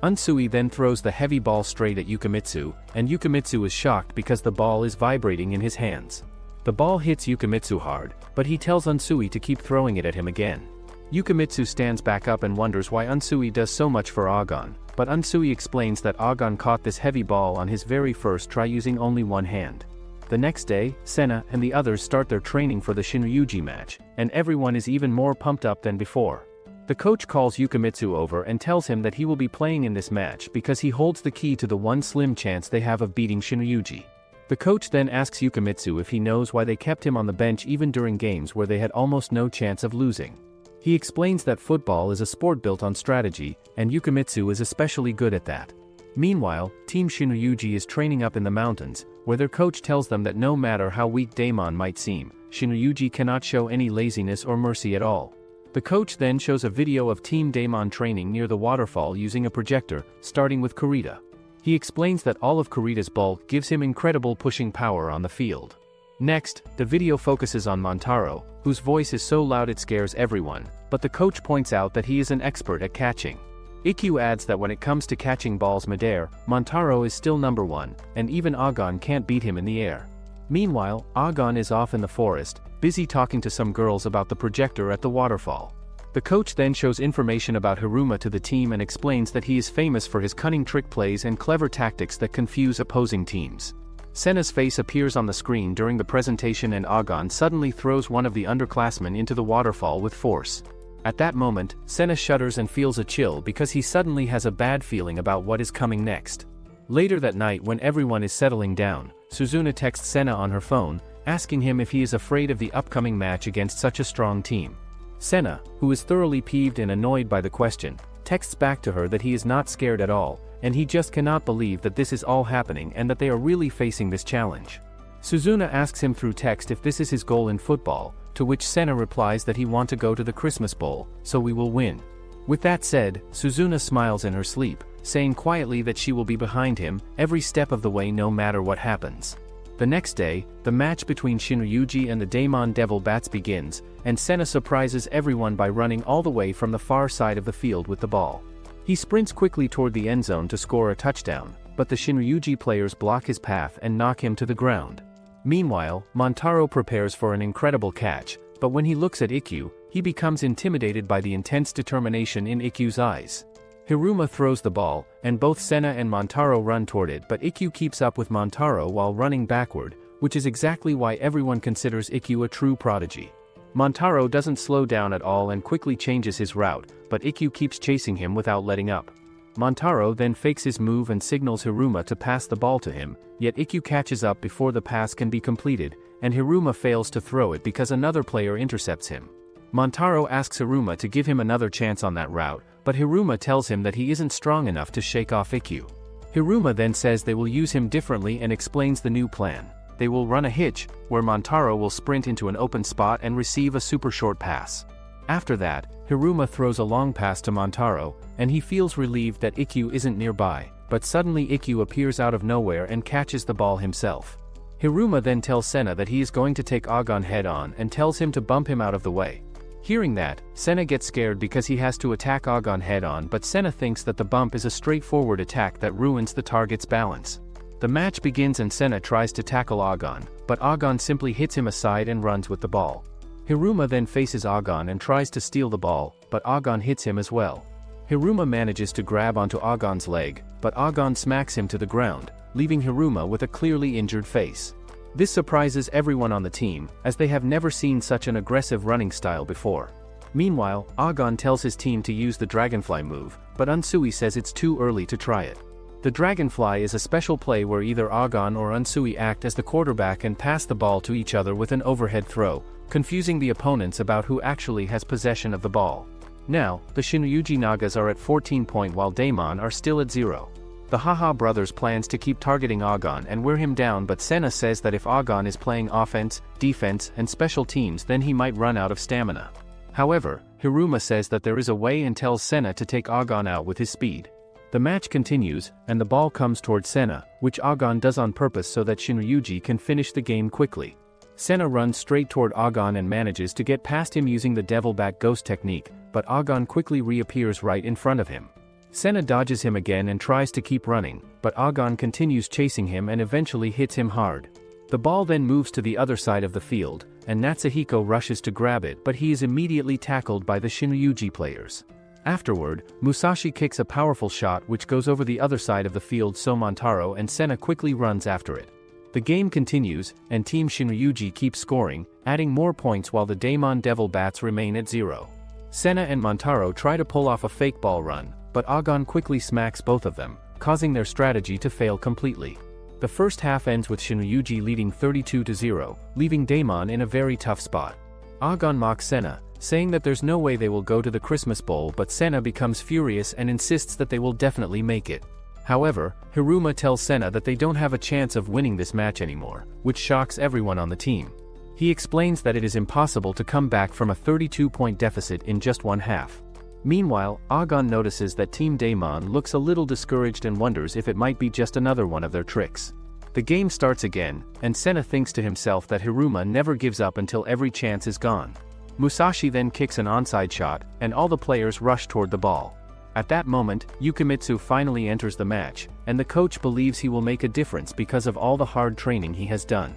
Speaker 1: Unsui then throws the heavy ball straight at Yukimitsu, and Yukimitsu is shocked because the ball is vibrating in his hands. The ball hits Yukimitsu hard, but he tells Unsui to keep throwing it at him again. Yukimitsu stands back up and wonders why Unsui does so much for Agon, but Unsui explains that Agon caught this heavy ball on his very first try using only one hand. The next day, Senna and the others start their training for the Shinryuji match, and everyone is even more pumped up than before. The coach calls Yukimitsu over and tells him that he will be playing in this match because he holds the key to the one slim chance they have of beating Shinryuji. The coach then asks Yukimitsu if he knows why they kept him on the bench even during games where they had almost no chance of losing. He explains that football is a sport built on strategy, and Yukimitsu is especially good at that. Meanwhile, Team Shinryuji is training up in the mountains, where their coach tells them that no matter how weak Daemon might seem, Shinryuji cannot show any laziness or mercy at all. The coach then shows a video of Team Daemon training near the waterfall using a projector, starting with Kurita. He explains that all of Kurita's bulk gives him incredible pushing power on the field. Next, the video focuses on Montaro, whose voice is so loud it scares everyone, but the coach points out that he is an expert at catching. Ikkyu adds that when it comes to catching balls midair, Montaro is still number one, and even Agon can't beat him in the air. Meanwhile, Agon is off in the forest, busy talking to some girls about the projector at the waterfall. The coach then shows information about Hiruma to the team and explains that he is famous for his cunning trick plays and clever tactics that confuse opposing teams. Senna's face appears on the screen during the presentation, and Agon suddenly throws one of the underclassmen into the waterfall with force. At that moment, Senna shudders and feels a chill because he suddenly has a bad feeling about what is coming next. Later that night, when everyone is settling down, Suzuna texts Senna on her phone, asking him if he is afraid of the upcoming match against such a strong team. Senna, who is thoroughly peeved and annoyed by the question, texts back to her that he is not scared at all, and he just cannot believe that this is all happening and that they are really facing this challenge. Suzuna asks him through text if this is his goal in football, to which Senna replies that he wants to go to the Christmas Bowl, so we will win. With that said, Suzuna smiles in her sleep, saying quietly that she will be behind him every step of the way no matter what happens. The next day, the match between Shinryuji and the Daemon Devil Bats begins, and Senna surprises everyone by running all the way from the far side of the field with the ball. He sprints quickly toward the end zone to score a touchdown, but the Shinryuji players block his path and knock him to the ground. Meanwhile, Montaro prepares for an incredible catch, but when he looks at Ikkyu, he becomes intimidated by the intense determination in Ikkyu's eyes. Hiruma throws the ball, and both Senna and Montaro run toward it, but Ikkyu keeps up with Montaro while running backward, which is exactly why everyone considers Ikkyu a true prodigy. Montaro doesn't slow down at all and quickly changes his route, but Ikkyu keeps chasing him without letting up. Montaro then fakes his move and signals Hiruma to pass the ball to him, yet Ikkyu catches up before the pass can be completed, and Hiruma fails to throw it because another player intercepts him. Montaro asks Hiruma to give him another chance on that route, but Hiruma tells him that he isn't strong enough to shake off Ikkyu. Hiruma then says they will use him differently and explains the new plan. They will run a hitch, where Montaro will sprint into an open spot and receive a super short pass. After that, Hiruma throws a long pass to Montaro, and he feels relieved that Ikkyu isn't nearby, but suddenly Ikkyu appears out of nowhere and catches the ball himself. Hiruma then tells Senna that he is going to take Agon head-on and tells him to bump him out of the way. Hearing that, Senna gets scared because he has to attack Agon head-on, but Senna thinks that the bump is a straightforward attack that ruins the target's balance. The match begins and Senna tries to tackle Agon, but Agon simply hits him aside and runs with the ball. Hiruma then faces Agon and tries to steal the ball, but Agon hits him as well. Hiruma manages to grab onto Agon's leg, but Agon smacks him to the ground, leaving Hiruma with a clearly injured face. This surprises everyone on the team, as they have never seen such an aggressive running style before. Meanwhile, Agon tells his team to use the Dragonfly move, but Unsui says it's too early to try it. The Dragonfly is a special play where either Agon or Unsui act as the quarterback and pass the ball to each other with an overhead throw, confusing the opponents about who actually has possession of the ball. Now, the Shinryuji Nagas are at 14 points while Daemon are still at 0. The Haha brothers plans to keep targeting Agon and wear him down, but Senna says that if Agon is playing offense, defense, and special teams, then he might run out of stamina. However, Hiruma says that there is a way and tells Senna to take Agon out with his speed. The match continues, and the ball comes towards Senna, which Agon does on purpose so that Shinryuji can finish the game quickly. Senna runs straight toward Agon and manages to get past him using the Devil Bat Ghost technique, but Agon quickly reappears right in front of him. Senna dodges him again and tries to keep running, but Agon continues chasing him and eventually hits him hard. The ball then moves to the other side of the field, and Natsuhiko rushes to grab it, but he is immediately tackled by the Shinryuji players. Afterward, Musashi kicks a powerful shot which goes over the other side of the field, so Montaro and Senna quickly runs after it. The game continues, and Team Shinryuji keeps scoring, adding more points while the Daemon Devil Bats remain at 0. Senna and Montaro try to pull off a fake ball run, but Agon quickly smacks both of them, causing their strategy to fail completely. The first half ends with Shinryuji leading 32-0, leaving Daemon in a very tough spot. Agon mocks Senna, saying that there's no way they will go to the Christmas Bowl, but Senna becomes furious and insists that they will definitely make it. However, Hiruma tells Senna that they don't have a chance of winning this match anymore, which shocks everyone on the team. He explains that it is impossible to come back from a 32-point deficit in just one half. Meanwhile, Agon notices that Team Daemon looks a little discouraged and wonders if it might be just another one of their tricks. The game starts again, and Senna thinks to himself that Hiruma never gives up until every chance is gone. Musashi then kicks an onside shot, and all the players rush toward the ball. At that moment, Yukimitsu finally enters the match, and the coach believes he will make a difference because of all the hard training he has done.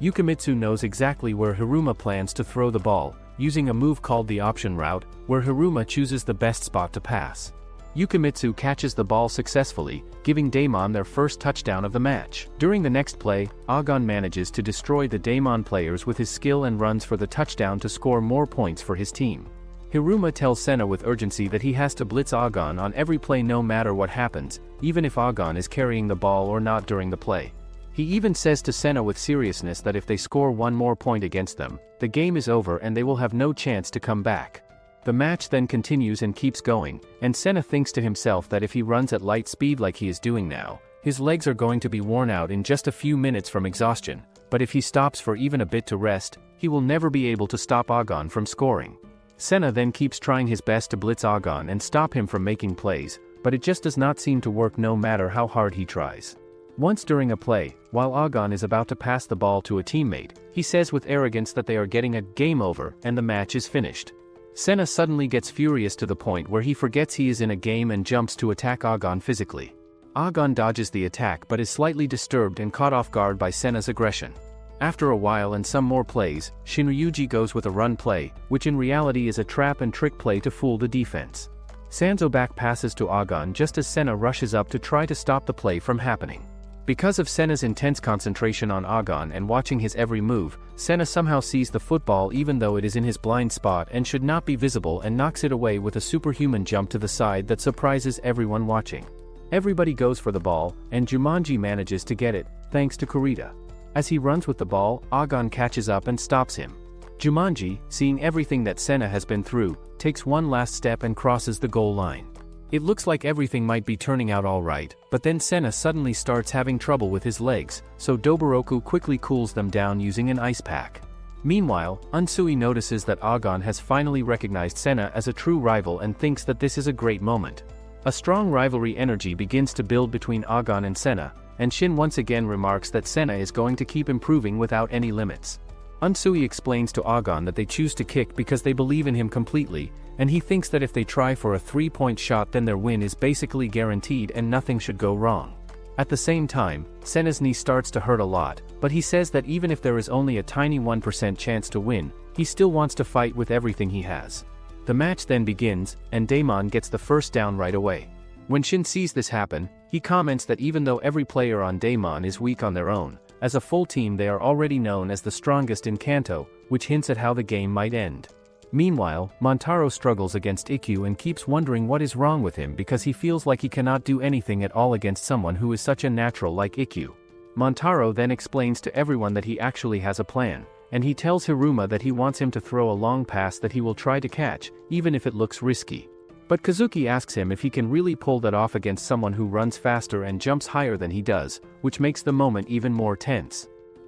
Speaker 1: Yukimitsu knows exactly where Hiruma plans to throw the ball, using a move called the option route, where Hiruma chooses the best spot to pass. Yukimitsu catches the ball successfully, giving Daemon their first touchdown of the match. During the next play, Agon manages to destroy the Daemon players with his skill and runs for the touchdown to score more points for his team. Hiruma tells Senna with urgency that he has to blitz Agon on every play no matter what happens, even if Agon is carrying the ball or not during the play. He He even says to Senna with seriousness that if they score one more point against them, the game is over and they will have no chance to come back. The match then continues and keeps going, and Senna thinks to himself that if he runs at light speed like he is doing now, his legs are going to be worn out in just a few minutes from exhaustion, but if he stops for even a bit to rest, he will never be able to stop Agon from scoring. Senna then keeps trying his best to blitz Agon and stop him from making plays, but it just does not seem to work no matter how hard he tries. Once during a play, while Agon is about to pass the ball to a teammate, he says with arrogance that they are getting a game over and the match is finished. Senna suddenly gets furious to the point where he forgets he is in a game and jumps to attack Agon physically. Agon dodges the attack but is slightly disturbed and caught off guard by Senna's aggression. After a while and some more plays, Shinryuji goes with a run play, which in reality is a trap and trick play to fool the defense. Sanzo back passes to Agon just as Senna rushes up to try to stop the play from happening. Because of Senna's intense concentration on Agon and watching his every move, Senna somehow sees the football even though it is in his blind spot and should not be visible and knocks it away with a superhuman jump to the side that surprises everyone watching. Everybody goes for the ball, and Jumanji manages to get it, thanks to Kurita. As he runs with the ball, Agon catches up and stops him. Jumanji, seeing everything that Senna has been through, takes one last step and crosses the goal line. It looks like everything might be turning out alright, but then Senna suddenly starts having trouble with his legs, so Doboroku quickly cools them down using an ice pack. Meanwhile, Unsui notices that Agon has finally recognized Senna as a true rival and thinks that this is a great moment. A strong rivalry energy begins to build between Agon and Senna, and Shin once again remarks that Senna is going to keep improving without any limits. Unsui explains to Agon that they choose to kick because they believe in him completely, and he thinks that if they try for a 3-point shot then their win is basically guaranteed and nothing should go wrong. At the same time, Senna's knee starts to hurt a lot, but he says that even if there is only a tiny 1% chance to win, he still wants to fight with everything he has. The match then begins, and Daemon gets the first down right away. When Shin sees this happen, he comments that even though every player on Daemon is weak on their own, as a full team they are already known as the strongest in Kanto, which hints at how the game might end. Meanwhile, Montaro struggles against Ikkyu and keeps wondering what is wrong with him because he feels like he cannot do anything at all against someone who is such a natural like Ikkyu. Montaro then explains to everyone that he actually has a plan, and he tells Hiruma that he wants him to throw a long pass that he will try to catch, even if it looks risky. But Kazuki asks him if he can really pull that off against someone who runs faster and jumps higher than he does, which makes the moment even more tense.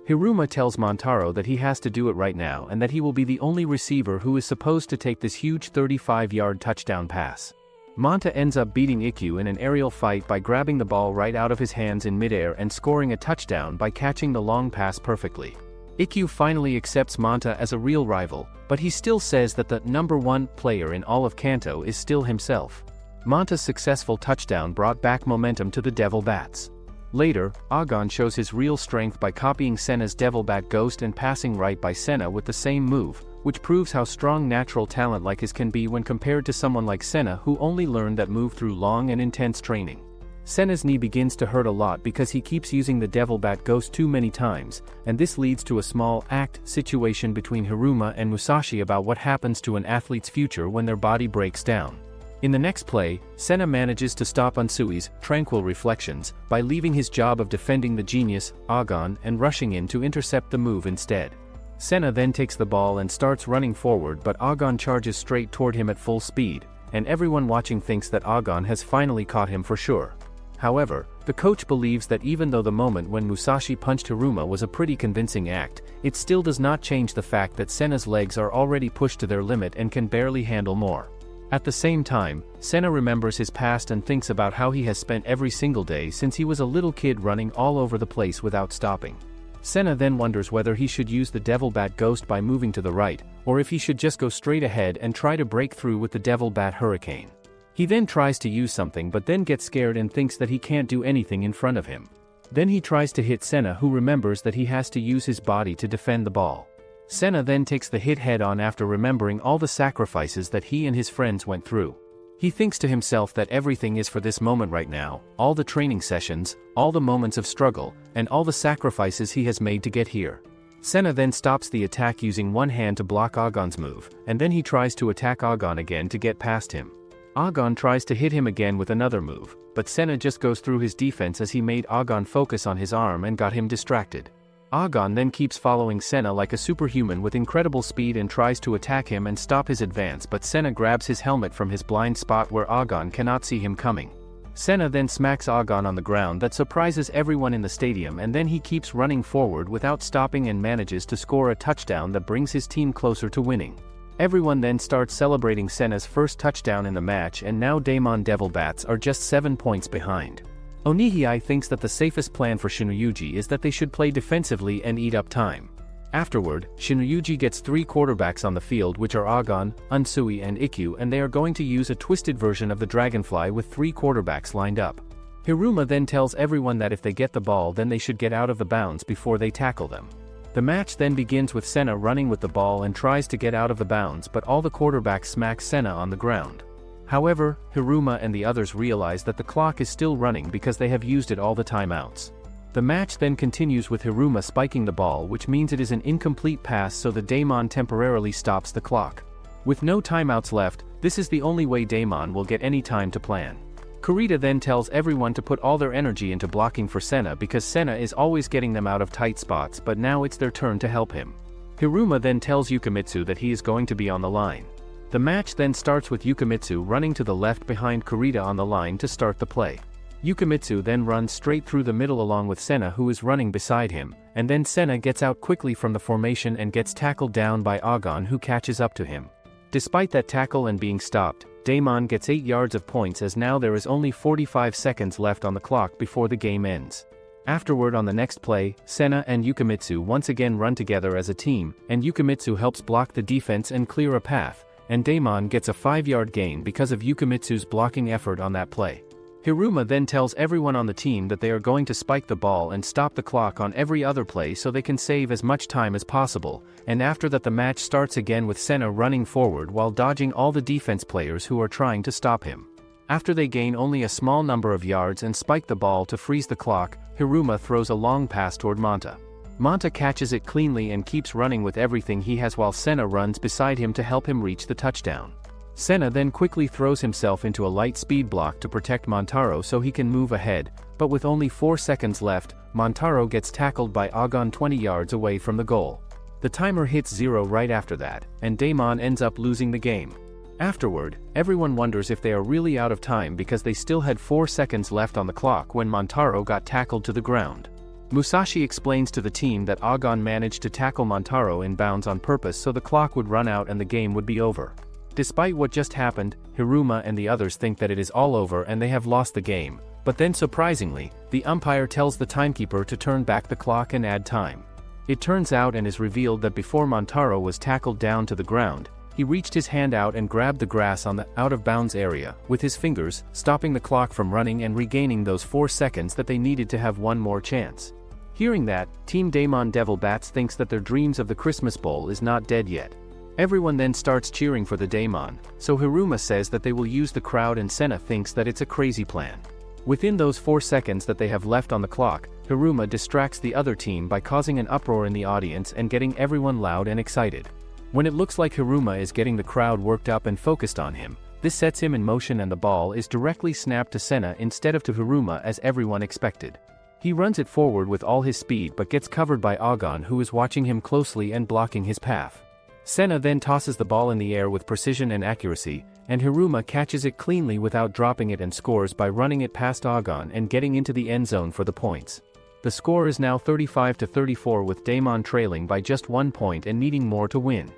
Speaker 1: Hiruma tells Montaro that he has to do it right now and that he will be the only receiver who is supposed to take this huge 35-yard touchdown pass. Monta ends up beating Ikkyu in an aerial fight by grabbing the ball right out of his hands in midair and scoring a touchdown by catching the long pass perfectly. Ikkyu finally accepts Monta as a real rival, but he still says that the number one player in all of Kanto is still himself. Monta's successful touchdown brought back momentum to the Devil Bats. Later, Agon shows his real strength by copying Senna's Devil Bat Ghost and passing right by Senna with the same move, which proves how strong natural talent like his can be when compared to someone like Senna who only learned that move through long and intense training. Senna's knee begins to hurt a lot because he keeps using the Devil Bat Ghost too many times, and this leads to a small act situation between Hiruma and Musashi about what happens to an athlete's future when their body breaks down. In the next play, Senna manages to stop Unsui's tranquil reflections by leaving his job of defending the genius, Agon, and rushing in to intercept the move instead. Senna then takes the ball and starts running forward, but Agon charges straight toward him at full speed, and everyone watching thinks that Agon has finally caught him for sure. However, the coach believes that even though the moment when Musashi punched Hiruma was a pretty convincing act, it still does not change the fact that Senna's legs are already pushed to their limit and can barely handle more. At the same time, Senna remembers his past and thinks about how he has spent every single day since he was a little kid running all over the place without stopping. Senna then wonders whether he should use the Devil Bat Ghost by moving to the right, or if he should just go straight ahead and try to break through with the Devil Bat Hurricane. He then tries to use something but then gets scared and thinks that he can't do anything in front of him. Then he tries to hit Senna, who remembers that he has to use his body to defend the ball. Senna then takes the hit head-on after remembering all the sacrifices that he and his friends went through. He thinks to himself that everything is for this moment right now, all the training sessions, all the moments of struggle, and all the sacrifices he has made to get here. Senna then stops the attack using one hand to block Agon's move, and then he tries to attack Agon again to get past him. Agon tries to hit him again with another move, but Senna just goes through his defense as he made Agon focus on his arm and got him distracted. Agon then keeps following Senna like a superhuman with incredible speed and tries to attack him and stop his advance, but Senna grabs his helmet from his blind spot where Agon cannot see him coming. Senna then smacks Agon on the ground. That surprises everyone in the stadium, and then he keeps running forward without stopping and manages to score a touchdown that brings his team closer to winning. Everyone then starts celebrating Senna's first touchdown in the match, and now Daemon Devil Bats are just 7 points behind. Onihei thinks that the safest plan for Shinuyuji is that they should play defensively and eat up time. Afterward, Shinuyuji gets 3 quarterbacks on the field, which are Agon, Unsui and Ikkyu, and they are going to use a twisted version of the Dragonfly with 3 quarterbacks lined up. Hiruma then tells everyone that if they get the ball then they should get out of the bounds before they tackle them. The match then begins with Senna running with the ball and tries to get out of the bounds, but all the quarterbacks smack Senna on the ground. However, Hiruma and the others realize that the clock is still running because they have used it all the timeouts. The match then continues with Hiruma spiking the ball, which means it is an incomplete pass, so the Daemon temporarily stops the clock. With no timeouts left, this is the only way Daemon will get any time to plan. Kurita then tells everyone to put all their energy into blocking for Senna because Senna is always getting them out of tight spots, but now it's their turn to help him. Hiruma then tells Yukimitsu that he is going to be on the line. The match then starts with Yukimitsu running to the left behind Kurita on the line to start the play. Yukimitsu then runs straight through the middle along with Senna, who is running beside him, and then Senna gets out quickly from the formation and gets tackled down by Agon, who catches up to him. Despite that tackle and being stopped, Daemon gets 8 yards of points, as now there is only 45 seconds left on the clock before the game ends. Afterward, on the next play, Senna and Yukimitsu once again run together as a team, and Yukimitsu helps block the defense and clear a path, and Daemon gets a 5-yard gain because of Yukimitsu's blocking effort on that play. Hiruma then tells everyone on the team that they are going to spike the ball and stop the clock on every other play so they can save as much time as possible, and after that the match starts again with Senna running forward while dodging all the defense players who are trying to stop him. After they gain only a small number of yards and spike the ball to freeze the clock, Hiruma throws a long pass toward Manta. Manta catches it cleanly and keeps running with everything he has while Senna runs beside him to help him reach the touchdown. Senna then quickly throws himself into a light speed block to protect Montaro so he can move ahead, but with only 4 seconds left, Montaro gets tackled by Agon 20 yards away from the goal. The timer hits 0 right after that, and Daemon ends up losing the game. Afterward, everyone wonders if they are really out of time because they still had 4 seconds left on the clock when Montaro got tackled to the ground. Musashi explains to the team that Agon managed to tackle Montaro in bounds on purpose so the clock would run out and the game would be over. Despite what just happened, Hiruma and the others think that it is all over and they have lost the game, but then surprisingly, the umpire tells the timekeeper to turn back the clock and add time. It turns out and is revealed that before Montaro was tackled down to the ground, he reached his hand out and grabbed the grass on the out-of-bounds area with his fingers, stopping the clock from running and regaining those 4 seconds that they needed to have one more chance. Hearing that, Team Daemon Devil Bats thinks that their dreams of the Christmas Bowl is not dead yet. Everyone then starts cheering for the Daemon, so Hiruma says that they will use the crowd and Senna thinks that it's a crazy plan. Within those 4 seconds that they have left on the clock, Hiruma distracts the other team by causing an uproar in the audience and getting everyone loud and excited. When it looks like Hiruma is getting the crowd worked up and focused on him, this sets him in motion and the ball is directly snapped to Senna instead of to Hiruma as everyone expected. He runs it forward with all his speed but gets covered by Agon, who is watching him closely and blocking his path. Senna then tosses the ball in the air with precision and accuracy, and Hiruma catches it cleanly without dropping it and scores by running it past Agon and getting into the end zone for the points. The score is now 35-34 with Daemon trailing by just 1 point and needing more to win.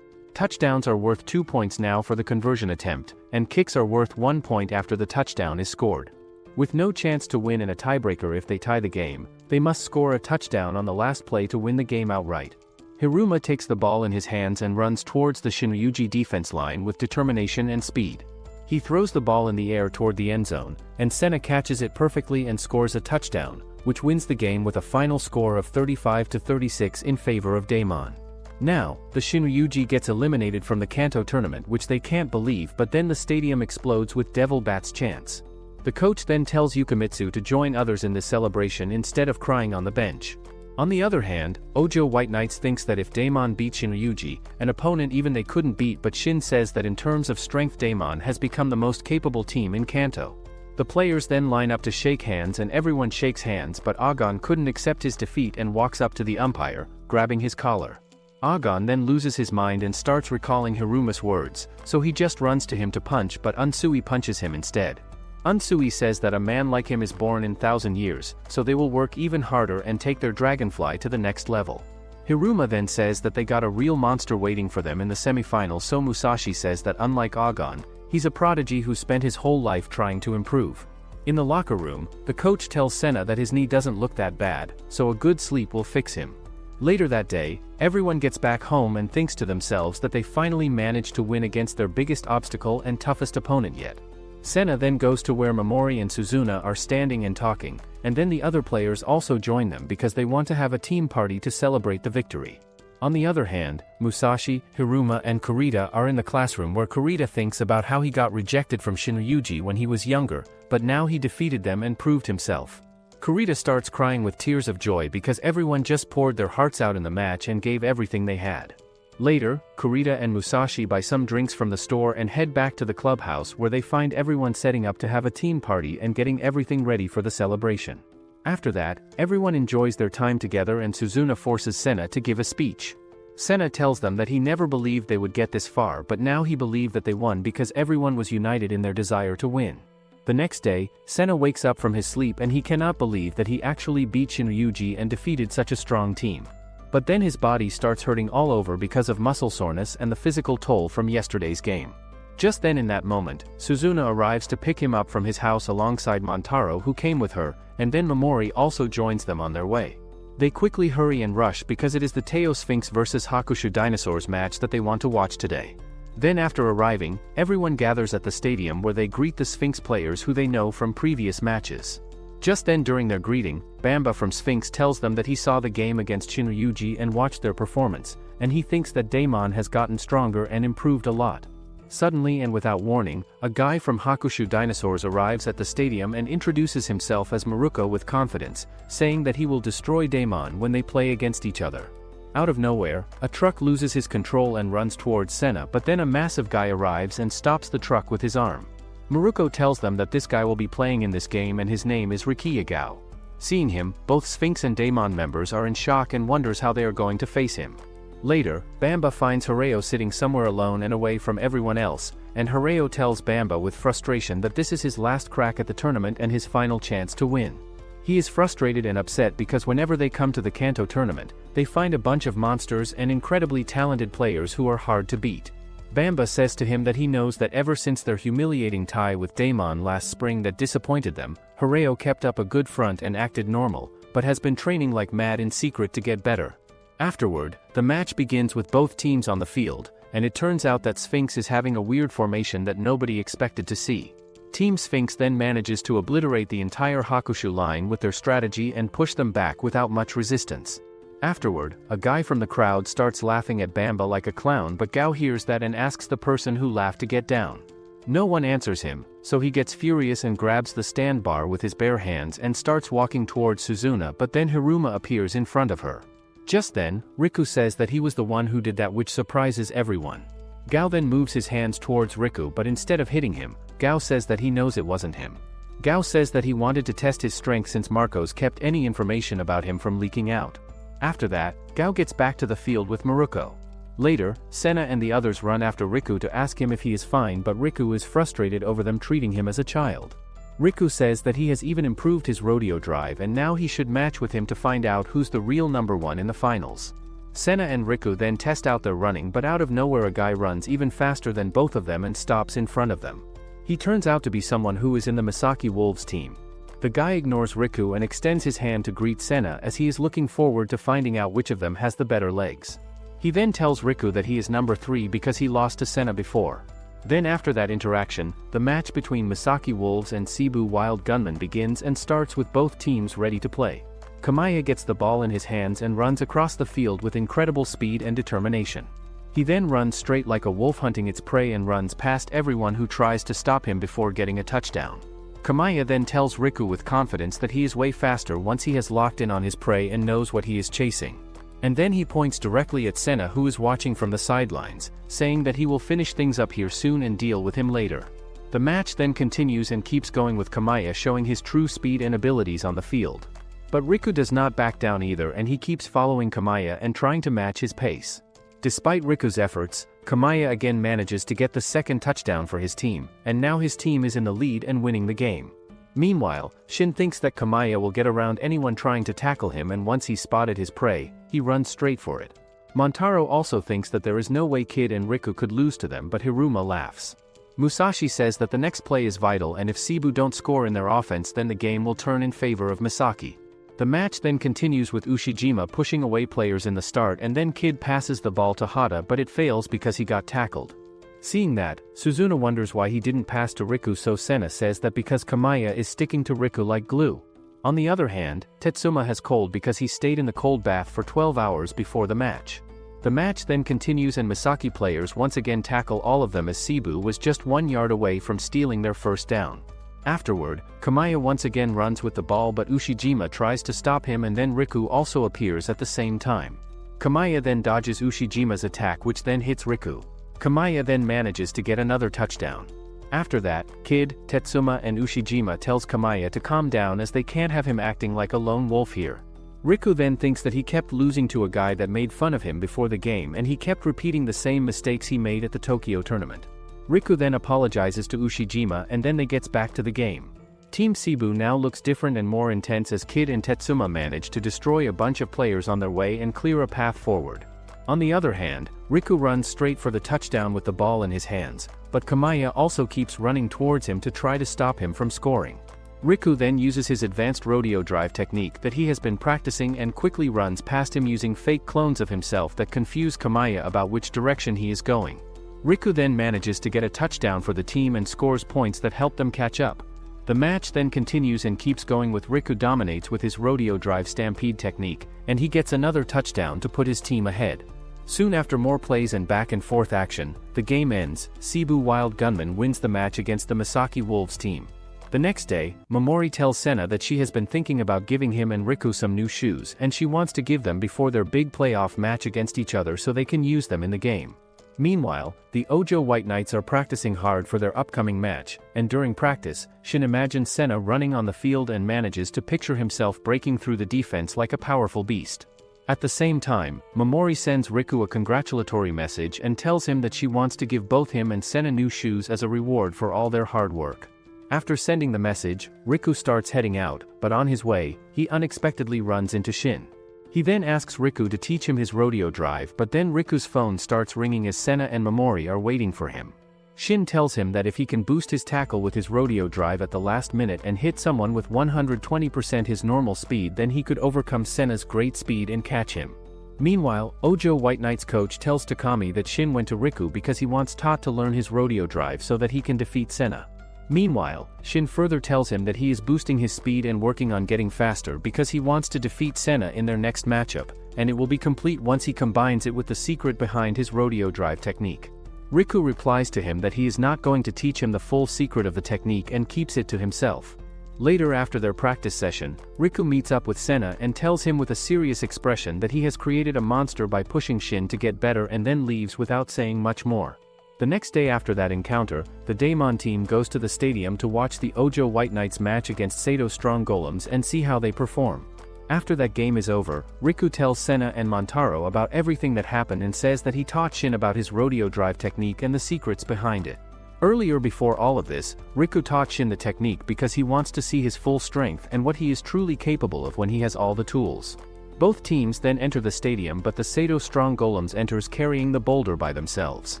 Speaker 1: Touchdowns are worth 2 points now for the conversion attempt, and kicks are worth 1 point after the touchdown is scored. With no chance to win in a tiebreaker if they tie the game, they must score a touchdown on the last play to win the game outright. Hiruma takes the ball in his hands and runs towards the Shinuyuji defense line with determination and speed. He throws the ball in the air toward the end zone, and Senna catches it perfectly and scores a touchdown, which wins the game with a final score of 35-36 in favor of Daemon. Now, the Shinuyuji gets eliminated from the Kanto tournament, which they can't believe, but then the stadium explodes with Devil Bats chants. The coach then tells Yukimitsu to join others in this celebration instead of crying on the bench. On the other hand, Ojo White Knights thinks that if Daemon beat Shinryuji, an opponent even they couldn't beat, but Shin says that in terms of strength Daemon has become the most capable team in Kanto. The players then line up to shake hands and everyone shakes hands, but Agon couldn't accept his defeat and walks up to the umpire, grabbing his collar. Agon then loses his mind and starts recalling Hiruma's words, so he just runs to him to punch, but Unsui punches him instead. Unsui says that a man like him is born in 1,000 years, so they will work even harder and take their dragonfly to the next level. Hiruma then says that they got a real monster waiting for them in the semi-final, so Musashi says that unlike Agon, he's a prodigy who spent his whole life trying to improve. In the locker room, the coach tells Senna that his knee doesn't look that bad, so a good sleep will fix him. Later that day, everyone gets back home and thinks to themselves that they finally managed to win against their biggest obstacle and toughest opponent yet. Senna then goes to where Mamoru and Suzuna are standing and talking, and then the other players also join them because they want to have a team party to celebrate the victory. On the other hand, Musashi, Hiruma and Kurita are in the classroom where Kurita thinks about how he got rejected from Shinryuji when he was younger, but now he defeated them and proved himself. Kurita starts crying with tears of joy because everyone just poured their hearts out in the match and gave everything they had. Later, Kurita and Musashi buy some drinks from the store and head back to the clubhouse where they find everyone setting up to have a team party and getting everything ready for the celebration. After that, everyone enjoys their time together and Suzuna forces Senna to give a speech. Senna tells them that he never believed they would get this far, but now he believed that they won because everyone was united in their desire to win. The next day, Senna wakes up from his sleep and he cannot believe that he actually beat Shinryuji and defeated such a strong team. But then his body starts hurting all over because of muscle soreness and the physical toll from yesterday's game. Just then in that moment, Suzuna arrives to pick him up from his house alongside Montaro who came with her, and then Mamoru also joins them on their way. They quickly hurry and rush because it is the Teo Sphinx vs Hakushu Dinosaurs match that they want to watch today. Then after arriving, everyone gathers at the stadium where they greet the Sphinx players who they know from previous matches. Just then during their greeting, Bamba from Sphinx tells them that he saw the game against Shinryuji and watched their performance, and he thinks that Daemon has gotten stronger and improved a lot. Suddenly and without warning, a guy from Hakushu Dinosaurs arrives at the stadium and introduces himself as Maruko with confidence, saying that he will destroy Daemon when they play against each other. Out of nowhere, a truck loses his control and runs towards Senna, but then a massive guy arrives and stops the truck with his arm. Maruko tells them that this guy will be playing in this game and his name is Rikiyagao. Seeing him, both Sphinx and Daemon members are in shock and wonders how they are going to face him. Later, Bamba finds Hireo sitting somewhere alone and away from everyone else, and Hireo tells Bamba with frustration that this is his last crack at the tournament and his final chance to win. He is frustrated and upset because whenever they come to the Kanto tournament, they find a bunch of monsters and incredibly talented players who are hard to beat. Bamba says to him that he knows that ever since their humiliating tie with Daemon last spring that disappointed them, Hireo kept up a good front and acted normal, but has been training like mad in secret to get better. Afterward, the match begins with both teams on the field, and it turns out that Sphinx is having a weird formation that nobody expected to see. Team Sphinx then manages to obliterate the entire Hakushu line with their strategy and push them back without much resistance. Afterward, a guy from the crowd starts laughing at Bamba like a clown, but Gao hears that and asks the person who laughed to get down. No one answers him, so he gets furious and grabs the stand bar with his bare hands and starts walking towards Suzuna, but then Hiruma appears in front of her. Just then, Riku says that he was the one who did that, which surprises everyone. Gao then moves his hands towards Riku, but instead of hitting him, Gao says that he knows it wasn't him. Gao says that he wanted to test his strength since Marcos kept any information about him from leaking out. After that, Gao gets back to the field with Maruko. Later, Senna and the others run after Riku to ask him if he is fine, but Riku is frustrated over them treating him as a child. Riku says that he has even improved his rodeo drive and now he should match with him to find out who's the real number one in the finals. Senna and Riku then test out their running, but out of nowhere a guy runs even faster than both of them and stops in front of them. He turns out to be someone who is in the Misaki Wolves team. The guy ignores Riku and extends his hand to greet Senna as he is looking forward to finding out which of them has the better legs. He then tells Riku that he is number 3 because he lost to Senna before. Then after that interaction, the match between Misaki Wolves and Cebu Wild Gunmen begins and starts with both teams ready to play. Kamaya gets the ball in his hands and runs across the field with incredible speed and determination. He then runs straight like a wolf hunting its prey and runs past everyone who tries to stop him before getting a touchdown. Kamiya then tells Riku with confidence that he is way faster once he has locked in on his prey and knows what he is chasing. And then he points directly at Senna, who is watching from the sidelines, saying that he will finish things up here soon and deal with him later. The match then continues and keeps going with Kamiya showing his true speed and abilities on the field. But Riku does not back down either, and he keeps following Kamiya and trying to match his pace. Despite Riku's efforts, Kamiya again manages to get the second touchdown for his team, and now his team is in the lead and winning the game. Meanwhile, Shin thinks that Kamiya will get around anyone trying to tackle him, and once he's spotted his prey, he runs straight for it. Montaro also thinks that there is no way Kid and Riku could lose to them, but Hiruma laughs. Musashi says that the next play is vital, and if Cebu don't score in their offense, then the game will turn in favor of Misaki. The match then continues with Ushijima pushing away players in the start, and then Kid passes the ball to Hata, but it fails because he got tackled. Seeing that, Suzuna wonders why he didn't pass to Riku, so Senna says that because Kamiya is sticking to Riku like glue. On the other hand, Tetsuma has cold because he stayed in the cold bath for 12 hours before the match. The match then continues and Misaki players once again tackle all of them as Cebu was just 1 yard away from stealing their first down. Afterward, Kamiya once again runs with the ball, but Ushijima tries to stop him, and then Riku also appears at the same time. Kamiya then dodges Ushijima's attack, which then hits Riku. Kamiya then manages to get another touchdown. After that, Kid, Tetsuma and Ushijima tells Kamiya to calm down as they can't have him acting like a lone wolf here. Riku then thinks that he kept losing to a guy that made fun of him before the game, and he kept repeating the same mistakes he made at the Tokyo tournament. Riku then apologizes to Ushijima, and then they gets back to the game. Team Cebu now looks different and more intense as Kid and Tetsuma manage to destroy a bunch of players on their way and clear a path forward. On the other hand, Riku runs straight for the touchdown with the ball in his hands, but Kamiya also keeps running towards him to try to stop him from scoring. Riku then uses his advanced rodeo drive technique that he has been practicing and quickly runs past him using fake clones of himself that confuse Kamiya about which direction he is going. Riku then manages to get a touchdown for the team and scores points that help them catch up. The match then continues and keeps going with Riku dominates with his rodeo drive stampede technique, and he gets another touchdown to put his team ahead. Soon after more plays and back and forth action, the game ends. Cebu Wild Gunman wins the match against the Misaki Wolves team. The next day, Mamoru tells Senna that she has been thinking about giving him and Riku some new shoes, and she wants to give them before their big playoff match against each other so they can use them in the game. Meanwhile, the Ojo White Knights are practicing hard for their upcoming match, and during practice, Shin imagines Senna running on the field and manages to picture himself breaking through the defense like a powerful beast. At the same time, Mamoru sends Riku a congratulatory message and tells him that she wants to give both him and Senna new shoes as a reward for all their hard work. After sending the message, Riku starts heading out, but on his way, he unexpectedly runs into Shin. He then asks Riku to teach him his rodeo drive, but then Riku's phone starts ringing as Senna and Mamoru are waiting for him. Shin tells him that if he can boost his tackle with his rodeo drive at the last minute and hit someone with 120% his normal speed, then he could overcome Senna's great speed and catch him. Meanwhile, Ojo White Knight's coach tells Takami that Shin went to Riku because he wants Tot to learn his rodeo drive so that he can defeat Senna. Meanwhile, Shin further tells him that he is boosting his speed and working on getting faster because he wants to defeat Senna in their next matchup, and it will be complete once he combines it with the secret behind his rodeo drive technique. Riku replies to him that he is not going to teach him the full secret of the technique and keeps it to himself. Later, after their practice session, Riku meets up with Senna and tells him with a serious expression that he has created a monster by pushing Shin to get better, and then leaves without saying much more. The next day after that encounter, the Daemon team goes to the stadium to watch the Ojo White Knights match against Sato Strong Golems and see how they perform. After that game is over, Riku tells Senna and Montaro about everything that happened and says that he taught Shin about his rodeo drive technique and the secrets behind it. Earlier, before all of this, Riku taught Shin the technique because he wants to see his full strength and what he is truly capable of when he has all the tools. Both teams then enter the stadium, but the Sato Strong Golems enters carrying the boulder by themselves.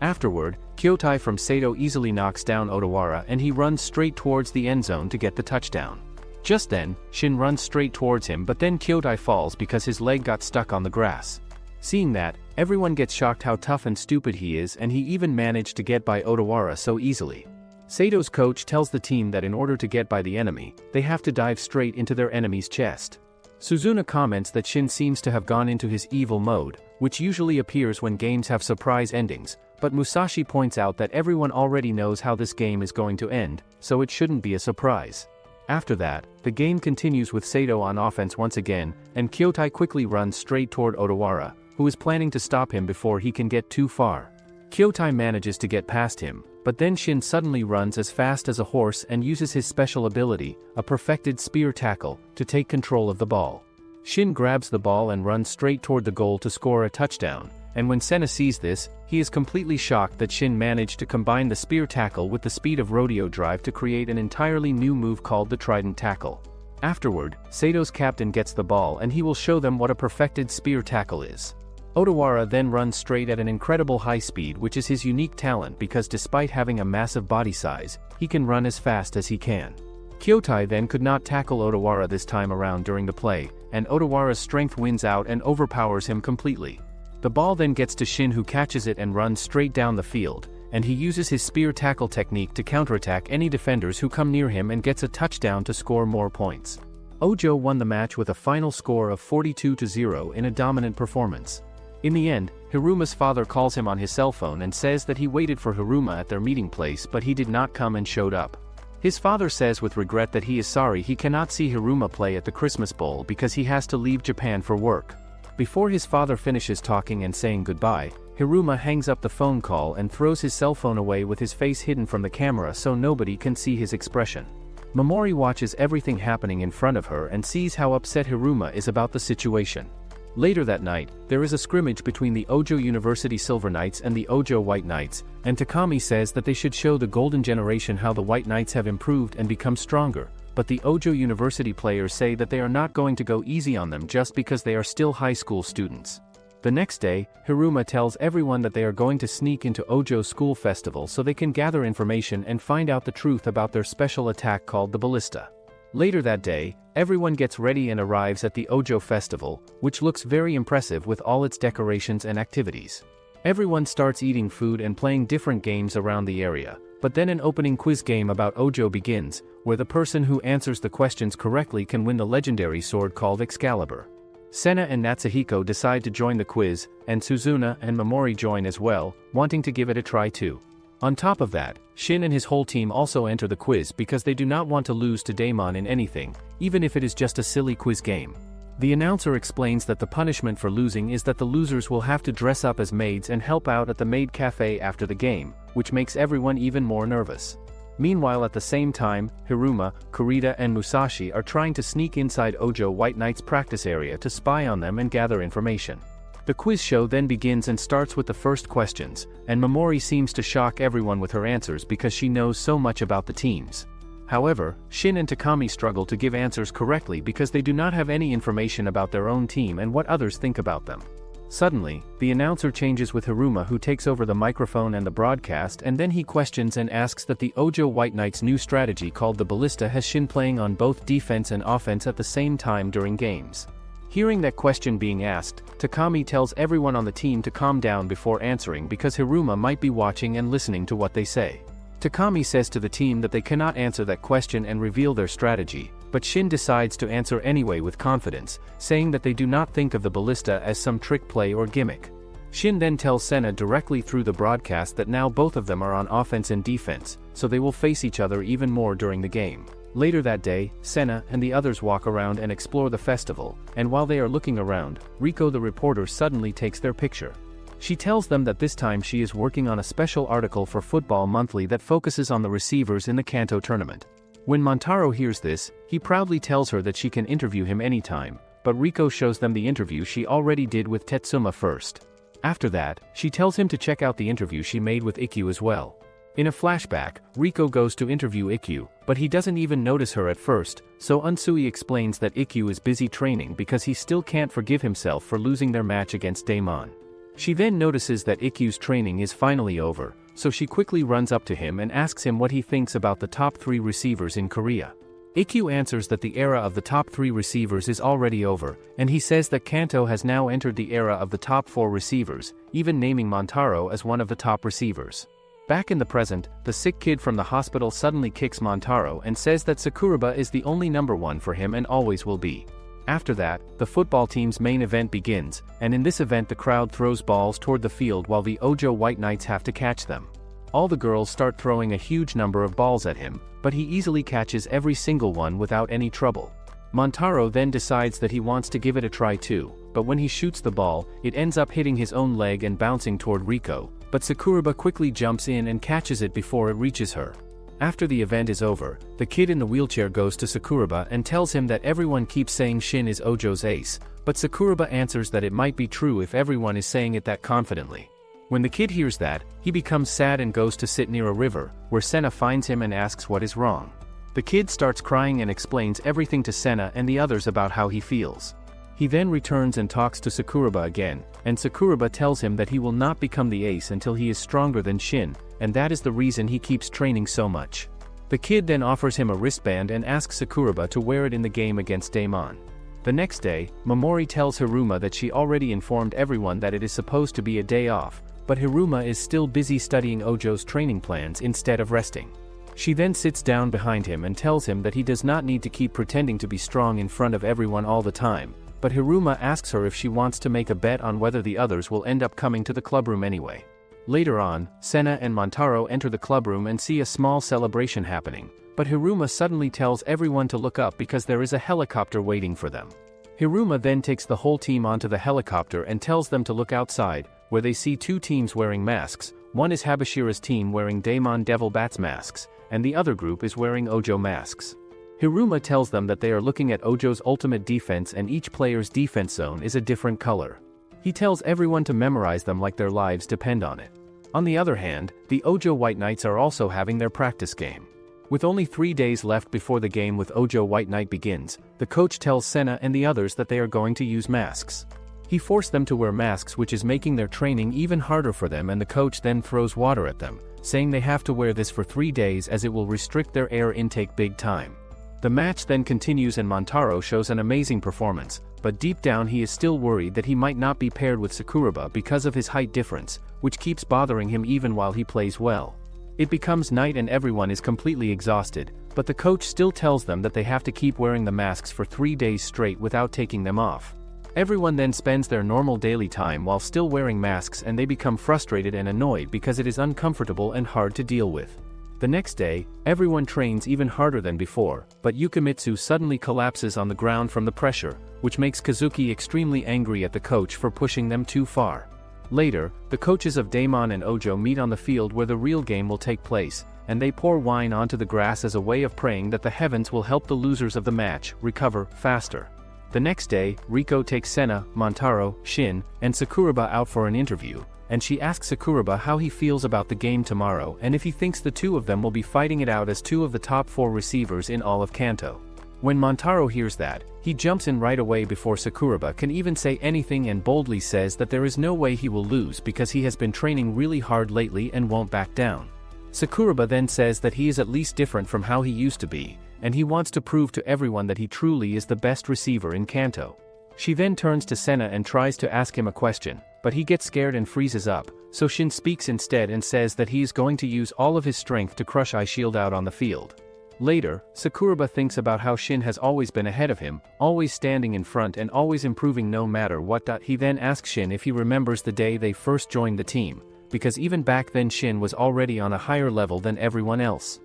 Speaker 1: Afterward, Kyotai from Sato easily knocks down Odawara and he runs straight towards the end zone to get the touchdown. Just then, Shin runs straight towards him, but then Kyotai falls because his leg got stuck on the grass. Seeing that, everyone gets shocked how tough and stupid he is, and he even managed to get by Odawara so easily. Sato's coach tells the team that in order to get by the enemy, they have to dive straight into their enemy's chest. Suzuna comments that Shin seems to have gone into his evil mode, which usually appears when games have surprise endings, but Musashi points out that everyone already knows how this game is going to end, so it shouldn't be a surprise. After that, the game continues with Sato on offense once again, and Kyotai quickly runs straight toward Odawara, who is planning to stop him before he can get too far. Kyotai manages to get past him, but then Shin suddenly runs as fast as a horse and uses his special ability, a perfected spear tackle, to take control of the ball. Shin grabs the ball and runs straight toward the goal to score a touchdown, and when Senna sees this, he is completely shocked that Shin managed to combine the spear tackle with the speed of rodeo drive to create an entirely new move called the trident tackle. Afterward, Sato's captain gets the ball and he will show them what a perfected spear tackle is. Odawara then runs straight at an incredible high speed, which is his unique talent because despite having a massive body size, he can run as fast as he can. Kyotai then could not tackle Odawara this time around during the play, and Odawara's strength wins out and overpowers him completely. The ball then gets to Shin, who catches it and runs straight down the field, and he uses his spear tackle technique to counterattack any defenders who come near him and gets a touchdown to score more points. Ojo won the match with a final score of 42-0 in a dominant performance. In the end, Hiruma's father calls him on his cell phone and says that he waited for Hiruma at their meeting place but he did not come and showed up. His father says with regret that he is sorry he cannot see Hiruma play at the Christmas Bowl because he has to leave Japan for work. Before his father finishes talking and saying goodbye, Hiruma hangs up the phone call and throws his cell phone away with his face hidden from the camera so nobody can see his expression. Mamoru watches everything happening in front of her and sees how upset Hiruma is about the situation. Later that night, there is a scrimmage between the Ojo University Silver Knights and the Ojo White Knights, and Takami says that they should show the Golden Generation how the White Knights have improved and become stronger, but the Ojo University players say that they are not going to go easy on them just because they are still high school students. The next day, Hiruma tells everyone that they are going to sneak into Ojo's school festival so they can gather information and find out the truth about their special attack called the Ballista. Later that day, everyone gets ready and arrives at the Ojo festival, which looks very impressive with all its decorations and activities. Everyone starts eating food and playing different games around the area, but then an opening quiz game about Ojo begins, where the person who answers the questions correctly can win the legendary sword called Excalibur. Senna and Natsuhiko decide to join the quiz, and Suzuna and Mamoru join as well, wanting to give it a try too. On top of that, Shin and his whole team also enter the quiz because they do not want to lose to Daemon in anything, even if it is just a silly quiz game. The announcer explains that the punishment for losing is that the losers will have to dress up as maids and help out at the maid cafe after the game, which makes everyone even more nervous. Meanwhile, at the same time, Hiruma, Kurita and Musashi are trying to sneak inside Ojo White Knight's practice area to spy on them and gather information. The quiz show then begins and starts with the first questions, and Mamoru seems to shock everyone with her answers because she knows so much about the teams. However, Shin and Takami struggle to give answers correctly because they do not have any information about their own team and what others think about them. Suddenly, the announcer changes with Hiruma, who takes over the microphone and the broadcast, and then he questions and asks that the Ojo White Knight's new strategy called the Ballista has Shin playing on both defense and offense at the same time during games. Hearing that question being asked, Takami tells everyone on the team to calm down before answering because Hiruma might be watching and listening to what they say. Takami says to the team that they cannot answer that question and reveal their strategy, but Shin decides to answer anyway with confidence, saying that they do not think of the Ballista as some trick play or gimmick. Shin then tells Senna directly through the broadcast that now both of them are on offense and defense, so they will face each other even more during the game. Later that day, Senna and the others walk around and explore the festival, and while they are looking around, Riko the reporter suddenly takes their picture. She tells them that this time she is working on a special article for Football Monthly that focuses on the receivers in the Kanto tournament. When Montaro hears this, he proudly tells her that she can interview him anytime, but Riko shows them the interview she already did with Tetsuma first. After that, she tells him to check out the interview she made with Ikkyu as well. In a flashback, Riko goes to interview Ikkyu, but he doesn't even notice her at first, so Unsui explains that Ikkyu is busy training because he still can't forgive himself for losing their match against Daemon. She then notices that Ikkyu's training is finally over, so she quickly runs up to him and asks him what he thinks about the top 3 receivers in Korea. Ikkyu answers that the era of the top 3 receivers is already over, and he says that Kanto has now entered the era of the top 4 receivers, even naming Montaro as one of the top receivers. Back in the present, the sick kid from the hospital suddenly kicks Montaro and says that Sakuraba is the only number 1 for him and always will be. After that, the football team's main event begins, and in this event the crowd throws balls toward the field while the Ojo White Knights have to catch them. All the girls start throwing a huge number of balls at him, but he easily catches every single one without any trouble. Montaro then decides that he wants to give it a try too, but when he shoots the ball, it ends up hitting his own leg and bouncing toward Riko, but Sakuraba quickly jumps in and catches it before it reaches her. After the event is over, the kid in the wheelchair goes to Sakuraba and tells him that everyone keeps saying Shin is Ojo's ace, but Sakuraba answers that it might be true if everyone is saying it that confidently. When the kid hears that, he becomes sad and goes to sit near a river, where Senna finds him and asks what is wrong. The kid starts crying and explains everything to Senna and the others about how he feels. He then returns and talks to Sakuraba again, and Sakuraba tells him that he will not become the ace until he is stronger than Shin, and that is the reason he keeps training so much. The kid then offers him a wristband and asks Sakuraba to wear it in the game against Daemon. The next day, Momori tells Hiruma that she already informed everyone that it is supposed to be a day off, but Hiruma is still busy studying Ojo's training plans instead of resting. She then sits down behind him and tells him that he does not need to keep pretending to be strong in front of everyone all the time, but Hiruma asks her if she wants to make a bet on whether the others will end up coming to the clubroom anyway. Later on, Senna and Montaro enter the clubroom and see a small celebration happening, but Hiruma suddenly tells everyone to look up because there is a helicopter waiting for them. Hiruma then takes the whole team onto the helicopter and tells them to look outside, where they see two teams wearing masks. One is Habashira's team wearing Daemon Devil Bats masks, and the other group is wearing Ojo masks. Hiruma tells them that they are looking at Ojo's ultimate defense and each player's defense zone is a different color. He tells everyone to memorize them like their lives depend on it. On the other hand, the Ojo White Knights are also having their practice game. With only 3 days left before the game with Ojo White Knight begins, the coach tells Senna and the others that they are going to use masks. He forced them to wear masks, which is making their training even harder for them, and the coach then throws water at them, saying they have to wear this for 3 days as it will restrict their air intake big time. The match then continues and Montaro shows an amazing performance, but deep down he is still worried that he might not be paired with Sakuraba because of his height difference, which keeps bothering him even while he plays well. It becomes night and everyone is completely exhausted, but the coach still tells them that they have to keep wearing the masks for 3 days straight without taking them off. Everyone then spends their normal daily time while still wearing masks, and they become frustrated and annoyed because it is uncomfortable and hard to deal with. The next day, everyone trains even harder than before, but Yukimitsu suddenly collapses on the ground from the pressure, which makes Kazuki extremely angry at the coach for pushing them too far. Later, the coaches of Daemon and Ojo meet on the field where the real game will take place, and they pour wine onto the grass as a way of praying that the heavens will help the losers of the match recover faster. The next day, Riko takes Senna, Montaro, Shin, and Sakuraba out for an interview, and she asks Sakuraba how he feels about the game tomorrow and if he thinks the two of them will be fighting it out as two of the top 4 receivers in all of Kanto. When Montaro hears that, he jumps in right away before Sakuraba can even say anything and boldly says that there is no way he will lose because he has been training really hard lately and won't back down. Sakuraba then says that he is at least different from how he used to be, and he wants to prove to everyone that he truly is the best receiver in Kanto. She then turns to Senna and tries to ask him a question, but he gets scared and freezes up, so Shin speaks instead and says that he is going to use all of his strength to crush Eyeshield out on the field. Later, Sakuraba thinks about how Shin has always been ahead of him, always standing in front and always improving no matter what. He then asks Shin if he remembers the day they first joined the team, because even back then Shin was already on a higher level than everyone else.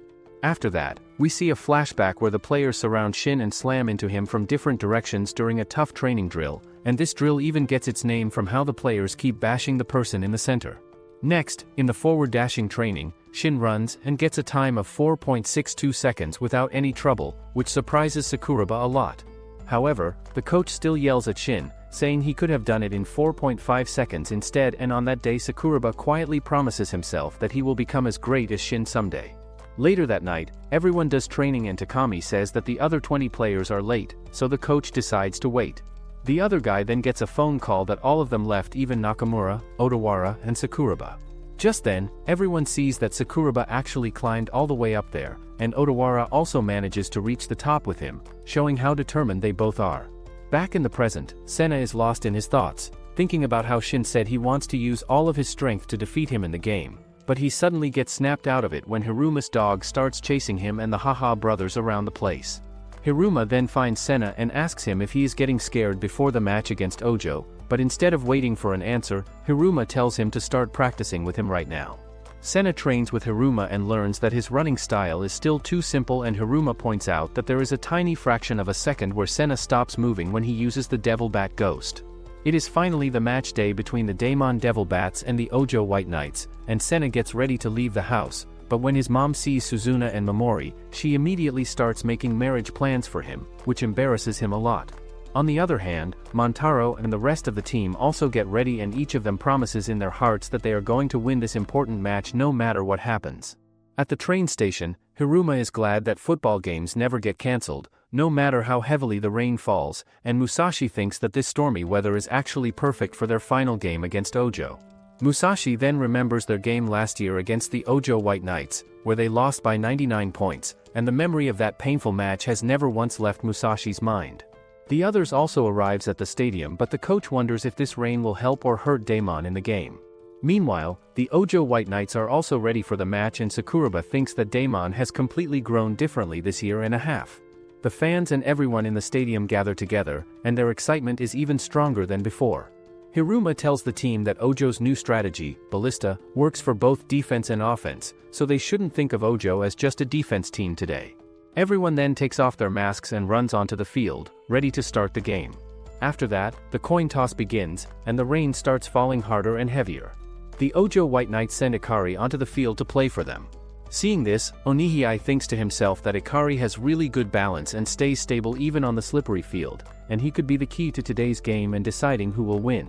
Speaker 1: After that, we see a flashback where the players surround Shin and slam into him from different directions during a tough training drill, and this drill even gets its name from how the players keep bashing the person in the center. Next, in the forward dashing training, Shin runs and gets a time of 4.62 seconds without any trouble, which surprises Sakuraba a lot. However, the coach still yells at Shin, saying he could have done it in 4.5 seconds instead, and on that day Sakuraba quietly promises himself that he will become as great as Shin someday. Later that night, everyone does training and Takami says that the other 20 players are late, so the coach decides to wait. The other guy then gets a phone call that all of them left, even Nakamura, Odawara, and Sakuraba. Just then, everyone sees that Sakuraba actually climbed all the way up there, and Odawara also manages to reach the top with him, showing how determined they both are. Back in the present, Senna is lost in his thoughts, thinking about how Shin said he wants to use all of his strength to defeat him in the game, but he suddenly gets snapped out of it when Hiruma's dog starts chasing him and the Haha brothers around the place. Hiruma then finds Senna and asks him if he is getting scared before the match against Ojo, but instead of waiting for an answer, Hiruma tells him to start practicing with him right now. Senna trains with Hiruma and learns that his running style is still too simple, and Hiruma points out that there is a tiny fraction of a second where Senna stops moving when he uses the Devil Bat Ghost. It is finally the match day between the Daemon Devil Bats and the Ojo White Knights, and Senna gets ready to leave the house, but when his mom sees Suzuna and Mamoru, she immediately starts making marriage plans for him, which embarrasses him a lot. On the other hand, Montaro and the rest of the team also get ready, and each of them promises in their hearts that they are going to win this important match no matter what happens. At the train station, Hiruma is glad that football games never get cancelled, no matter how heavily the rain falls, and Musashi thinks that this stormy weather is actually perfect for their final game against Ojo. Musashi then remembers their game last year against the Ojo White Knights, where they lost by 99 points, and the memory of that painful match has never once left Musashi's mind. The others also arrives at the stadium, but the coach wonders if this rain will help or hurt Daemon in the game. Meanwhile, the Ojo White Knights are also ready for the match, and Sakuraba thinks that Daemon has completely grown differently this year and a half. The fans and everyone in the stadium gather together, and their excitement is even stronger than before. Hiruma tells the team that Ojo's new strategy, Ballista, works for both defense and offense, so they shouldn't think of Ojo as just a defense team today. Everyone then takes off their masks and runs onto the field, ready to start the game. After that, the coin toss begins, and the rain starts falling harder and heavier. The Ojo White Knights send Ikari onto the field to play for them. Seeing this, Onihei thinks to himself that Ikari has really good balance and stays stable even on the slippery field, and he could be the key to today's game and deciding who will win.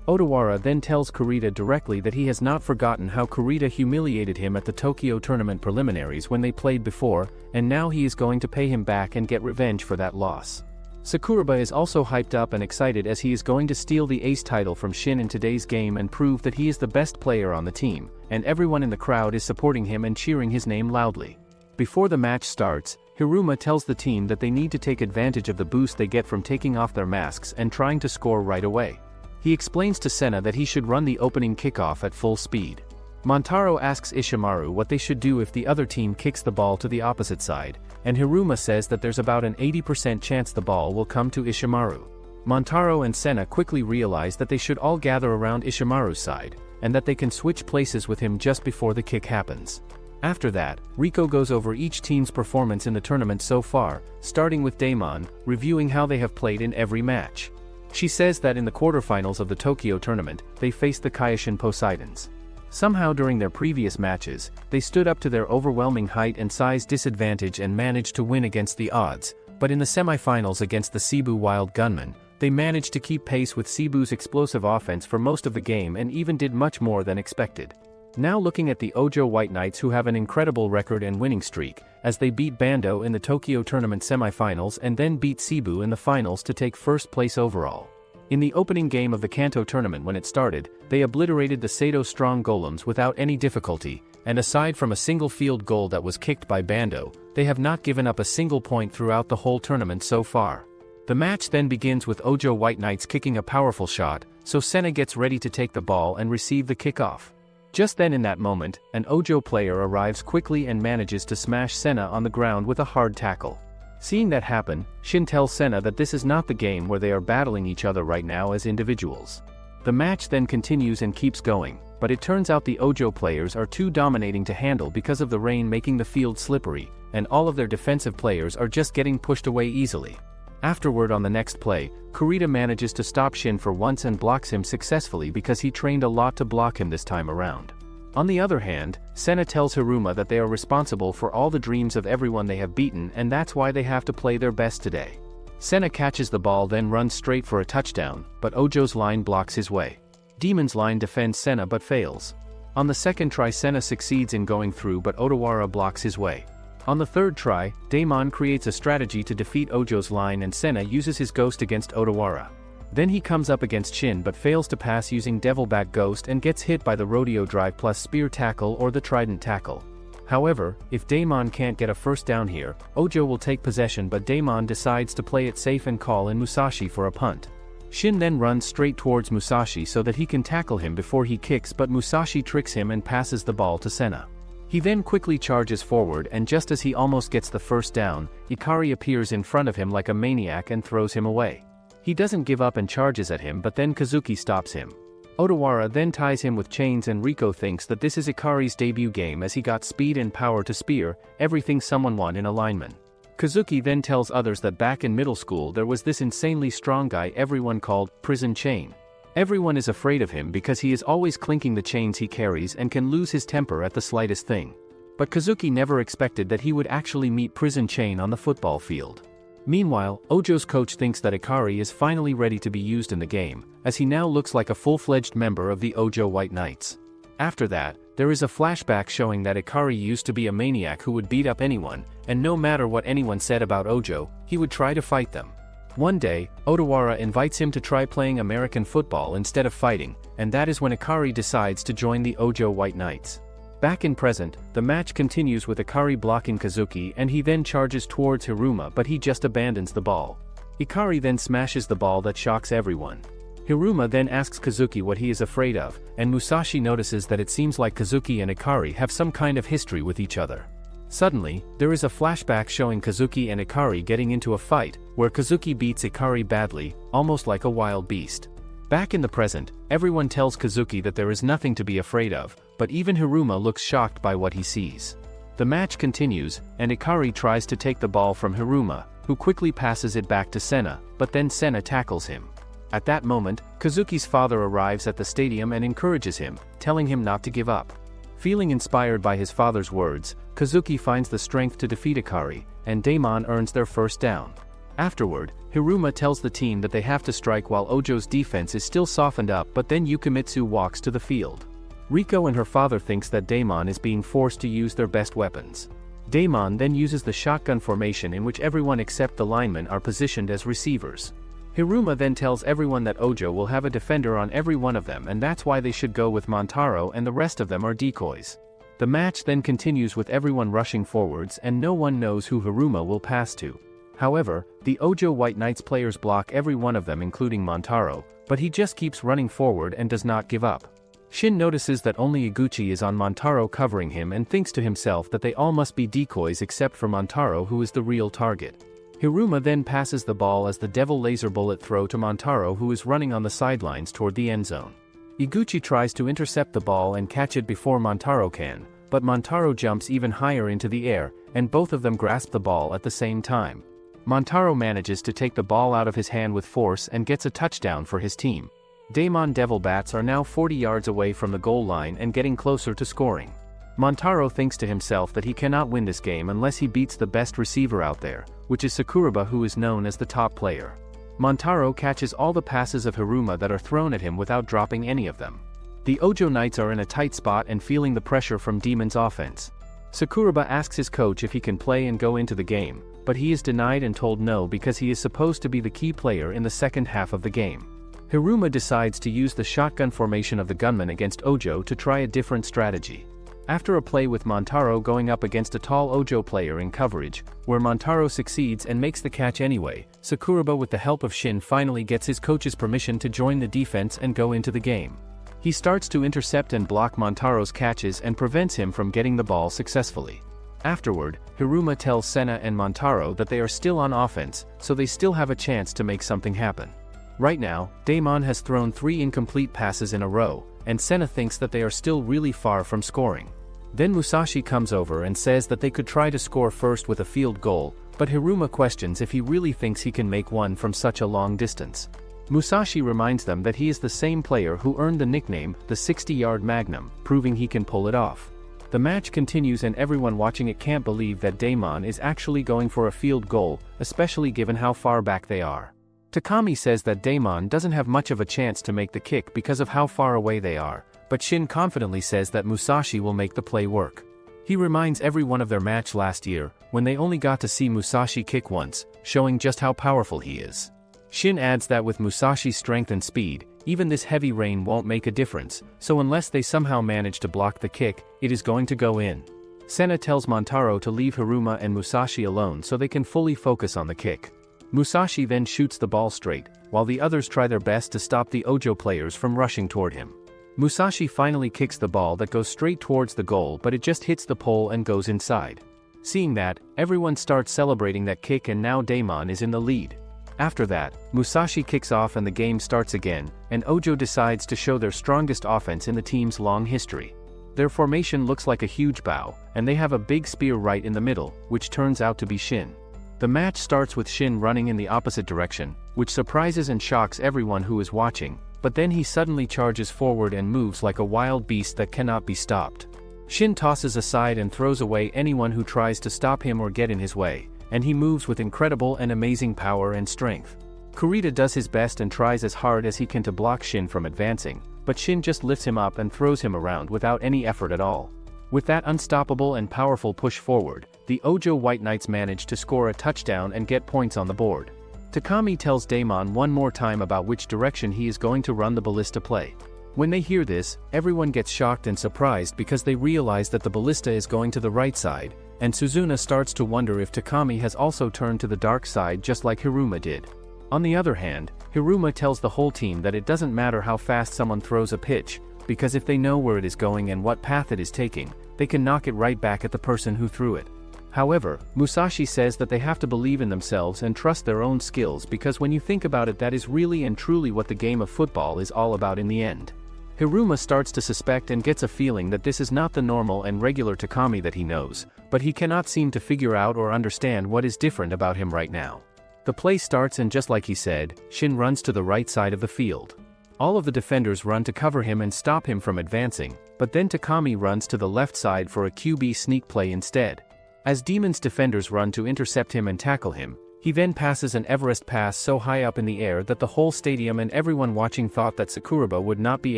Speaker 1: Odawara then tells Kurita directly that he has not forgotten how Kurita humiliated him at the Tokyo tournament preliminaries when they played before, and now he is going to pay him back and get revenge for that loss. Sakuraba is also hyped up and excited as he is going to steal the ace title from Shin in today's game and prove that he is the best player on the team, and everyone in the crowd is supporting him and cheering his name loudly. Before the match starts, Hiruma tells the team that they need to take advantage of the boost they get from taking off their masks and trying to score right away. He explains to Senna that he should run the opening kickoff at full speed. Montaro asks Ishimaru what they should do if the other team kicks the ball to the opposite side, and Hiruma says that there's about an 80% chance the ball will come to Ishimaru. Montaro and Senna quickly realize that they should all gather around Ishimaru's side, and that they can switch places with him just before the kick happens. After that, Riko goes over each team's performance in the tournament so far, starting with Daemon, reviewing how they have played in every match. She says that in the quarterfinals of the Tokyo tournament, they faced the Kaioshin Poseidons. Somehow during their previous matches, they stood up to their overwhelming height and size disadvantage and managed to win against the odds, but in the semifinals against the Cebu Wild Gunmen, they managed to keep pace with Cebu's explosive offense for most of the game and even did much more than expected. Now looking at the Ojo White Knights, who have an incredible record and winning streak, as they beat Bando in the Tokyo tournament semifinals and then beat Cebu in the finals to take first place overall. In the opening game of the Kanto tournament when it started, they obliterated the Sato Strong Golems without any difficulty, and aside from a single field goal that was kicked by Bando, they have not given up a single point throughout the whole tournament so far. The match then begins with Ojo White Knights kicking a powerful shot, so Senna gets ready to take the ball and receive the kickoff. Just then in that moment, an Ojo player arrives quickly and manages to smash Senna on the ground with a hard tackle. Seeing that happen, Shin tells Senna that this is not the game where they are battling each other right now as individuals. The match then continues and keeps going, but it turns out the Ojo players are too dominating to handle because of the rain making the field slippery, and all of their defensive players are just getting pushed away easily. Afterward on the next play, Kurita manages to stop Shin for once and blocks him successfully because he trained a lot to block him this time around. On the other hand, Senna tells Hiruma that they are responsible for all the dreams of everyone they have beaten, and that's why they have to play their best today. Senna catches the ball then runs straight for a touchdown, but Ojo's line blocks his way. Demon's line defends Senna but fails. On the second try Senna succeeds in going through, but Odawara blocks his way. On the third try, Daemon creates a strategy to defeat Ojo's line and Senna uses his ghost against Odawara. Then he comes up against Shin but fails to pass using Devil Bat Ghost and gets hit by the Rodeo Drive plus Spear Tackle or the Trident Tackle. However, if Daemon can't get a first down here, Ojo will take possession, but Daemon decides to play it safe and call in Musashi for a punt. Shin then runs straight towards Musashi so that he can tackle him before he kicks, but Musashi tricks him and passes the ball to Senna. He then quickly charges forward, and just as he almost gets the first down, Ikari appears in front of him like a maniac and throws him away. He doesn't give up and charges at him, but then Kazuki stops him. Odawara then ties him with chains, and Riko thinks that this is Ikari's debut game as he got speed and power to spear everything someone want in a lineman. Kazuki then tells others that back in middle school there was this insanely strong guy everyone called Prison Chain. Everyone is afraid of him because he is always clinking the chains he carries and can lose his temper at the slightest thing. But Kazuki never expected that he would actually meet Prison Chain on the football field. Meanwhile, Ojo's coach thinks that Ikari is finally ready to be used in the game, as he now looks like a full-fledged member of the Ojo White Knights. After that, there is a flashback showing that Ikari used to be a maniac who would beat up anyone, and no matter what anyone said about Ojo, he would try to fight them. One day, Odawara invites him to try playing American football instead of fighting, and that is when Ikari decides to join the Ojo White Knights. Back in present, the match continues with Ikari blocking Kazuki, and he then charges towards Hiruma, but he just abandons the ball. Ikari then smashes the ball that shocks everyone. Hiruma then asks Kazuki what he is afraid of, and Musashi notices that it seems like Kazuki and Ikari have some kind of history with each other. Suddenly, there is a flashback showing Kazuki and Ikari getting into a fight, where Kazuki beats Ikari badly, almost like a wild beast. Back in the present, everyone tells Kazuki that there is nothing to be afraid of, but even Hiruma looks shocked by what he sees. The match continues, and Ikari tries to take the ball from Hiruma, who quickly passes it back to Senna, but then Senna tackles him. At that moment, Kazuki's father arrives at the stadium and encourages him, telling him not to give up. Feeling inspired by his father's words, Kazuki finds the strength to defeat Ikari, and Daemon earns their first down. Afterward, Hiruma tells the team that they have to strike while Ojo's defense is still softened up, but then Yukimitsu walks to the field. Riko and her father thinks that Daemon is being forced to use their best weapons. Daemon then uses the shotgun formation in which everyone except the linemen are positioned as receivers. Hiruma then tells everyone that Ojo will have a defender on every one of them, and that's why they should go with Montaro and the rest of them are decoys. The match then continues with everyone rushing forwards, and no one knows who Hiruma will pass to. However, the Ojo White Knights players block every one of them including Montaro, but he just keeps running forward and does not give up. Shin notices that only Iguchi is on Montaro covering him and thinks to himself that they all must be decoys except for Montaro, who is the real target. Hiruma then passes the ball as the devil laser bullet throw to Montaro, who is running on the sidelines toward the end zone. Iguchi tries to intercept the ball and catch it before Montaro can, but Montaro jumps even higher into the air, and both of them grasp the ball at the same time. Montaro manages to take the ball out of his hand with force and gets a touchdown for his team. Daemon Devil Bats are now 40 yards away from the goal line and getting closer to scoring. Montaro thinks to himself that he cannot win this game unless he beats the best receiver out there, which is Sakuraba, who is known as the top player. Montaro catches all the passes of Hiruma that are thrown at him without dropping any of them. The Ojo Knights are in a tight spot and feeling the pressure from Demon's offense. Sakuraba asks his coach if he can play and go into the game, but he is denied and told no because he is supposed to be the key player in the second half of the game. Hiruma decides to use the shotgun formation of the gunman against Ojo to try a different strategy. After a play with Montaro going up against a tall Ojo player in coverage, where Montaro succeeds and makes the catch anyway, Sakuraba with the help of Shin finally gets his coach's permission to join the defense and go into the game. He starts to intercept and block Montaro's catches and prevents him from getting the ball successfully. Afterward, Hiruma tells Senna and Montaro that they are still on offense, so they still have a chance to make something happen. Right now, Daemon has thrown 3 incomplete passes in a row, and Senna thinks that they are still really far from scoring. Then Musashi comes over and says that they could try to score first with a field goal, but Hiruma questions if he really thinks he can make one from such a long distance. Musashi reminds them that he is the same player who earned the nickname, the 60-yard Magnum, proving he can pull it off. The match continues and everyone watching it can't believe that Daemon is actually going for a field goal, especially given how far back they are. Takami says that Daemon doesn't have much of a chance to make the kick because of how far away they are, but Shin confidently says that Musashi will make the play work. He reminds everyone of their match last year, when they only got to see Musashi kick once, showing just how powerful he is. Shin adds that with Musashi's strength and speed, even this heavy rain won't make a difference, so unless they somehow manage to block the kick, it is going to go in. Senna tells Montaro to leave Hiruma and Musashi alone so they can fully focus on the kick. Musashi then shoots the ball straight, while the others try their best to stop the Ojo players from rushing toward him. Musashi finally kicks the ball that goes straight towards the goal, but it just hits the pole and goes inside. Seeing that, everyone starts celebrating that kick, and now Daemon is in the lead. After that, Musashi kicks off and the game starts again, and Ojo decides to show their strongest offense in the team's long history. Their formation looks like a huge bow, and they have a big spear right in the middle, which turns out to be Shin. The match starts with Shin running in the opposite direction, which surprises and shocks everyone who is watching, but then he suddenly charges forward and moves like a wild beast that cannot be stopped. Shin tosses aside and throws away anyone who tries to stop him or get in his way, and he moves with incredible and amazing power and strength. Kurita does his best and tries as hard as he can to block Shin from advancing, but Shin just lifts him up and throws him around without any effort at all. With that unstoppable and powerful push forward, the Ojo White Knights manage to score a touchdown and get points on the board. Takami tells Daemon one more time about which direction he is going to run the ballista play. When they hear this, everyone gets shocked and surprised because they realize that the ballista is going to the right side, and Suzuna starts to wonder if Takami has also turned to the dark side just like Hiruma did. On the other hand, Hiruma tells the whole team that it doesn't matter how fast someone throws a pitch, because if they know where it is going and what path it is taking, they can knock it right back at the person who threw it. However, Musashi says that they have to believe in themselves and trust their own skills, because when you think about it, that is really and truly what the game of football is all about in the end. Hiruma starts to suspect and gets a feeling that this is not the normal and regular Takami that he knows, but he cannot seem to figure out or understand what is different about him right now. The play starts, and just like he said, Shin runs to the right side of the field. All of the defenders run to cover him and stop him from advancing, but then Takami runs to the left side for a QB sneak play instead. As Demon's defenders run to intercept him and tackle him, he then passes an Everest pass so high up in the air that the whole stadium and everyone watching thought that Sakuraba would not be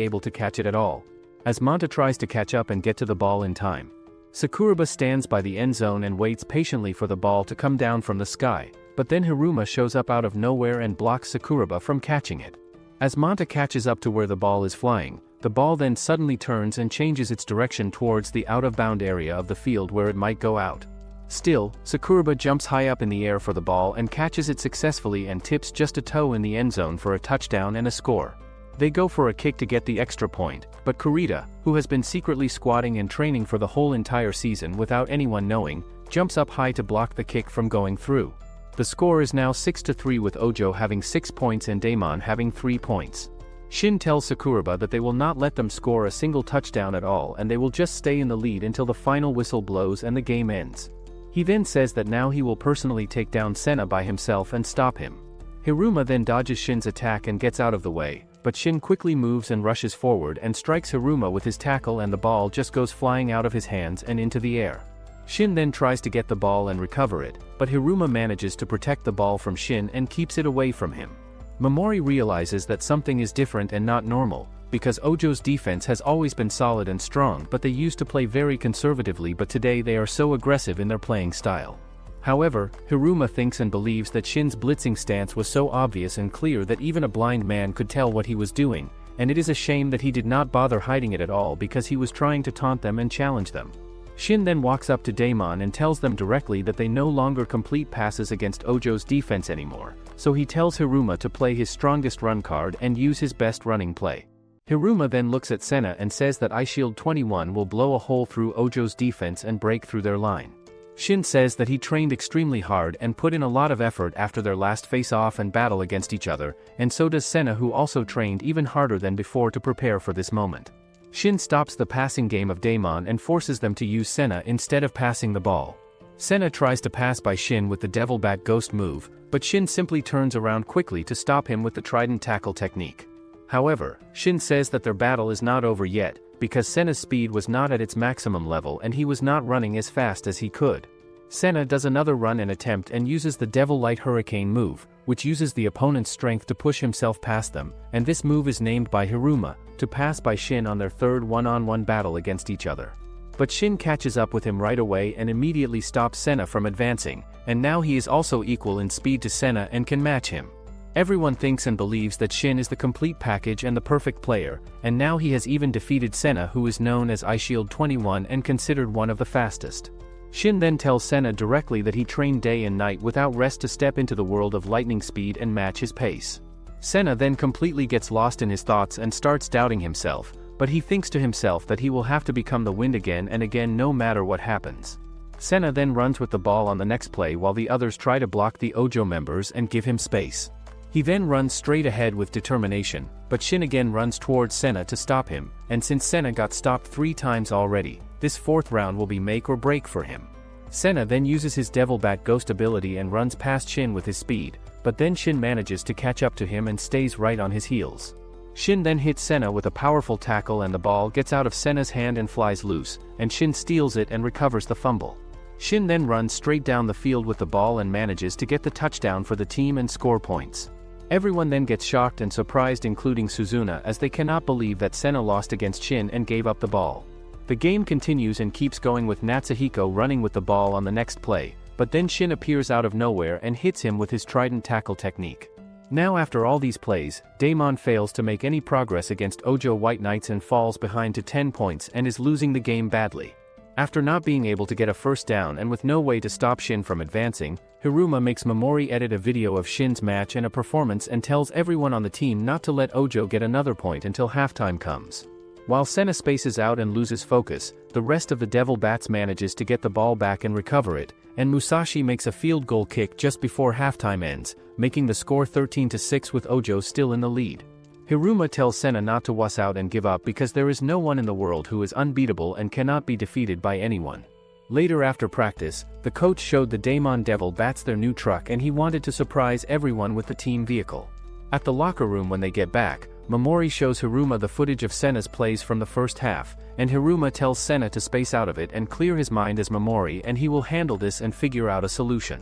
Speaker 1: able to catch it at all. As Manta tries to catch up and get to the ball in time, Sakuraba stands by the end zone and waits patiently for the ball to come down from the sky, but then Hiruma shows up out of nowhere and blocks Sakuraba from catching it. As Manta catches up to where the ball is flying, the ball then suddenly turns and changes its direction towards the out-of-bound area of the field where it might go out. Still, Sakuraba jumps high up in the air for the ball and catches it successfully and tips just a toe in the end zone for a touchdown and a score. They go for a kick to get the extra point, but Kurita, who has been secretly squatting and training for the whole entire season without anyone knowing, jumps up high to block the kick from going through. The score is now 6-3 with Ojo having 6 points and Daemon having 3 points. Shin tells Sakuraba that they will not let them score a single touchdown at all, and they will just stay in the lead until the final whistle blows and the game ends. He then says that now he will personally take down Senna by himself and stop him. Hiruma then dodges Shin's attack and gets out of the way, but Shin quickly moves and rushes forward and strikes Hiruma with his tackle, and the ball just goes flying out of his hands and into the air. Shin then tries to get the ball and recover it, but Hiruma manages to protect the ball from Shin and keeps it away from him. Mamoru realizes that something is different and not normal, because Ojo's defense has always been solid and strong, but they used to play very conservatively, but today they are so aggressive in their playing style. However, Hiruma thinks and believes that Shin's blitzing stance was so obvious and clear that even a blind man could tell what he was doing, and it is a shame that he did not bother hiding it at all, because he was trying to taunt them and challenge them. Shin then walks up to Daemon and tells them directly that they no longer complete passes against Ojo's defense anymore, so he tells Hiruma to play his strongest run card and use his best running play. Hiruma then looks at Senna and says that Eyeshield 21 will blow a hole through Ojo's defense and break through their line. Shin says that he trained extremely hard and put in a lot of effort after their last face-off and battle against each other, and so does Senna, who also trained even harder than before to prepare for this moment. Shin stops the passing game of Daemon and forces them to use Senna instead of passing the ball. Senna tries to pass by Shin with the Devil Bat Ghost move, but Shin simply turns around quickly to stop him with the Trident Tackle technique. However, Shin says that their battle is not over yet, because Senna's speed was not at its maximum level and he was not running as fast as he could. Senna does another run and attempt and uses the Devil Light Hurricane move, which uses the opponent's strength to push himself past them, and this move is named by Hiruma to pass by Shin on their third one-on-one battle against each other. But Shin catches up with him right away and immediately stops Senna from advancing, and now he is also equal in speed to Senna and can match him. Everyone thinks and believes that Shin is the complete package and the perfect player, and now he has even defeated Senna, who is known as Eyeshield 21 and considered one of the fastest. Shin then tells Senna directly that he trained day and night without rest to step into the world of lightning speed and match his pace. Senna then completely gets lost in his thoughts and starts doubting himself, but he thinks to himself that he will have to become the wind again and again no matter what happens. Senna then runs with the ball on the next play while the others try to block the Ojo members and give him space. He then runs straight ahead with determination, but Shin again runs towards Senna to stop him, and since Senna got stopped 3 times already, this 4th round will be make or break for him. Senna then uses his Devil Bat Ghost ability and runs past Shin with his speed, but then Shin manages to catch up to him and stays right on his heels. Shin then hits Senna with a powerful tackle and the ball gets out of Senna's hand and flies loose, and Shin steals it and recovers the fumble. Shin then runs straight down the field with the ball and manages to get the touchdown for the team and score points. Everyone then gets shocked and surprised, including Suzuna, as they cannot believe that Senna lost against Shin and gave up the ball. The game continues and keeps going with Natsuhiko running with the ball on the next play, but then Shin appears out of nowhere and hits him with his trident tackle technique. Now after all these plays, Daemon fails to make any progress against Ojo White Knights and falls behind to 10 points and is losing the game badly. After not being able to get a first down and with no way to stop Shin from advancing, Hiruma makes Mamoru edit a video of Shin's match and a performance and tells everyone on the team not to let Ojo get another point until halftime comes. While Senna spaces out and loses focus, the rest of the Devil Bats manages to get the ball back and recover it, and Musashi makes a field goal kick just before halftime ends, making the score 13-6 with Ojo still in the lead. Hiruma tells Senna not to wuss out and give up because there is no one in the world who is unbeatable and cannot be defeated by anyone. Later after practice, the coach showed the Daemon Devil Bats their new truck and he wanted to surprise everyone with the team vehicle. At the locker room when they get back, Mamoru shows Hiruma the footage of Senna's plays from the first half, and Hiruma tells Senna to space out of it and clear his mind as Mamoru and he will handle this and figure out a solution.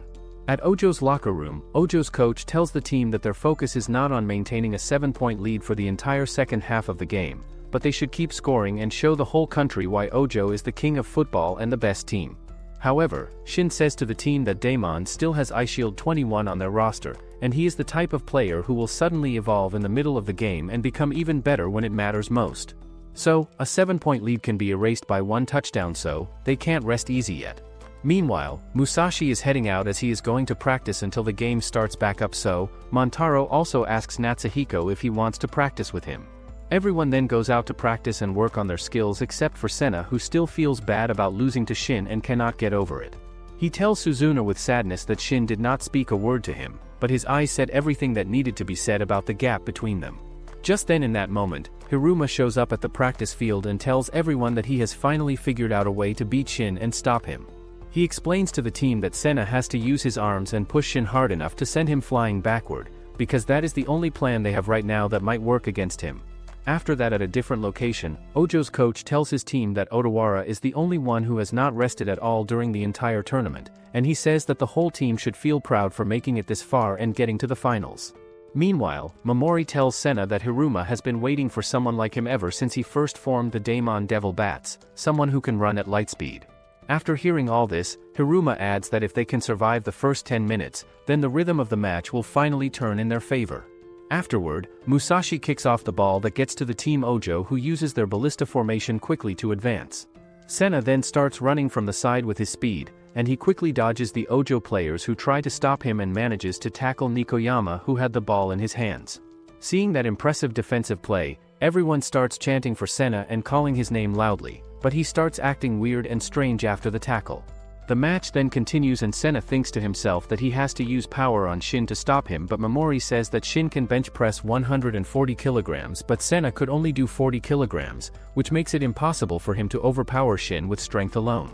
Speaker 1: At Ojo's locker room, Ojo's coach tells the team that their focus is not on maintaining a 7-point lead for the entire second half of the game, but they should keep scoring and show the whole country why Ojo is the king of football and the best team. However, Shin says to the team that Daemon still has Eyeshield 21 on their roster, and he is the type of player who will suddenly evolve in the middle of the game and become even better when it matters most. So, a 7-point lead can be erased by 1 touchdown, so they can't rest easy yet. Meanwhile, Musashi is heading out as he is going to practice until the game starts back up, so Montaro also asks Natsuhiko if he wants to practice with him. Everyone then goes out to practice and work on their skills except for Senna, who still feels bad about losing to Shin and cannot get over it. He tells Suzuna with sadness that Shin did not speak a word to him, but his eyes said everything that needed to be said about the gap between them. Just then in that moment, Hiruma shows up at the practice field and tells everyone that he has finally figured out a way to beat Shin and stop him. He explains to the team that Senna has to use his arms and push Shin hard enough to send him flying backward, because that is the only plan they have right now that might work against him. After that, at a different location, Ojo's coach tells his team that Odawara is the only one who has not rested at all during the entire tournament, and he says that the whole team should feel proud for making it this far and getting to the finals. Meanwhile, Mamoru tells Senna that Hiruma has been waiting for someone like him ever since he first formed the Daemon Devil Bats, someone who can run at light speed. After hearing all this, Hiruma adds that if they can survive the first 10 minutes, then the rhythm of the match will finally turn in their favor. Afterward, Musashi kicks off the ball that gets to the Team Ojo, who uses their ballista formation quickly to advance. Senna then starts running from the side with his speed, and he quickly dodges the Ojo players who try to stop him and manages to tackle Nikoyama, who had the ball in his hands. Seeing that impressive defensive play, everyone starts chanting for Senna and calling his name loudly, but he starts acting weird and strange after the tackle. The match then continues and Senna thinks to himself that he has to use power on Shin to stop him, but Mamoru says that Shin can bench press 140 kilograms but Senna could only do 40 kilograms, which makes it impossible for him to overpower Shin with strength alone.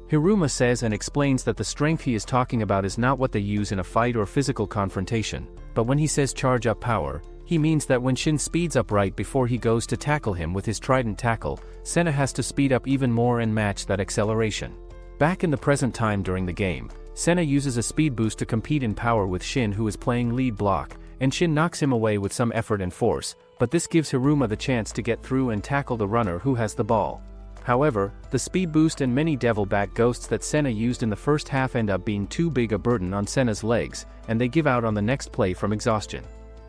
Speaker 1: Hiruma says and explains that the strength he is talking about is not what they use in a fight or physical confrontation, but when he says charge up power, he means that when Shin speeds up right before he goes to tackle him with his trident tackle, Senna has to speed up even more and match that acceleration. Back in the present time during the game, Senna uses a speed boost to compete in power with Shin, who is playing lead block, and Shin knocks him away with some effort and force, but this gives Hiruma the chance to get through and tackle the runner who has the ball. However, the speed boost and many devil bat ghosts that Senna used in the first half end up being too big a burden on Senna's legs, and they give out on the next play from exhaustion.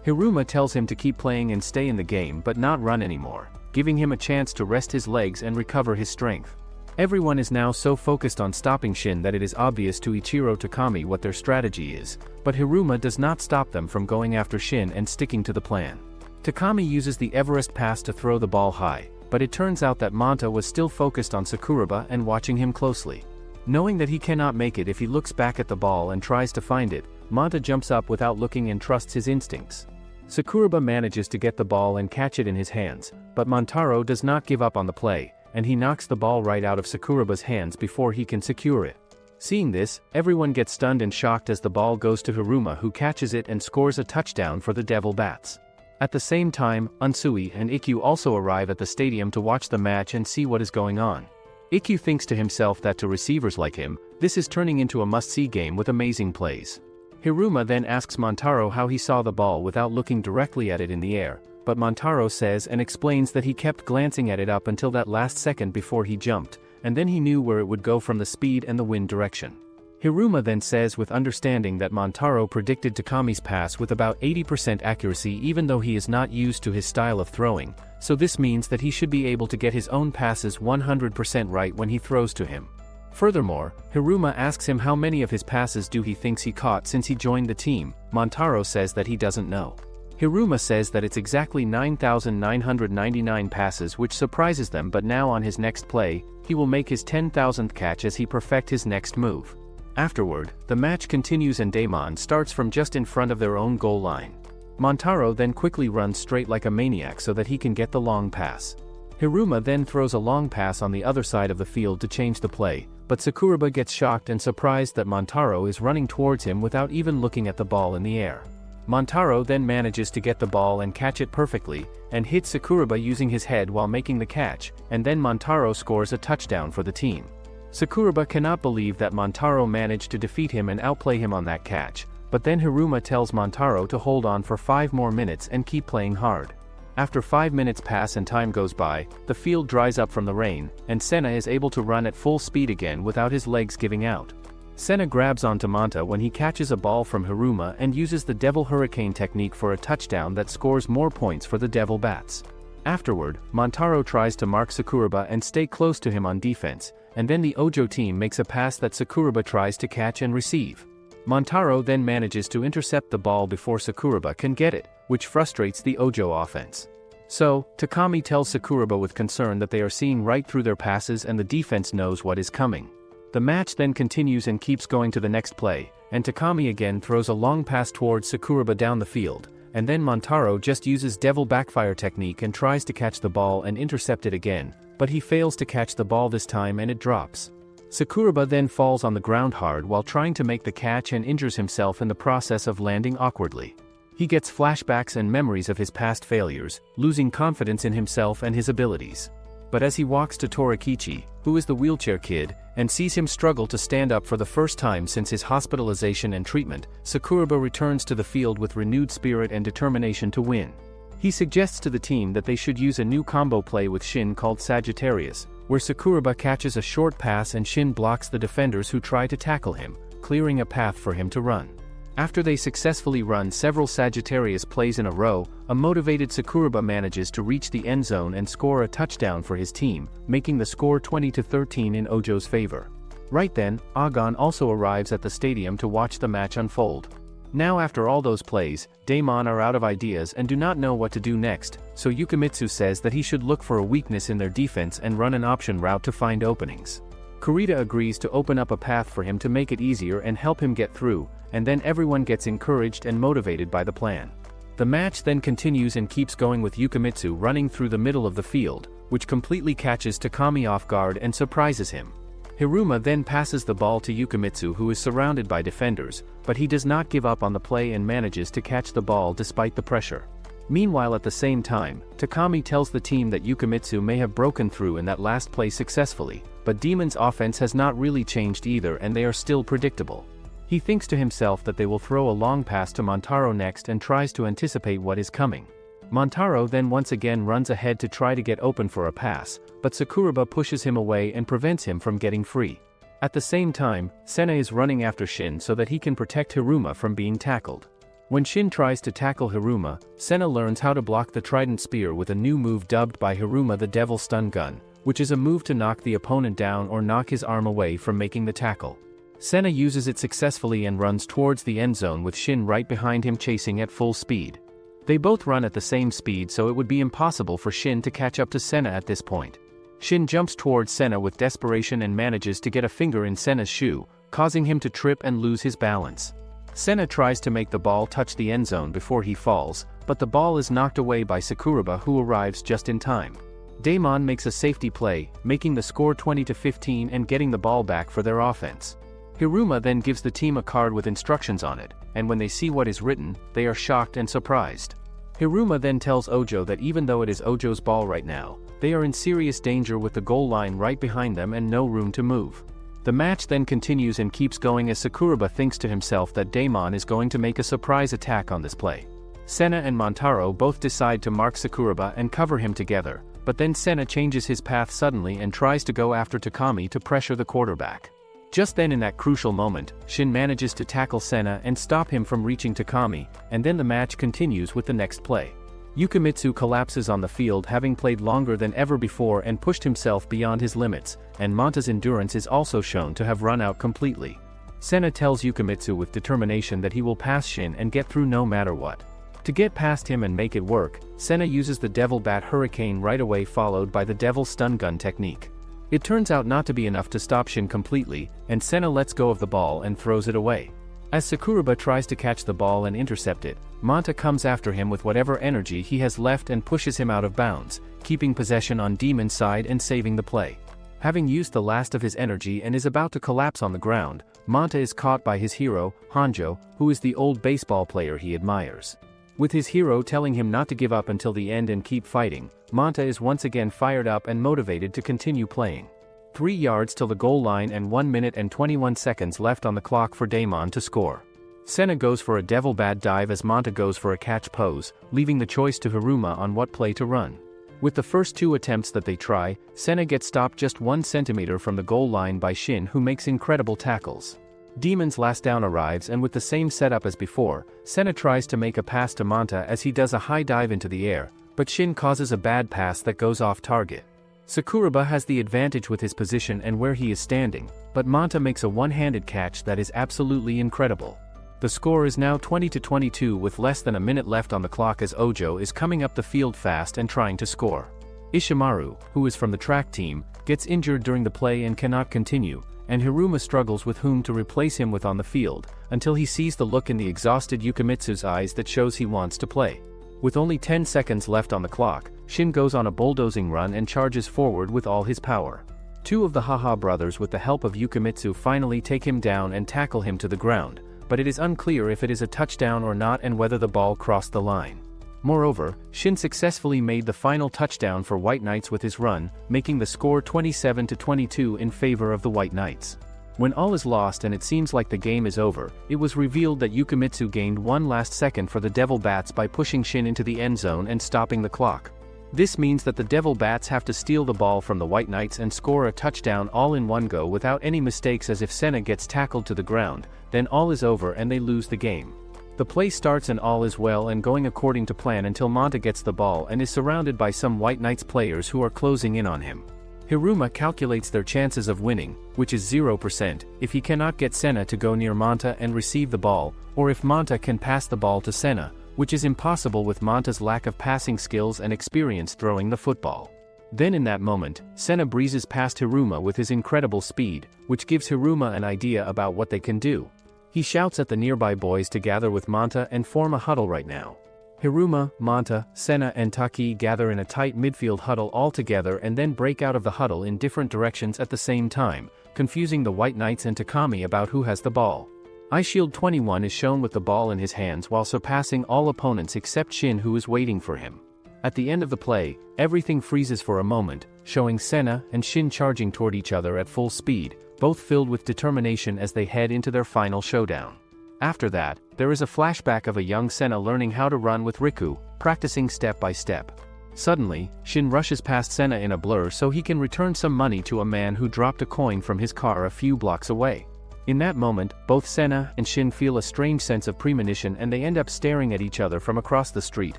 Speaker 1: Hiruma tells him to keep playing and stay in the game but not run anymore, giving him a chance to rest his legs and recover his strength. Everyone is now so focused on stopping Shin that it is obvious to Ichiro Takami what their strategy is, but Hiruma does not stop them from going after Shin and sticking to the plan. Takami uses the Everest pass to throw the ball high, but it turns out that Manta was still focused on Sakuraba and watching him closely. Knowing that he cannot make it if he looks back at the ball and tries to find it, Manta jumps up without looking and trusts his instincts. Sakuraba manages to get the ball and catch it in his hands, but Montaro does not give up on the play, and he knocks the ball right out of Sakuraba's hands before he can secure it. Seeing this, everyone gets stunned and shocked as the ball goes to Hiruma, who catches it and scores a touchdown for the Devil Bats. At the same time, Unsui and Ikkyu also arrive at the stadium to watch the match and see what is going on. Ikkyu thinks to himself that to receivers like him, this is turning into a must-see game with amazing plays. Hiruma then asks Montaro how he saw the ball without looking directly at it in the air, but Montaro says and explains that he kept glancing at it up until that last second before he jumped, and then he knew where it would go from the speed and the wind direction. Hiruma then says with understanding that Montaro predicted Takami's pass with about 80% accuracy even though he is not used to his style of throwing, so this means that he should be able to get his own passes 100% right when he throws to him. Furthermore, Hiruma asks him how many of his passes he thinks he caught since he joined the team. Montaro says that he doesn't know. Hiruma says that it's exactly 9,999 passes, which surprises them, but now on his next play, he will make his 10,000th catch as he perfects his next move. Afterward, the match continues and Daemon starts from just in front of their own goal line. Montaro then quickly runs straight like a maniac so that he can get the long pass. Hiruma then throws a long pass on the other side of the field to change the play, but Sakuraba gets shocked and surprised that Montaro is running towards him without even looking at the ball in the air. Montaro then manages to get the ball and catch it perfectly, and hits Sakuraba using his head while making the catch, and then Montaro scores a touchdown for the team. Sakuraba cannot believe that Montaro managed to defeat him and outplay him on that catch, but then Hiruma tells Montaro to hold on for 5 more minutes and keep playing hard. After 5 minutes pass and time goes by, the field dries up from the rain, and Senna is able to run at full speed again without his legs giving out. Senna grabs onto Manta when he catches a ball from Hiruma and uses the Devil Hurricane technique for a touchdown that scores more points for the Devil Bats. Afterward, Montaro tries to mark Sakuraba and stay close to him on defense, and then the Ojo team makes a pass that Sakuraba tries to catch and receive. Montaro then manages to intercept the ball before Sakuraba can get it, which frustrates the Ojo offense. So, Takami tells Sakuraba with concern that they are seeing right through their passes and the defense knows what is coming. The match then continues and keeps going to the next play, and Takami again throws a long pass towards Sakuraba down the field, and then Montaro just uses Devil Backfire technique and tries to catch the ball and intercept it again, but he fails to catch the ball this time and it drops. Sakuraba then falls on the ground hard while trying to make the catch and injures himself in the process of landing awkwardly. He gets flashbacks and memories of his past failures, losing confidence in himself and his abilities. But as he walks to Torakichi, who is the wheelchair kid, and sees him struggle to stand up for the first time since his hospitalization and treatment, Sakuraba returns to the field with renewed spirit and determination to win. He suggests to the team that they should use a new combo play with Shin called Sagittarius, where Sakuraba catches a short pass and Shin blocks the defenders who try to tackle him, clearing a path for him to run. After they successfully run several Sagittarius plays in a row, a motivated Sakuraba manages to reach the end zone and score a touchdown for his team, making the score 20-13 in Ojo's favor. Right then, Agon also arrives at the stadium to watch the match unfold. Now after all those plays, Daemon are out of ideas and do not know what to do next, so Yukimitsu says that he should look for a weakness in their defense and run an option route to find openings. Kurita agrees to open up a path for him to make it easier and help him get through, and then everyone gets encouraged and motivated by the plan. The match then continues and keeps going with Yukimitsu running through the middle of the field, which completely catches Takami off guard and surprises him. Hiruma then passes the ball to Yukimitsu, who is surrounded by defenders, but he does not give up on the play and manages to catch the ball despite the pressure. Meanwhile, at the same time, Takami tells the team that Yukimitsu may have broken through in that last play successfully, but Demon's offense has not really changed either and they are still predictable. He thinks to himself that they will throw a long pass to Montaro next and tries to anticipate what is coming. Montaro then once again runs ahead to try to get open for a pass, but Sakuraba pushes him away and prevents him from getting free. At the same time, Senna is running after Shin so that he can protect Hiruma from being tackled. When Shin tries to tackle Hiruma, Senna learns how to block the Trident Spear with a new move dubbed by Hiruma the Devil Stun Gun, which is a move to knock the opponent down or knock his arm away from making the tackle. Senna uses it successfully and runs towards the end zone with Shin right behind him chasing at full speed. They both run at the same speed, so it would be impossible for Shin to catch up to Senna at this point. Shin jumps towards Senna with desperation and manages to get a finger in Senna's shoe, causing him to trip and lose his balance. Senna tries to make the ball touch the end zone before he falls, but the ball is knocked away by Sakuraba, who arrives just in time. Daemon makes a safety play, making the score 20-15 and getting the ball back for their offense. Hiruma then gives the team a card with instructions on it, and when they see what is written, they are shocked and surprised. Hiruma then tells Ojo that even though it is Ojo's ball right now, they are in serious danger with the goal line right behind them and no room to move. The match then continues and keeps going as Sakuraba thinks to himself that Daemon is going to make a surprise attack on this play. Senna and Montaro both decide to mark Sakuraba and cover him together, but then Senna changes his path suddenly and tries to go after Takami to pressure the quarterback. Just then, in that crucial moment, Shin manages to tackle Senna and stop him from reaching Takami, and then the match continues with the next play. Yukimitsu collapses on the field, having played longer than ever before and pushed himself beyond his limits, and Monta's endurance is also shown to have run out completely. Senna tells Yukimitsu with determination that he will pass Shin and get through no matter what. To get past him and make it work, Senna uses the Devil Bat Hurricane right away, followed by the Devil Stun Gun technique. It turns out not to be enough to stop Shin completely, and Senna lets go of the ball and throws it away. As Sakuraba tries to catch the ball and intercept it, Monta comes after him with whatever energy he has left and pushes him out of bounds, keeping possession on Demon's side and saving the play. Having used the last of his energy and is about to collapse on the ground, Monta is caught by his hero, Hanjo, who is the old baseball player he admires. With his hero telling him not to give up until the end and keep fighting, Monta is once again fired up and motivated to continue playing. 3 yards till the goal line and 1 minute and 21 seconds left on the clock for Daemon to score. Senna goes for a Devil Bat dive as Monta goes for a catch pose, leaving the choice to Hiruma on what play to run. With the first 2 attempts that they try, Senna gets stopped just 1 centimeter from the goal line by Shin, who makes incredible tackles. Demon's last down arrives, and with the same setup as before, Senna tries to make a pass to Monta as he does a high dive into the air, but Shin causes a bad pass that goes off target. Sakuraba has the advantage with his position and where he is standing, but Monta makes a one-handed catch that is absolutely incredible. The score is now 20-22 with less than a minute left on the clock as Ojo is coming up the field fast and trying to score. Ishimaru, who is from the track team, gets injured during the play and cannot continue, and Hiruma struggles with whom to replace him with on the field, until he sees the look in the exhausted Yukimitsu's eyes that shows he wants to play. With only 10 seconds left on the clock, Shin goes on a bulldozing run and charges forward with all his power. 2 of the Haha brothers with the help of Yukimitsu finally take him down and tackle him to the ground, but it is unclear if it is a touchdown or not and whether the ball crossed the line. Moreover, Shin successfully made the final touchdown for White Knights with his run, making the score 27-22 in favor of the White Knights. When all is lost and it seems like the game is over, it was revealed that Yukimitsu gained 1 last second for the Devil Bats by pushing Shin into the end zone and stopping the clock. This means that the Devil Bats have to steal the ball from the White Knights and score a touchdown all in one go without any mistakes, as if Senna gets tackled to the ground, then all is over and they lose the game. The play starts and all is well and going according to plan until Monta gets the ball and is surrounded by some White Knights players who are closing in on him. Hiruma calculates their chances of winning, which is 0%, if he cannot get Senna to go near Monta and receive the ball, or if Monta can pass the ball to Senna, which is impossible with Monta's lack of passing skills and experience throwing the football. Then in that moment, Senna breezes past Hiruma with his incredible speed, which gives Hiruma an idea about what they can do. He shouts at the nearby boys to gather with Monta and form a huddle right now. Hiruma, Monta, Senna and Taki gather in a tight midfield huddle all together and then break out of the huddle in different directions at the same time, confusing the White Knights and Takami about who has the ball. Eyeshield 21 is shown with the ball in his hands while surpassing all opponents except Shin, who is waiting for him. At the end of the play, everything freezes for a moment, showing Senna and Shin charging toward each other at full speed, both filled with determination as they head into their final showdown. After that, there is a flashback of a young Senna learning how to run with Riku, practicing step by step. Suddenly, Shin rushes past Senna in a blur so he can return some money to a man who dropped a coin from his car a few blocks away. In that moment, both Senna and Shin feel a strange sense of premonition and they end up staring at each other from across the street,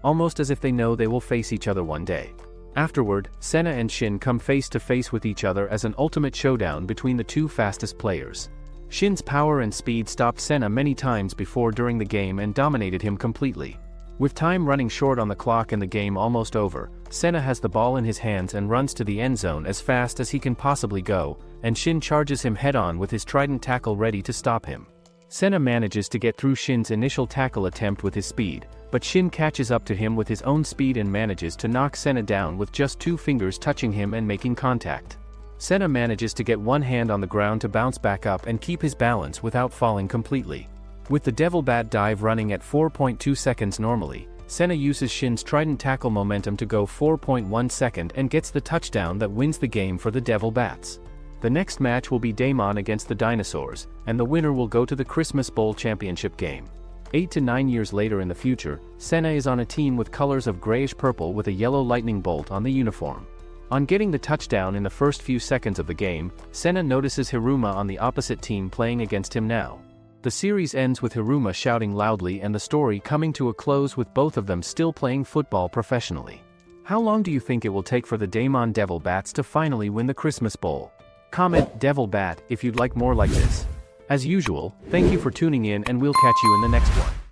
Speaker 1: almost as if they know they will face each other one day. Afterward, Senna and Shin come face to face with each other as an ultimate showdown between the 2 fastest players. Shin's power and speed stopped Senna many times before during the game and dominated him completely. With time running short on the clock and the game almost over, Senna has the ball in his hands and runs to the end zone as fast as he can possibly go, and Shin charges him head-on with his trident tackle ready to stop him. Senna manages to get through Shin's initial tackle attempt with his speed, but Shin catches up to him with his own speed and manages to knock Senna down with just 2 fingers touching him and making contact. Senna manages to get one hand on the ground to bounce back up and keep his balance without falling completely. With the Devil Bat dive running at 4.2 seconds normally, Senna uses Shin's trident tackle momentum to go 4.1 second and gets the touchdown that wins the game for the Devil Bats. The next match will be Daemon against the Dinosaurs, and the winner will go to the Christmas Bowl championship game. 8 to 9 years later in the future, Senna is on a team with colors of grayish-purple with a yellow lightning bolt on the uniform. On getting the touchdown in the first few seconds of the game, Senna notices Hiruma on the opposite team playing against him now. The series ends with Hiruma shouting loudly and the story coming to a close with both of them still playing football professionally. How long do you think it will take for the Daemon Devil Bats to finally win the Christmas Bowl? Comment Devil Bat if you'd like more like this. As usual, thank you for tuning in and we'll catch you in the next one.